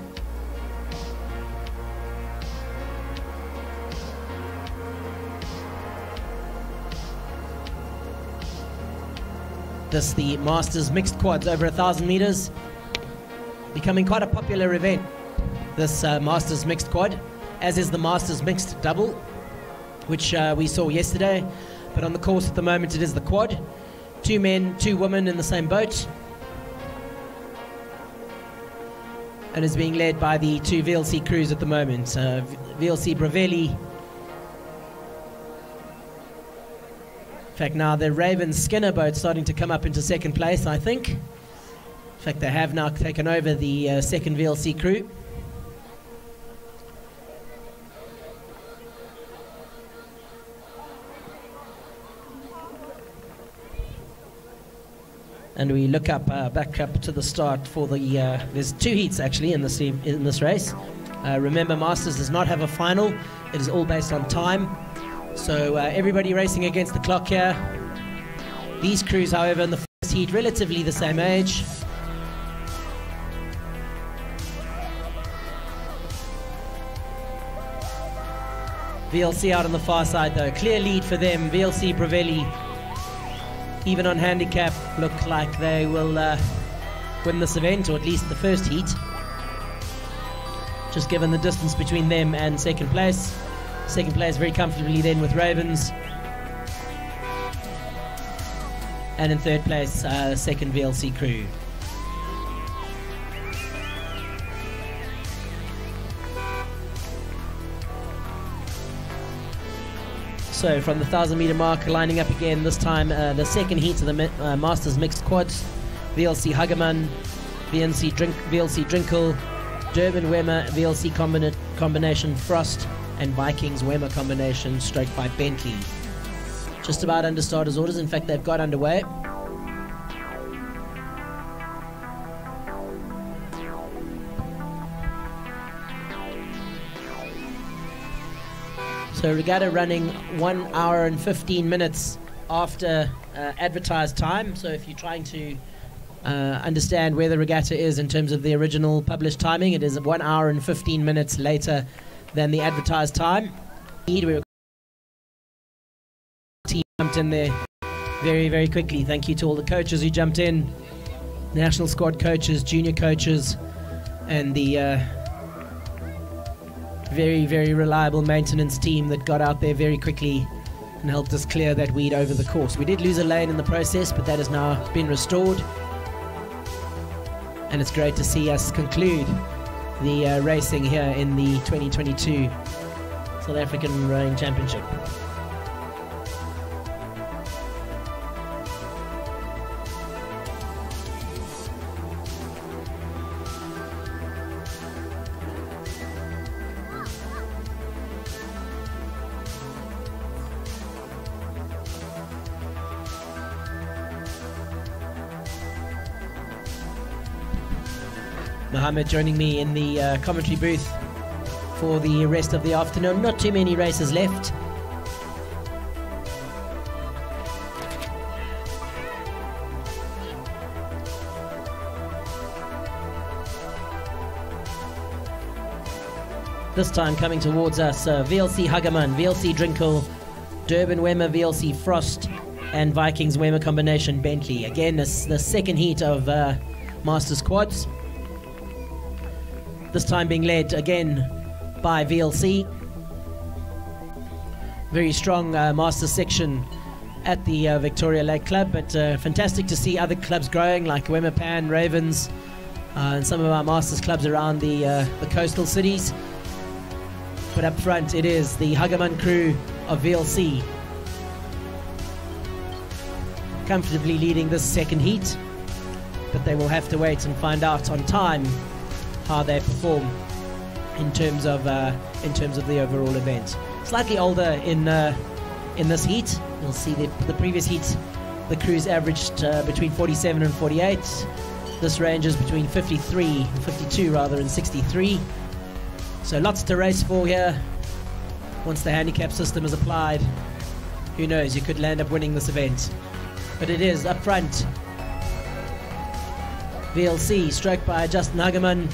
This the Masters mixed quads over 1,000 meters, becoming quite a popular event. This Masters mixed quad, as is the Masters mixed double, which we saw yesterday. But on the course at the moment it is the quad. 2 men, 2 women in the same boat, and is being led by the 2 VLC crews at the moment. VLC Bravelli. In fact, now the Raven Skinner boat starting to come up into second place, I think. In fact, they have now taken over the second VLC crew. And we look up, back up to the start for the. There's 2 heats actually in this race. Remember, Masters does not have a final. It is all based on time. So everybody racing against the clock here. These crews, however, in the first heat, relatively the same age. VLC out on the far side though. Clear lead for them. VLC Bravelli, even on handicap, look like they will win this event, or at least the first heat. Just given the distance between them and second place. Second place very comfortably then with Ravens. And in third place, second VLC crew. So from the 1,000 meter mark, lining up again, this time the second heat of the Masters mixed quads. VLC Hageman, VLC Drinkel, Durban Wemmer, VLC combination Frost, and Vikings Wemmer combination stroked by Bentley. Just about under starters orders. In fact, they've got underway. So regatta running 1 hour and 15 minutes after advertised time. So if you're trying to understand where the regatta is in terms of the original published timing, it is 1 hour and 15 minutes later than the advertised time. We team jumped in there very, very quickly. Thank you to all the coaches who jumped in, national squad coaches, junior coaches, and the very, very reliable maintenance team that got out there very quickly and helped us clear that weed over the course. We did lose a lane in the process, but that has now been restored. And it's great to see us conclude the racing here in the 2022 South African Rowing Championship. Mohammed joining me in the commentary booth for the rest of the afternoon. Not too many races left. This time coming towards us, VLC Hageman, VLC Drinkel, Durban Wemmer, VLC Frost, and Vikings Wema combination Bentley. Again, this the second heat of Masters Quads. This time being led again by VLC. Very strong Masters section at the Victoria Lake Club, but fantastic to see other clubs growing like Wemapan, Ravens, and some of our Masters clubs around the coastal cities. But up front it is the Hageman crew of VLC comfortably leading this second heat, but they will have to wait and find out on time how they perform in terms of the overall event. Slightly older in this heat. You'll see the previous heat the crews averaged between 47 and 48. This ranges between 52 and 63. So lots to race for here. Once the handicap system is applied, who knows, you could land up winning this event. But it is up front. VLC stroked by Justin Hageman.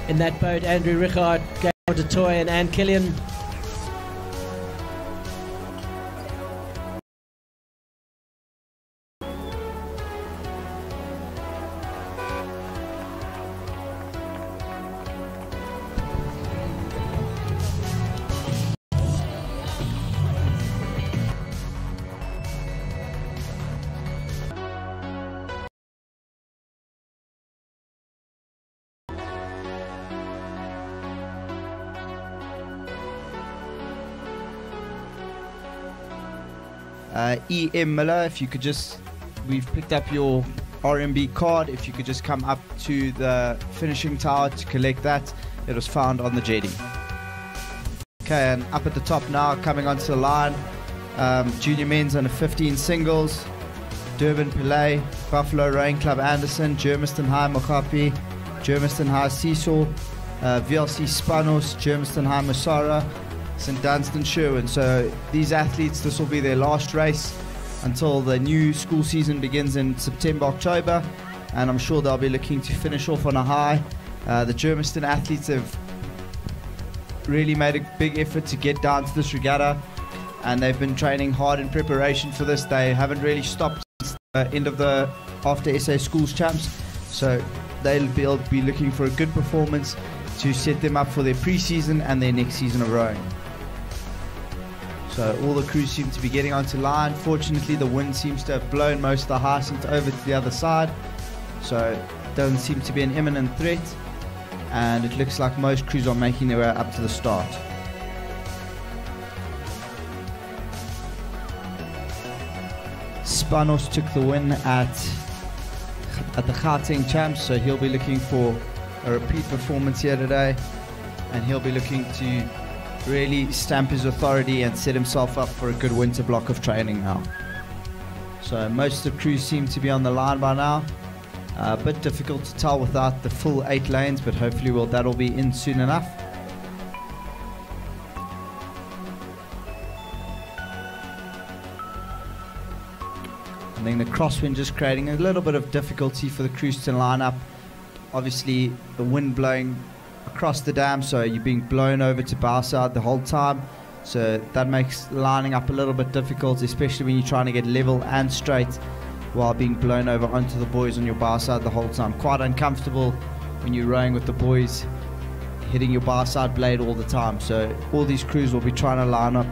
In that boat, Andrew Richard, Gail DeToy and Anne Killian. E.M. Miller, if you could just, we've picked up your RMB card. If you could just come up to the finishing tower to collect that. It was found on the jetty. Okay, and up at the top now, coming onto the line, junior men's under 15 singles, Durban Pillay, Buffalo Rowing Club Anderson, Germiston High Mokapi, Germiston High Seesaw, VLC Spanos, Germiston High Masara, St. Dunstan Sherwin. So these athletes, this will be their last race until the new school season begins in September, October, and I'm sure they'll be looking to finish off on a high. The Germiston athletes have really made a big effort to get down to this regatta, and they've been training hard in preparation for this. They haven't really stopped since the end of the after SA Schools Champs, so they'll be looking for a good performance to set them up for their pre-season and their next season of rowing. So all the crews seem to be getting onto line. Fortunately, the wind seems to have blown most of the hyacinth over to the other side, so it doesn't seem to be an imminent threat, and it looks like most crews are making their way up to the start. Spanos took the win at the Gauteng Champs, so he'll be looking for a repeat performance here today, and he'll be looking to really stamp his authority and set himself up for a good winter block of training now. So most of the crews seem to be on the line by now. A bit difficult to tell without the full 8 lanes, but hopefully that'll be in soon enough. I think the crosswind just creating a little bit of difficulty for the crews to line up. Obviously the wind blowing across the dam, so you're being blown over to bow side the whole time, so that makes lining up a little bit difficult, especially when you're trying to get level and straight while being blown over onto the buoys on your bow side the whole time. Quite uncomfortable when you're rowing with the buoys hitting your bow side blade all the time, so all these crews will be trying to line up.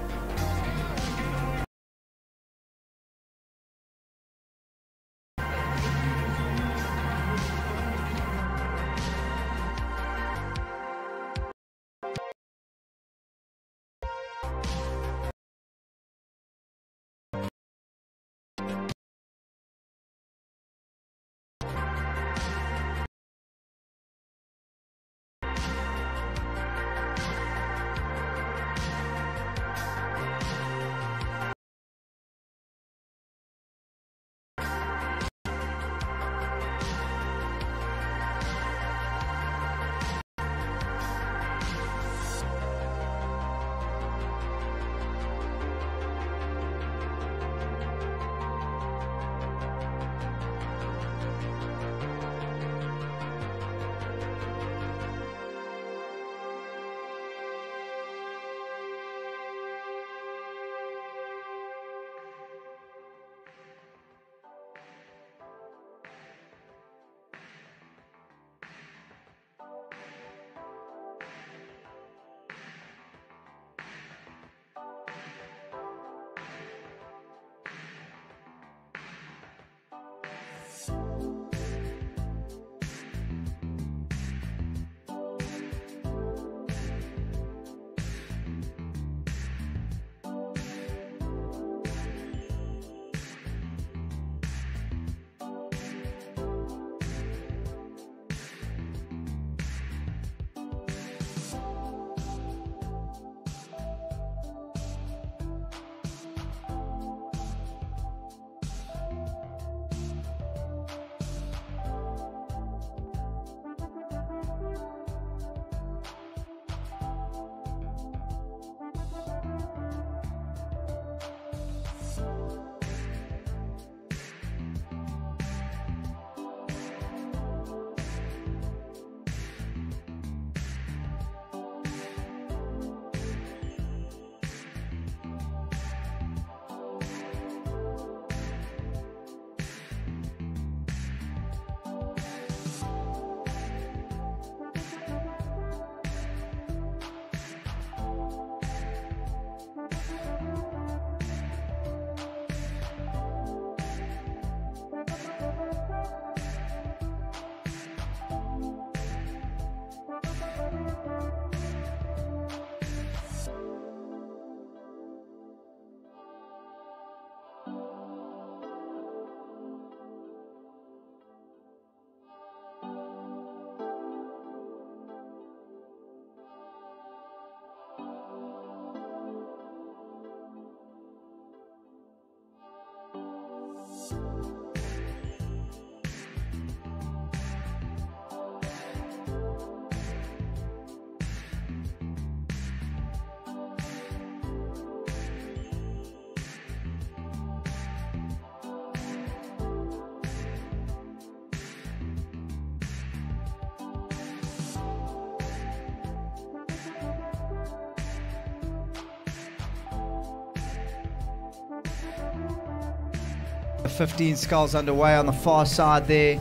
15 sculls underway on the far side there.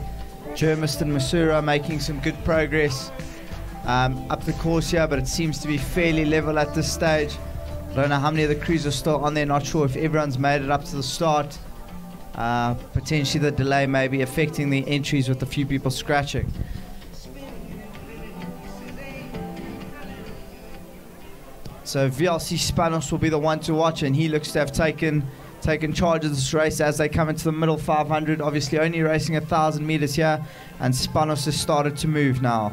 Germiston Masura making some good progress up the course here, but it seems to be fairly level at this stage. I don't know how many of the crews are still on there, not sure if everyone's made it up to the start. Potentially the delay may be affecting the entries with a few people scratching. So VLC Spanos will be the one to watch, and he looks to have taken charge of this race as they come into the middle 500. Obviously only racing 1,000 meters here, and Spanos has started to move now.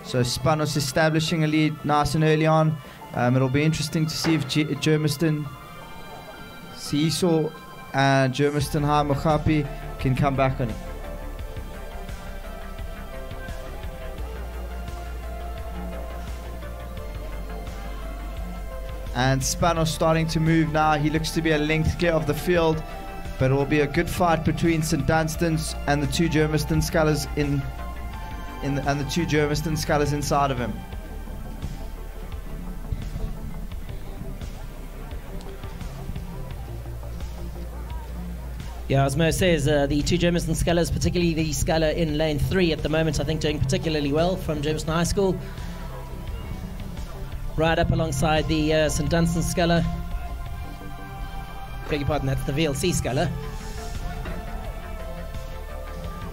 So Spanos establishing a lead nice and early on. It'll be interesting to see if Germiston Siiso and Germiston High Mochapi can come back on it. And Spanos starting to move now. He looks to be a length clear of the field, but it will be a good fight between St Dunstan's and the two Germiston scullers and the two Germiston scullers inside of him. Yeah, as Mo says, the two Germiston scullers, particularly the sculler in lane 3 at the moment, I think doing particularly well from Germiston High School. Right up alongside the St Dunstan sculler. Beg your pardon, that's the VLC sculler.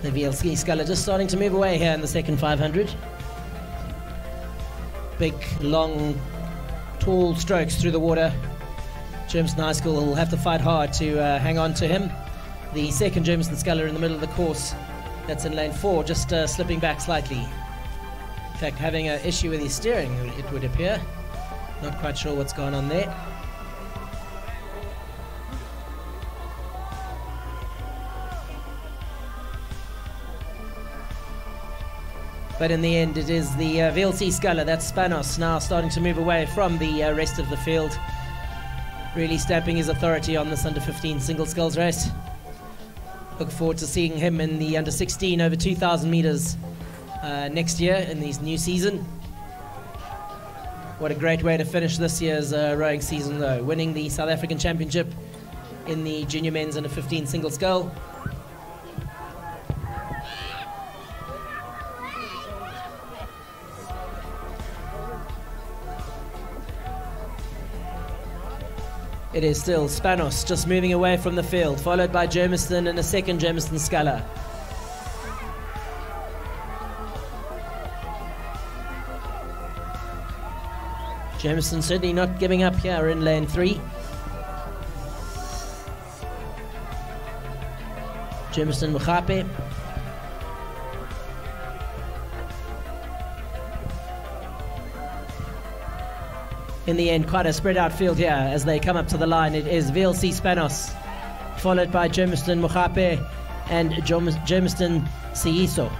The VLC sculler just starting to move away here in the second 500. Big, long, tall strokes through the water. Germiston High School will have to fight hard to hang on to him. The second Germiston sculler in the middle of the course, that's in lane 4, just slipping back slightly. In fact, having an issue with his steering, it would appear. Not quite sure what's going on there. But in the end, it is the VLC sculler, that's Spanos, now starting to move away from the rest of the field. Really stamping his authority on this under-15 single sculls race. Look forward to seeing him in the under-16 over 2,000 meters next year in this new season. What a great way to finish this year's rowing season, though. Winning the South African Championship in the junior men's under-15 single scull. It is still Spanos just moving away from the field, followed by Germiston and a second Germiston sculler. Germiston certainly not giving up here in lane 3. Germiston Mochape. In the end, quite a spread out field here as they come up to the line. It is VLC Spanos, followed by Germiston Mochape and Germiston Siiso.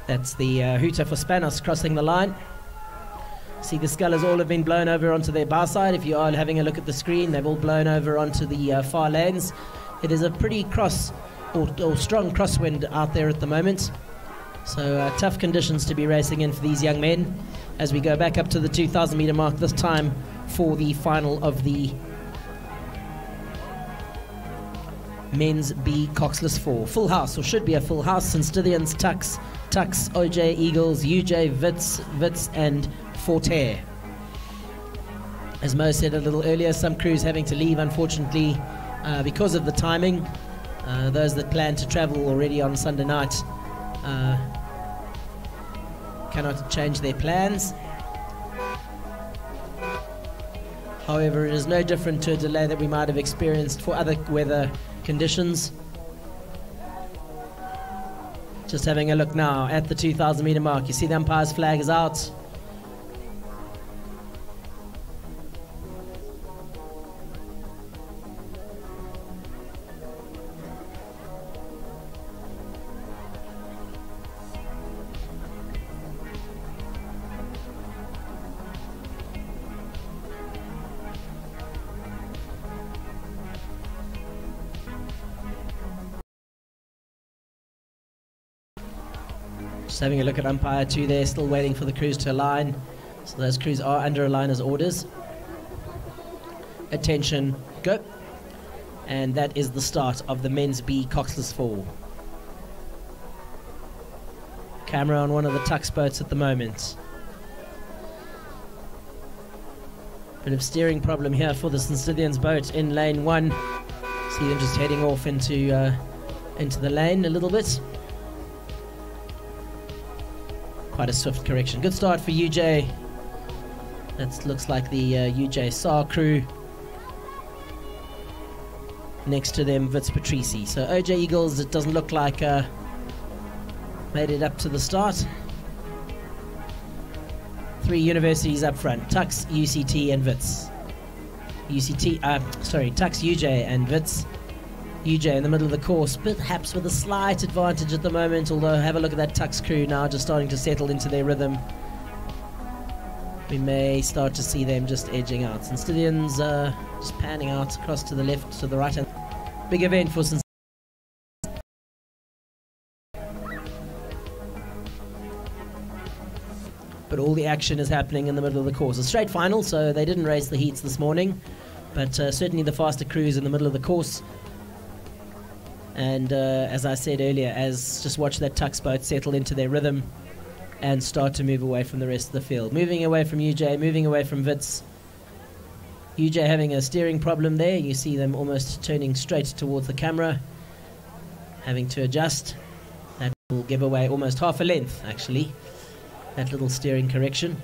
That's the hooter for Spanos crossing the line. See, the scullers all have been blown over onto their bow side. If you are having a look at the screen, they've all blown over onto the far lanes. It is a pretty cross or strong crosswind out there at the moment. So tough conditions to be racing in for these young men as we go back up to the 2,000 meter mark, this time for the final of the men's B Coxless 4. Full house, or should be a full house, St Stithians, Tux, OJ Eagles, UJ, Wits and Forte. As Mo said a little earlier, some crews having to leave unfortunately because of the timing. Those that plan to travel already on Sunday night cannot change their plans. However, it is no different to a delay that we might have experienced for other weather conditions. Just having a look now at the 2,000 meter mark. You see the umpire's flag is out. Just having a look at umpire 2 there, still waiting for the crews to align. So those crews are under aligner's orders. Attention, go. And that is the start of the men's B Coxless 4. Camera on one of the Tux boats at the moment. Bit of steering problem here for the St. Stithians boat in lane 1. See them just heading off into the lane a little bit. Quite a swift correction. Good start for UJ. That looks like the UJ SAR crew. Next to them, Wits Patrici. So OJ Eagles, it doesn't look like made it up to the start. 3 universities up front: Tux, UCT, and Wits. Tux, UJ, and Wits. UJ in the middle of the course, perhaps with a slight advantage at the moment, although have a look at that Tux crew now just starting to settle into their rhythm. We may start to see them just edging out. St. Stithians just panning out across to the left, to the right. Big event for St. But all the action is happening in the middle of the course. A straight final, so they didn't race the heats this morning, but certainly the faster crews in the middle of the course. And as I said earlier, just watch that Tux boat settle into their rhythm and start to move away from the rest of the field. Moving away from UJ, moving away from Wits. UJ having a steering problem there. You see them almost turning straight towards the camera, having to adjust. That will give away almost half a length, actually, that little steering correction.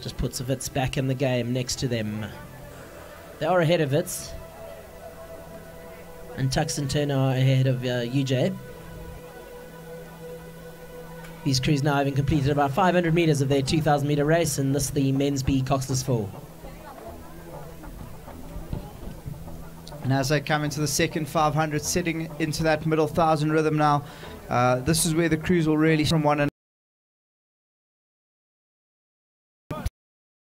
Just puts Wits back in the game next to them. They are ahead of Wits. And Tux and Turner are ahead of UJ. These crews now having completed about 500 metres of their 2,000 metre race, and this the men's B Coxless 4. And as they come into the second 500, sitting into that middle 1,000 rhythm now, this is where the crews will really from one another.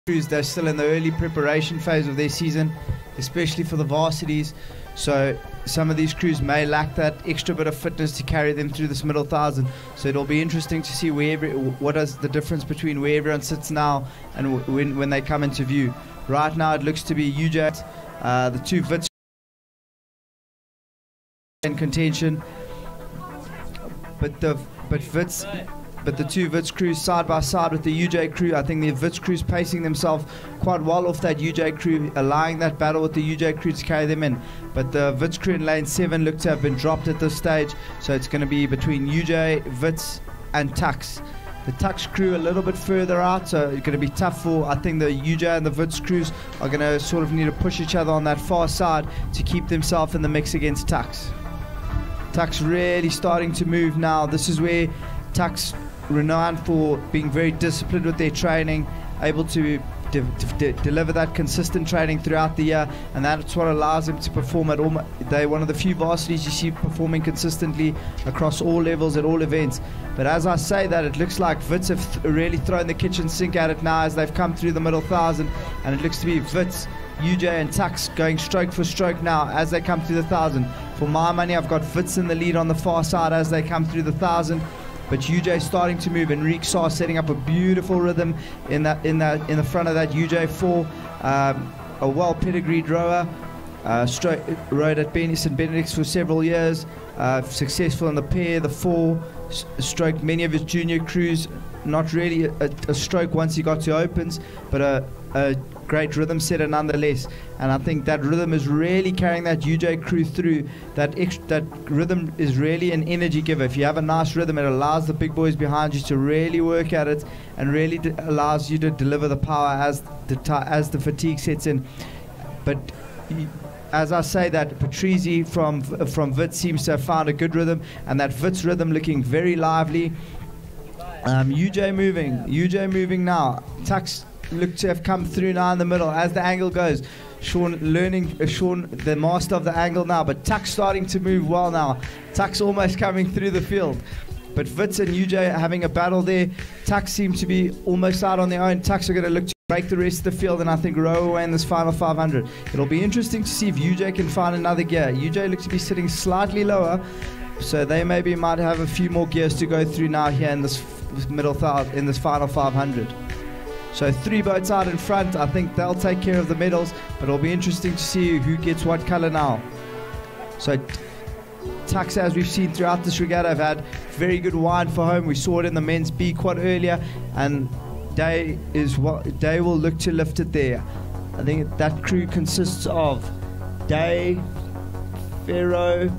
They're still in the early preparation phase of their season, especially for the varsities. So some of these crews may lack that extra bit of fitness to carry them through this middle 1,000. So it'll be interesting to see what is the difference between where everyone sits now and when they come into view. Right now it looks to be UJ, the 2 Wits in contention, but the 2 Wits crews side by side with the UJ crew. I think the Wits crews pacing themselves quite well off that UJ crew, allowing that battle with the UJ crew to carry them in. But the Wits crew in lane 7 look to have been dropped at this stage, so it's going to be between UJ, Wits and Tux. The Tux crew a little bit further out, so it's going to be tough for, I think, the UJ and the Wits crews are going to sort of need to push each other on that far side to keep themselves in the mix against Tux. Tux really starting to move now. This is where Tux, renowned for being very disciplined with their training, able to deliver that consistent training throughout the year, and that's what allows them to perform at all. They're one of the few varsities you see performing consistently across all levels at all events. But as I say that, it looks like Wits have really thrown the kitchen sink at it now as they've come through the middle 1,000, and it looks to be Wits, UJ and Tux going stroke for stroke now as they come through the 1,000. For my money, I've got Wits in the lead on the far side as they come through the 1,000. But UJ starting to move, and Reek Saar setting up a beautiful rhythm in the front of that UJ 4. A well pedigreed rower, rode at St. Benedict's for several years, successful in the pair, the 4, stroked many of his junior crews. Not really a stroke once he got to opens, but a great rhythm setter nonetheless. And I think that rhythm is really carrying that UJ crew through. That rhythm is really an energy giver. If you have a nice rhythm, it allows the big boys behind you to really work at it, and really allows you to deliver the power as the fatigue sets in. But as I say that, Patrizi from Wits seems to have found a good rhythm, and that Wits rhythm looking very lively. UJ moving now. Tux look to have come through now in the middle as the angle goes. Sean the master of the angle now, but Tux starting to move well now. Tux almost coming through the field, but Wits and UJ having a battle there. Tux seems to be almost out on their own. Tux are going to look to break the rest of the field and I think row away in this final 500. It'll be interesting to see if UJ can find another gear. UJ looks to be sitting slightly lower So they maybe might have a few more gears to go through now here in this final 500. So 3 boats out in front. I think they'll take care of the medals, but it'll be interesting to see who gets what color now. So Tux, as we've seen throughout this regatta, have had very good wine for home. We saw it in the men's B quad earlier, and Day will look to lift it there. I think that crew consists of Day, Pharaoh,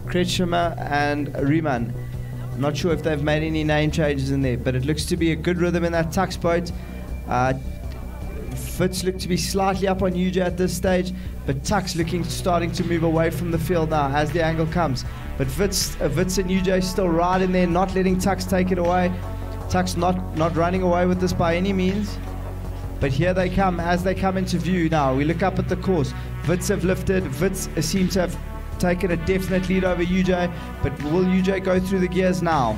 Kretschmer and Riemann. I'm not sure if they've made any name changes in there, but it looks to be a good rhythm in that Tux boat. Fitz look to be slightly up on UJ at this stage, but Tux starting to move away from the field now as the angle comes. But Fitz and UJ still right in there, not letting Tux take it away. Tux not running away with this by any means. But here they come as they come into view now. We look up at the course. Wits have lifted. Wits seem to have taken a definite lead over UJ, but will UJ go through the gears now?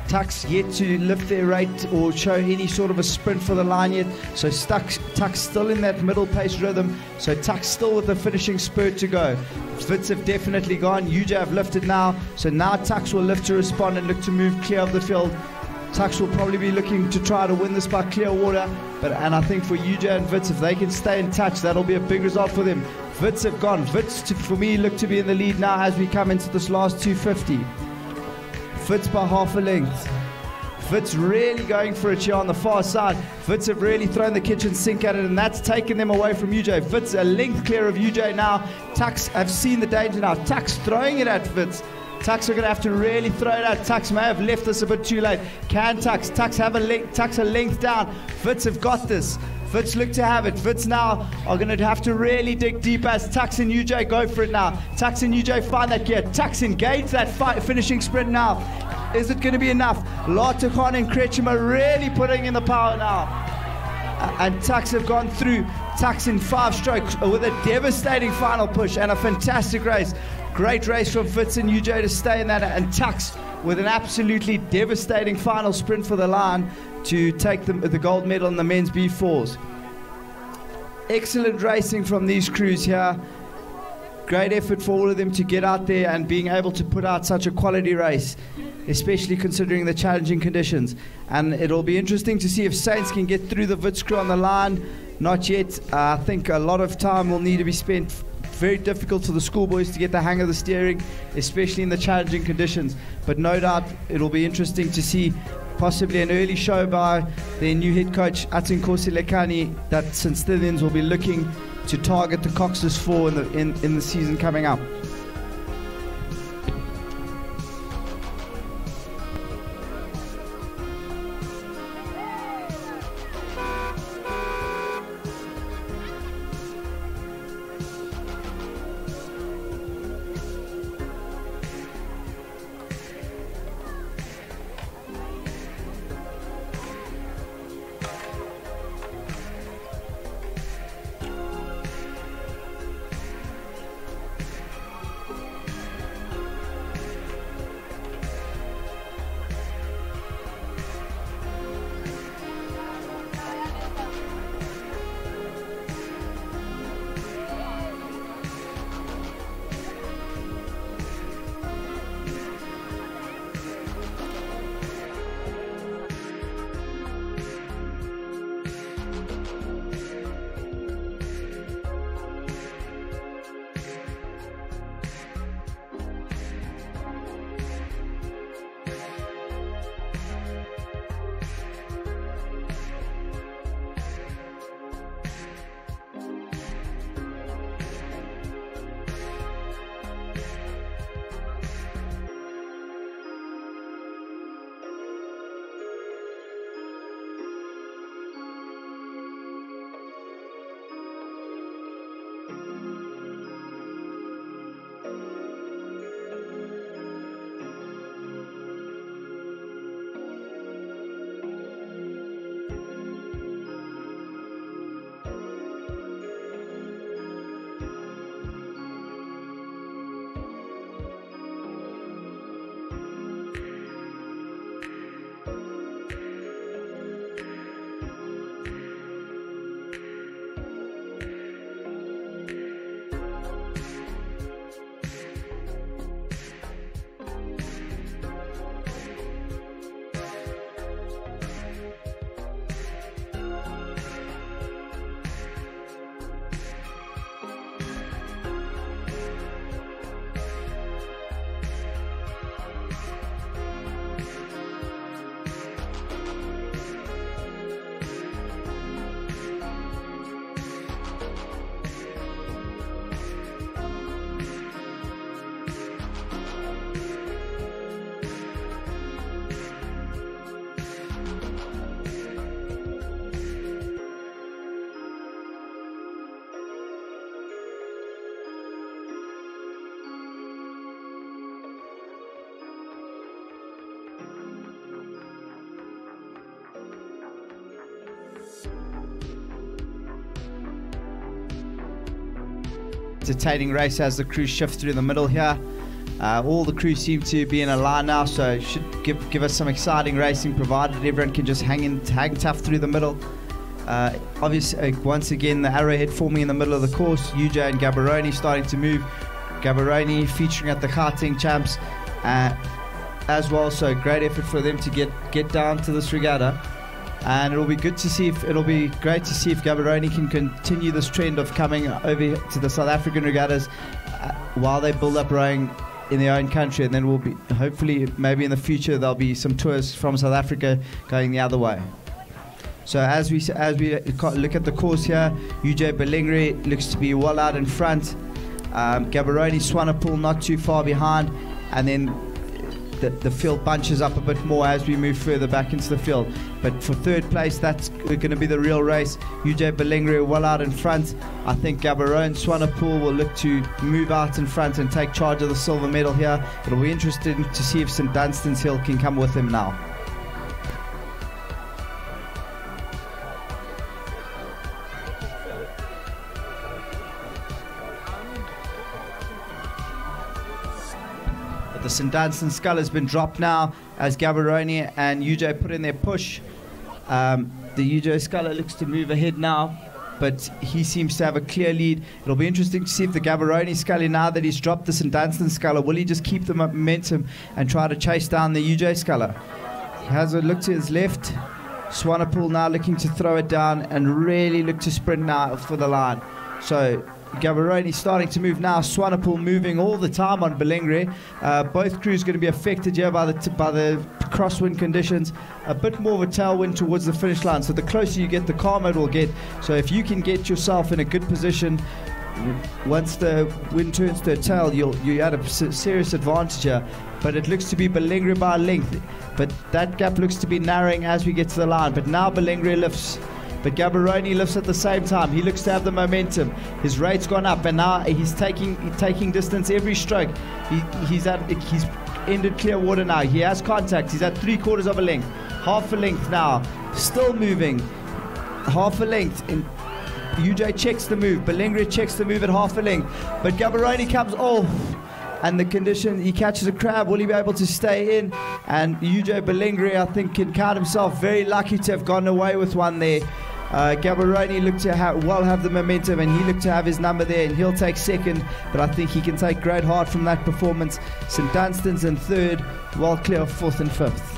Tux yet to lift their rate or show any sort of a sprint for the line yet. So Tux still in that middle pace rhythm. So Tux still with the finishing spurt to go. Wits have definitely gone. UJ have lifted now. So now Tux will lift to respond and look to move clear of the field. Tux will probably be looking to try to win this by clear water, and I think for UJ and Wits, if they can stay in touch, that'll be a big result for them. Wits have gone. Wits, for me, look to be in the lead now as we come into this last 250. Wits by half a length. Wits really going for it here on the far side. Wits have really thrown the kitchen sink at it, and that's taken them away from UJ. Wits a length clear of UJ now. Tux have seen the danger now. Tux throwing it at Wits. Tux are going to have to really throw it out. Tux may have left this a bit too late. Can Tux? Tux have a length down. Wits have got this. Wits look to have it. Wits now are going to have to really dig deep as Tux and UJ go for it now. Tux and UJ find that gear. Tux engage that finishing sprint now. Is it going to be enough? Lartikon and Kretschmer really putting in the power now. And Tux have gone through. Tux in 5 strokes with a devastating final push and a fantastic race. Great race from Wits and UJ to stay in that, and Tux with an absolutely devastating final sprint for the line to take the gold medal in the men's B4s. Excellent racing from these crews here. Great effort for all of them to get out there and being able to put out such a quality race, especially considering the challenging conditions. And it'll be interesting to see if Saints can get through the Wits crew on the line. Not yet. I think a lot of time will need to be spent. Very difficult for the schoolboys to get the hang of the steering, especially in the challenging conditions. But no doubt it'll be interesting to see possibly an early show by their new head coach, Atinkosi Lekani, that St. Stithians will be looking to target the Coxes for in the season coming up. entertaining race as the crews shift through the middle here. All the crews seem to be in a line now, so it should give us some exciting racing, provided everyone can just hang tough through the middle. Obviously, once again, the arrowhead forming in the middle of the course. UJ and Gaborone starting to move. Gaborone featuring at the Gauteng champs as well, so great effort for them to get down to this regatta. And it'll be great to see if Gaborone can continue this trend of coming over to the South African regattas while they build up rowing in their own country, and then we'll be hopefully maybe in the future there'll be some tours from South Africa going the other way. So as we look at the course here, UJ Belengre looks to be well out in front. Gaborone Swanepoel not too far behind, and then the field bunches up a bit more as we move further back into the field. But for third place, that's going to be the real race. UJ Belengre well out in front. I think Gaborone Swanepoel will look to move out in front and take charge of the silver medal here. It'll be interesting to see if St Dunstan's Hill can come with him now. The St Dunstan's skull has been dropped now as Gaborone and UJ put in their push. The UJ Sculler looks to move ahead now, but he seems to have a clear lead. It'll be interesting to see if the Gaborone Scully, now that he's dropped the St Dunstan's Sculler, will he just keep the momentum and try to chase down the UJ Sculler? He has a look to his left. Swanepoel now looking to throw it down and really look to sprint now for the line. So Gaborone starting to move now. Swanepoel moving all the time on Belengre. Both crews going to be affected here by the crosswind conditions. A bit more of a tailwind towards the finish line. So the closer you get, the calmer it will get. So if you can get yourself in a good position, once the wind turns to a tail, you have a serious advantage here. But it looks to be Belengre by a length. But that gap looks to be narrowing as we get to the line. But now Belengre lifts. But Gaborone lifts at the same time. He looks to have the momentum. His rate's gone up, and now he's taking distance every stroke. He's ended clear water now. He has contact. He's at 3/4 of a length, half a length now. Still moving, half a length. UJ checks the move. Belengre checks the move at half a length, but Gaborone comes off. And the condition, he catches a crab. Will he be able to stay in? And UJ Belengre, I think, can count himself very lucky to have gone away with one there. Gaborone looked to have the momentum, and he looked to have his number there, and he'll take second, but I think he can take great heart from that performance. St Dunstan's in third, well clear of fourth and fifth.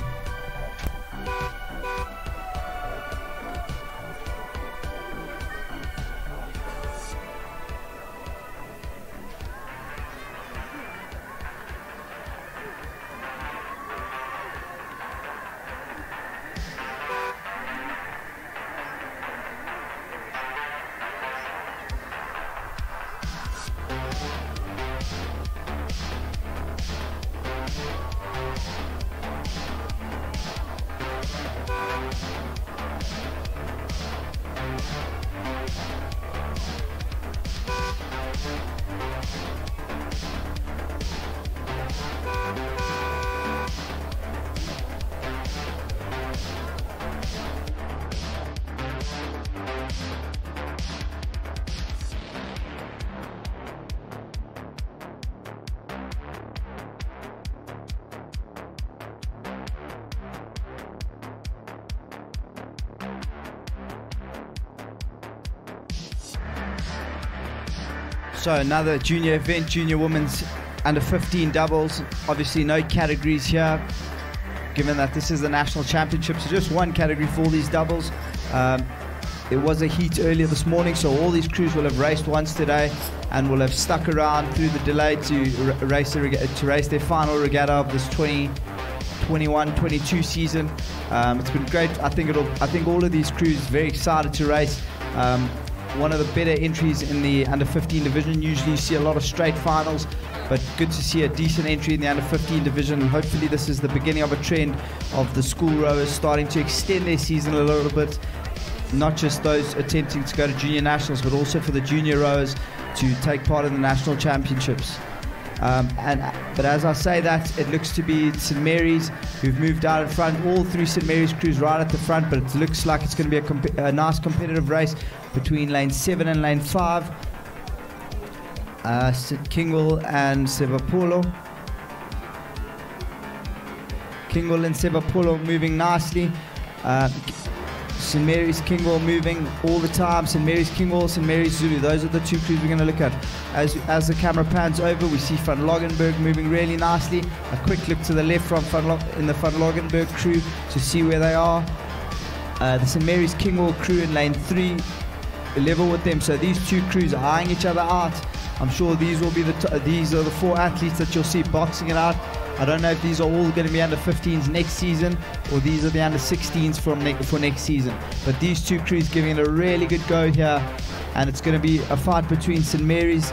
So another junior event, junior women's under 15 doubles. Obviously no categories here, given that this is the national championship. So just one category for all these doubles. There was a heat earlier this morning, so all these crews will have raced once today and will have stuck around through the delay to race their final regatta of this 2021-22 season. It's been great. I think all of these crews very excited to race. One of the better entries in the under 15 division. Usually you see a lot of straight finals, but good to see a decent entry in the under 15 division, and hopefully this is the beginning of a trend of the school rowers starting to extend their season a little bit, not just those attempting to go to junior nationals, but also for the junior rowers to take part in the national championships. But as I say that, it looks to be St Mary's who've moved out in front. All three St Mary's crews right at the front, but it looks like it's going to be a nice competitive race between lane 7 and lane 5. Kingwell and Sevapolo. Kingwell and Sevapolo moving nicely. St. Mary's Kingwell moving all the time. St. Mary's Kingwell, St. Mary's Zulu. Those are the two crews we're going to look at. As the camera pans over, we see Van Loggenberg moving really nicely. A quick look to the left from in the Van Loggenberg crew to see where they are. The St. Mary's Kingwell crew in lane 3, level with them. So these two crews are eyeing each other out. I'm sure these will be these are the 4 athletes that you'll see boxing it out. I don't know if these are all going to be under 15s next season or these are the under 16s for next season. But these two crews giving it a really good go here, and it's going to be a fight between St. Mary's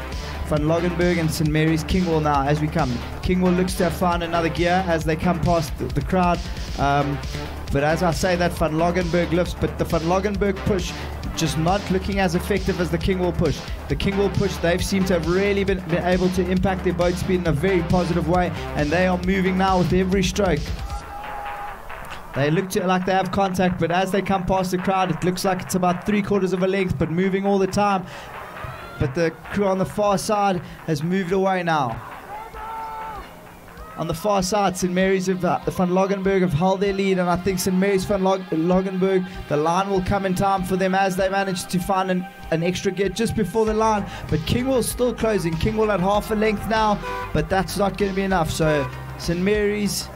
Van Loggenberg and St. Mary's Kingwell now as we come. Kingwell looks to have found another gear as they come past the crowd. But as I say that, Van Loggenberg lifts, but the Van Loggenberg push just not looking as effective as the Kingwell push. The Kingwell push, they've seemed to have really been able to impact their boat speed in a very positive way, and they are moving now with every stroke. They look like they have contact, but as they come past the crowd, it looks like it's about 3/4 of a length, but moving all the time. But the crew on the far side has moved away now. On the far side, St. Mary's Van Loggenberg have held their lead, and I think St. Mary's Van Loggenberg, the line will come in time for them as they manage to find an extra gear just before the line. But Kingwell's still closing. Kingwell at half a length now, but that's not going to be enough. So St. Mary's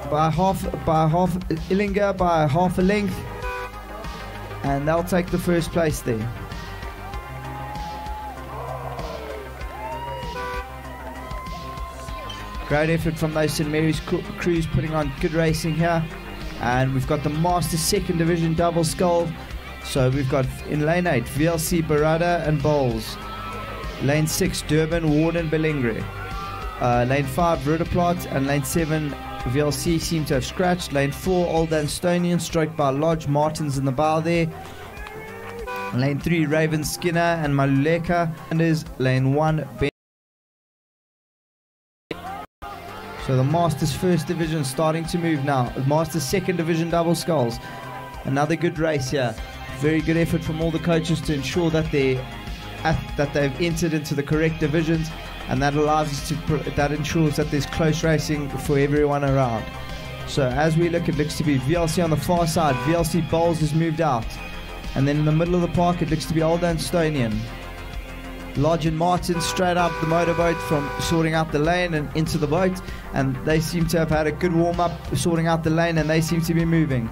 by half, Illinger by half a length, and they'll take the first place there. Great effort from those St. Mary's crews putting on good racing here. And we've got the Masters 2nd Division double scull. So we've got in lane 8, VLC, Barada and Bowles. Lane 6, Durban, Ward and Belingre. Lane 5, Roodeplaat, and lane 7, VLC seem to have scratched. Lane 4, Old Danstonian, stroked by Lodge, Martins in the bow there. Lane 3, Raven, Skinner and Maluleka. And is lane 1, Ben. So the Masters 1st Division starting to move now. Masters 2nd Division double sculls. Another good race here. Very good effort from all the coaches to ensure that they've entered into the correct divisions, and that allows us that ensures that there's close racing for everyone around. So as we look, it looks to be VLC on the far side. VLC Bowles has moved out, and then in the middle of the park it looks to be Old Danstonian. Lodge and Martin straight up the motorboat from sorting out the lane and into the boat, and they seem to have had a good warm-up sorting out the lane, and they seem to be moving.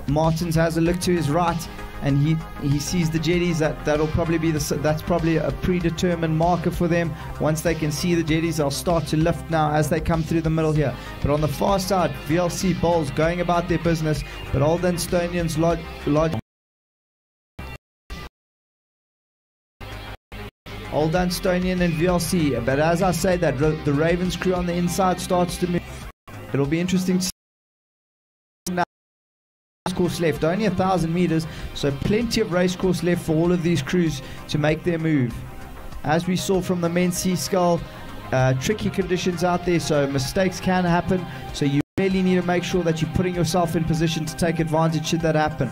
Martins has a look to his right, and he sees the jetties. That'll probably be that's probably a predetermined marker for them. Once they can see the jetties, they'll start to lift now as they come through the middle here. But on the far side, VLC Bowles going about their business, but Old Danstonian's Lodge Old Danstonian and VLC. But as I say that, the Ravens crew on the inside starts to move. It'll be interesting to see now. Course left, only 1,000 meters, so plenty of race course left for all of these crews to make their move. As we saw from the men's sea scull, tricky conditions out there, so mistakes can happen. So you really need to make sure that you're putting yourself in position to take advantage should that happen.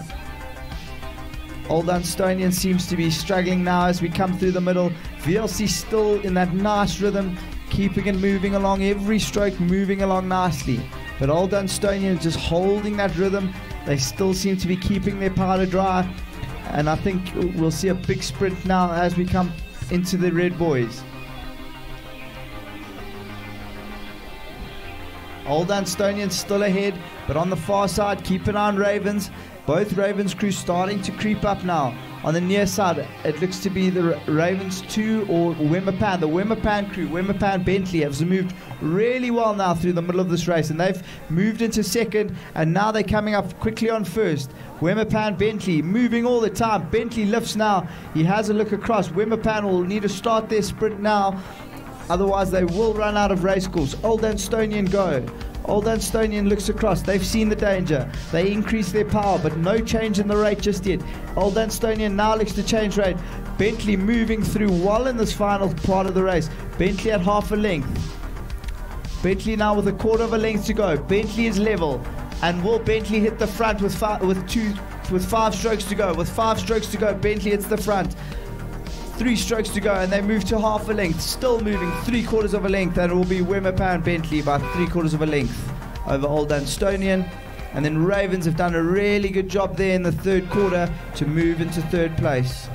Old Danstonian seems to be struggling now as we come through the middle. VLC still in that nice rhythm, keeping it moving along, every stroke moving along nicely. But Old Danstonian just holding that rhythm. They still seem to be keeping their powder dry. And I think we'll see a big sprint now as we come into the Red Boys. Old Danstonian still ahead, but on the far side, keep an eye on Ravens. Both Ravens crews starting to creep up now. On the near side, it looks to be the Ravens 2 or Wemmerpan. The Wemmerpan crew, Wemmerpan Bentley, has moved really well now through the middle of this race, and they've moved into second, and now they're coming up quickly on first. Wemmerpan Bentley moving all the time. Bentley lifts now. He has a look across. Wemmerpan will need to start their sprint now, otherwise they will run out of race course. Old Danstonian go. Old Danstonian looks across. They've seen the danger. They increase their power, but no change in the rate just yet. Old Danstonian now looks to change rate. Bentley moving through well in this final part of the race. Bentley at half a length. Bentley now with 1/4 of a length to go. Bentley is level. And will Bentley hit the front with 5 strokes to go? With 5 strokes to go, Bentley hits the front. 3 strokes to go, and they move to half a length. Still moving 3/4 of a length, and it will be Wimmerpound and Bentley by 3/4 of a length over Old Dunstonian. And then Ravens have done a really good job there in the 3rd quarter to move into 3rd place.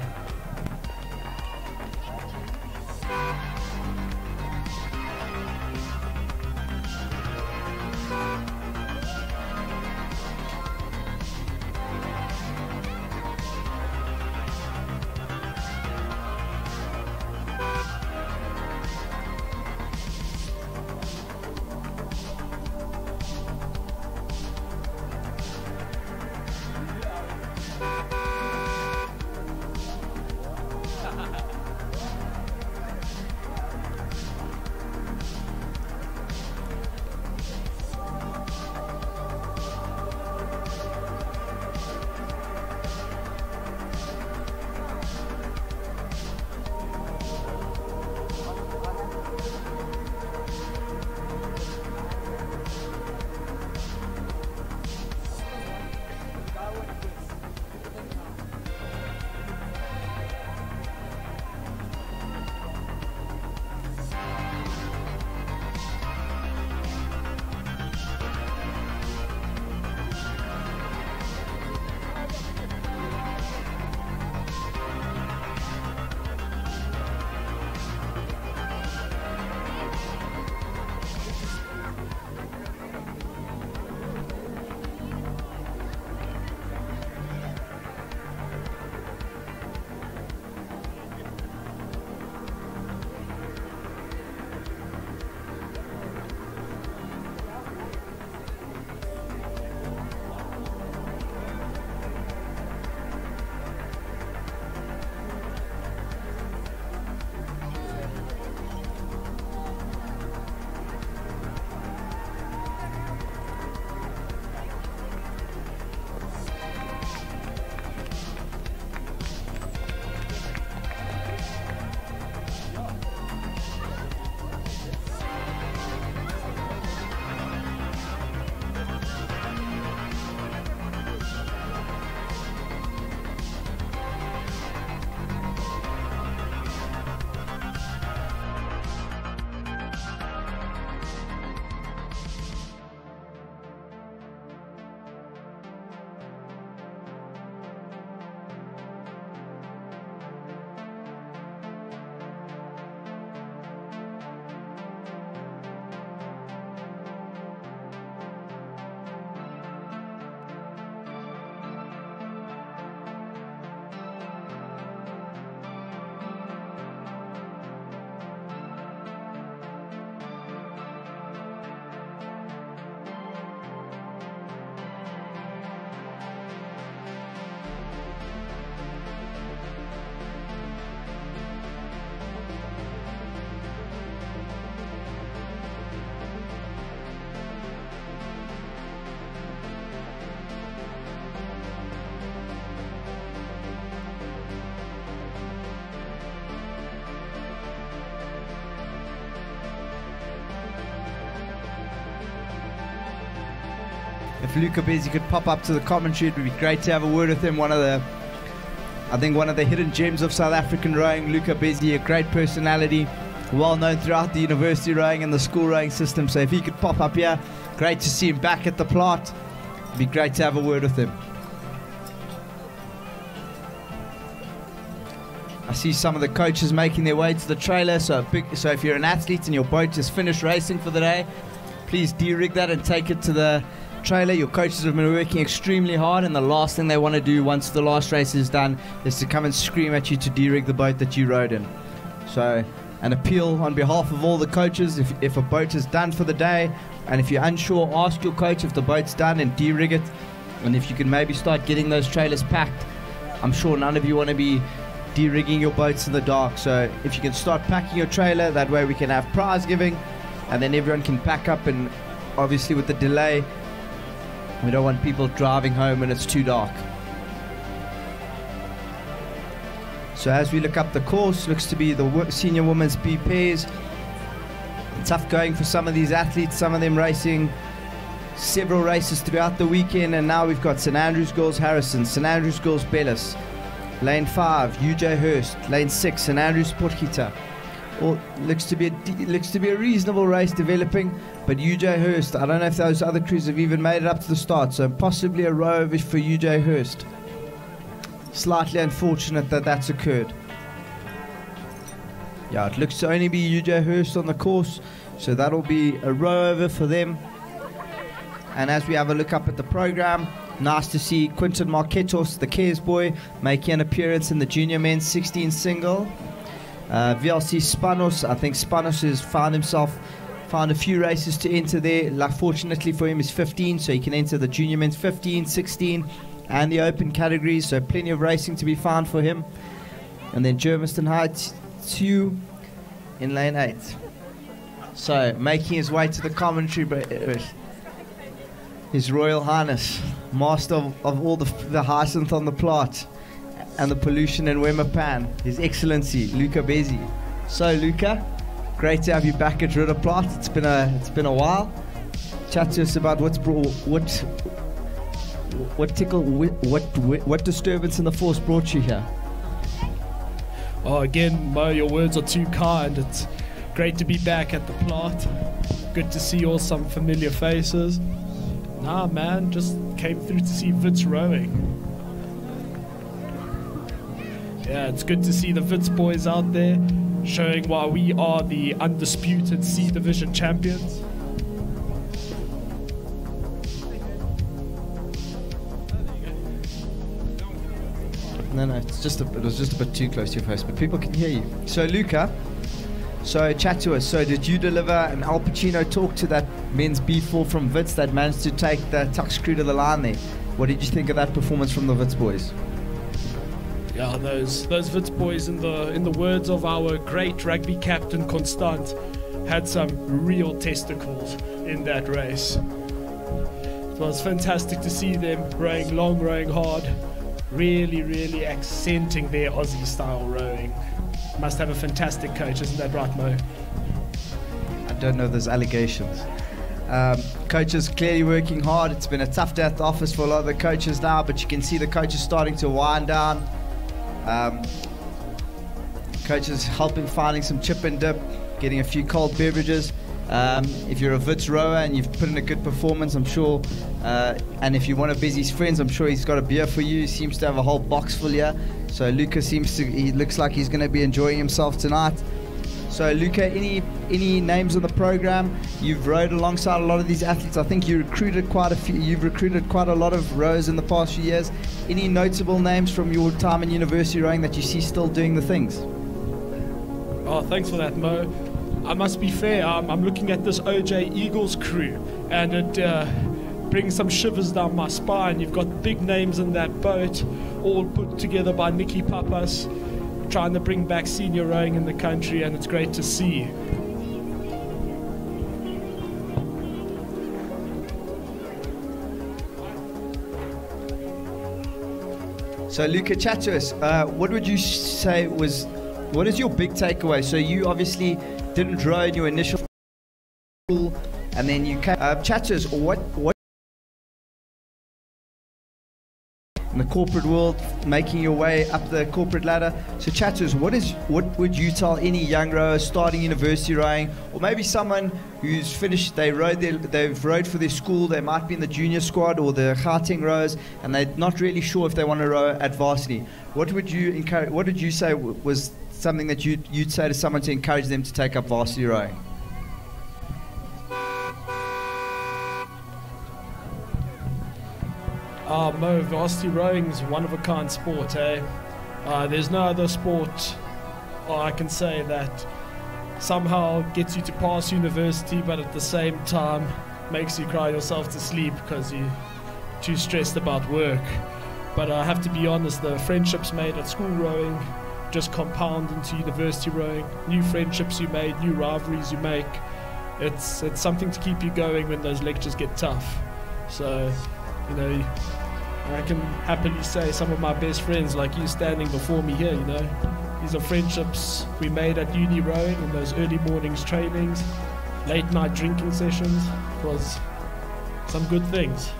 If Luca Bezzi could pop up to the commentary, it would be great to have a word with him. I think one of the hidden gems of South African rowing, Luca Bezzi, a great personality, well known throughout the university rowing and the school rowing system. So if he could pop up here, great to see him back at the plant. It'd be great to have a word with him. I see some of the coaches making their way to the trailer. So if you're an athlete and your boat has finished racing for the day, please de-rig that and take it to the trailer. Your coaches have been working extremely hard, and the last thing they want to do once the last race is done is to come and scream at you to de-rig the boat that you rode in. So an appeal on behalf of all the coaches: if a boat is done for the day, and if you're unsure, ask your coach if the boat's done and de-rig it. And if you can maybe start getting those trailers packed. I'm sure none of you want to be de-rigging your boats in the dark, so if you can start packing your trailer, that way we can have prize giving and then everyone can pack up. And obviously with the delay, we don't want people driving home when it's too dark. So as we look up the course, looks to be the senior women's B pairs. Tough going for some of these athletes, some of them racing several races throughout the weekend, and now we've got St Andrews Girls Harrison, St Andrews Girls Bellis, Lane 5, UJ Hurst. Lane 6, and Andrew Sportgieter. All looks to be a reasonable race developing, but UJ Hurst, I don't know if those other crews have even made it up to the start, so possibly a row over for UJ Hurst. Slightly unfortunate that that's occurred. Yeah, it looks to only be UJ Hurst on the course, so that'll be a row over for them. And as we have a look up at the program, nice to see Quinton Marquetos, the Cares boy, making an appearance in the junior men's 16 single. VLC Spanos, I think Spanos has found a few races to enter there. Fortunately for him, is 15, so he can enter the junior men's 15, 16, and the open categories, so plenty of racing to be found for him. And then Germiston Heights 2 in lane 8. So making his way to the commentary, but His Royal Highness, Master of all the hyacinth on the plot and the pollution in Wemapan, His Excellency Luca Bezzi. So Luca, great to have you back at Roodeplaat. It's been a while. Chat to us about what disturbance in the force brought you here. Oh, again, Mo, your words are too kind. It's great to be back at the plot. Good to see all some familiar faces. Nah, man, just came through to see Wits rowing. Yeah, it's good to see the Wits boys out there, showing why we are the undisputed C Division champions. No, it was just a bit too close to your face, but people can hear you. So Luca, so chat to us. So did you deliver an Al Pacino talk to that men's B4 from Wits that managed to take the Tux crew to the line there? What did you think of that performance from the Wits boys? Yeah, those Wits boys, in the words of our great rugby captain Constant, had some real testicles in that race. It was fantastic to see them rowing long, rowing hard, really accenting their Aussie style rowing. Must have a fantastic coach, isn't that right, Mo? I don't know those allegations. Coaches clearly working hard. It's been a tough day at the office for a lot of the coaches now, but you can see the coaches starting to wind down. Coaches helping finding some chip and dip, getting a few cold beverages. If you're a Wits rower and you've put in a good performance, I'm sure, and if you're one of Busy's friends, I'm sure he's got a beer for you. He seems to have a whole box full here. So Luca he looks like he's going to be enjoying himself tonight. So Luca, any names on the program? You've rowed alongside a lot of these athletes. I think you've recruited quite a lot of rowers in the past few years. Any notable names from your time in university rowing that you see still doing the things? Oh, thanks for that, Mo. I must be fair, I'm looking at this OJ Eagles crew, and it brings some shivers down my spine. You've got big names in that boat, all put together by Nicky Papas, trying to bring back senior rowing in the country, and it's great to see. So Luca, chat to us. What would you say what is your big takeaway? So you obviously didn't row in your initial school, and then you came. Chat to us. What in the corporate world, making your way up the corporate ladder? So chat to us. What would you tell any young rower starting university rowing, or maybe someone who's finished? They've rowed for their school. They might be in the junior squad or the Gauteng rowers, and they're not really sure if they want to row at varsity. What would you encourage? What did you say was something that you'd say to someone to encourage them to take up varsity rowing? Mo, varsity rowing is one of a kind sport, eh? There's no other sport I can say that somehow gets you to pass university, but at the same time makes you cry yourself to sleep because you're too stressed about work. But I have to be honest, the friendships made at school rowing just compound into university rowing. New friendships you made, new rivalries you make. It's something to keep you going when those lectures get tough. So, you know, I can happily say some of my best friends, like you standing before me here, you know, these are friendships we made at uni rowing in those early mornings trainings, late night drinking sessions. It was some good things.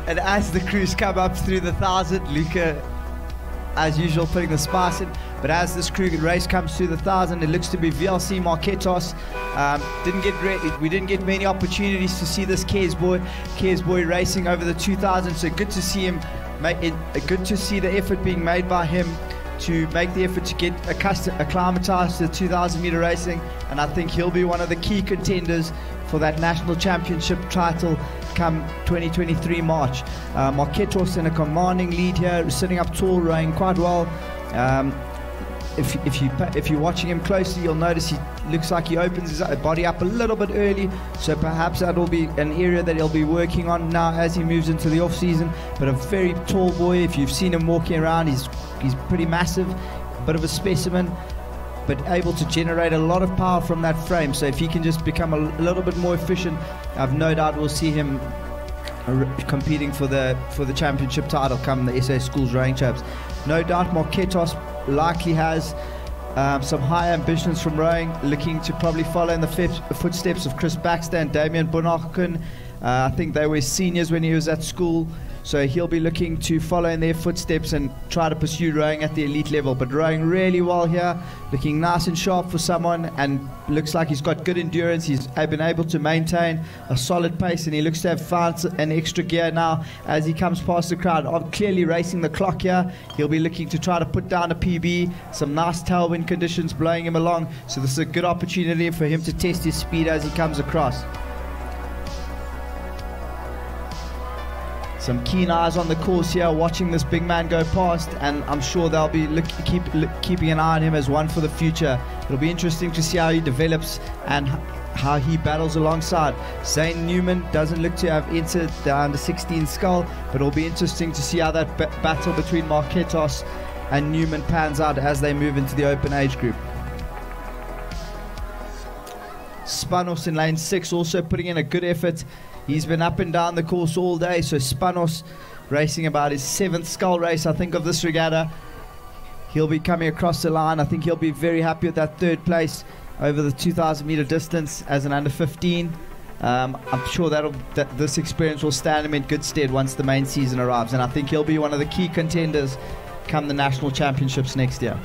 And as the crews come up through the 1,000, Luca, as usual, putting the spice in. But as this crew race comes through the 1,000, it looks to be VLC Marketos. We didn't get many opportunities to see this Cares boy racing over the 2,000. So good to see him. Good to see the effort being made by him to make the effort to get acclimatized to the 2,000 meter racing, and I think he'll be one of the key contenders for that national championship title come 2023 March. Marketos in a commanding lead here, sitting up tall, rowing quite well. If you're watching him closely, you'll notice he looks like he opens his body up a little bit early, so perhaps that'll be an area that he'll be working on now as he moves into the off season. But a very tall boy. If you've seen him walking around, he's pretty massive, bit of a specimen, but able to generate a lot of power from that frame. So if he can just become a little bit more efficient, I've no doubt we'll see him competing for the championship title come the SA Schools Rowing Champs. No doubt Marketos likely has some high ambitions from rowing, looking to probably follow in the footsteps of Chris Baxter and Damien Bonachken. I think they were seniors when he was at school, so he'll be looking to follow in their footsteps and try to pursue rowing at the elite level. But rowing really well here, looking nice and sharp for someone, and looks like he's got good endurance. He's been able to maintain a solid pace, and he looks to have found an extra gear now as he comes past the crowd. Clearly racing the clock here. He'll be looking to try to put down a PB, some nice tailwind conditions blowing him along, so this is a good opportunity for him to test his speed as he comes across. Some keen eyes on the course here, watching this big man go past, and I'm sure they'll be keeping an eye on him as one for the future. It'll be interesting to see how he develops and how he battles alongside. Zane Newman doesn't look to have entered the under-16 scull, but it'll be interesting to see how that battle between Marketos and Newman pans out as they move into the open age group. Spanos in lane 6 also putting in a good effort. He's been up and down the course all day, so Spanos racing about his 7th scull race, I think, of this regatta. He'll be coming across the line. I think he'll be very happy with that 3rd place over the 2,000 meter distance as an under 15. I'm sure that this experience will stand him in good stead once the main season arrives, and I think he'll be one of the key contenders come the national championships next year.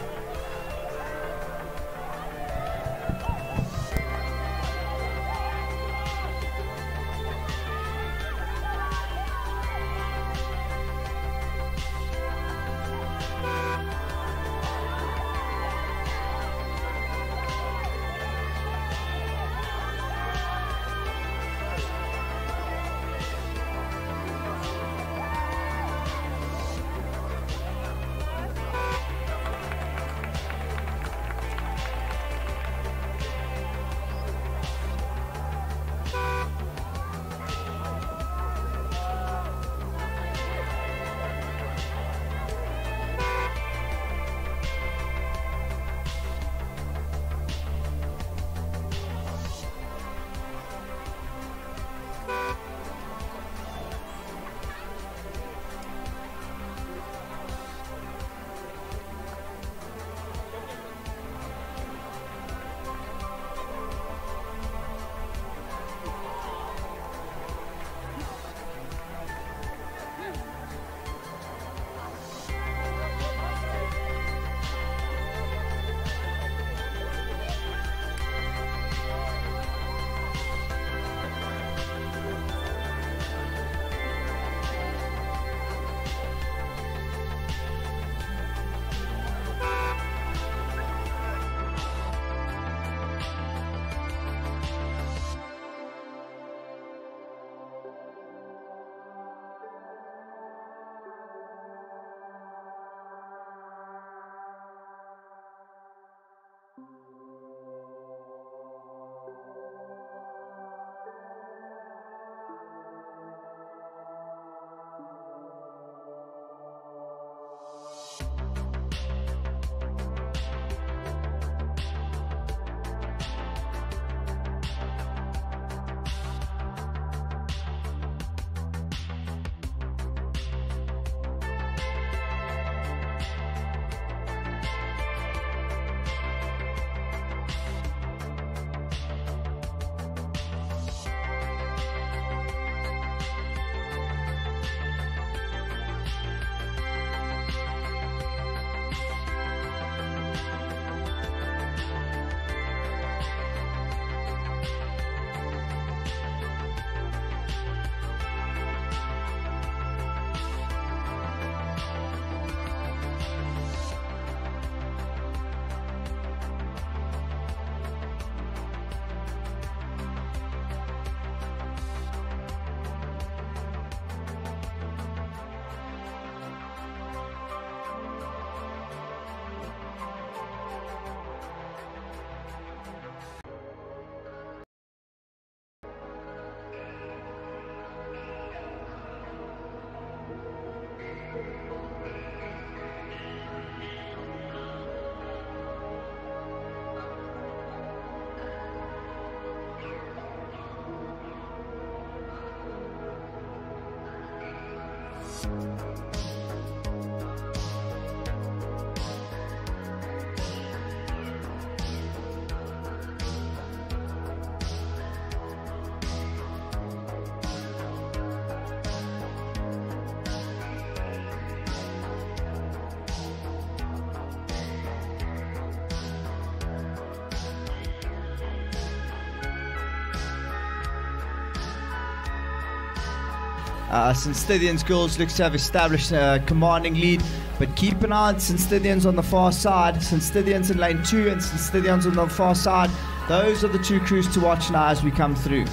St. Stithians girls looks to have established a commanding lead, but keep an eye on St. Stithians on the far side. St. Stithians in lane 2 and St. Stithians on the far side. Those are the two crews to watch now as we come through.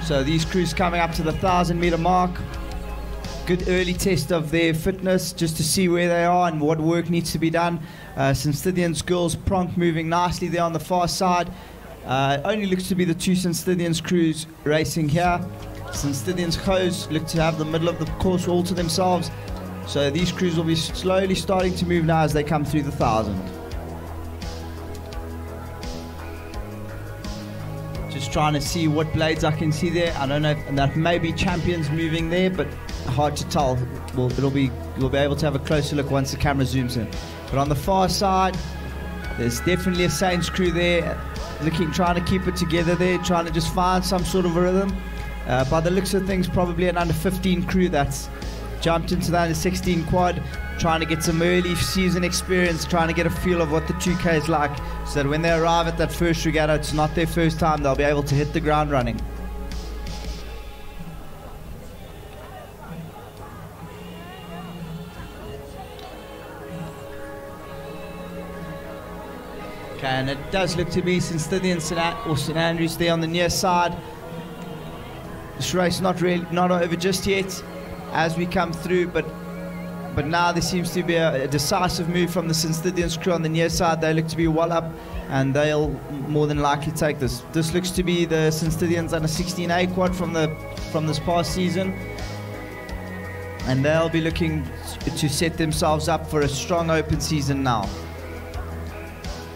So these crews coming up to the 1,000-meter mark. Good early test of their fitness just to see where they are and what work needs to be done. St. Stithians girls Pronk moving nicely there on the far side. Only looks to be the two St. Stithians crews racing here. St. Stithians Coast look to have the middle of the course all to themselves. So these crews will be slowly starting to move now as they come through the 1,000. Just trying to see what blades I can see there. I don't know if that may be Champions moving there, but hard to tell. Well, you'll be able to have a closer look once the camera zooms in. But on the far side, there's definitely a Saints crew there, trying to keep it together there, trying to just find some sort of a rhythm. By the looks of things, probably an under 15 crew that's jumped into the under 16 quad, trying to get some early season experience, trying to get a feel of what the 2K is like, so that when they arrive at that first regatta, it's not their first time, they'll be able to hit the ground running. Okay, and it does look to be St. Stithians or St. Andrews there on the near side. This race not over just yet as we come through, but now there seems to be a decisive move from the St. Stithians crew on the near side. They look to be well up, and they'll more than likely take this. This looks to be the St. Stithians under 16A quad from this past season, and they'll be looking to set themselves up for a strong open season now.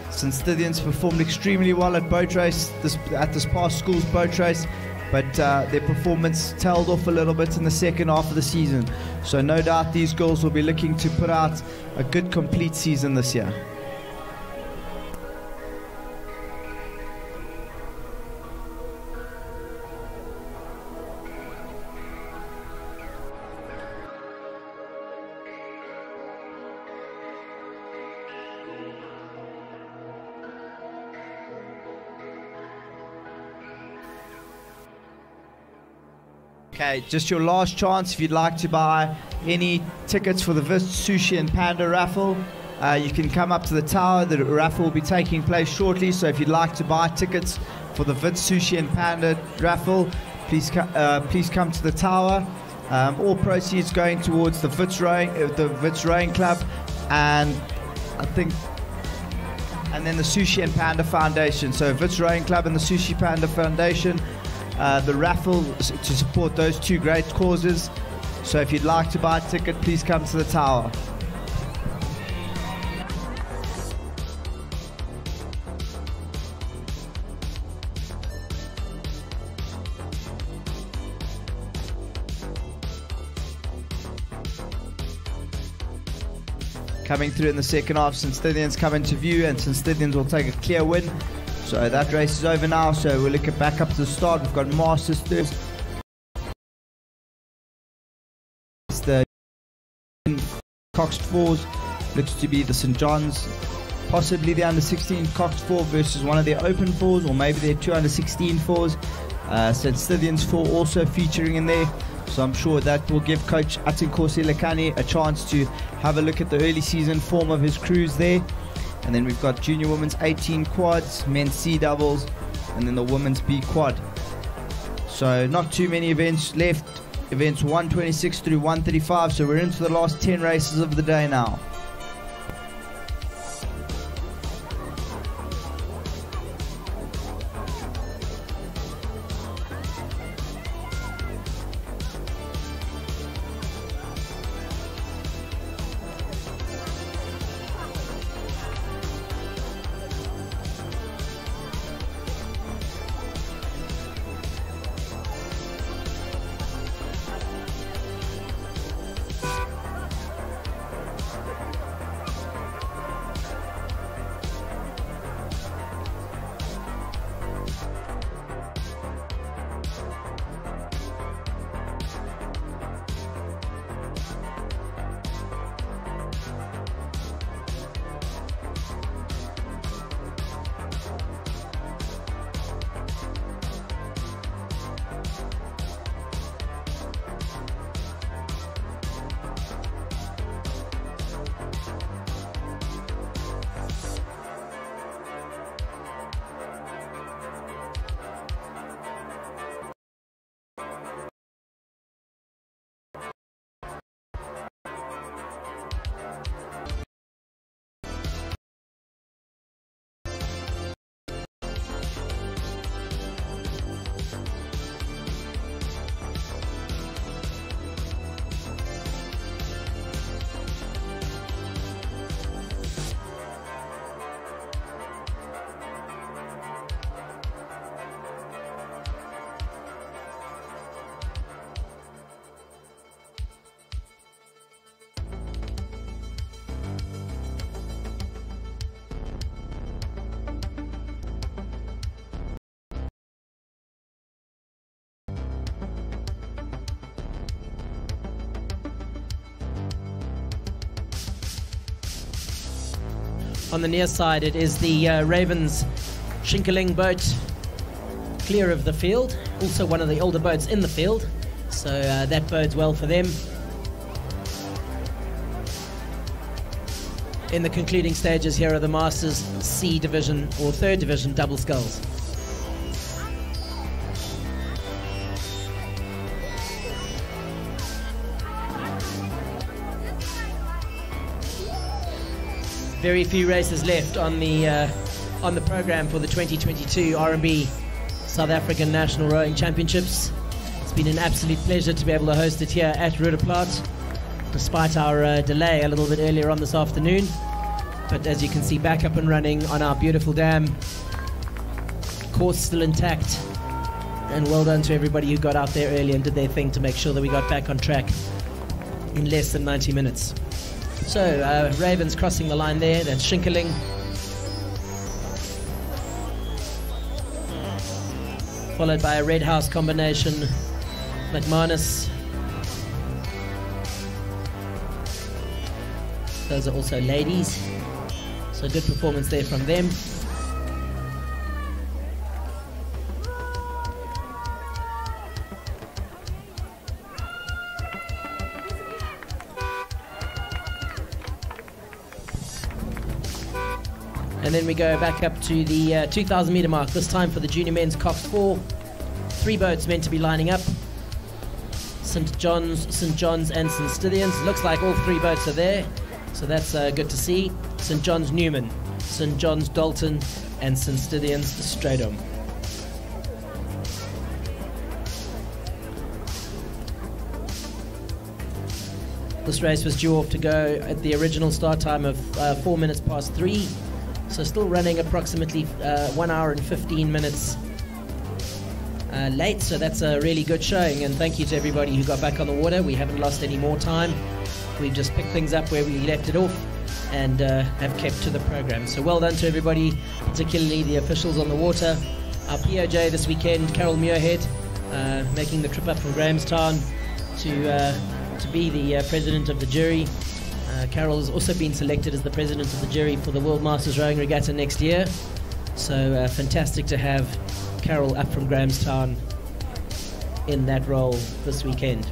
St. Stithians performed extremely well at boat race at this past school's boat race, but their performance tailed off a little bit in the second half of the season. So no doubt these girls will be looking to put out a good complete season this year. Okay, just your last chance if you'd like to buy any tickets for the Vist Sushi and Panda raffle. You can come up to the tower. The raffle will be taking place shortly, so if you'd like to buy tickets for the Vist Sushi and Panda raffle, please come to the tower. All proceeds going towards the Vits Rowing Club, and then the Sushi and Panda Foundation. So Vits Rowing Club and the Sushi Panda Foundation. The raffle to support those two great causes. So if you'd like to buy a ticket, please come to the tower. Coming through in the second half, St. Stithians come into view, and St. Stithians will take a clear win. So that race is over now, so we'll look back up to the start. We've got Masters Thursday. The Coxed Fours looks to be the St. John's, possibly the under 16 Coxed Four versus one of their open fours, or maybe their two under 16 fours. St. Stithians 4 also featuring in there, so I'm sure that will give Coach Atinkosi Lekani a chance to have a look at the early season form of his crews there. And then we've got junior women's 18 quads, men's C doubles, and then the women's B quad. So not too many events left. Events 126 through 135, so we're into the last 10 races of the day now. On the near side, it is the Ravens Schinkeling boat clear of the field. Also one of the older boats in the field, so that bodes well for them. In the concluding stages, here are the Masters C Division or 3rd Division double sculls. Very few races left on the program for the 2022 RMB South African National Rowing Championships. It's been an absolute pleasure to be able to host it here at Roodeplaat, despite our delay a little bit earlier on this afternoon. But as you can see, back up and running on our beautiful dam. Course still intact. And well done to everybody who got out there early and did their thing to make sure that we got back on track in less than 90 minutes. So, Ravens crossing the line there, that's Schinkeling. Followed by a Red House combination, McManus. Those are also ladies, so good performance there from them. And then we go back up to the 2,000 meter mark, this time for the junior men's Cox 4. 3 boats meant to be lining up. St. John's, and St. Stithians. Looks like all 3 boats are there, so that's good to see. St. John's Newman, St. John's Dalton, and St. Stithians Stradom. This race was due off to go at the original start time of 4 minutes past 3. So still running approximately 1 hour and 15 minutes late, so that's a really good showing, and thank you to everybody who got back on the water. We haven't lost any more time. We've just picked things up where we left it off and have kept to the program. So well done to everybody, particularly the officials on the water. Our POJ this weekend, Carol Muirhead, making the trip up from Grahamstown to be the president of the jury. Carol has also been selected as the president of the jury for the World Masters Rowing Regatta next year. So fantastic to have Carol up from Grahamstown in that role this weekend.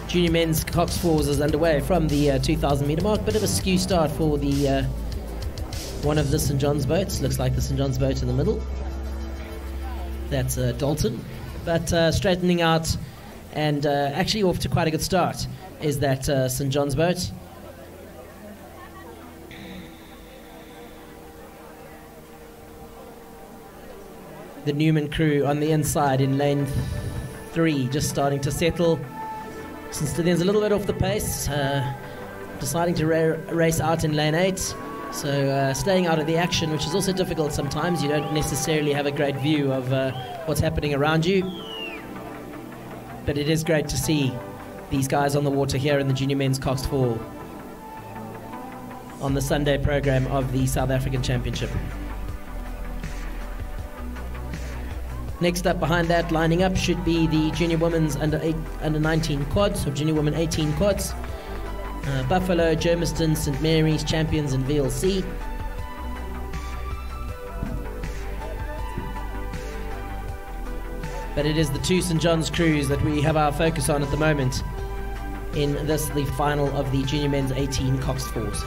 Junior men's Cox 4s is underway from the 2,000 meter mark. Bit of a skew start for the one of the St. John's boats. Looks like the St. John's boat in the middle. That's Dalton. But straightening out and actually off to quite a good start is that St. John's boat. The Newman crew on the inside in lane 3, just starting to settle. St. Stithians a little bit off the pace, deciding to race out in lane 8. So staying out of the action, which is also difficult sometimes. You don't necessarily have a great view of what's happening around you. But it is great to see these guys on the water here in the Junior Men's Cox 4 on the Sunday program of the South African Championship. Next up behind that, lining up, should be the Junior Women's under 19 quads, or Junior Women 18 quads. Buffalo, Germiston, St. Mary's, Champions and VLC. But it is the 2 St. John's crews that we have our focus on at the moment in this, the final of the Junior Men's 18 Cox 4s.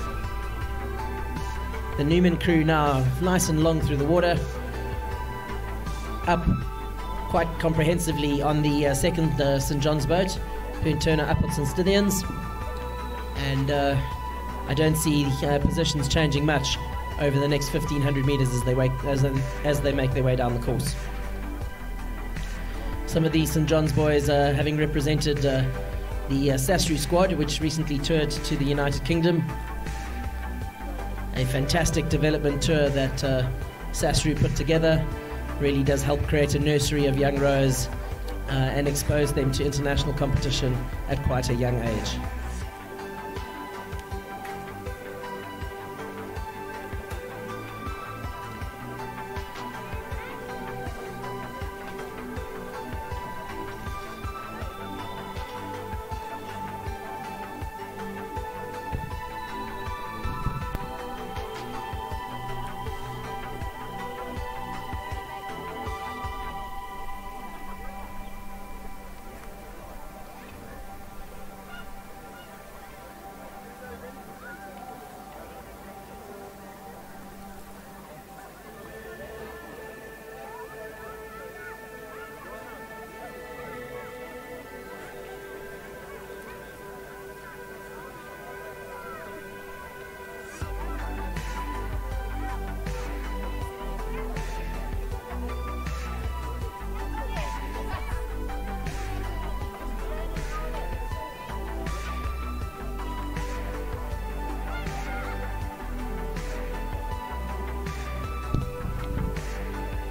The Newman crew now nice and long through the water, up quite comprehensively on the second St. John's boat, Poon Turner up at St. Stithians, and I don't see positions changing much over the next 1,500 metres as they make their way down the course. Some of these St. John's boys having represented the Sasru squad, which recently toured to the United Kingdom. A fantastic development tour that Sasru put together. Really does help create a nursery of young rowers and expose them to international competition at quite a young age.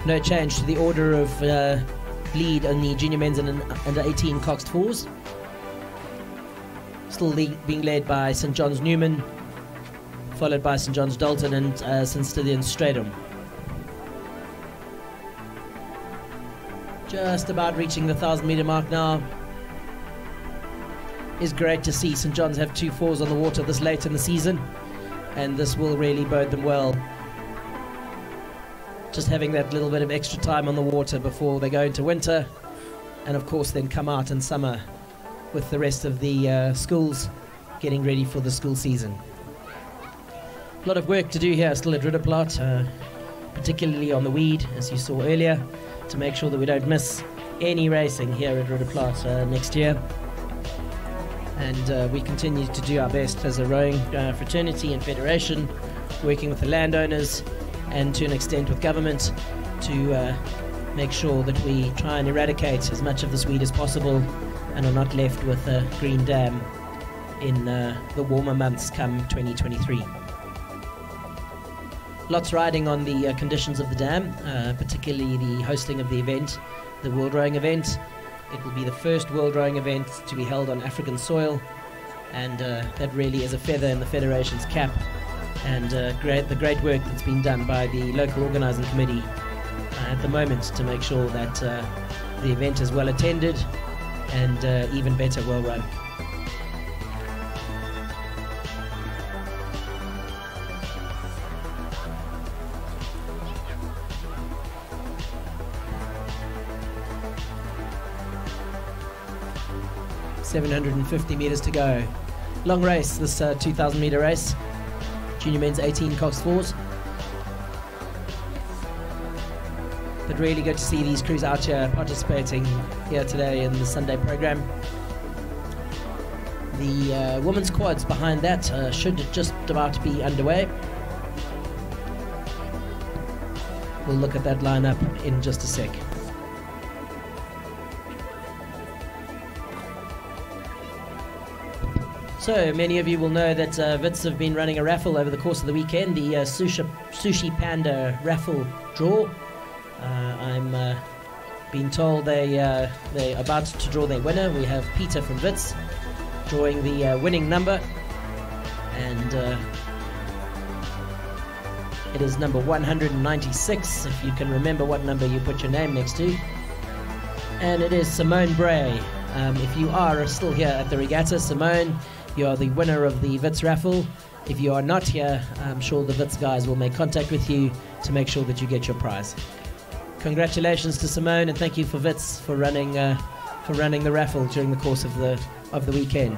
No change to the order of lead in the junior men's and under 18 coxed fours. Still being led by St John's Newman, followed by St John's Dalton and St Stithians Stratham. Just about reaching the 1,000 metre mark now. It's great to see St John's have 2 fours on the water this late in the season, and this will really bode them well. Just having that little bit of extra time on the water before they go into winter, and of course then come out in summer with the rest of the schools getting ready for the school season. A lot of work to do here still at Roodeplaat, particularly on the weed, as you saw earlier, to make sure that we don't miss any racing here at Roodeplaat next year. And we continue to do our best as a rowing fraternity and federation, working with the landowners and to an extent with government to make sure that we try and eradicate as much of this weed as possible and are not left with a green dam in the warmer months come 2023. Lots riding on the conditions of the dam, particularly the hosting of the event, the World Rowing event. It will be the first World Rowing event to be held on African soil, and that really is a feather in the Federation's cap, and the great work that's been done by the local organising committee at the moment to make sure that the event is well attended and even better, well run. .750 metres to go. Long race, this 2,000 metre race. Junior men's 18 cox fours. But really good to see these crews out here participating here today in the Sunday programme. The women's quads behind that should just about be underway. We'll look at that lineup in just a sec. So many of you will know that Wits have been running a raffle over the course of the weekend, the Sushi Panda raffle draw. I'm being told they're about to draw their winner. We have Peter from Wits drawing the winning number, and it is number 196, if you can remember what number you put your name next to. And it is Simone Bray. If you are still here at the regatta, Simone, you are the winner of the Wits raffle. If you are not here, I'm sure the Wits guys will make contact with you to make sure that you get your prize. Congratulations to Simone, and thank you for Wits for running the raffle during the course of the weekend.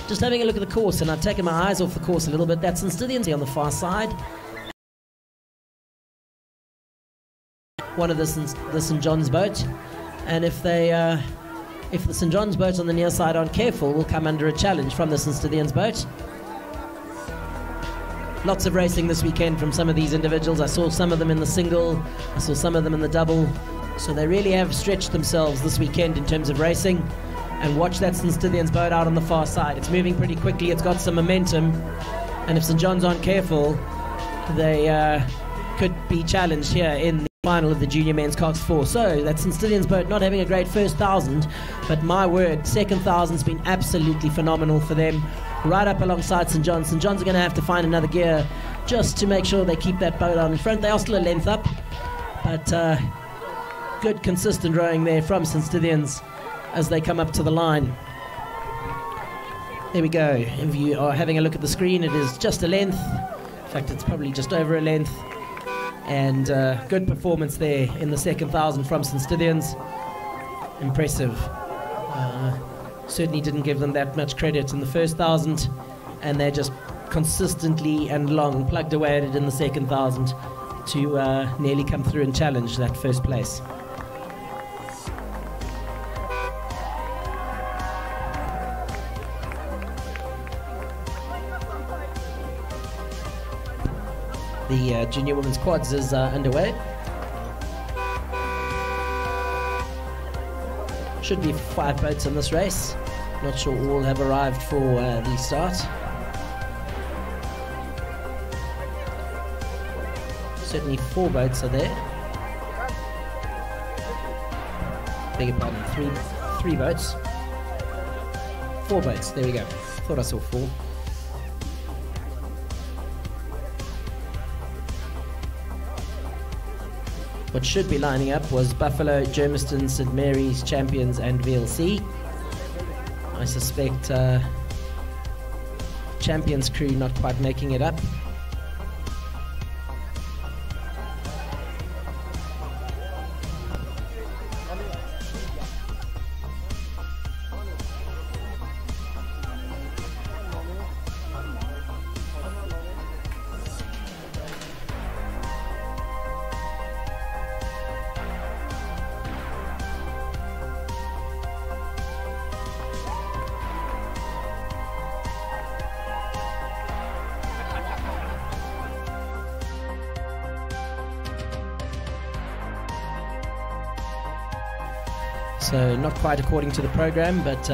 Just having a look at the course, and I've taken my eyes off the course a little bit. That's St Stithians on the far side. One of the St John's boat, and if the St John's boat on the near side aren't careful, will come under a challenge from the St Stithians boat. Lots of racing this weekend from some of these individuals. I saw some of them in the single, I saw some of them in the double. So they really have stretched themselves this weekend in terms of racing. And watch that St Stithians boat out on the far side. It's moving pretty quickly, it's got some momentum. And if St John's aren't careful, they could be challenged here in the final of the junior men's cox 4. So that's St Stithians boat not having a great first 1,000, but my word, second 1,000's been absolutely phenomenal for them. Right up alongside St John's. St John's are going to have to find another gear just to make sure they keep that boat on in front. They are still a length up, but good consistent rowing there from St Stithians as they come up to the line. There we go. If you are having a look at the screen, it is just a length. In fact, it's probably just over a length. And good performance there in the second 1,000 from St Stithians. Impressive. Certainly didn't give them that much credit in the first 1,000, and they just consistently and long plugged away at it in the second 1,000 to nearly come through and challenge that first place. The junior women's quads is underway. Should be 5 boats in this race. Not sure all have arrived for the start. Certainly 4 boats are there. Beg your pardon, three boats. 4 boats, there we go. Thought I saw 4. What should be lining up was Buffalo, Germiston, St Mary's, Champions and VLC. I suspect Champions crew not quite making it up. So not quite according to the program, but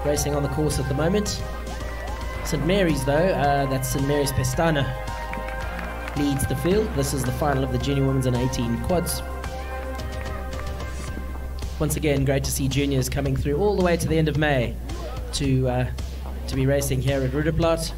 racing on the course at the moment. St Mary's though, that's St Mary's Pestana, leads the field. This is the final of the junior women's and 18 quads. Once again, great to see juniors coming through all the way to the end of May to be racing here at Roodeplaat.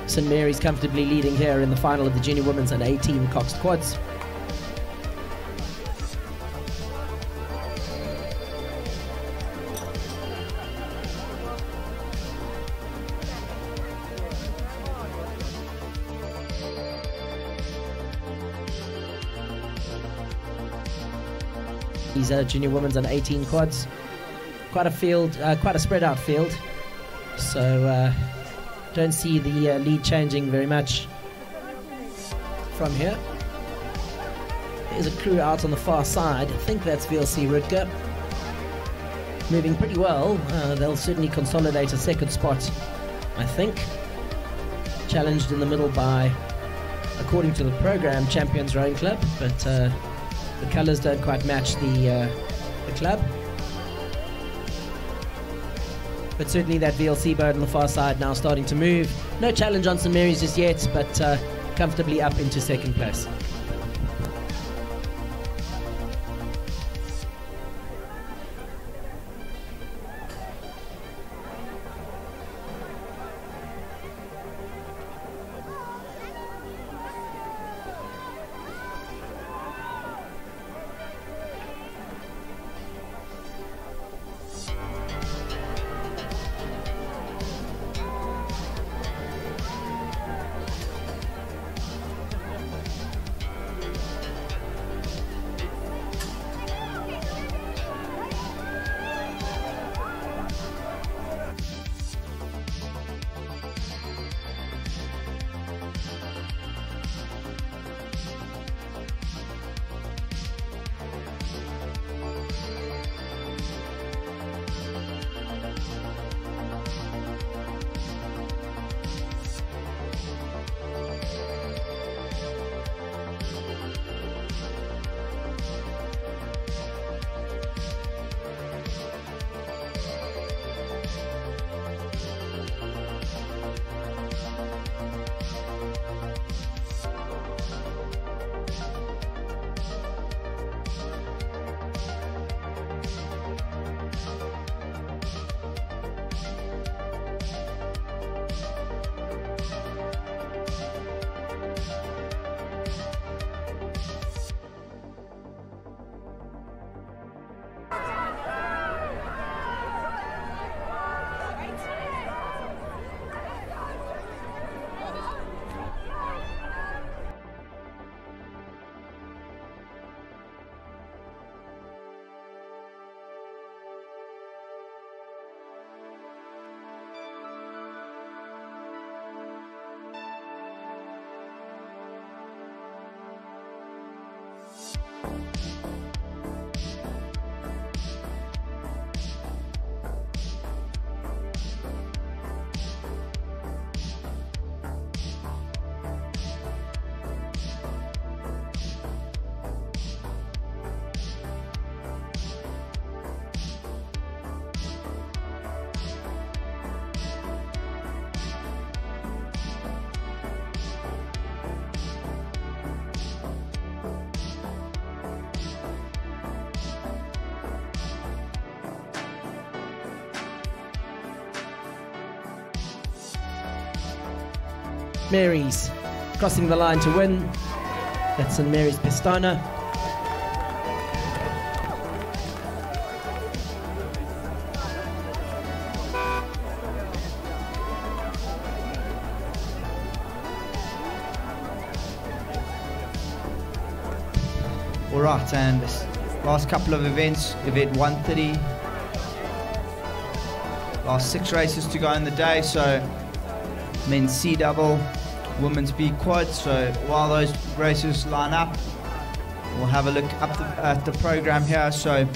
St Mary's comfortably leading here in the final of the junior women's and 18 coxed quads. These are junior women's and 18 quads. Quite a field, quite a spread out field. So don't see the lead changing very much from here. There's a crew out on the far side. I think that's VLC Rutger. Moving pretty well. They'll certainly consolidate a second spot, I think. Challenged in the middle by, according to the program, Champions Rowing Club, but the colours don't quite match the club. But certainly that VLC boat on the far side now starting to move. No challenge on St Mary's just yet, but comfortably up into second place. Mary's crossing the line to win. That's St. Mary's Pistana. All right, and last couple of events, event 130, last 6 races to go in the day, so men's C double, women's B quad. So while those races line up, we'll have a look up at the program here. So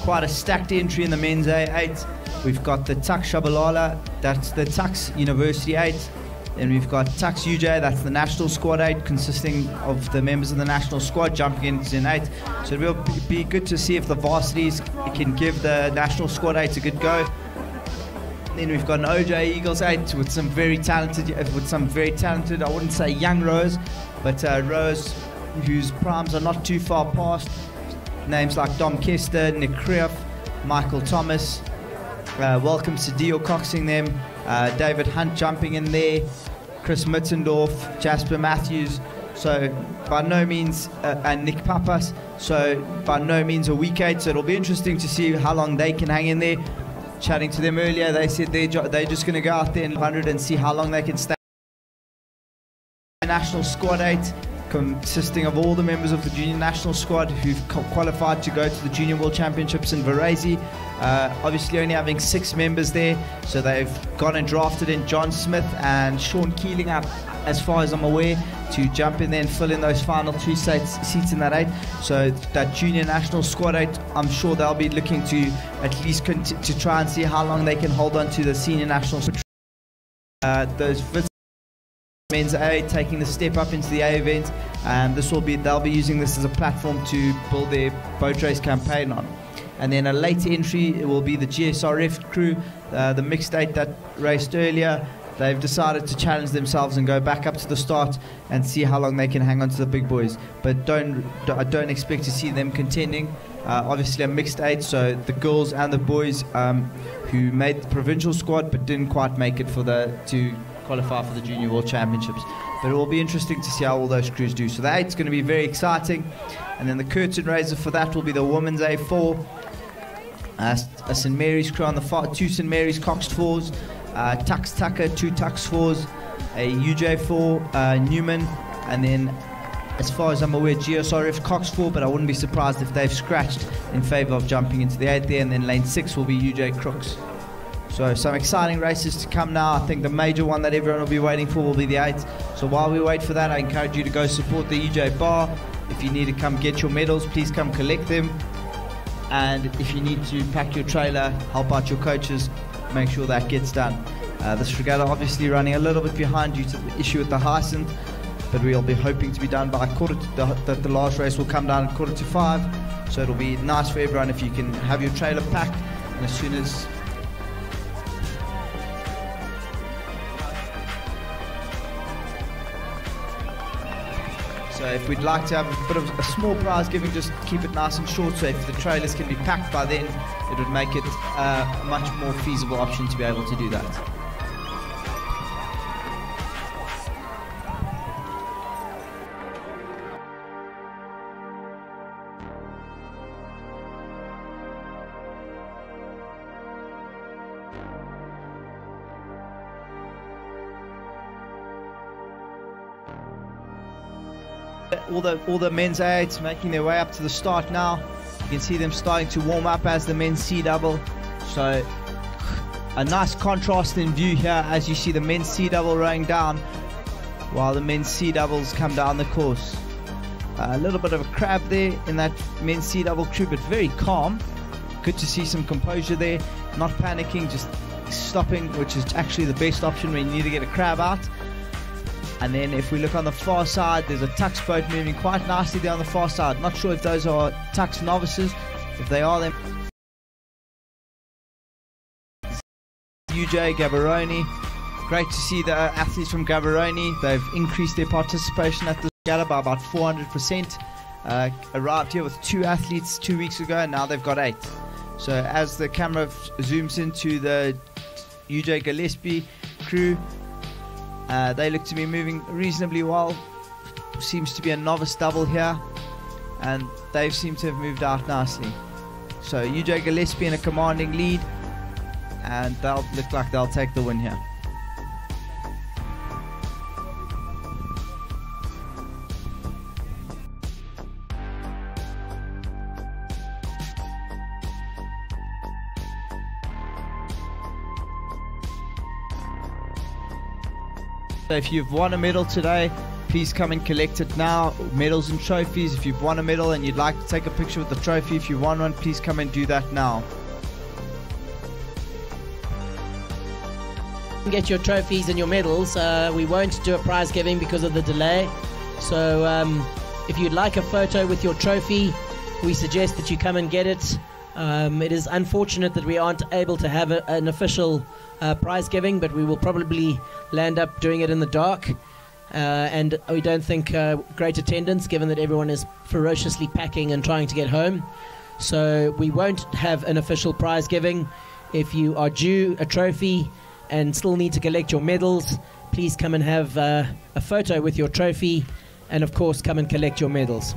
quite a stacked entry in the men's A8. We've got the Tux Shabalala, that's the Tux University 8. Then we've got Tux UJ, that's the national squad 8, consisting of the members of the national squad jumping into an 8. So it will be good to see if the varsities can give the national squad 8 a good go. Then we've got an OJ Eagles 8 with some very talented, I wouldn't say young rowers, but rowers whose primes are not too far past. Names like Dom Kester, Nick Krief, Michael Thomas. Welcome Sadio coxing them. David Hunt jumping in there, Chris Mittendorf, Jasper Matthews, so by no means, and Nick Papas, so by no means a weak 8, so it'll be interesting to see how long they can hang in there. Chatting to them earlier, they said they're just going to go out there in 100 and see how long they can stay. National squad 8, consisting of all the members of the junior national squad who've qualified to go to the Junior World Championships in Varese. Obviously only having 6 members there, so they've gone and drafted in John Smith and Sean Keeling up, as far as I'm aware, to jump in there and fill in those final 2 seats in that 8. So that junior national squad 8, I'm sure they'll be looking to at least to try and see how long they can hold on to the senior national squad. Those men's A taking the step up into the A event, and they'll be using this as a platform to build their boat race campaign on. And then a late entry, it will be the GSRF crew, the mixed 8 that raced earlier. They've decided to challenge themselves and go back up to the start and see how long they can hang on to the big boys. But I don't expect to see them contending. Obviously a mixed 8, so the girls and the boys who made the provincial squad but didn't quite make it to qualify for the Junior World Championships. But it will be interesting to see how all those crews do. So the 8's going to be very exciting. And then the curtain raiser for that will be the women's A4. A St. Mary's crew on the far, 2 St. Mary's Coxed 4s, Tux Tucker, 2 Tux 4s, a UJ4 Newman, and then as far as I'm aware GSRF Cox 4, but I wouldn't be surprised if they've scratched in favour of jumping into the 8 there, and then lane 6 will be UJ Crooks. So some exciting races to come now. I think the major one that everyone will be waiting for will be the 8. So while we wait for that, I encourage you to go support the UJ bar. If you need to come get your medals, please come collect them. And if you need to pack your trailer, help out your coaches, make sure that gets done. This regatta obviously running a little bit behind due to the issue with the hyacinth, but we'll be hoping to be done by the last race will come down at 4:45. So it'll be nice for everyone if you can have your trailer packed, and as soon as so if we'd like to have a bit of a small prize giving, just keep it nice and short, so if the trailers can be packed by then, it would make it a much more feasible option to be able to do that. All the men's A8s making their way up to the start now. You can see them starting to warm up as the men's C double. So a nice contrast in view here as you see the men's C double rowing down while the men's C doubles come down the course. A little bit of a crab there in that men's C double crew, but very calm. Good to see some composure there, not panicking, just stopping, which is actually the best option when you need to get a crab out. And then if we look on the far side, there's a Tux boat moving quite nicely there on the far side. Not sure if those are Tux novices. If they are, then UJ Gaborone. Great to see the athletes from Gaborone. They've increased their participation at the regatta by about 400%. Arrived here with 2 athletes 2 weeks ago, and now they've got 8. So as the camera zooms into the UJ Gillespie crew, They look to be moving reasonably well. Seems to be a novice double here, and they seem to have moved out nicely. So UJ Gillespie in a commanding lead, and they'll look like they'll take the win here. So if you've won a medal today, please come and collect it now. Medals and trophies. If you've won a medal and you'd like to take a picture with the trophy, if you won one, please come and do that now. Get your trophies and your medals. We won't do a prize giving because of the delay. So if you'd like a photo with your trophy, we suggest that you come and get it. It is unfortunate that we aren't able to have an official prize giving, but we will probably land up doing it in the dark. And we don't think great attendance, given that everyone is ferociously packing and trying to get home. So we won't have an official prize giving. If you are due a trophy and still need to collect your medals, please come and have a photo with your trophy, and of course come and collect your medals.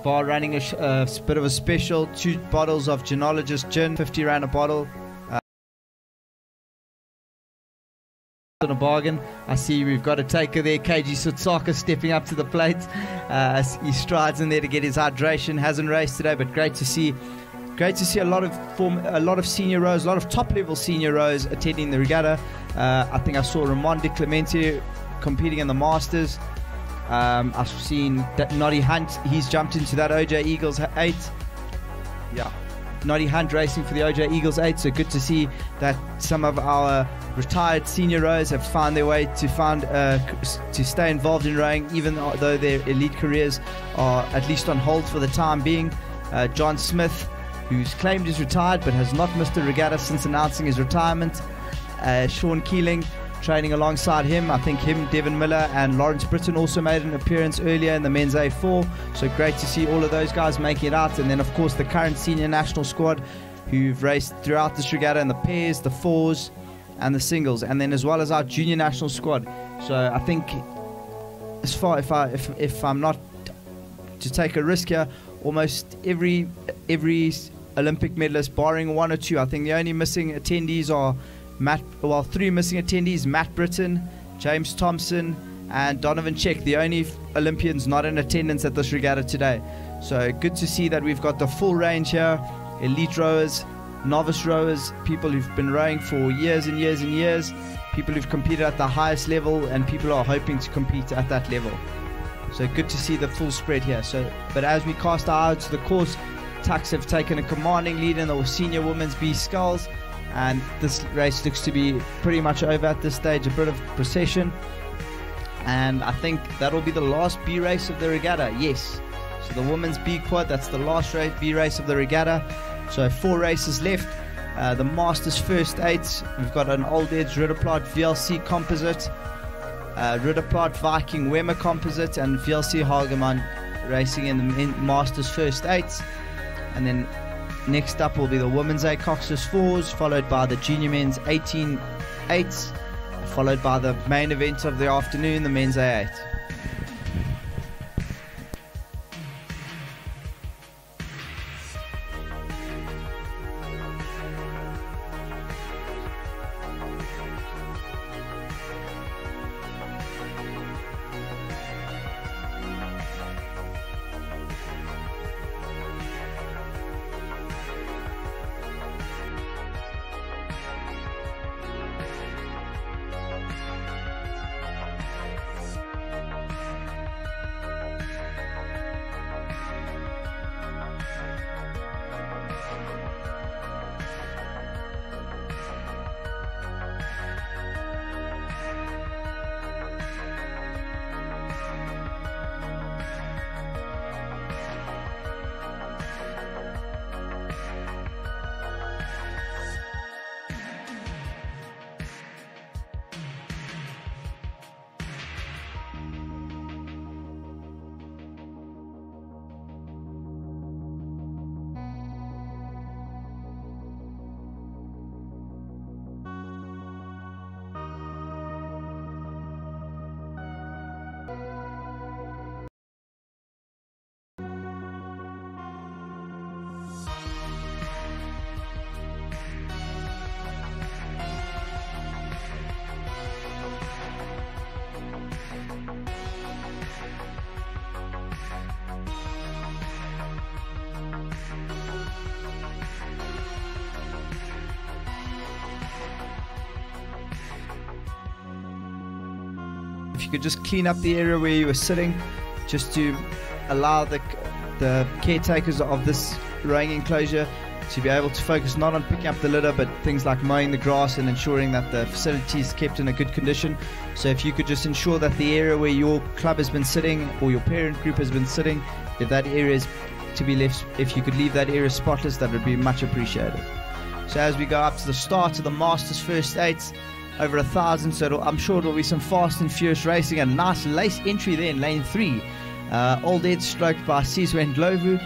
Bar running a bit of a special, 2 bottles of Genologist gin, 50 rand a bottle. On a bargain. I see we've got a taker there, KG Sutsaka stepping up to the plate. He strides in there to get his hydration. Hasn't raced today, but great to see a lot of senior rows, a lot of top level senior rows attending the regatta. I think I saw Ramon de Clemente competing in the Masters. I've seen Noddy Hunt, he's jumped into that OJ Eagles 8. Yeah, Noddy Hunt racing for the OJ Eagles 8, so good to see that some of our retired senior rows have found their way to stay involved in rowing, even though their elite careers are at least on hold for the time being. John Smith, who's claimed he's retired but has not missed a regatta since announcing his retirement. Sean Keeling training alongside him. I think him, Devin Miller and Lawrence Britton also made an appearance earlier in the men's A4, so great to see all of those guys making it out. And then of course the current senior national squad who've raced throughout this regatta in the pairs, the fours and the singles, and then as well as our junior national squad. So I think as far if I'm not to take a risk here, almost every Olympic medalist barring 1 or 2, I think the only missing attendees are 3 missing attendees: Matt Britton, James Thompson and Donovan Check, the only Olympians not in attendance at this regatta today. So good to see that we've got the full range here, elite rowers novice rowers, people who've been rowing for years and years and years, people who've competed at the highest level, and people who are hoping to compete at that level. So good to see the full spread here. But as we cast our eye to the course, Tucks have taken a commanding lead in the senior women's B sculls, and this race looks to be pretty much over at this stage. A bit of procession, and I think that'll be the last B race of the regatta. Yes, so the women's B quad, that's the last B race of the regatta. So 4 races left. The Masters first 8, we've got an Old Edge Roodeplaat VLC composite, Roodeplaat Viking Wemmer composite, and VLC Hageman racing in the Masters first 8. And then next up will be the women's A Cox's 4s, followed by the junior men's 18 8s, followed by the main event of the afternoon, the men's A8. If you could just clean up the area where you were sitting, just to allow the caretakers of this rowing enclosure to be able to focus not on picking up the litter, but things like mowing the grass and ensuring that the facility is kept in a good condition. So if you could just ensure that the area where your club has been sitting or your parent group has been sitting, if that area is to be left, if you could leave that area spotless, that would be much appreciated. So as we go up to the start of the Masters first 8, over 1,000, so I'm sure it'll be some fast and furious racing. A nice lace entry there in lane 3. Old Ed stroked by Sizwe Ndlovu.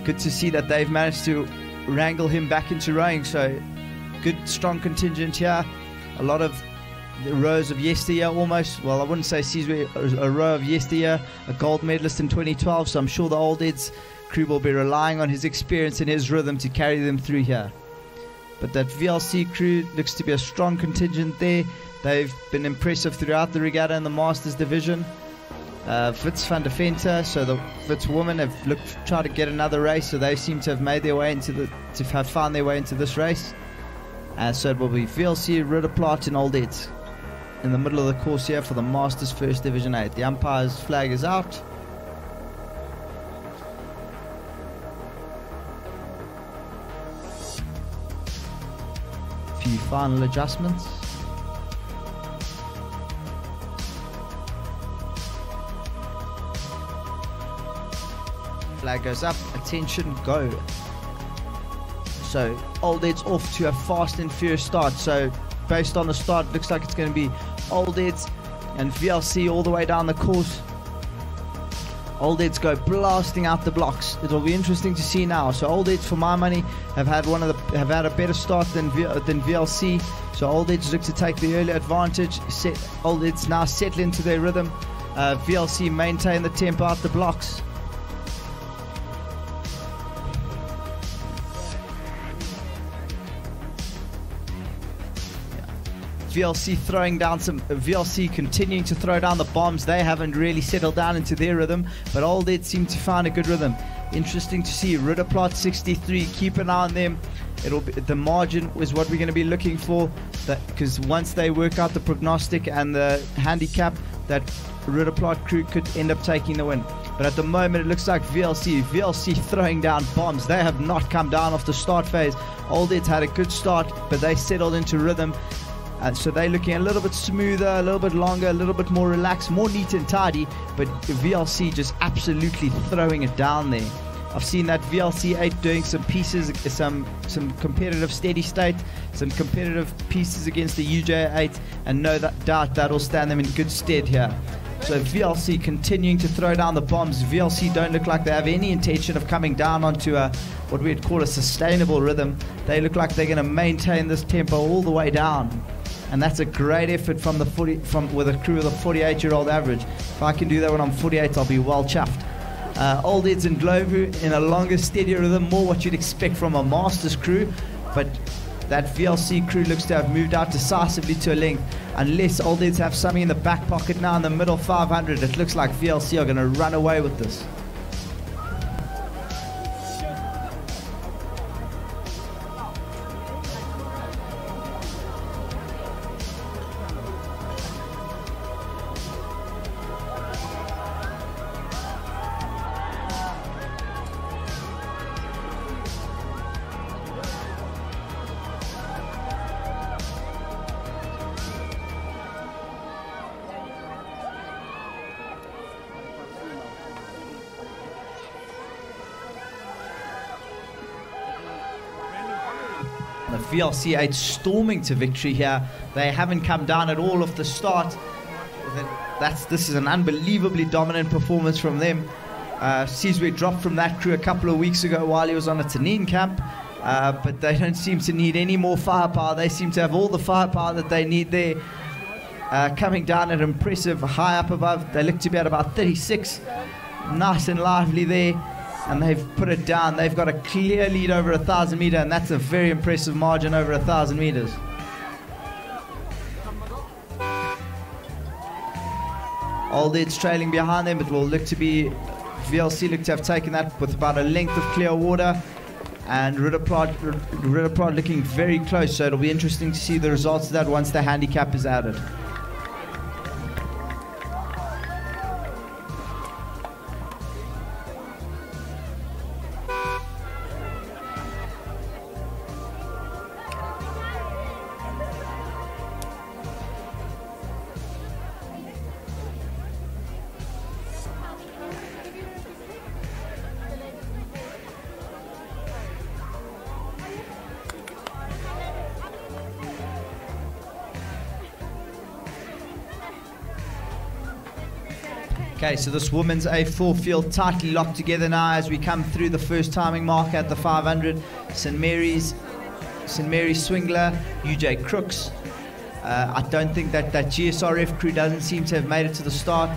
Good to see that they've managed to wrangle him back into rowing. So good, strong contingent here. A lot of the rows of yesteryear almost. Well, I wouldn't say Sizwe a row of yesteryear, a gold medalist in 2012. So I'm sure the Old Ed's crew will be relying on his experience and his rhythm to carry them through here. But that VLC crew looks to be a strong contingent there. They've been impressive throughout the regatta in the Masters division. Wits van der Venter, so the Wits women have tried to get another race, so they seem to have made their way have found their way into this race. So it will be VLC, Roodeplaat and Old Ed in the middle of the course here for the Masters First Division 8. The umpire's flag is out. Few final adjustments. Flag goes up, attention, go. So Old Ed's off to a fast and furious start. So based on the start, looks like it's going to be Old Ed's and VLC all the way down the course. Old Ed's go blasting out the blocks. It'll be interesting to see now. So Old Ed's, for my money, have had a better start than VLC. So Old Ed's look to take the early advantage. Old Ed's now settle into their rhythm. VLC maintain the tempo out the blocks. VLC continuing to throw down the bombs. They haven't really settled down into their rhythm, but Old Ed seem to find a good rhythm. Interesting to see Roodeplaat 63. Keep an eye on them. It'll be, the margin is what we're going to be looking for, because once they work out the prognostic and the handicap, that Roodeplaat crew could end up taking the win. But at the moment it looks like VLC throwing down bombs. They have not come down off the start phase. Old Ed's had a good start, but they settled into rhythm. So they're looking a little bit smoother, a little bit longer, a little bit more relaxed, more neat and tidy, but VLC just absolutely throwing it down there. I've seen that VLC 8 doing some pieces, some competitive steady state, some competitive pieces against the UJ 8, and no doubt that'll stand them in good stead here. So VLC continuing to throw down the bombs. VLC don't look like they have any intention of coming down onto what we'd call a sustainable rhythm. They look like they're going to maintain this tempo all the way down. And that's a great effort from with a crew with a 48-year-old average. If I can do that when I'm 48, I'll be well chuffed. Old Eds and Glovu in a longer, steadier rhythm, more what you'd expect from a Masters crew, but that VLC crew looks to have moved out decisively to a length. Unless Old Eds have something in the back pocket now in the middle 500, it looks like VLC are going to run away with this. The VLC 8 storming to victory here. They haven't come down at all off the start. This is an unbelievably dominant performance from them. Sizwe dropped from that crew a couple of weeks ago while he was on a Tanin camp, but they don't seem to need any more firepower. They seem to have all the firepower that they need there. Coming down at impressive high up above. They look to be at about 36. Nice and lively there. And they've put it down. They've got a clear lead over 1,000 meter, and that's a very impressive margin over 1,000 meters. Old Ed's trailing behind them. It will look to be VLC look to have taken that with about a length of clear water, and Roodeplaat looking very close. So it'll be interesting to see the results of that once the handicap is added. Okay, so this women's A4 field tightly locked together now as we come through the first timing mark at the 500. St. Mary's Swingler, UJ Crooks. I don't think that GSRF crew doesn't seem to have made it to the start.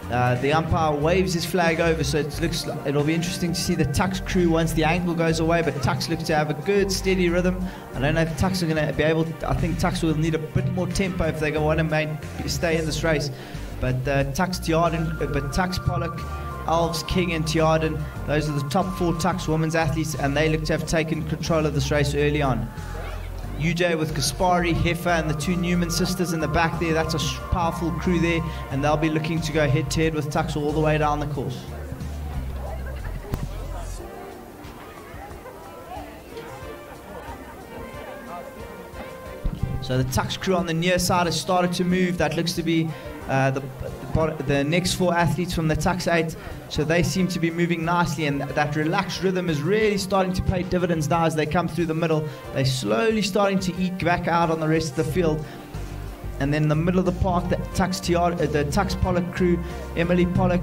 The umpire waves his flag over, so it'll be interesting to see the Tux crew once the angle goes away, but Tux looks to have a good steady rhythm. I don't know if Tux are going to be able I think Tux will need a bit more tempo if they want to stay in this race. But Tux Pollock, Alves, King and Tjaarden, those are the top 4 Tux women's athletes, and they look to have taken control of this race early on. UJ with Kaspari, Heffer and the 2 Newman sisters in the back there. That's a powerful crew there, and they'll be looking to go head to head with Tux all the way down the course. So the Tux crew on the near side has started to move. That looks to be the next 4 athletes from the Tux 8. So they seem to be moving nicely, and that relaxed rhythm is really starting to pay dividends now as they come through the middle. They're slowly starting to eke back out on the rest of the field. And then in the middle of the park, the Tux Pollock crew, Emily Pollock,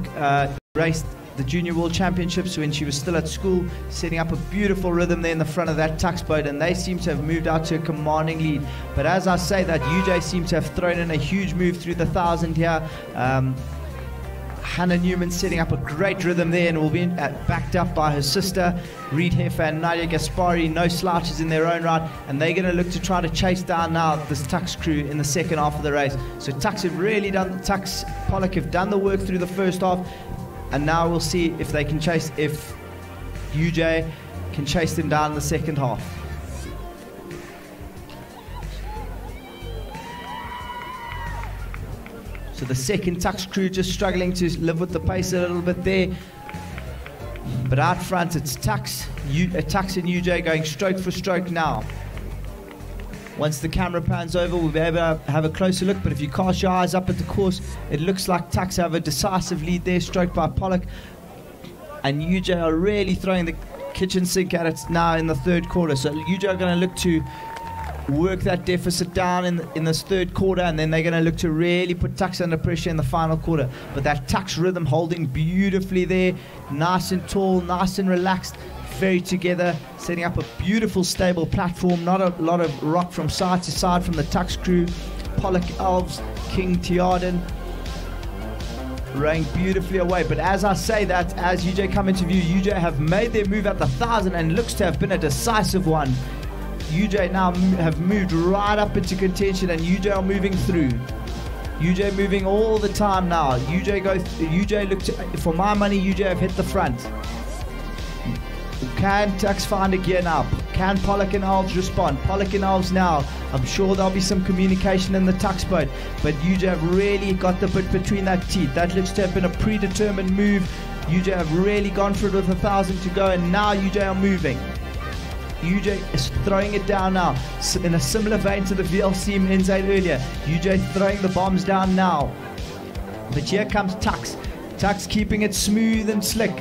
raced the Junior World Championships when she was still at school, setting up a beautiful rhythm there in the front of that Tux boat, and they seem to have moved out to a commanding lead. But as I say, that UJ seems to have thrown in a huge move through the 1,000 here. Hannah Newman setting up a great rhythm there, and will be backed up by her sister Reed Heffer and Nadia Gaspari. No slouches in their own right, and they're going to look to try to chase down now this Tux crew in the second half of the race. So Tux Pollock have done the work through the first half, and now we'll see if they can chase, if UJ can chase them down in the second half. So the second Tux crew just struggling to live with the pace a little bit there. But out front, it's Tux and UJ going stroke for stroke now. Once the camera pans over, we'll be able to have a closer look. But if you cast your eyes up at the course, it looks like Tux have a decisive lead there, stroked by Pollock. And UJ are really throwing the kitchen sink at it now in the third quarter. So UJ are going to look to work that deficit down in this third quarter, and then they're going to look to really put Tux under pressure in the final quarter. But that Tux rhythm holding beautifully there, nice and tall, nice and relaxed, very together, setting up a beautiful stable platform, not a lot of rock from side to side from the Tux crew. Pollock, Elves, King, Tiarden rowing beautifully away. But as I say that, as UJ come into view, UJ have made their move at the 1,000 and looks to have been a decisive one. UJ now have moved right up into contention, and UJ are moving through. UJ moving all the time now. UJ look to, for my money, UJ have hit the front. Can Tux find a gear now? Can Pollock and Elves respond? Pollock and Elves now. I'm sure there'll be some communication in the Tux boat, but UJ have really got the bit between that teeth. That looks to have been a predetermined move. UJ have really gone for it with 1,000 to go, and now UJ are moving. UJ is throwing it down now, in a similar vein to the VLC men's aid earlier. UJ throwing the bombs down now. But here comes Tux. Tux keeping it smooth and slick.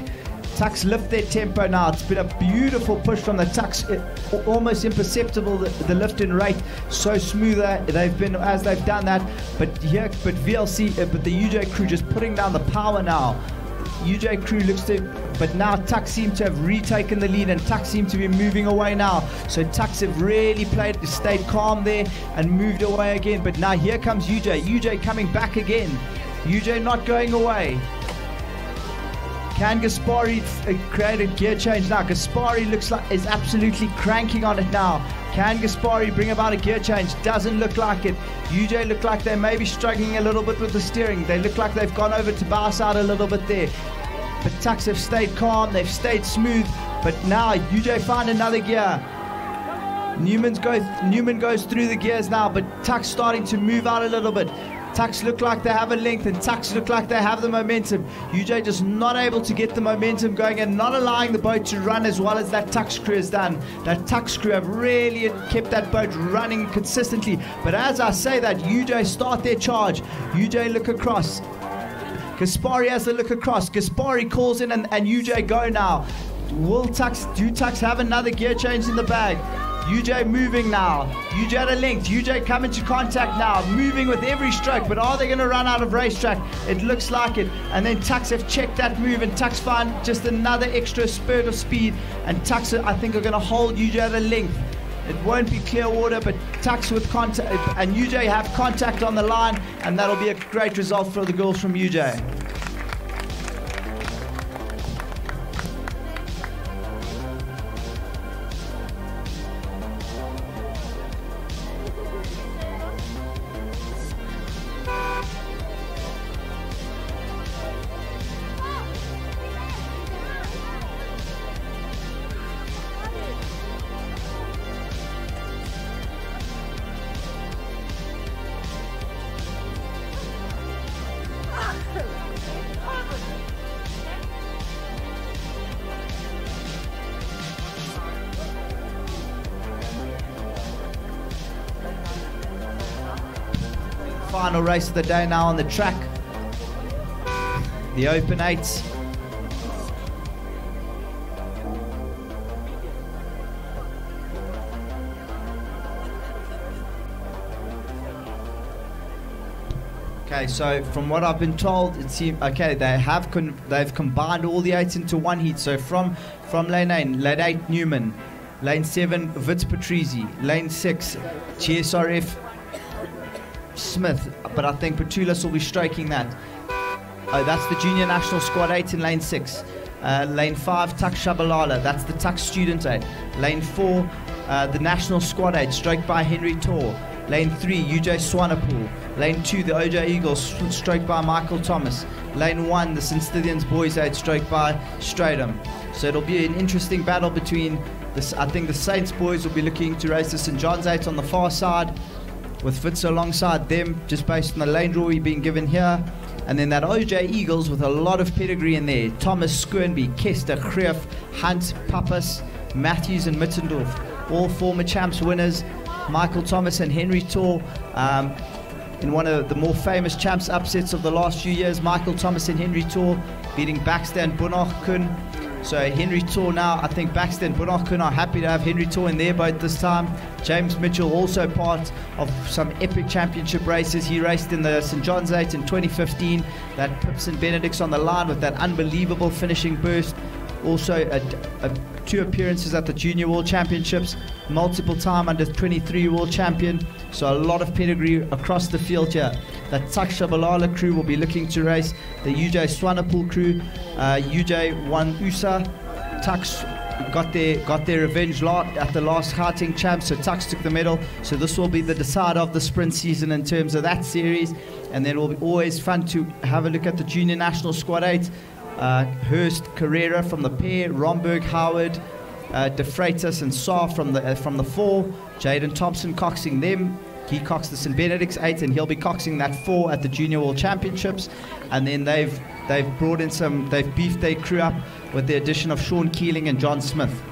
Tux lift their tempo now. It's been a beautiful push from the Tux, almost imperceptible, the lift and rate, so smoother they've been as they've done that. But VLC, but the UJ crew just putting down the power now. UJ crew looks to, but now Tux seem to have retaken the lead, and Tux seem to be moving away now. So Tux have really stayed calm there and moved away again. But now here comes UJ. UJ coming back again. UJ not going away. Can Gaspari create a gear change now? Gaspari looks like is absolutely cranking on it now. Can Gaspari bring about a gear change? Doesn't look like it. UJ look like they may be struggling a little bit with the steering. They look like they've gone over to bow side a little bit there. But Tux have stayed calm, they've stayed smooth. But now UJ find another gear. Newman goes through the gears now, but Tux starting to move out a little bit. Tux look like they have a length, and Tux look like they have the momentum. UJ just not able to get the momentum going and not allowing the boat to run as well as that Tux crew has done. That Tux crew have really kept that boat running consistently. But as I say that, UJ start their charge. UJ look across. Gaspari has a look across. Gaspari calls in, and UJ go now. Do Tux have another gear change in the bag? UJ moving now. UJ at a length. UJ coming to contact now. Moving with every stroke. But are they going to run out of racetrack? It looks like it. And then Tux have checked that move. And Tux find just another extra spurt of speed. And Tux, I think, are going to hold UJ at a length. It won't be clear water, but Tux with contact. And UJ have contact on the line. And that'll be a great result for the girls from UJ. Final race of the day now on the track. The Open 8s. Okay, so from what I've been told, it seems okay. They've combined all the 8s into one heat. So from lane 8 Newman, lane 7 Wits Patrizi, lane 6 GSRF Smith, but I think Petulis will be striking that. Oh, that's the Junior National Squad 8 in lane 6. Lane 5 Tux Shabalala, that's the Tux Student 8. Lane 4 the National Squad 8, stroked by Henry Tor. Lane 3 UJ Swanepoel. Lane 2 the OJ Eagles, stroked by Michael Thomas. Lane 1 the St. Stithians Boys 8, stroked by Stradham. So it'll be an interesting battle between this. I think the Saints boys will be looking to race the St. John's 8 on the far side, with Fitz alongside them, just based on the lane draw we've been given here. And then that OJ Eagles with a lot of pedigree in there. Thomas Skernby, Kester, Greef, Hunt, Pappas, Matthews and Mittendorf. All former champs winners. Michael Thomas and Henry Tor. In one of the more famous champs upsets of the last few years, Michael Thomas and Henry Tor beating Baxter and Bunachkun. So Henry Tor now, I think Baxter and Bunachkun are happy to have Henry Tor in their boat this time. James Mitchell also part of some epic championship races. He raced in the St. John's 8 in 2015. That Pips and Benedict's on the line with that unbelievable finishing burst. Also 2 appearances at the Junior World Championships, multiple time under 23 World Champion. So a lot of pedigree across the field here. That Takshabalala crew will be looking to race. The UJ Swanepoel crew, UJ won USA. Tux got their revenge at the last Gauteng champs, so Tux took the medal. So this will be the decider of the sprint season in terms of that series. And then it will be always fun to have a look at the Junior National Squad 8. Hurst, Carrera from the pair, Romberg, Howard, De Freitas and Saar from the 4. Jaden Thompson coxing them. He coxed the St. Benedict's 8 and he'll be coxing that 4 at the Junior World Championships. And then they've brought in they've beefed their crew up with the addition of Sean Keeling and John Smith.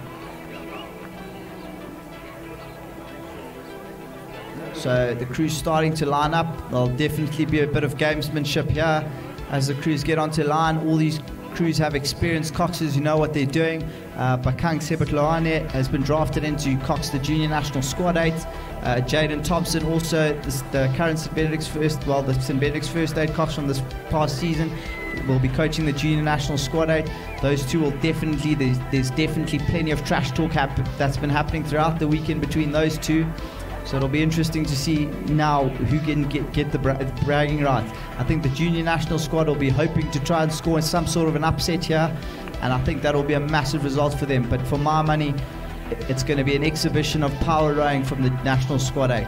So the crew's starting to line up. There'll definitely be a bit of gamesmanship here as the crews get onto line. All these crews have experienced coxers who know what they're doing. Bakang Sebetloane has been drafted in to cox the Junior National Squad 8. Jaden Thompson also, the current St. Benedict's the St. Benedict's first 8 cox from this past season, will be coaching the Junior National Squad 8. Those two will definitely, there's definitely plenty of trash talk that's been happening throughout the weekend between those two. So it'll be interesting to see now who can get the bragging rights. I think the Junior National Squad will be hoping to try and score some sort of an upset here, and I think that'll be a massive result for them. But for my money, it's going to be an exhibition of power rowing from the National Squad 8.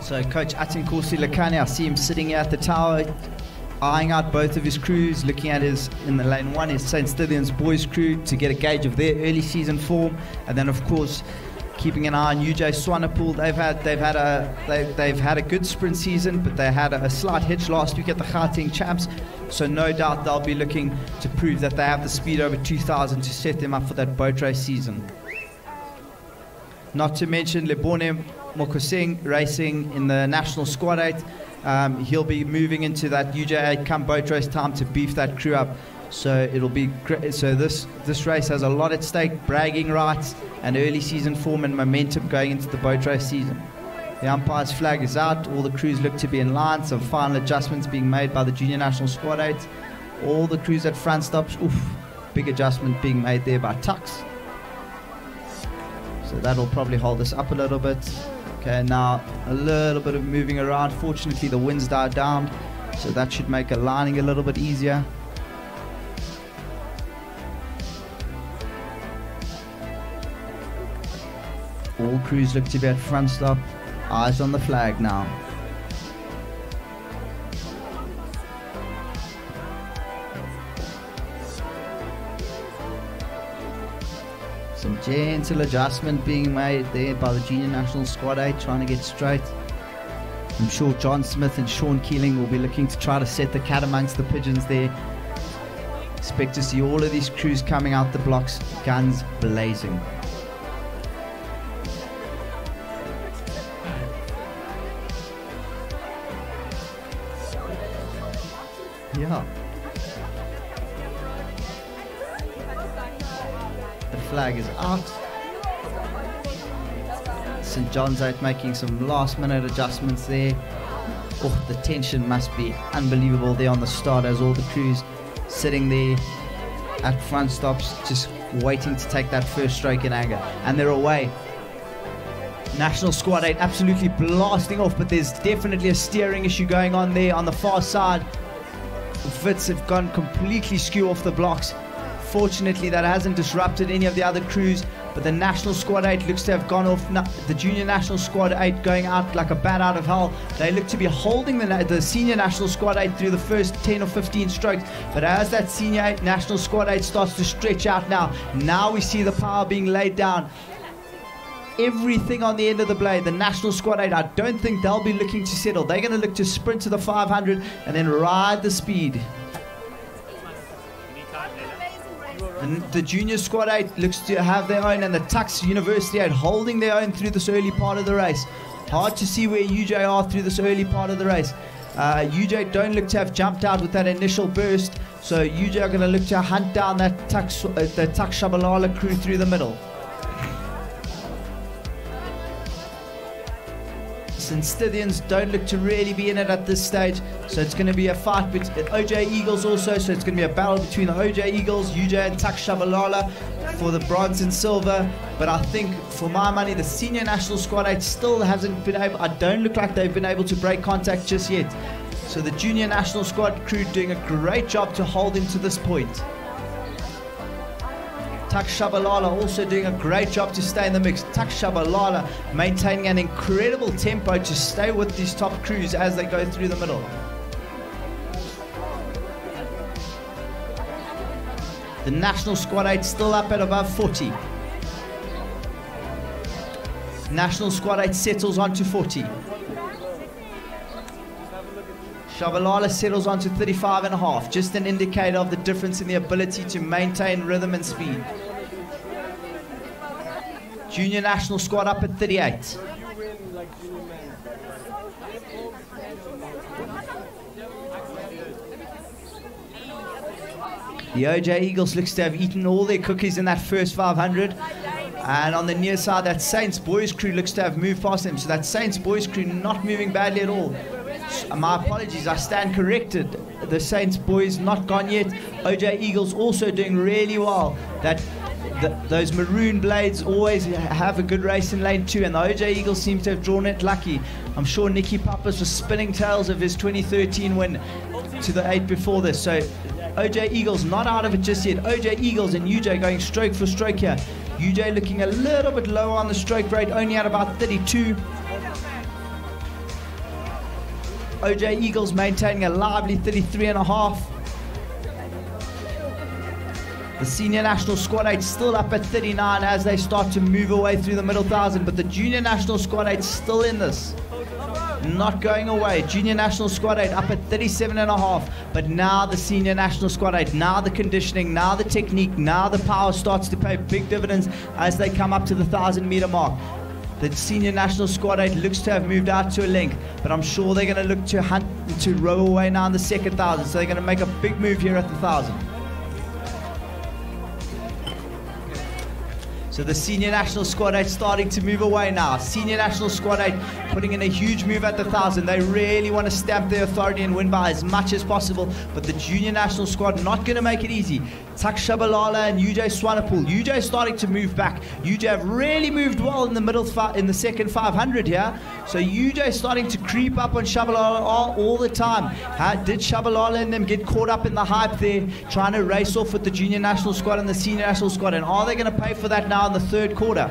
So Coach Atinkosi Lekane, I see him sitting here at the tower, eyeing out both of his crews, looking at in the lane 1, his St. Stithians boys crew to get a gauge of their early season form, and then of course keeping an eye on UJ Swanepoel. They've had a good sprint season, but they had a slight hitch last week at the Gauteng champs. So no doubt they'll be looking to prove that they have the speed over 2,000 to set them up for that boat race season. Not to mention Lebone Mokosing racing in the National Squad 8. He'll be moving into that UJ8 come boat race time to beef that crew up. So it'll be great. So this race has a lot at stake: bragging rights and early season form and momentum going into the boat race season. The umpire's flag is out. All the crews look to be in line. Some final adjustments being made by the Junior National Squad 8. All the crews at front stops. Big adjustment being made there by Tux. So that'll probably hold us up a little bit. Okay, now a little bit of moving around. Fortunately, the wind's died down, so that should make aligning a little bit easier. All crews look to be at front stop. Eyes on the flag now. Some gentle adjustment being made there by the Junior National Squad 8, trying to get straight. I'm sure John Smith and Sean Keeling will be looking to try to set the cat amongst the pigeons there. Expect to see all of these crews coming out the blocks, guns blazing. Yeah. The flag is out. St. John's 8 making some last minute adjustments there. Oh, the tension must be unbelievable there on the start as all the crews sitting there at front stops just waiting to take that first stroke in anger. And they're away. National Squad 8 absolutely blasting off, but there's definitely a steering issue going on there on the far side. Fits have gone completely skew off the blocks. Fortunately, that hasn't disrupted any of the other crews, but the National Squad 8 looks to have gone off. The Junior National Squad 8 going out like a bat out of hell. They look to be holding the Senior National Squad 8 through the first 10 or 15 strokes, but as that Senior National Squad 8 starts to stretch out now we see the power being laid down. Everything on the end of the blade. The National Squad 8, I don't think they'll be looking to settle. They're going to look to sprint to the 500 and then ride the speed. And the Junior Squad 8 looks to have their own, and the Tux University 8 holding their own through this early part of the race. Hard to see where UJ are through this early part of the race. UJ don't look to have jumped out with that initial burst, so UJ are going to look to hunt down that Tux Shabalala crew through the middle. Stallions don't look to really be in it at this stage, so it's going to be a fight between OJ Eagles also, so it's going to be a battle between the OJ Eagles, UJ and Tux Shabalala for the bronze and silver. But I think for my money the Senior National Squad 8 still hasn't been able, I don't look like they've been able to break contact just yet. So the Junior National Squad crew doing a great job to hold him to this point. Tux Shabalala also doing a great job to stay in the mix. Tux Shabalala maintaining an incredible tempo to stay with these top crews as they go through the middle. The National Squad 8 still up at above 40. National Squad 8 settles onto 40. Shabalala settles onto 35.5, just an indicator of the difference in the ability to maintain rhythm and speed. Junior National Squad up at 38. The OJ Eagles looks to have eaten all their cookies in that first 500. And on the near side, that Saints Boys crew looks to have moved past them. So that Saints Boys crew not moving badly at all. My apologies, I stand corrected. The Saints Boys not gone yet. OJ Eagles also doing really well. Those maroon blades always have a good race in lane 2, and the OJ Eagles seem to have drawn it lucky. I'm sure Nicky Pappas was spinning tails of his 2013 win to the 8 before this. So OJ Eagles not out of it just yet. OJ Eagles and UJ going stroke for stroke here. UJ looking a little bit lower on the stroke rate, only at about 32. OJ Eagles maintaining a lively 33.5. The Senior National Squad 8 still up at 39 as they start to move away through the middle 1,000, but the Junior National Squad 8 still in this. Not going away. Junior National Squad 8 up at 37.5, but now the Senior National Squad 8, now the conditioning, now the technique, now the power starts to pay big dividends as they come up to the 1,000-meter mark. The Senior National Squad 8 looks to have moved out to a length, but I'm sure they're going to look to hunt to row away now in the second 1,000, so they're going to make a big move here at the 1,000. So the Senior National Squad 8 starting to move away now. Senior National Squad 8 putting in a huge move at the 1,000. They really want to stamp their authority and win by as much as possible, but the Junior National Squad not going to make it easy. Tux Shabalala and UJ Swanepoel. UJ starting to move back. UJ have really moved well in the middle, in the second 500 here. So UJ starting to creep up on Shabalala all the time. Did Shabalala and them get caught up in the hype there, trying to race off with the Junior National Squad and the Senior National Squad? And are they going to pay for that now in the third quarter?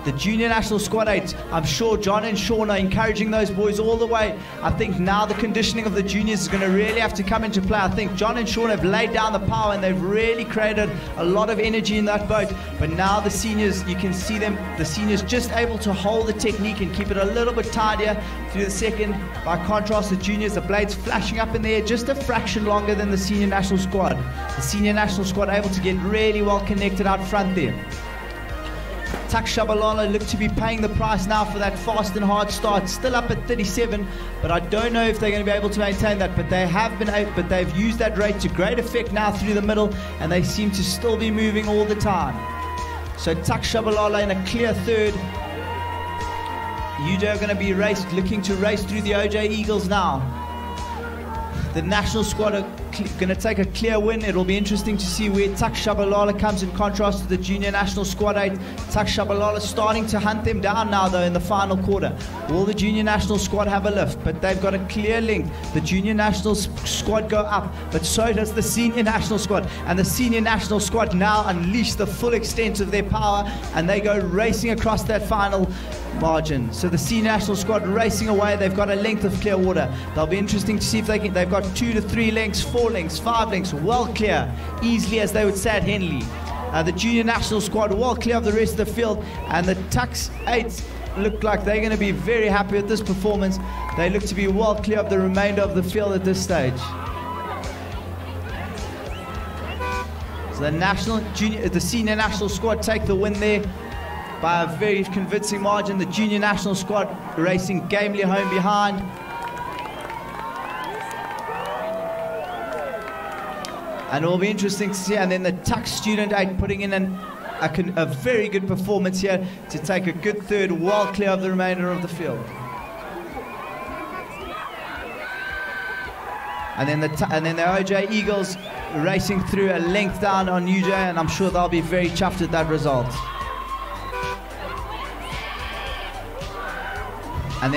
The Junior National Squad 8, I'm sure John and Sean are encouraging those boys all the way. I think now the conditioning of the juniors is going to really have to come into play. I think John and Sean have laid down the power and they've really created a lot of energy in that boat. But now the seniors, you can see them, the seniors just able to hold the technique and keep it a little bit tidier through the second. By contrast, the juniors, the blades flashing up in the air just a fraction longer than the Senior National Squad. The Senior National Squad able to get really well connected out front there. Tux Shabalala look to be paying the price now for that fast and hard start. Still up at 37, but I don't know if they're going to be able to maintain that. But they have been able, but they've used that rate to great effect now through the middle, and they seem to still be moving all the time. So Tux Shabalala in a clear third. UJ are going to be looking to race through the OJ Eagles now. The National Squad are going to take a clear win. It'll be interesting to see where Tak Shabalala comes in contrast to the junior national squad 8. Tak Shabalala starting to hunt them down now, though, in the final quarter. Will the junior national squad have a lift? But they've got a clear link. The junior national squad go up, but so does the senior national squad. And the senior national squad now unleash the full extent of their power, and they go racing across that final margin. So the senior national squad racing away. They've got a length of clear water. They'll be interesting to see if they've got 2 to 3 lengths, 4 lengths, 5 lengths, well clear, easily, as they would say at Henley. The junior national squad well clear of the rest of the field, and the Tucks 8 look like they're going to be very happy with this performance. They look to be well clear of the remainder of the field at this stage. So the senior national squad take the win there by a very convincing margin. The junior national squad racing gamely home behind. And it will be interesting to see. And then the Tuck student 8 putting in a very good performance here to take a good third, well clear of the remainder of the field. And then the OJ Eagles racing through a length down on UJ, and I'm sure they'll be very chuffed at that result. And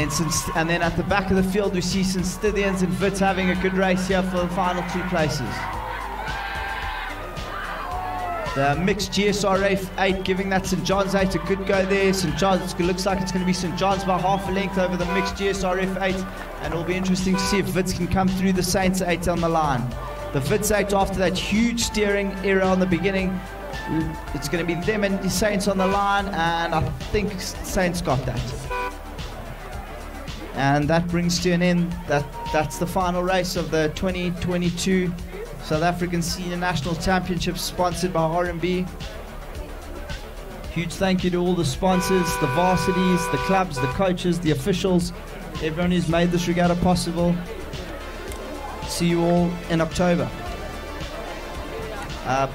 then at the back of the field we see St. Stithians and Wits having a good race here for the final 2 places. The mixed GSRF 8 giving that St. John's 8 a good go there. St. John's, it looks like it's going to be St. John's by half a length over the mixed GSRF 8, and it'll be interesting to see if Wits can come through the Saints 8 on the line. The Wits 8, after that huge steering error on the beginning, it's going to be them and the Saints on the line, and I think Saints got that. And that brings to an end, that's the final race of the 2022 South African Senior National Championship, sponsored by RMB. Huge thank you to all the sponsors, the varsities, the clubs, the coaches, the officials, everyone who's made this regatta possible. See you all in October.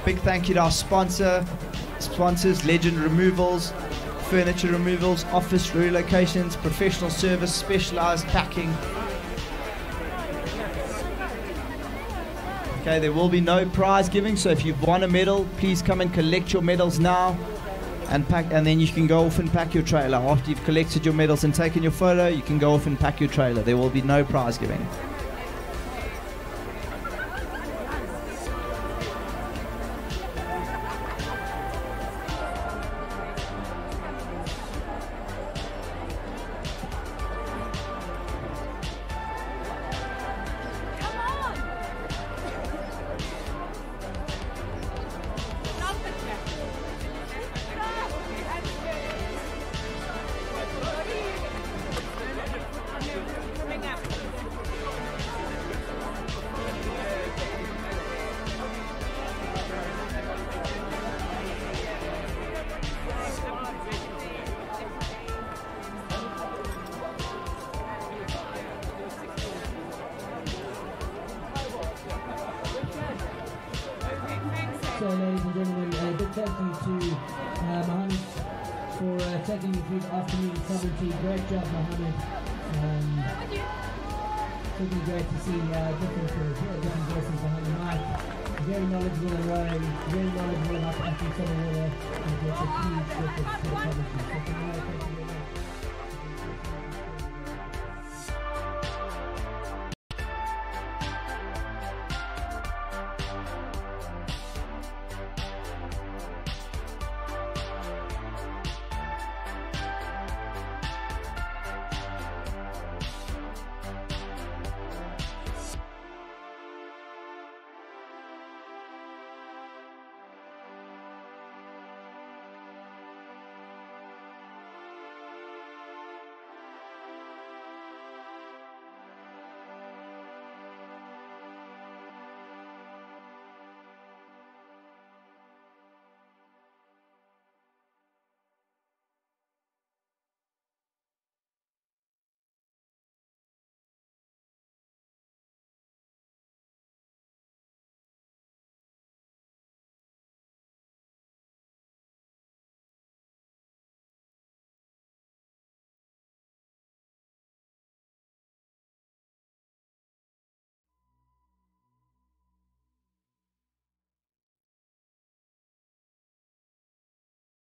Big thank you to our sponsors, Legend Removals, Furniture Removals, Office Relocations, Professional Service, Specialized Packing. Okay, there will be no prize giving, so if you've won a medal, please come and collect your medals now and pack, and then you can go off and pack your trailer. After you've collected your medals and taken your photo, you can go off and pack your trailer. There will be no prize giving. So, ladies and gentlemen, a big thank you to Mohammed for taking you through the afternoon commentary. Great job, Mohammed. Certainly great to see different voices behind the mic. Very knowledgeable in rowing, very knowledgeable about the African summer water, and just a huge difference to the commentary. So, thank you very much.